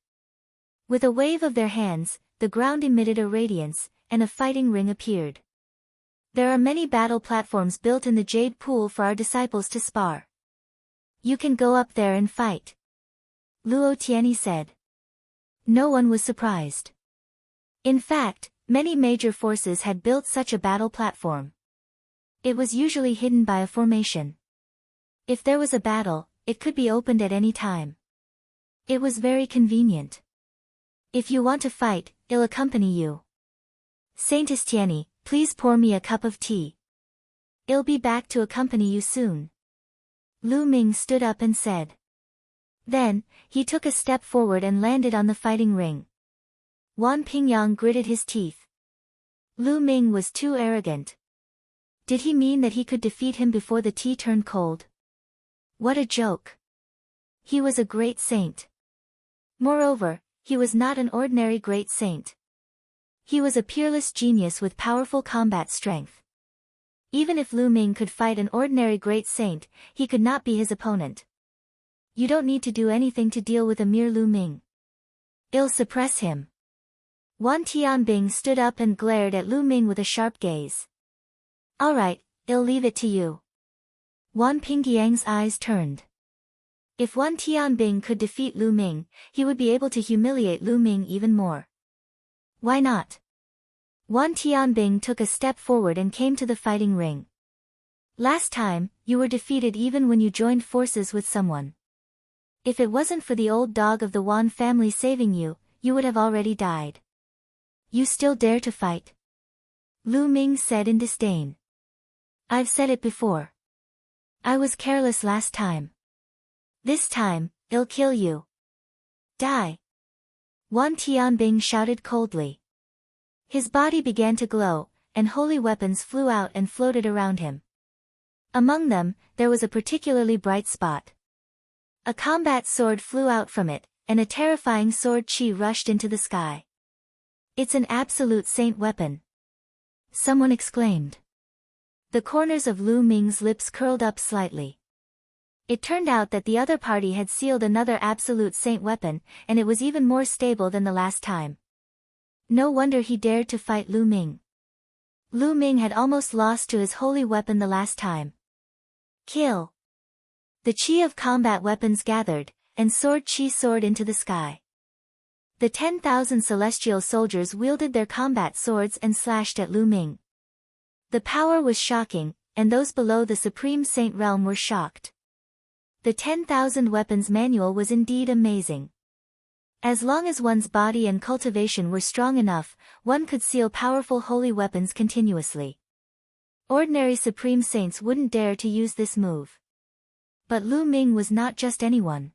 With a wave of their hands, the ground emitted a radiance, and a fighting ring appeared. There are many battle platforms built in the Jade Pool for our disciples to spar. You can go up there and fight. Luo Tianyi said. No one was surprised. In fact, many major forces had built such a battle platform. It was usually hidden by a formation. If there was a battle, it could be opened at any time. It was very convenient. If you want to fight, I'll accompany you. Saintess Tianyi, please pour me a cup of tea. I'll be back to accompany you soon. Lu Ming stood up and said. Then, he took a step forward and landed on the fighting ring. Wan Pingyang gritted his teeth. Lu Ming was too arrogant. Did he mean that he could defeat him before the tea turned cold? What a joke. He was a great saint. Moreover, he was not an ordinary great saint. He was a peerless genius with powerful combat strength. Even if Lu Ming could fight an ordinary great saint, he could not be his opponent. You don't need to do anything to deal with a mere Lu Ming. I'll suppress him. Wan Tianbing stood up and glared at Lu Ming with a sharp gaze. Alright, I'll leave it to you. Wan Pingyang's eyes turned. If Wan Tianbing could defeat Lu Ming, he would be able to humiliate Lu Ming even more. Why not? Wan Tianbing took a step forward and came to the fighting ring. Last time, you were defeated even when you joined forces with someone. If it wasn't for the old dog of the Wan family saving you, you would have already died. You still dare to fight? Lu Ming said in disdain. I've said it before. I was careless last time. This time, I'll kill you. Die. Wan Tianbing shouted coldly. His body began to glow, and holy weapons flew out and floated around him. Among them, there was a particularly bright spot. A combat sword flew out from it, and a terrifying sword chi rushed into the sky. It's an absolute saint weapon. Someone exclaimed. The corners of Lu Ming's lips curled up slightly. It turned out that the other party had sealed another absolute saint weapon, and it was even more stable than the last time. No wonder he dared to fight Lu Ming. Lu Ming had almost lost to his holy weapon the last time. Kill. The chi of combat weapons gathered, and sword chi soared into the sky. The 10,000 celestial soldiers wielded their combat swords and slashed at Lu Ming. The power was shocking, and those below the Supreme Saint realm were shocked. The 10,000 weapons manual was indeed amazing. As long as one's body and cultivation were strong enough, one could seal powerful holy weapons continuously. Ordinary Supreme Saints wouldn't dare to use this move. But Lu Ming was not just anyone.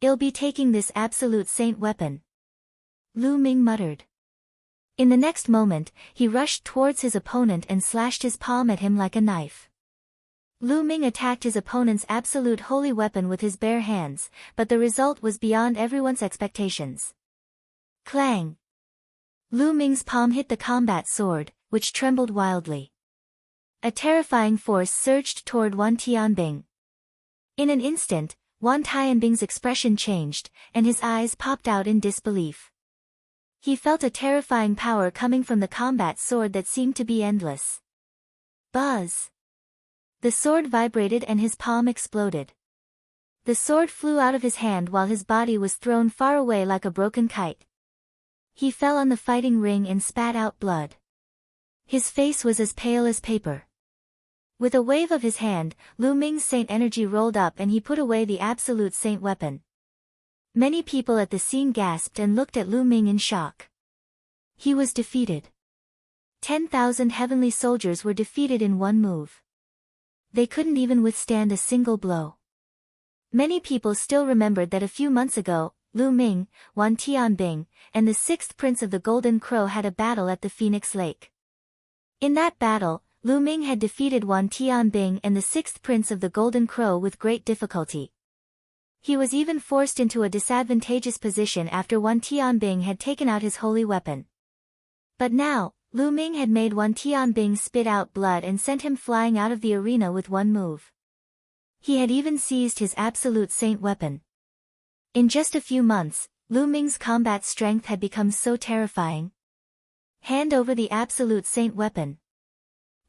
I'll be taking this absolute saint weapon. Lu Ming muttered. In the next moment, he rushed towards his opponent and slashed his palm at him like a knife. Lu Ming attacked his opponent's absolute holy weapon with his bare hands, but the result was beyond everyone's expectations. Clang! Lu Ming's palm hit the combat sword, which trembled wildly. A terrifying force surged toward Wan Tianbing. In an instant, Wan Tianbing's expression changed, and his eyes popped out in disbelief. He felt a terrifying power coming from the combat sword that seemed to be endless. Buzz! The sword vibrated and his palm exploded. The sword flew out of his hand while his body was thrown far away like a broken kite. He fell on the fighting ring and spat out blood. His face was as pale as paper. With a wave of his hand, Lu Ming's saint energy rolled up and he put away the absolute saint weapon. Many people at the scene gasped and looked at Lu Ming in shock. He was defeated. 10,000 heavenly soldiers were defeated in one move. They couldn't even withstand a single blow. Many people still remembered that a few months ago, Lu Ming, Wan Tianbing, and the sixth prince of the Golden Crow had a battle at the Phoenix Lake. In that battle, Lu Ming had defeated Wan Tianbing and the sixth prince of the Golden Crow with great difficulty. He was even forced into a disadvantageous position after Wan Tianbing had taken out his holy weapon. But now, Lu Ming had made Wan Tianbing spit out blood and sent him flying out of the arena with one move. He had even seized his absolute saint weapon. In just a few months, Lu Ming's combat strength had become so terrifying. Hand over the absolute saint weapon.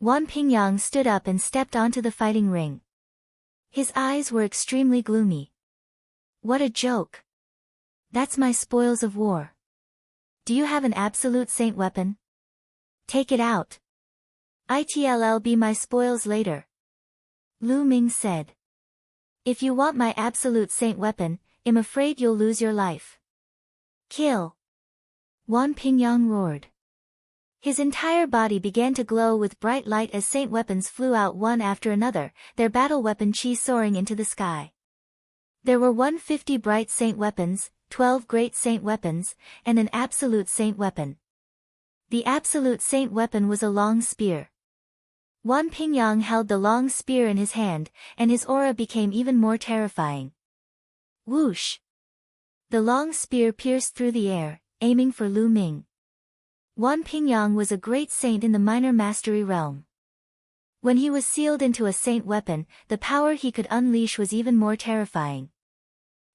Wan Pingyang stood up and stepped onto the fighting ring. His eyes were extremely gloomy. What a joke. That's my spoils of war. Do you have an absolute saint weapon? Take it out. It'll be my spoils later. Lu Ming said. If you want my absolute saint weapon, I'm afraid you'll lose your life. Kill. Wan Pingyang roared. His entire body began to glow with bright light as saint weapons flew out one after another, their battle weapon chi soaring into the sky. There were 150 bright saint weapons, 12 great saint weapons, and an absolute saint weapon. The absolute saint weapon was a long spear. Wan Pingyang held the long spear in his hand, and his aura became even more terrifying. Whoosh! The long spear pierced through the air, aiming for Lu Ming. Wan Pingyang was a great saint in the minor mastery realm. When he was sealed into a saint weapon, the power he could unleash was even more terrifying.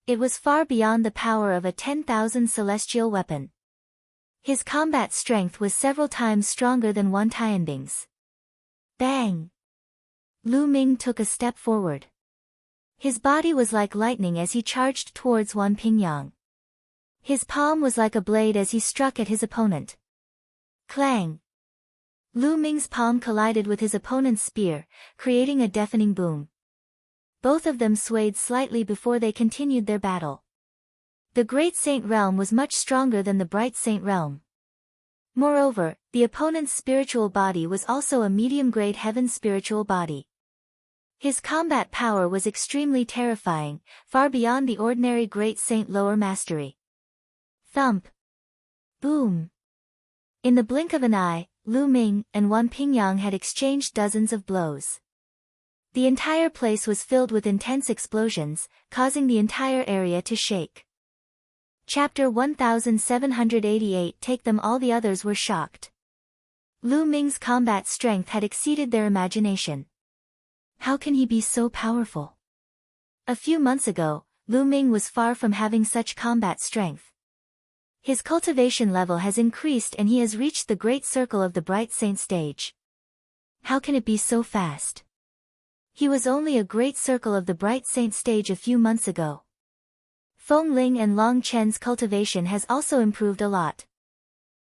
It was far beyond the power of a 10,000 celestial weapon. His combat strength was several times stronger than Wan Tianbing's. Bang! Lu Ming took a step forward. His body was like lightning as he charged towards Wan Pingyang. His palm was like a blade as he struck at his opponent. Clang! Lu Ming's palm collided with his opponent's spear, creating a deafening boom. Both of them swayed slightly before they continued their battle. The Great Saint realm was much stronger than the Bright Saint realm. Moreover, the opponent's spiritual body was also a medium-grade heaven spiritual body. His combat power was extremely terrifying, far beyond the ordinary Great Saint lower mastery. Thump. Boom. In the blink of an eye, Lu Ming and Wan Pingyang had exchanged dozens of blows. The entire place was filled with intense explosions, causing the entire area to shake. Chapter 1788. Take them all. The others were shocked. Lu Ming's combat strength had exceeded their imagination. How can he be so powerful? A few months ago, Lu Ming was far from having such combat strength. His cultivation level has increased and he has reached the great circle of the Bright Saint stage. How can it be so fast? He was only a great circle of the Bright Saint stage a few months ago. Feng Ling and Long Chen's cultivation has also improved a lot.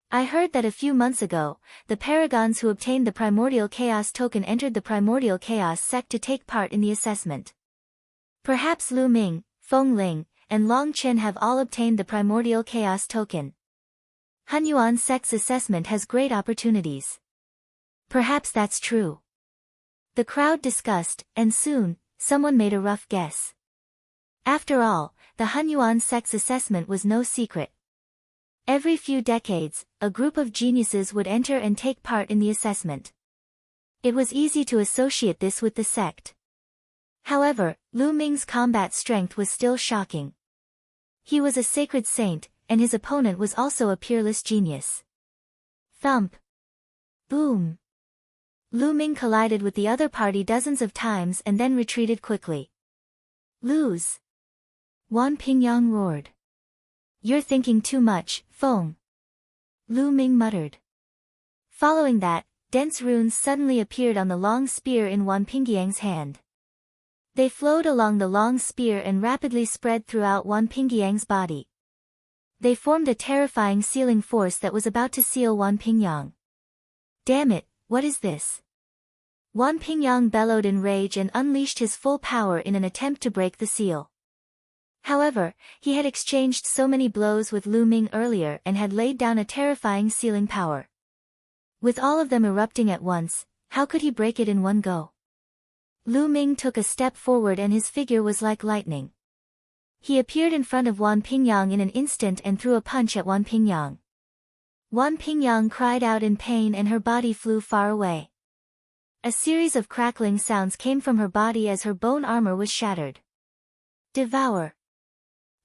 I heard that a few months ago, the paragons who obtained the Primordial Chaos token entered the Primordial Chaos sect to take part in the assessment. Perhaps Lu Ming, Feng Ling, and Long Chen have all obtained the Primordial Chaos token. Hunyuan sect's assessment has great opportunities. Perhaps that's true. The crowd discussed, and soon, someone made a rough guess. After all, the Hunyuan sect's assessment was no secret. Every few decades, a group of geniuses would enter and take part in the assessment. It was easy to associate this with the sect. However, Lu Ming's combat strength was still shocking. He was a sacred saint, and his opponent was also a peerless genius. Thump. Boom. Lu Ming collided with the other party dozens of times and then retreated quickly. Lose. Wan Pingyang roared. You're thinking too much, Feng. Lu Ming muttered. Following that, dense runes suddenly appeared on the long spear in Wan Pingyang's hand. They flowed along the long spear and rapidly spread throughout Wan Pingyang's body. They formed a terrifying sealing force that was about to seal Wan Pingyang. Damn it, what is this? Wan Pingyang bellowed in rage and unleashed his full power in an attempt to break the seal. However, he had exchanged so many blows with Lu Ming earlier and had laid down a terrifying sealing power. With all of them erupting at once, how could he break it in one go? Lu Ming took a step forward and his figure was like lightning. He appeared in front of Wan Pingyang in an instant and threw a punch at Wan Pingyang. Wan Pingyang cried out in pain and her body flew far away. A series of crackling sounds came from her body as her bone armor was shattered. Devour.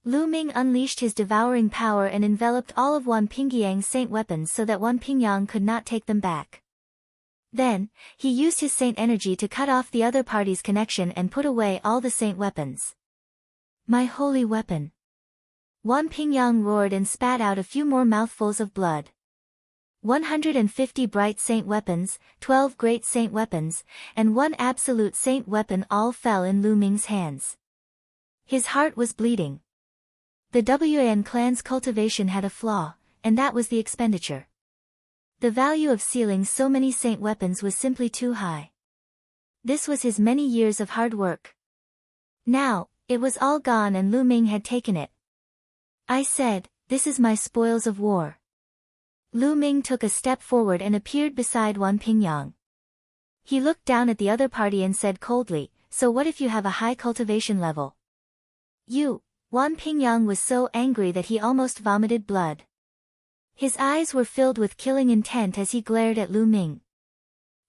Lu Ming unleashed his devouring power and enveloped all of Wan Pingyang's saint weapons so that Wan Pingyang could not take them back. Then, he used his saint energy to cut off the other party's connection and put away all the saint weapons. My holy weapon. Wan Pingyang roared and spat out a few more mouthfuls of blood. 150 bright saint weapons, 12 great saint weapons, and 1 absolute saint weapon all fell in Lu Ming's hands. His heart was bleeding. The Wan clan's cultivation had a flaw, and that was the expenditure. The value of sealing so many saint weapons was simply too high. This was his many years of hard work. Now, it was all gone and Lu Ming had taken it. I said, this is my spoils of war. Lu Ming took a step forward and appeared beside Wan Pingyang. He looked down at the other party and said coldly, so what if you have a high cultivation level? Wan Pingyang was so angry that he almost vomited blood. His eyes were filled with killing intent as he glared at Lu Ming.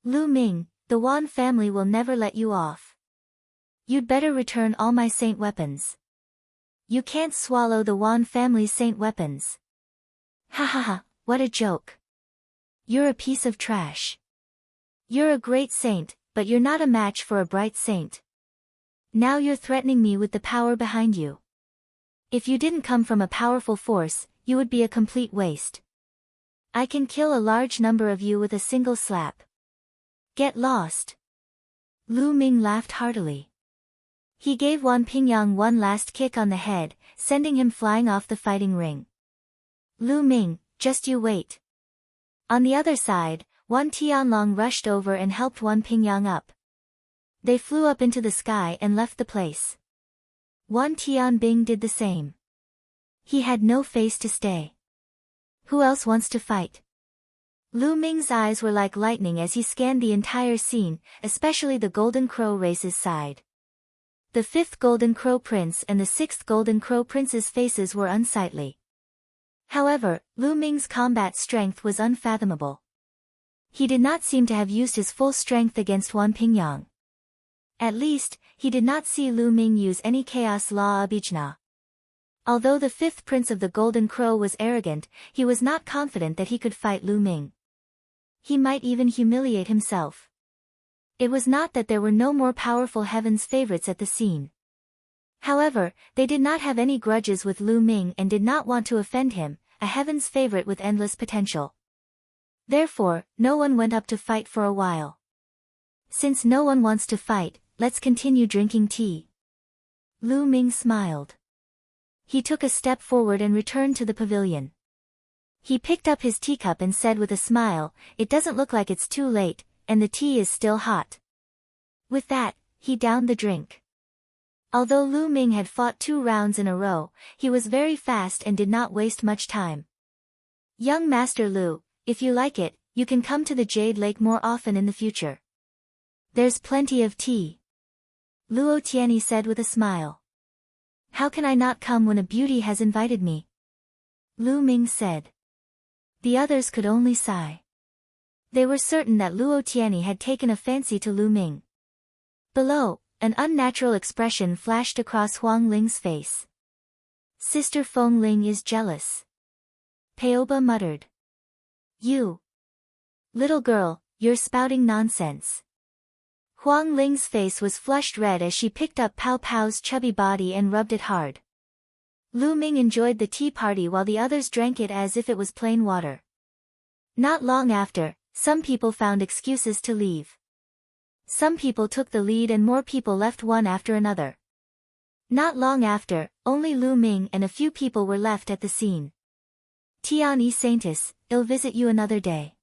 Lu Ming, the Wan family will never let you off. You'd better return all my saint weapons. You can't swallow the Wan family's saint weapons. Ha ha ha, what a joke. You're a piece of trash. You're a great saint, but you're not a match for a bright saint. Now you're threatening me with the power behind you. If you didn't come from a powerful force, you would be a complete waste. I can kill a large number of you with a single slap. Get lost. Lu Ming laughed heartily. He gave Wan Pingyang one last kick on the head, sending him flying off the fighting ring. Lu Ming, just you wait. On the other side, Wan Tianlong rushed over and helped Wan Pingyang up. They flew up into the sky and left the place. Wan Tianbing did the same. He had no face to stay. Who else wants to fight? Lu Ming's eyes were like lightning as he scanned the entire scene, especially the Golden Crow race's side. The 5th Golden Crow Prince and the 6th Golden Crow Prince's faces were unsightly. However, Lu Ming's combat strength was unfathomable. He did not seem to have used his full strength against Wan Pingyang. At least, he did not see Lu Ming use any Chaos Law Abhijna. Although the 5th Prince of the Golden Crow was arrogant, he was not confident that he could fight Lu Ming. He might even humiliate himself. It was not that there were no more powerful Heaven's favorites at the scene. However, they did not have any grudges with Lu Ming and did not want to offend him, a Heaven's favorite with endless potential. Therefore, no one went up to fight for a while. Since no one wants to fight, let's continue drinking tea. Lu Ming smiled. He took a step forward and returned to the pavilion. He picked up his teacup and said with a smile, "It doesn't look like it's too late, and the tea is still hot." With that, he downed the drink. Although Lu Ming had fought 2 rounds in a row, he was very fast and did not waste much time. "Young Master Lu, if you like it, you can come to the Jade Lake more often in the future. There's plenty of tea," Luo Tianyi said with a smile. "How can I not come when a beauty has invited me?" Lu Ming said. The others could only sigh. They were certain that Luo Tianyi had taken a fancy to Lu Ming. Below, an unnatural expression flashed across Huang Ling's face. "Sister Feng Ling is jealous," Peoba muttered. "You little girl, you're spouting nonsense." Huang Ling's face was flushed red as she picked up Pao Pao's chubby body and rubbed it hard. Lu Ming enjoyed the tea party while the others drank it as if it was plain water. Not long after, some people found excuses to leave. Some people took the lead and more people left one after another. Not long after, only Lu Ming and a few people were left at the scene. "Tian E Saintus, I'll visit you another day.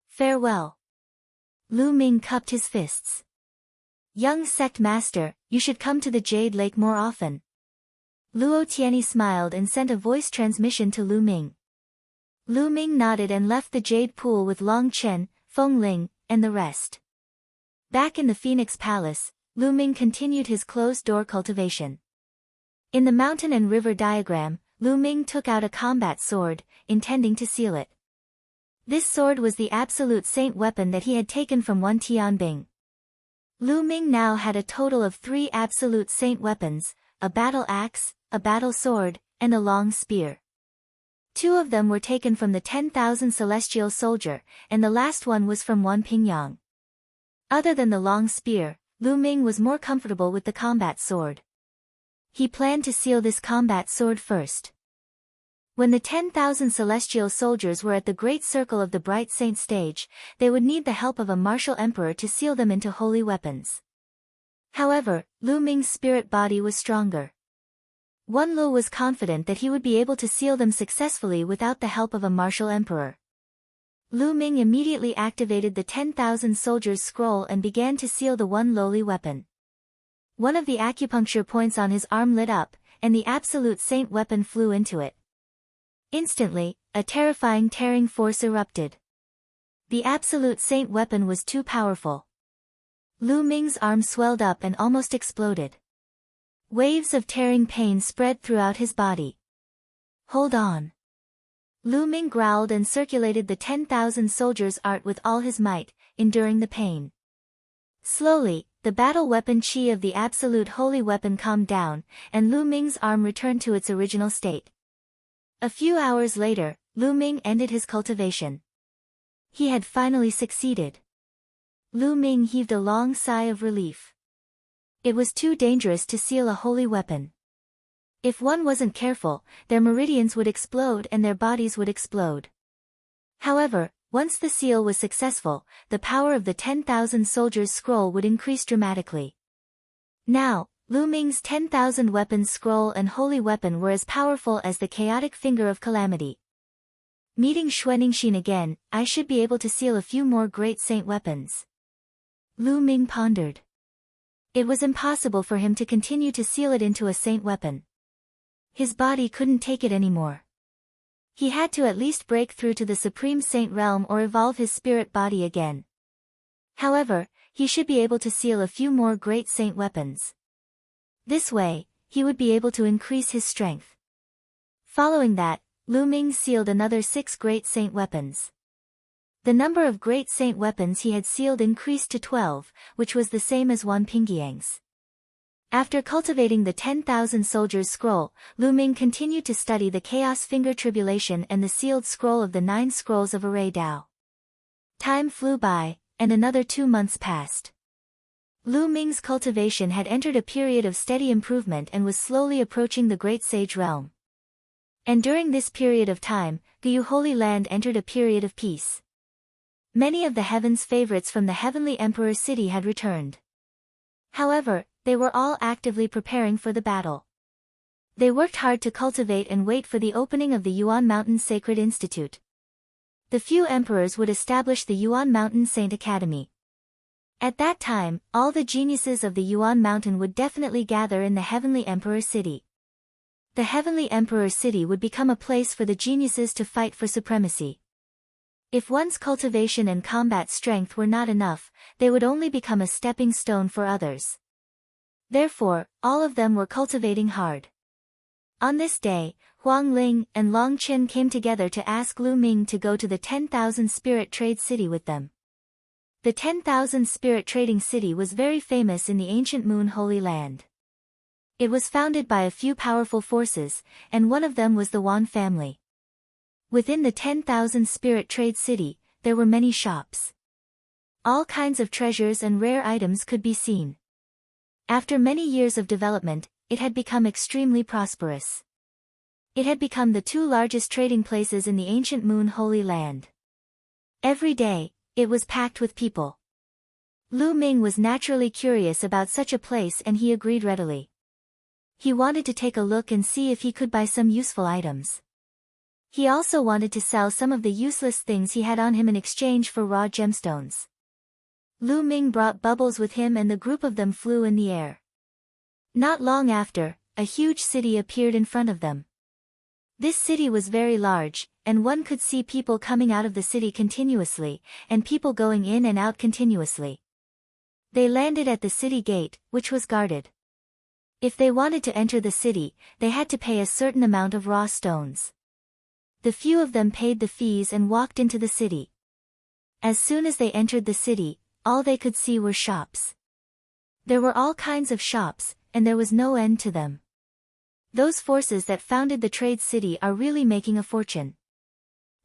Farewell." Lu Ming cupped his fists. "Young sect master, you should come to the Jade Lake more often." Luo Tianyi smiled and sent a voice transmission to Lu Ming. Lu Ming nodded and left the Jade Pool with Long Chen, Feng Ling, and the rest. Back in the Phoenix Palace, Lu Ming continued his closed-door cultivation. In the mountain and river diagram, Lu Ming took out a combat sword, intending to seal it. This sword was the absolute saint weapon that he had taken from Wan Tianbing. Lu Ming now had a total of 3 absolute saint weapons, a battle axe, a battle sword, and a long spear. 2 of them were taken from the 10,000 celestial soldier, and the last one was from Wan Pingyang. Other than the long spear, Lu Ming was more comfortable with the combat sword. He planned to seal this combat sword first. When the 10,000 celestial soldiers were at the great circle of the Bright Saint stage, they would need the help of a martial emperor to seal them into holy weapons. However, Lu Ming's spirit body was stronger. Wan Lu was confident that he would be able to seal them successfully without the help of a martial emperor. Lu Ming immediately activated the 10,000 soldiers' scroll and began to seal the one lowly weapon. One of the acupuncture points on his arm lit up, and the absolute saint weapon flew into it. Instantly, a terrifying tearing force erupted. The absolute saint weapon was too powerful. Lu Ming's arm swelled up and almost exploded. Waves of tearing pain spread throughout his body. "Hold on." Lu Ming growled and circulated the 10,000 soldiers' art with all his might, enduring the pain. Slowly, the battle weapon chi of the absolute holy weapon calmed down, and Lu Ming's arm returned to its original state. A few hours later, Lu Ming ended his cultivation. He had finally succeeded. Lu Ming heaved a long sigh of relief. It was too dangerous to seal a holy weapon. If one wasn't careful, their meridians would explode and their bodies would explode. However, once the seal was successful, the power of the 10,000 soldiers' scroll would increase dramatically. Now, Lu Ming's 10,000 weapons scroll and holy weapon were as powerful as the chaotic finger of calamity. Meeting Xuaningxin again, I should be able to seal a few more great saint weapons. Lu Ming pondered. It was impossible for him to continue to seal it into a saint weapon. His body couldn't take it anymore. He had to at least break through to the Supreme Saint realm or evolve his spirit body again. However, he should be able to seal a few more great saint weapons. This way, he would be able to increase his strength. Following that, Ming sealed another 6 great saint weapons. The number of great saint weapons he had sealed increased to 12, which was the same as Wan Pingyang's. After cultivating the 10,000 soldiers scroll, Ming continued to study the Chaos Finger Tribulation and the sealed scroll of the 9 scrolls of Array Dao. Time flew by, and another 2 months passed. Ming's cultivation had entered a period of steady improvement and was slowly approaching the Great Sage realm. And during this period of time, Guyu Holy Land entered a period of peace. Many of the heaven's favorites from the Heavenly Emperor City had returned. However, they were all actively preparing for the battle. They worked hard to cultivate and wait for the opening of the Yuan Mountain Sacred Institute. The few emperors would establish the Yuan Mountain Saint Academy. At that time, all the geniuses of the Yuan Mountain would definitely gather in the Heavenly Emperor City. The Heavenly Emperor City would become a place for the geniuses to fight for supremacy. If one's cultivation and combat strength were not enough, they would only become a stepping stone for others. Therefore, all of them were cultivating hard. On this day, Huang Ling and Long Chen came together to ask Ming to go to the 10,000 Spirit Trade City with them. The 10,000 Spirit Trading City was very famous in the ancient Moon Holy Land. It was founded by a few powerful forces, and one of them was the Wan family. Within the 10,000 Spirit Trade City, there were many shops. All kinds of treasures and rare items could be seen. After many years of development, it had become extremely prosperous. It had become the 2 largest trading places in the ancient Moon Holy Land. Every day, it was packed with people. Ming was naturally curious about such a place and he agreed readily. He wanted to take a look and see if he could buy some useful items. He also wanted to sell some of the useless things he had on him in exchange for raw gemstones. Ming brought Bubbles with him and the group of them flew in the air. Not long after, a huge city appeared in front of them. This city was very large, and one could see people coming out of the city continuously, and people going in and out continuously. They landed at the city gate, which was guarded. If they wanted to enter the city, they had to pay a certain amount of raw stones. The few of them paid the fees and walked into the city. As soon as they entered the city, all they could see were shops. There were all kinds of shops, and there was no end to them. Those forces that founded the trade city are really making a fortune.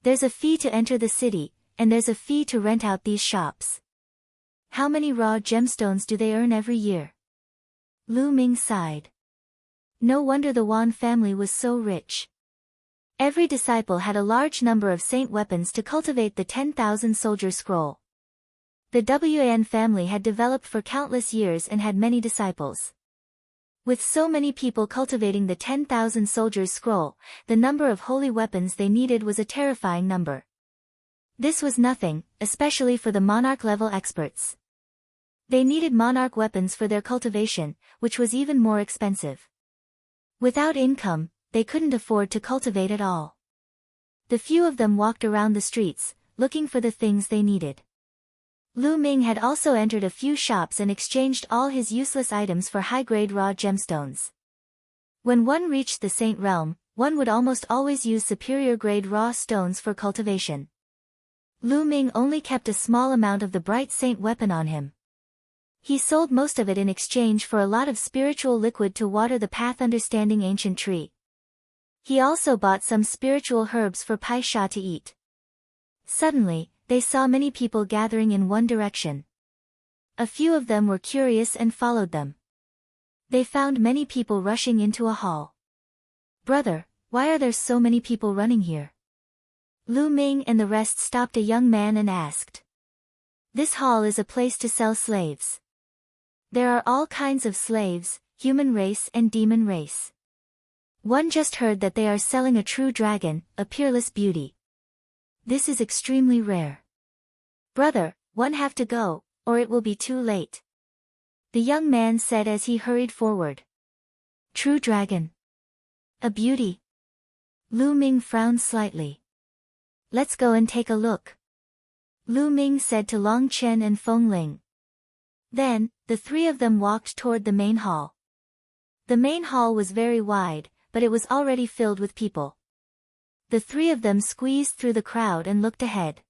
There's a fee to enter the city, and there's a fee to rent out these shops. How many raw gemstones do they earn every year? Ming sighed. No wonder the Wan family was so rich. Every disciple had a large number of saint weapons to cultivate the 10,000 soldier scroll. The Wan family had developed for countless years and had many disciples. With so many people cultivating the 10,000 soldiers scroll, the number of holy weapons they needed was a terrifying number. This was nothing, especially for the monarch-level experts. They needed monarch weapons for their cultivation, which was even more expensive. Without income, they couldn't afford to cultivate at all. The few of them walked around the streets, looking for the things they needed. Ming had also entered a few shops and exchanged all his useless items for high-grade raw gemstones. When one reached the saint realm, one would almost always use superior-grade raw stones for cultivation. Ming only kept a small amount of the bright saint weapon on him. He sold most of it in exchange for a lot of spiritual liquid to water the path understanding ancient tree. He also bought some spiritual herbs for Pai Sha to eat. Suddenly, they saw many people gathering in one direction. A few of them were curious and followed them. They found many people rushing into a hall. "Brother, why are there so many people running here?" Ming and the rest stopped a young man and asked. "This hall is a place to sell slaves. There are all kinds of slaves, human race and demon race. One just heard that they are selling a true dragon, a peerless beauty. This is extremely rare. Brother, one have to go, or it will be too late," the young man said as he hurried forward. "True dragon? A beauty. Lu Ming frowned slightly. Let's go and take a look, Lu Ming said to Long Chen and Feng Ling. Then, the three of them walked toward the main hall. The main hall was very wide, but it was already filled with people. The three of them squeezed through the crowd and looked ahead.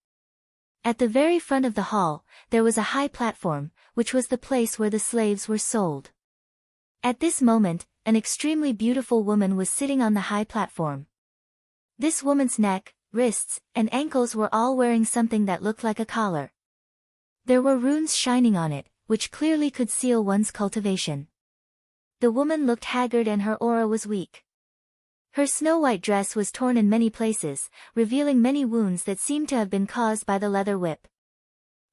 At the very front of the hall, there was a high platform, which was the place where the slaves were sold. At this moment, an extremely beautiful woman was sitting on the high platform. This woman's neck, wrists, and ankles were all wearing something that looked like a collar. There were runes shining on it, which clearly could seal one's cultivation. The woman looked haggard and her aura was weak. Her snow-white dress was torn in many places, revealing many wounds that seemed to have been caused by the leather whip.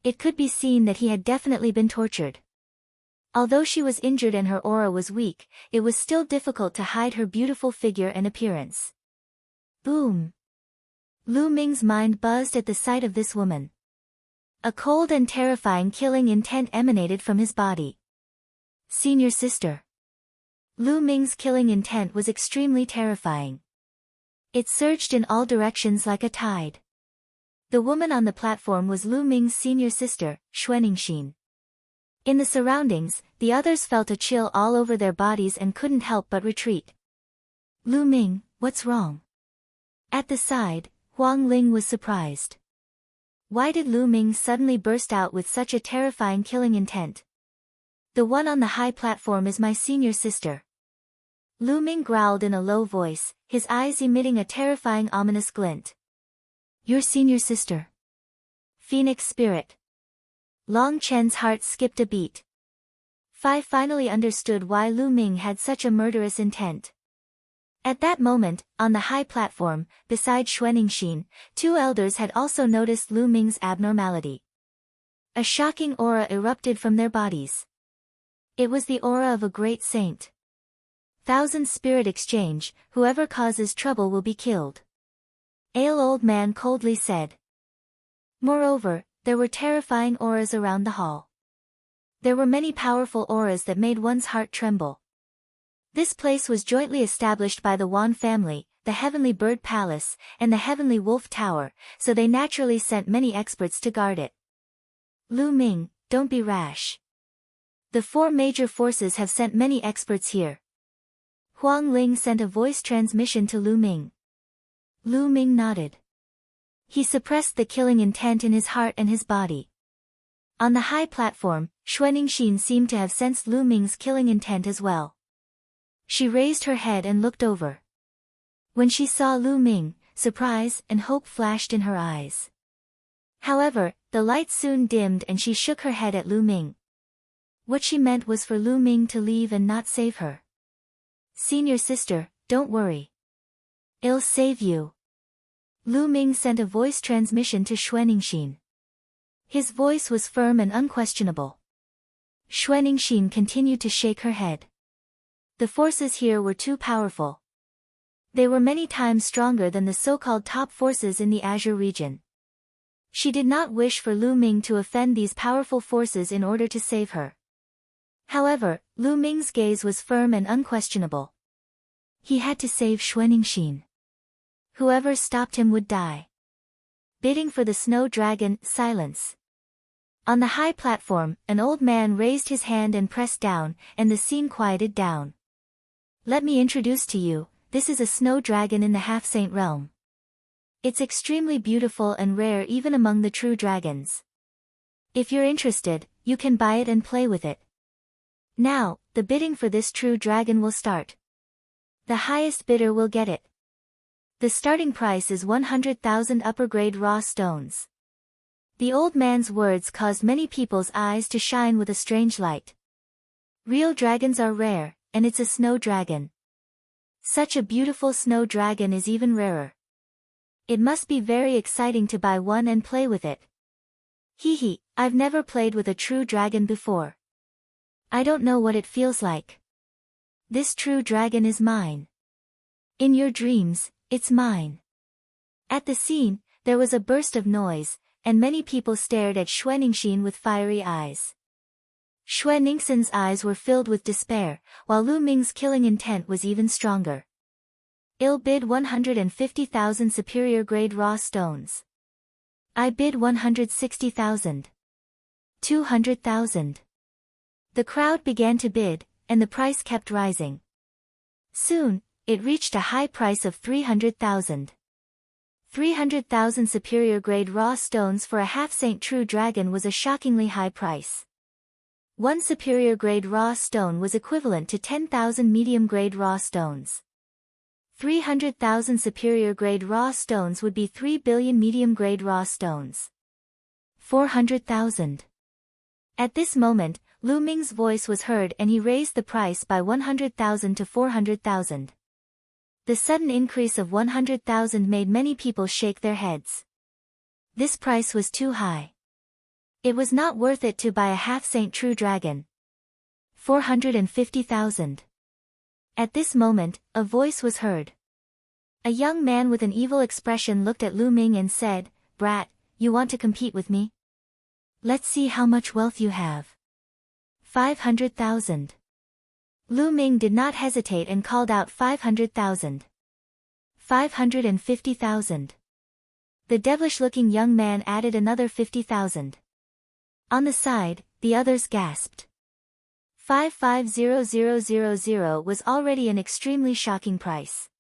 It could be seen that he had definitely been tortured. Although she was injured and her aura was weak, it was still difficult to hide her beautiful figure and appearance. Boom! Lu Ming's mind buzzed at the sight of this woman. A cold and terrifying killing intent emanated from his body. Senior sister. Lu Ming's killing intent was extremely terrifying. It surged in all directions like a tide. The woman on the platform was Lu Ming's senior sister, Xuaningxin. In the surroundings, the others felt a chill all over their bodies and couldn't help but retreat. Lu Ming, what's wrong? At the side, Huang Ling was surprised. Why did Lu Ming suddenly burst out with such a terrifying killing intent? The one on the high platform is my senior sister. Lu Ming growled in a low voice, his eyes emitting a terrifying ominous glint. Your senior sister. Phoenix spirit. Long Chen's heart skipped a beat. Phi finally understood why Lu Ming had such a murderous intent. At that moment, on the high platform, beside Xuaningxin, two elders had also noticed Lu Ming's abnormality. A shocking aura erupted from their bodies. It was the aura of a great saint. Thousand spirit exchange, whoever causes trouble will be killed. Old man coldly said. Moreover, there were terrifying auras around the hall. There were many powerful auras that made one's heart tremble. This place was jointly established by the Wan family, the Heavenly Bird Palace, and the Heavenly Wolf Tower, so they naturally sent many experts to guard it. Lu Ming, don't be rash. The four major forces have sent many experts here. Huang Ling sent a voice transmission to Lu Ming. Lu Ming nodded. He suppressed the killing intent in his heart and his body. On the high platform, Xuaningxin seemed to have sensed Lu Ming's killing intent as well. She raised her head and looked over. When she saw Lu Ming, surprise and hope flashed in her eyes. However, the light soon dimmed and she shook her head at Lu Ming. What she meant was for Lu Ming to leave and not save her. Senior sister, don't worry. I'll save you. Lu Ming sent a voice transmission to Xuaningxin. His voice was firm and unquestionable. Xuaningxin continued to shake her head. The forces here were too powerful. They were many times stronger than the so-called top forces in the Azure region. She did not wish for Lu Ming to offend these powerful forces in order to save her. However, Lu Ming's gaze was firm and unquestionable. He had to save Xuaningxin. Whoever stopped him would die. Bidding for the snow dragon, silence. On the high platform, an old man raised his hand and pressed down, and the scene quieted down. Let me introduce to you, this is a snow dragon in the half-saint realm. It's extremely beautiful and rare even among the true dragons. If you're interested, you can buy it and play with it. Now, the bidding for this true dragon will start. The highest bidder will get it. The starting price is 100,000 upper-grade raw stones. The old man's words caused many people's eyes to shine with a strange light. Real dragons are rare, and it's a snow dragon. Such a beautiful snow dragon is even rarer. It must be very exciting to buy one and play with it. Hee, I've never played with a true dragon before. I don't know what it feels like. This true dragon is mine. In your dreams, it's mine. At the scene, there was a burst of noise, and many people stared at Xuaningxin with fiery eyes. Xuaningxin's eyes were filled with despair, while Lu Ming's killing intent was even stronger. I'll bid 150,000 superior grade raw stones. I bid 160,000. 200,000. The crowd began to bid, and the price kept rising. Soon, it reached a high price of 300,000. 300,000 superior grade raw stones for a half-saint true dragon was a shockingly high price. One superior grade raw stone was equivalent to 10,000 medium grade raw stones. 300,000 superior grade raw stones would be 3 billion medium grade raw stones. 400,000. At this moment, Lu Ming's voice was heard and he raised the price by 100,000 to 400,000. The sudden increase of 100,000 made many people shake their heads. This price was too high. It was not worth it to buy a half-saint true dragon. 450,000. At this moment, a voice was heard. A young man with an evil expression looked at Lu Ming and said, "Brat, you want to compete with me? Let's see how much wealth you have." 500,000. Lu Ming did not hesitate and called out 500,000. 550,000. The devilish-looking young man added another 50,000. On the side, the others gasped. 550,000 was already an extremely shocking price.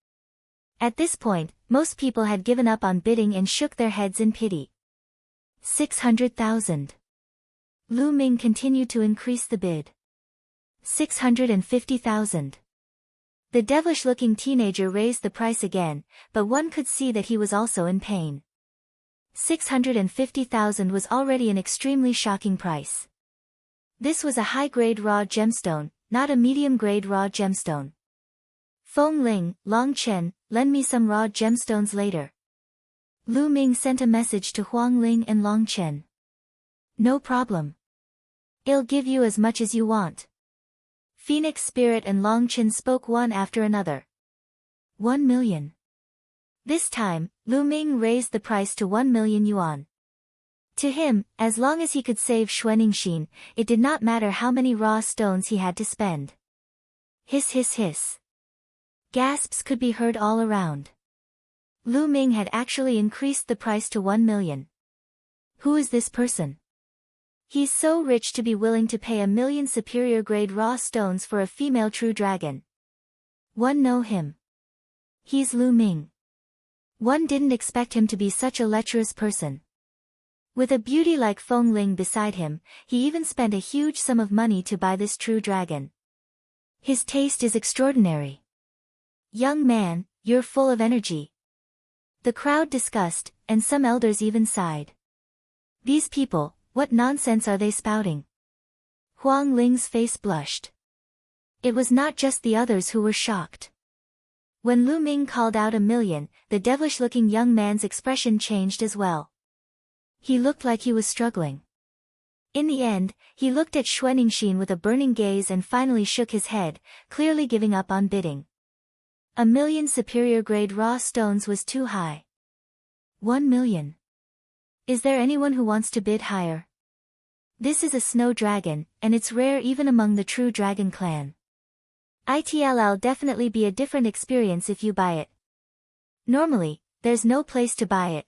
At this point, most people had given up on bidding and shook their heads in pity. 600,000. Lu Ming continued to increase the bid. 650,000. The devilish-looking teenager raised the price again, but one could see that he was also in pain. 650,000 was already an extremely shocking price. This was a high-grade raw gemstone, not a medium-grade raw gemstone. Feng Ling, Long Chen, lend me some raw gemstones later. Lu Ming sent a message to Huang Ling and Long Chen. No problem. I'll give you as much as you want. Phoenix Spirit and Long Chen spoke one after another. 1 million. This time, Lu Ming raised the price to 1 million yuan. To him, as long as he could save Xuanningshin, it did not matter how many raw stones he had to spend. Hiss hiss hiss. Gasps could be heard all around. Lu Ming had actually increased the price to 1 million. Who is this person? He's so rich to be willing to pay 1 million superior grade raw stones for a female true dragon. One know him. He's Lu Ming. One didn't expect him to be such a lecherous person. With a beauty like Feng Ling beside him, he even spent a huge sum of money to buy this true dragon. His taste is extraordinary. Young man, you're full of energy. The crowd discussed, and some elders even sighed. These people, what nonsense are they spouting? Huang Ling's face blushed. It was not just the others who were shocked. When Lu Ming called out 1 million, the devilish-looking young man's expression changed as well. He looked like he was struggling. In the end, he looked at Xuanningshin with a burning gaze and finally shook his head, clearly giving up on bidding. 1 million superior grade raw stones was too high. 1 million. Is there anyone who wants to bid higher? This is a snow dragon, and it's rare even among the true dragon clan. It'll definitely be a different experience if you buy it. Normally, there's no place to buy it.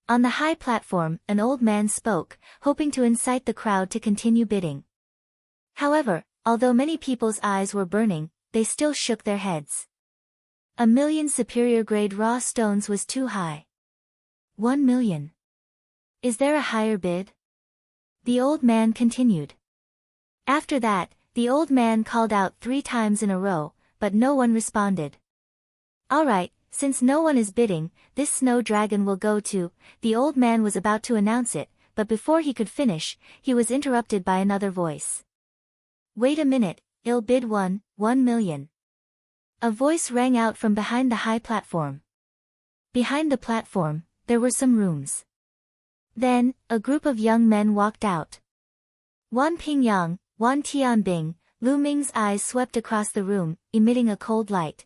On the high platform, an old man spoke, hoping to incite the crowd to continue bidding. However, although many people's eyes were burning, they still shook their heads. 1 million superior grade raw stones was too high. 1 million. Is there a higher bid? The old man continued. After that, the old man called out 3 times in a row, but no one responded. Alright, since no one is bidding, this snow dragon will go to, the old man was about to announce it, but before he could finish, he was interrupted by another voice. Wait a minute, I'll bid 1 million. A voice rang out from behind the high platform. Behind the platform, there were some rooms. Then, a group of young men walked out. Wan Pingyang, Wan Tianbing, Lu Ming's eyes swept across the room, emitting a cold light.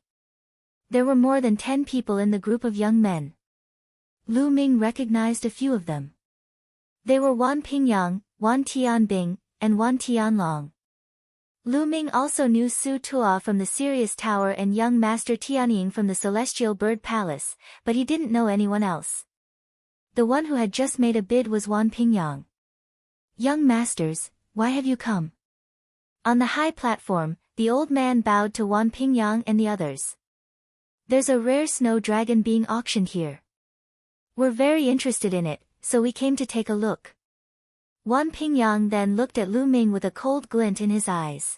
There were more than 10 people in the group of young men. Lu Ming recognized a few of them. They were Wan Pingyang, Wan Tianbing, and Wan Tianlong. Lu Ming also knew Su Tuo from the Sirius Tower and young Master Tianying from the Celestial Bird Palace, but he didn't know anyone else. The one who had just made a bid was Wan Pingyang. Young masters, why have you come? On the high platform, the old man bowed to Wan Pingyang and the others. There's a rare snow dragon being auctioned here. We're very interested in it, so we came to take a look. Wan Pingyang then looked at Lu Ming with a cold glint in his eyes.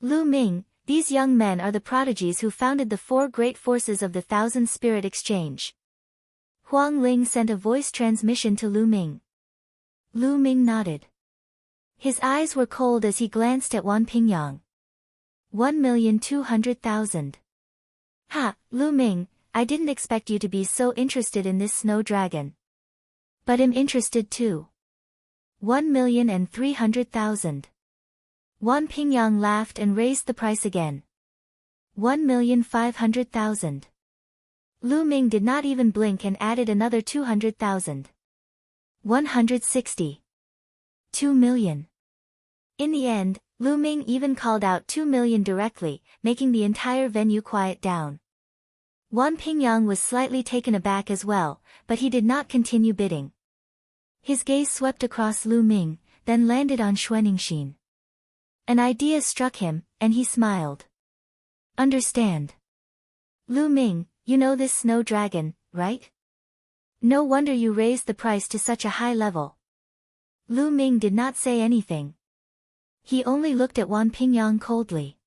Lu Ming, these young men are the prodigies who founded the 4 great forces of the Thousand Spirit Exchange. Huang Ling sent a voice transmission to Lu Ming. Lu Ming nodded. His eyes were cold as he glanced at Wan Pingyang. 1,200,000. Ha, Lu Ming, I didn't expect you to be so interested in this snow dragon. But I'm interested too. 1,300,000. Wan Pingyang laughed and raised the price again. 1,500,000. Lu Ming did not even blink and added another 200,000. 160. 2 million. In the end, Lu Ming even called out 2 million directly, making the entire venue quiet down. Wan Pingyang was slightly taken aback as well, but he did not continue bidding. His gaze swept across Lu Ming, then landed on Xuanixin. An idea struck him, and he smiled. Understand. Lu Ming, you know this snow dragon, right? No wonder you raised the price to such a high level. Lu Ming did not say anything. He only looked at Wan Pingyang coldly.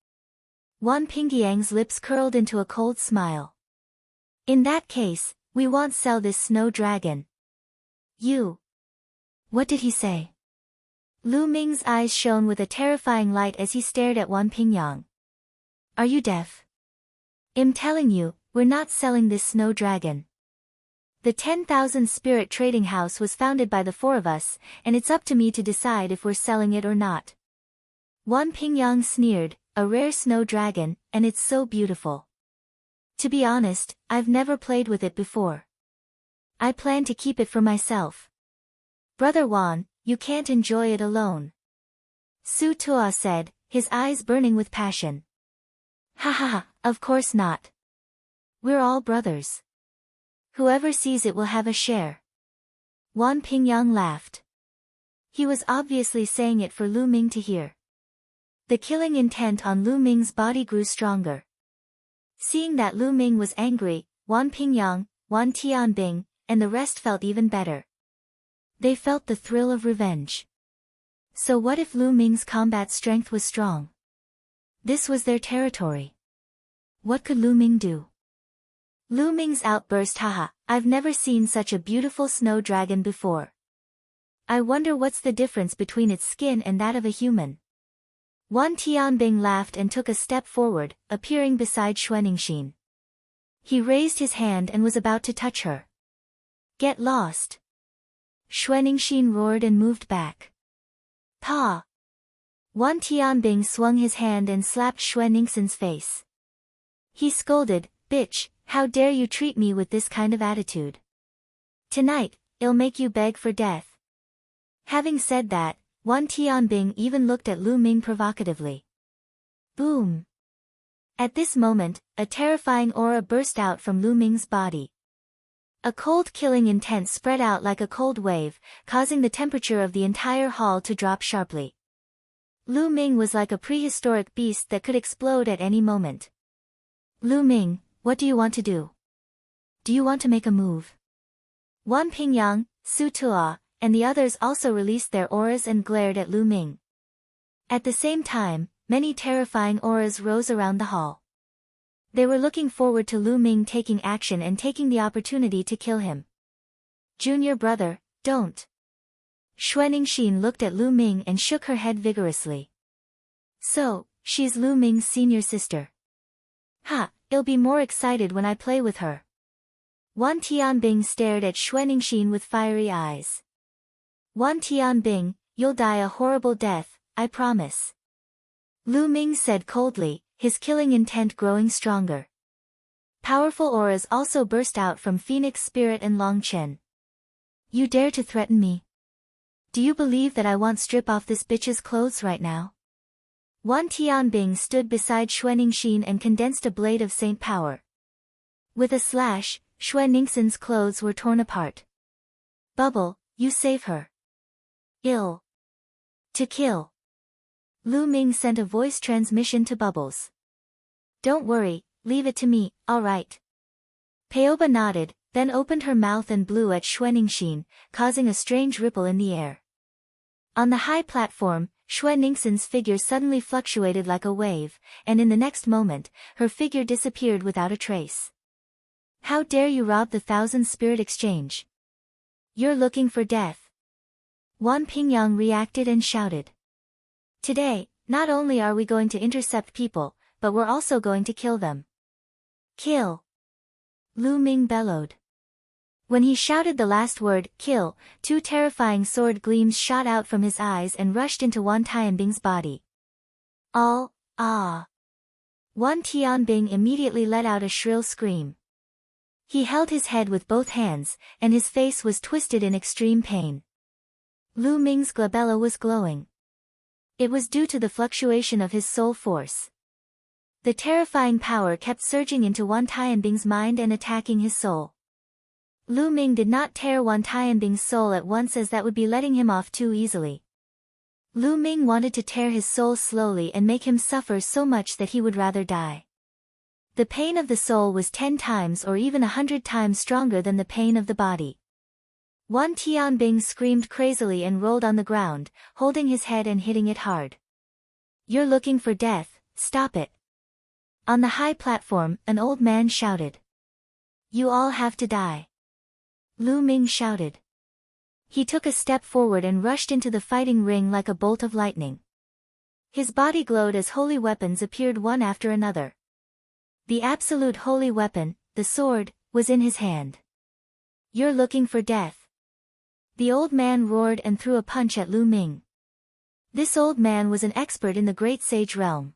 Wan Pingyang's lips curled into a cold smile. In that case, we won't sell this snow dragon. You. What did he say? Lu Ming's eyes shone with a terrifying light as he stared at Wan Pingyang. Are you deaf? I'm telling you, we're not selling this snow dragon. The 10,000 Spirit Trading House was founded by the 4 of us, and it's up to me to decide if we're selling it or not. Wan Pingyang sneered, a rare snow dragon, and it's so beautiful. To be honest, I've never played with it before. I plan to keep it for myself. Brother Wan, you can't enjoy it alone. Su Tuo said, his eyes burning with passion. Ha ha ha, of course not. We're all brothers. Whoever sees it will have a share. Wan Pingyang laughed. He was obviously saying it for Lu Ming to hear. The killing intent on Lu Ming's body grew stronger. Seeing that Lu Ming was angry, Wan Pingyang, Wan Tianbing, and the rest felt even better. They felt the thrill of revenge. So what if Lu Ming's combat strength was strong? This was their territory. What could Lu Ming do? Lu Ming's outburst, haha, I've never seen such a beautiful snow dragon before. I wonder what's the difference between its skin and that of a human. Wan Tianbing laughed and took a step forward, appearing beside Xuanixin. He raised his hand and was about to touch her. Get lost. Xuanixin roared and moved back. Pa! Wan Tianbing swung his hand and slapped Xuanixin's face. He scolded, bitch, how dare you treat me with this kind of attitude? Tonight, I'll make you beg for death. Having said that, Wan Tianbing even looked at Lu Ming provocatively. Boom! At this moment, a terrifying aura burst out from Lu Ming's body. A cold killing intent spread out like a cold wave, causing the temperature of the entire hall to drop sharply. Lu Ming was like a prehistoric beast that could explode at any moment. Lu Ming, what do you want to do? Do you want to make a move? Wan Pingyang, Su Tuo, and the others also released their auras and glared at Lu Ming. At the same time, many terrifying auras rose around the hall. They were looking forward to Lu Ming taking action and taking the opportunity to kill him. Junior brother, don't. Xuanixin looked at Lu Ming and shook her head vigorously. So, she's Lu Ming's senior sister. Ha, I'll be more excited when I play with her. Wan Tianbing stared at Xuanixin with fiery eyes. Wan Tianbing, you'll die a horrible death, I promise. Lu Ming said coldly, his killing intent growing stronger. Powerful auras also burst out from Phoenix Spirit and Long Chen. You dare to threaten me? Do you believe that I won't strip off this bitch's clothes right now? Wan Tianbing stood beside Xue Ningxin and condensed a blade of saint power. With a slash, Xue Ningxin's clothes were torn apart. Bubble, you save her. Ill. To kill. Lu Ming sent a voice transmission to Bubbles. Don't worry, leave it to me, alright. Peoba nodded, then opened her mouth and blew at Xue Ningxin, causing a strange ripple in the air. On the high platform, Xue Ningxin's figure suddenly fluctuated like a wave, and in the next moment, her figure disappeared without a trace. How dare you rob the Thousand Spirit Exchange? You're looking for death. Wan Pingyang reacted and shouted. Today, not only are we going to intercept people, but we're also going to kill them. Kill. Lu Ming bellowed. When he shouted the last word, kill, two terrifying sword gleams shot out from his eyes and rushed into Wan Tianbing's body. All, ah. Wan Tianbing immediately let out a shrill scream. He held his head with both hands, and his face was twisted in extreme pain. Lu Ming's glabella was glowing. It was due to the fluctuation of his soul force. The terrifying power kept surging into Wan Tianbing's mind and attacking his soul. Lu Ming did not tear Wan Tianbing's soul at once, as that would be letting him off too easily. Lu Ming wanted to tear his soul slowly and make him suffer so much that he would rather die. The pain of the soul was 10 times or even 100 times stronger than the pain of the body. Wan Tianbing screamed crazily and rolled on the ground, holding his head and hitting it hard. You're looking for death, stop it. On the high platform, an old man shouted. You all have to die. Lu Ming shouted. He took a step forward and rushed into the fighting ring like a bolt of lightning. His body glowed as holy weapons appeared one after another. The absolute holy weapon, the sword, was in his hand. You're looking for death. The old man roared and threw a punch at Lu Ming. This old man was an expert in the great sage realm.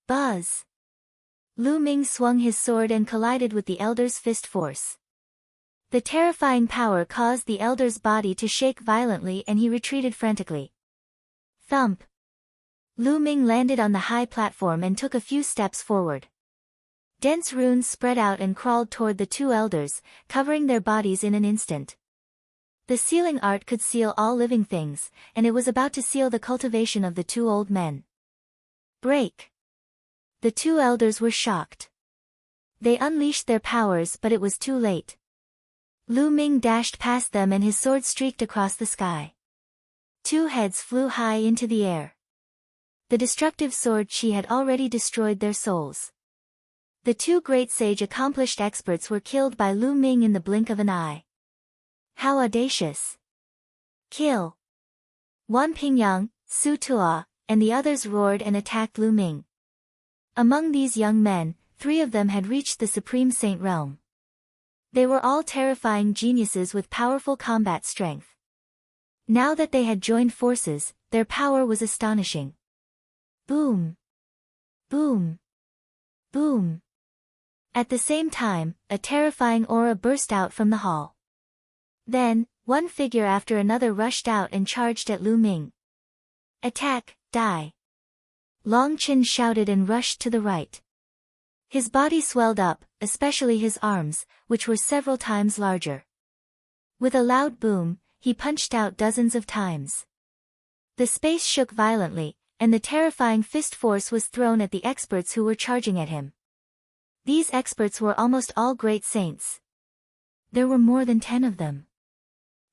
Buzz! Lu Ming swung his sword and collided with the elder's fist force. The terrifying power caused the elder's body to shake violently and he retreated frantically. Thump! Lu Ming landed on the high platform and took a few steps forward. Dense runes spread out and crawled toward the two elders, covering their bodies in an instant. The sealing art could seal all living things, and it was about to seal the cultivation of the two old men. Break! The two elders were shocked. They unleashed their powers, but it was too late. Lu Ming dashed past them and his sword streaked across the sky. Two heads flew high into the air. The destructive sword Qi had already destroyed their souls. The two great sage accomplished experts were killed by Lu Ming in the blink of an eye. How audacious! Kill! Wan Pingyang, Su Tua, and the others roared and attacked Lu Ming. Among these young men, 3 of them had reached the Supreme Saint realm. They were all terrifying geniuses with powerful combat strength. Now that they had joined forces, their power was astonishing. Boom! Boom! Boom! At the same time, a terrifying aura burst out from the hall. Then, one figure after another rushed out and charged at Lu Ming. Attack, die! Long Chen shouted and rushed to the right. His body swelled up, especially his arms, which were several times larger. With a loud boom, he punched out dozens of times. The space shook violently, and the terrifying fist force was thrown at the experts who were charging at him. These experts were almost all great saints. There were more than 10 of them.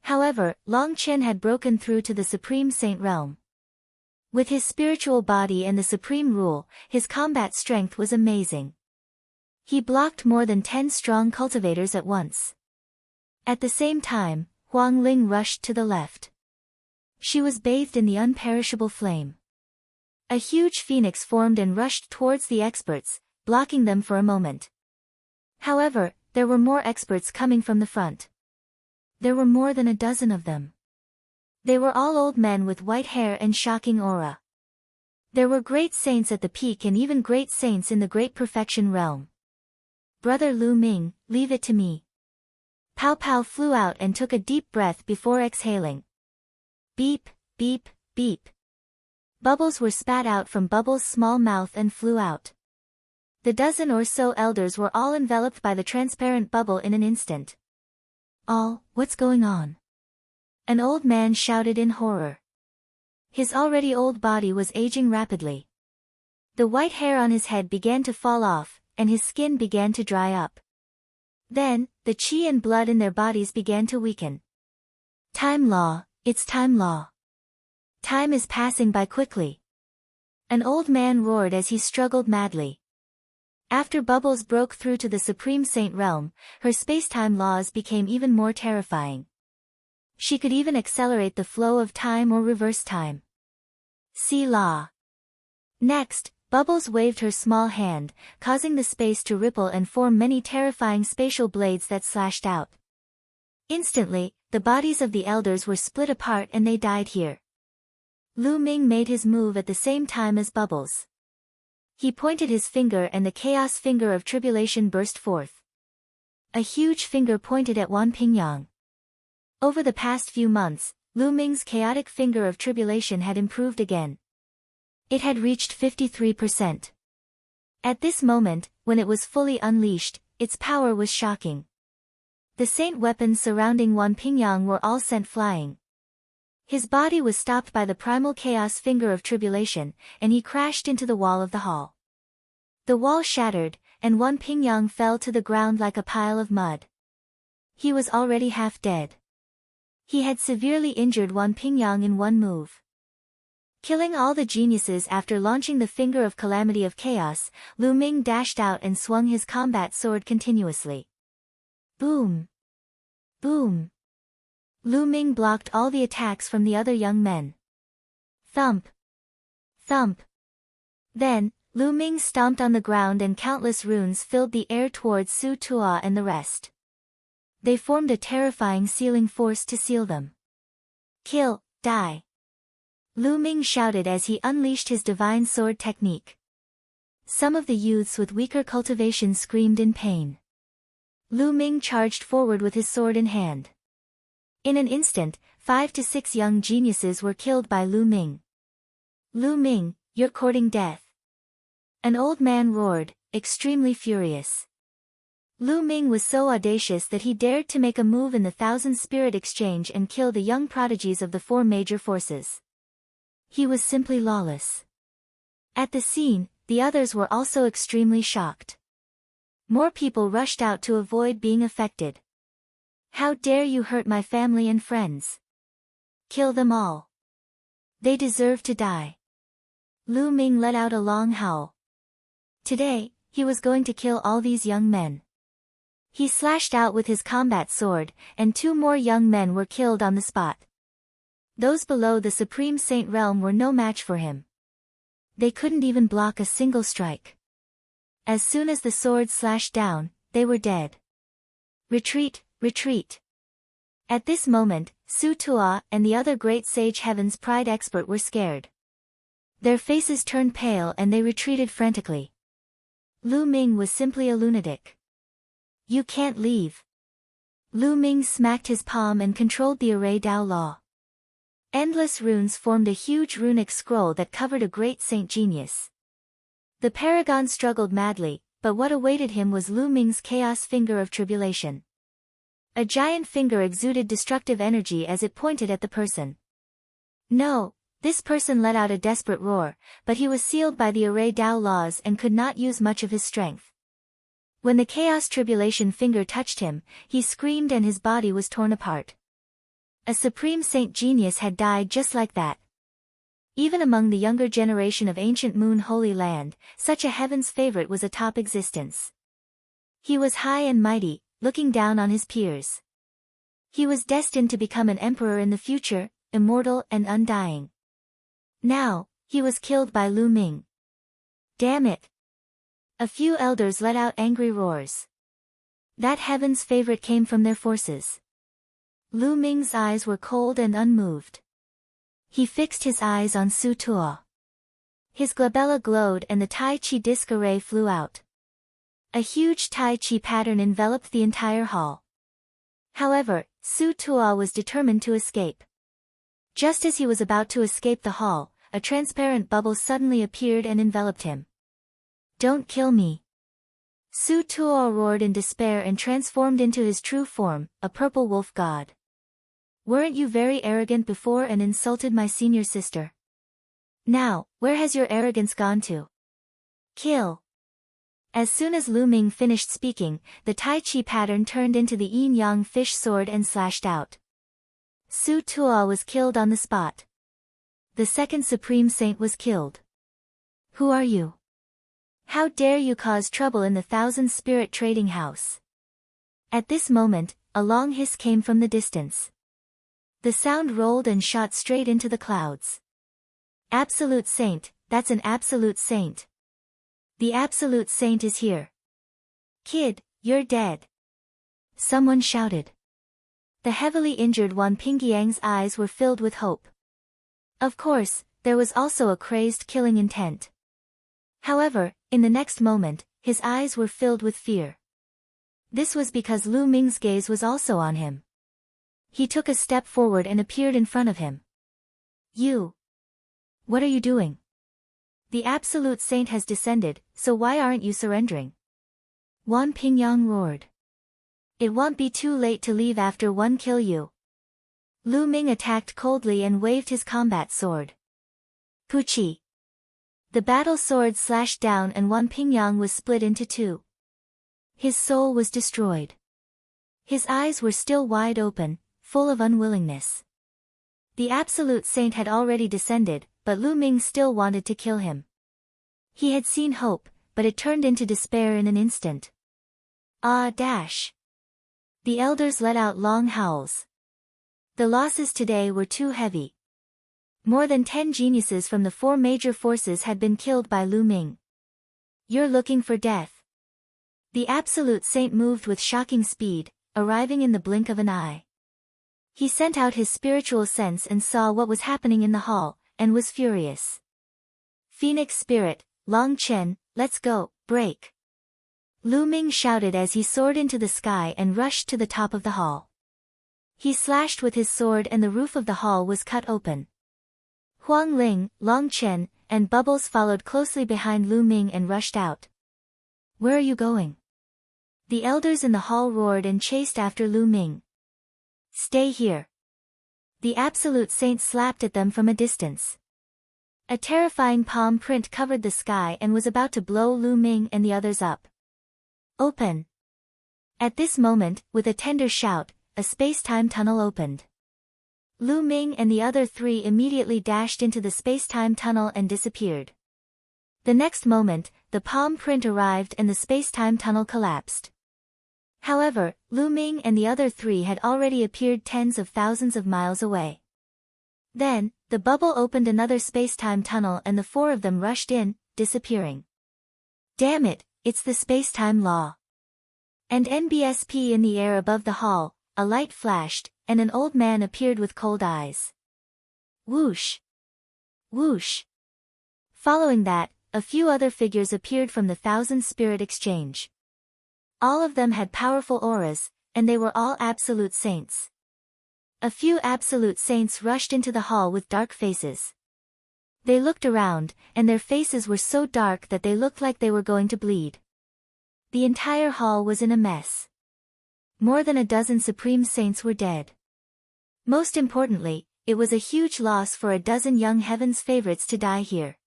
However, Long Chen had broken through to the Supreme Saint realm. With his spiritual body and the supreme rule, his combat strength was amazing. He blocked more than 10 strong cultivators at once. At the same time, Huang Ling rushed to the left. She was bathed in the unperishable flame. A huge phoenix formed and rushed towards the experts, blocking them for a moment. However, there were more experts coming from the front. There were more than a dozen of them. They were all old men with white hair and shocking aura. There were great saints at the peak and even great saints in the Great Perfection realm. Brother Lu Ming, leave it to me. Pow Pow flew out and took a deep breath before exhaling. Beep, beep, beep. Bubbles were spat out from Bubbles' small mouth and flew out. The dozen or so elders were all enveloped by the transparent bubble in an instant. What's going on? An old man shouted in horror. His already old body was aging rapidly. The white hair on his head began to fall off, and his skin began to dry up. Then, the chi and blood in their bodies began to weaken. Time law, it's time law. Time is passing by quickly. An old man roared as he struggled madly. After Bubbles broke through to the Supreme Saint realm, her space-time laws became even more terrifying. She could even accelerate the flow of time or reverse time. See law. Next, Bubbles waved her small hand, causing the space to ripple and form many terrifying spatial blades that slashed out. Instantly, the bodies of the elders were split apart and they died here. Ming made his move at the same time as Bubbles. He pointed his finger and the chaos finger of tribulation burst forth. A huge finger pointed at Pingyang. Over the past few months, Ming's chaotic finger of tribulation had improved again. It had reached 53%. At this moment, when it was fully unleashed, its power was shocking. The saint weapons surrounding Pingyang were all sent flying. His body was stopped by the primal chaos finger of tribulation, and he crashed into the wall of the hall. The wall shattered, and Pingyang fell to the ground like a pile of mud. He was already half dead. He had severely injured Pingyang in one move. Killing all the geniuses after launching the finger of calamity of chaos, Ming dashed out and swung his combat sword continuously. Boom! Boom! Ming blocked all the attacks from the other young men. Thump! Thump! Then, Ming stomped on the ground and countless runes filled the air towards Su Tua and the rest. They formed a terrifying sealing force to seal them. Kill, die! Ming shouted as he unleashed his divine sword technique. Some of the youths with weaker cultivation screamed in pain. Ming charged forward with his sword in hand. In an instant, 5 to 6 young geniuses were killed by Ming. Ming, you're courting death. An old man roared, extremely furious. Ming was so audacious that he dared to make a move in the Thousand Spirit Exchange and kill the young prodigies of the 4 major forces. He was simply lawless. At the scene, the others were also extremely shocked. More people rushed out to avoid being affected. How dare you hurt my family and friends? Kill them all. They deserve to die. Ming let out a long howl. Today, he was going to kill all these young men. He slashed out with his combat sword, and 2 more young men were killed on the spot. Those below the Supreme Saint realm were no match for him. They couldn't even block a single strike. As soon as the sword slashed down, they were dead. Retreat, retreat. At this moment, Su Tua and the other great sage Heaven's Pride expert were scared. Their faces turned pale and they retreated frantically. Ming was simply a lunatic. You can't leave. Ming smacked his palm and controlled the array Dao Law. Endless runes formed a huge runic scroll that covered a great saint genius. The paragon struggled madly, but what awaited him was Ming's chaos finger of tribulation. A giant finger exuded destructive energy as it pointed at the person. No, this person let out a desperate roar, but he was sealed by the array Dao laws and could not use much of his strength. When the chaos tribulation finger touched him, he screamed and his body was torn apart. A supreme saint genius had died just like that. Even among the younger generation of ancient Moon Holy Land, such a heaven's favorite was a top existence. He was high and mighty, looking down on his peers. He was destined to become an emperor in the future, immortal and undying. Now, he was killed by Ming. Damn it! A few elders let out angry roars. That heaven's favorite came from their forces. Ming's eyes were cold and unmoved. He fixed his eyes on Su Tua. His glabella glowed and the Tai Chi disc array flew out. A huge Tai Chi pattern enveloped the entire hall. However, Su Tua was determined to escape. Just as he was about to escape the hall, a transparent bubble suddenly appeared and enveloped him. Don't kill me. Su Tuo roared in despair and transformed into his true form, a purple wolf god. Weren't you very arrogant before and insulted my senior sister? Now, where has your arrogance gone to? Kill. As soon as Lu Ming finished speaking, the Tai Chi pattern turned into the yin-yang fish sword and slashed out. Su Tuo was killed on the spot. The second Supreme Saint was killed. Who are you? How dare you cause trouble in the Thousand Spirit Trading House? At this moment, a long hiss came from the distance. The sound rolled and shot straight into the clouds. Absolute Saint, that's an Absolute Saint. The Absolute Saint is here. Kid, you're dead. Someone shouted. The heavily injured Wan Pingyang's eyes were filled with hope. Of course, there was also a crazed killing intent. However, in the next moment, his eyes were filled with fear. This was because Lu Ming's gaze was also on him. He took a step forward and appeared in front of him. You. What are you doing? The Absolute Saint has descended, so why aren't you surrendering? Wan Pingyang roared. It won't be too late to leave after one kill you. Lu Ming attacked coldly and waved his combat sword. Puchi. The battle sword slashed down and Wan Pingyang was split into two. His soul was destroyed. His eyes were still wide open, full of unwillingness. The Absolute Saint had already descended, but Lu Ming still wanted to kill him. He had seen hope, but it turned into despair in an instant. Dash. The elders let out long howls. The losses today were too heavy. More than 10 geniuses from the 4 major forces had been killed by Lu Ming. You're looking for death. The Absolute Saint moved with shocking speed, arriving in the blink of an eye. He sent out his spiritual sense and saw what was happening in the hall, and was furious. Phoenix Spirit, Long Chen, let's go, break. Lu Ming shouted as he soared into the sky and rushed to the top of the hall. He slashed with his sword and the roof of the hall was cut open. Huang Ling, Long Chen, and Bubbles followed closely behind Lu Ming and rushed out. Where are you going? The elders in the hall roared and chased after Lu Ming. Stay here. The Absolute Saint slapped at them from a distance. A terrifying palm print covered the sky and was about to blow Lu Ming and the others up. Open. At this moment, with a tender shout, a space-time tunnel opened. Lu Ming and the other 3 immediately dashed into the space-time tunnel and disappeared. The next moment, the palm print arrived and the space-time tunnel collapsed. However, Lu Ming and the other 3 had already appeared tens of thousands of miles away. Then, the bubble opened another space-time tunnel and the 4 of them rushed in, disappearing. Damn it, it's the space-time law. And NBSP in the air above the hall, a light flashed, and an old man appeared with cold eyes. Whoosh! Whoosh! Following that, a few other figures appeared from the Thousand Spirit Exchange. All of them had powerful auras, and they were all Absolute Saints. A few Absolute Saints rushed into the hall with dark faces. They looked around, and their faces were so dark that they looked like they were going to bleed. The entire hall was in a mess. More than a dozen Supreme Saints were dead. Most importantly, it was a huge loss for a dozen young Heaven's favorites to die here.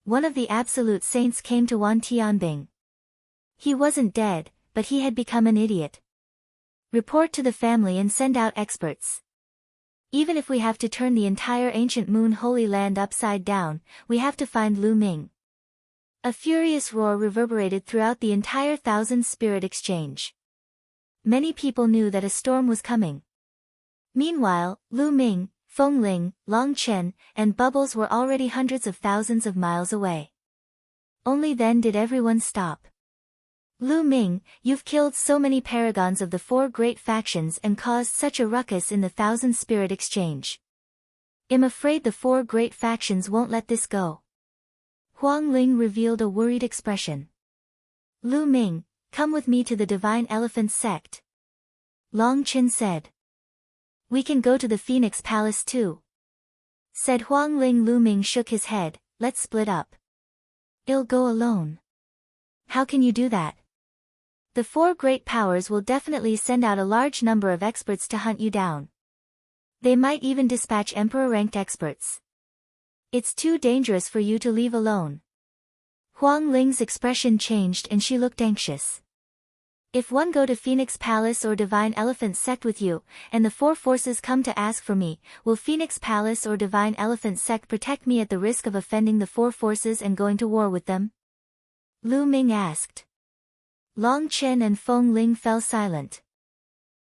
One of the Absolute Saints came to Wan Tianbing. He wasn't dead, but he had become an idiot. Report to the family and send out experts. Even if we have to turn the entire ancient Moon Holy Land upside down, we have to find Lu Ming. A furious roar reverberated throughout the entire Thousand Spirit Exchange. Many people knew that a storm was coming. Meanwhile, Lu Ming, Feng Ling, Long Chen, and Bubbles were already hundreds of thousands of miles away. Only then did everyone stop. Lu Ming, you've killed so many paragons of the 4 great factions and caused such a ruckus in the Thousand Spirit Exchange. I'm afraid the 4 great factions won't let this go. Huang Ling revealed a worried expression. Lu Ming, come with me to the Divine Elephant sect. Long Chen said. We can go to the Phoenix Palace too. said Huang Ling. Lu Ming shook his head. Let's split up. I'll go alone. How can you do that? The four great powers will definitely send out a large number of experts to hunt you down. They might even dispatch emperor-ranked experts. It's too dangerous for you to leave alone. Huang Ling's expression changed and she looked anxious. If one go to Phoenix Palace or Divine Elephant Sect with you, and the four forces come to ask for me, will Phoenix Palace or Divine Elephant Sect protect me at the risk of offending the four forces and going to war with them? Lu Ming asked. Long Chen and Feng Ling fell silent.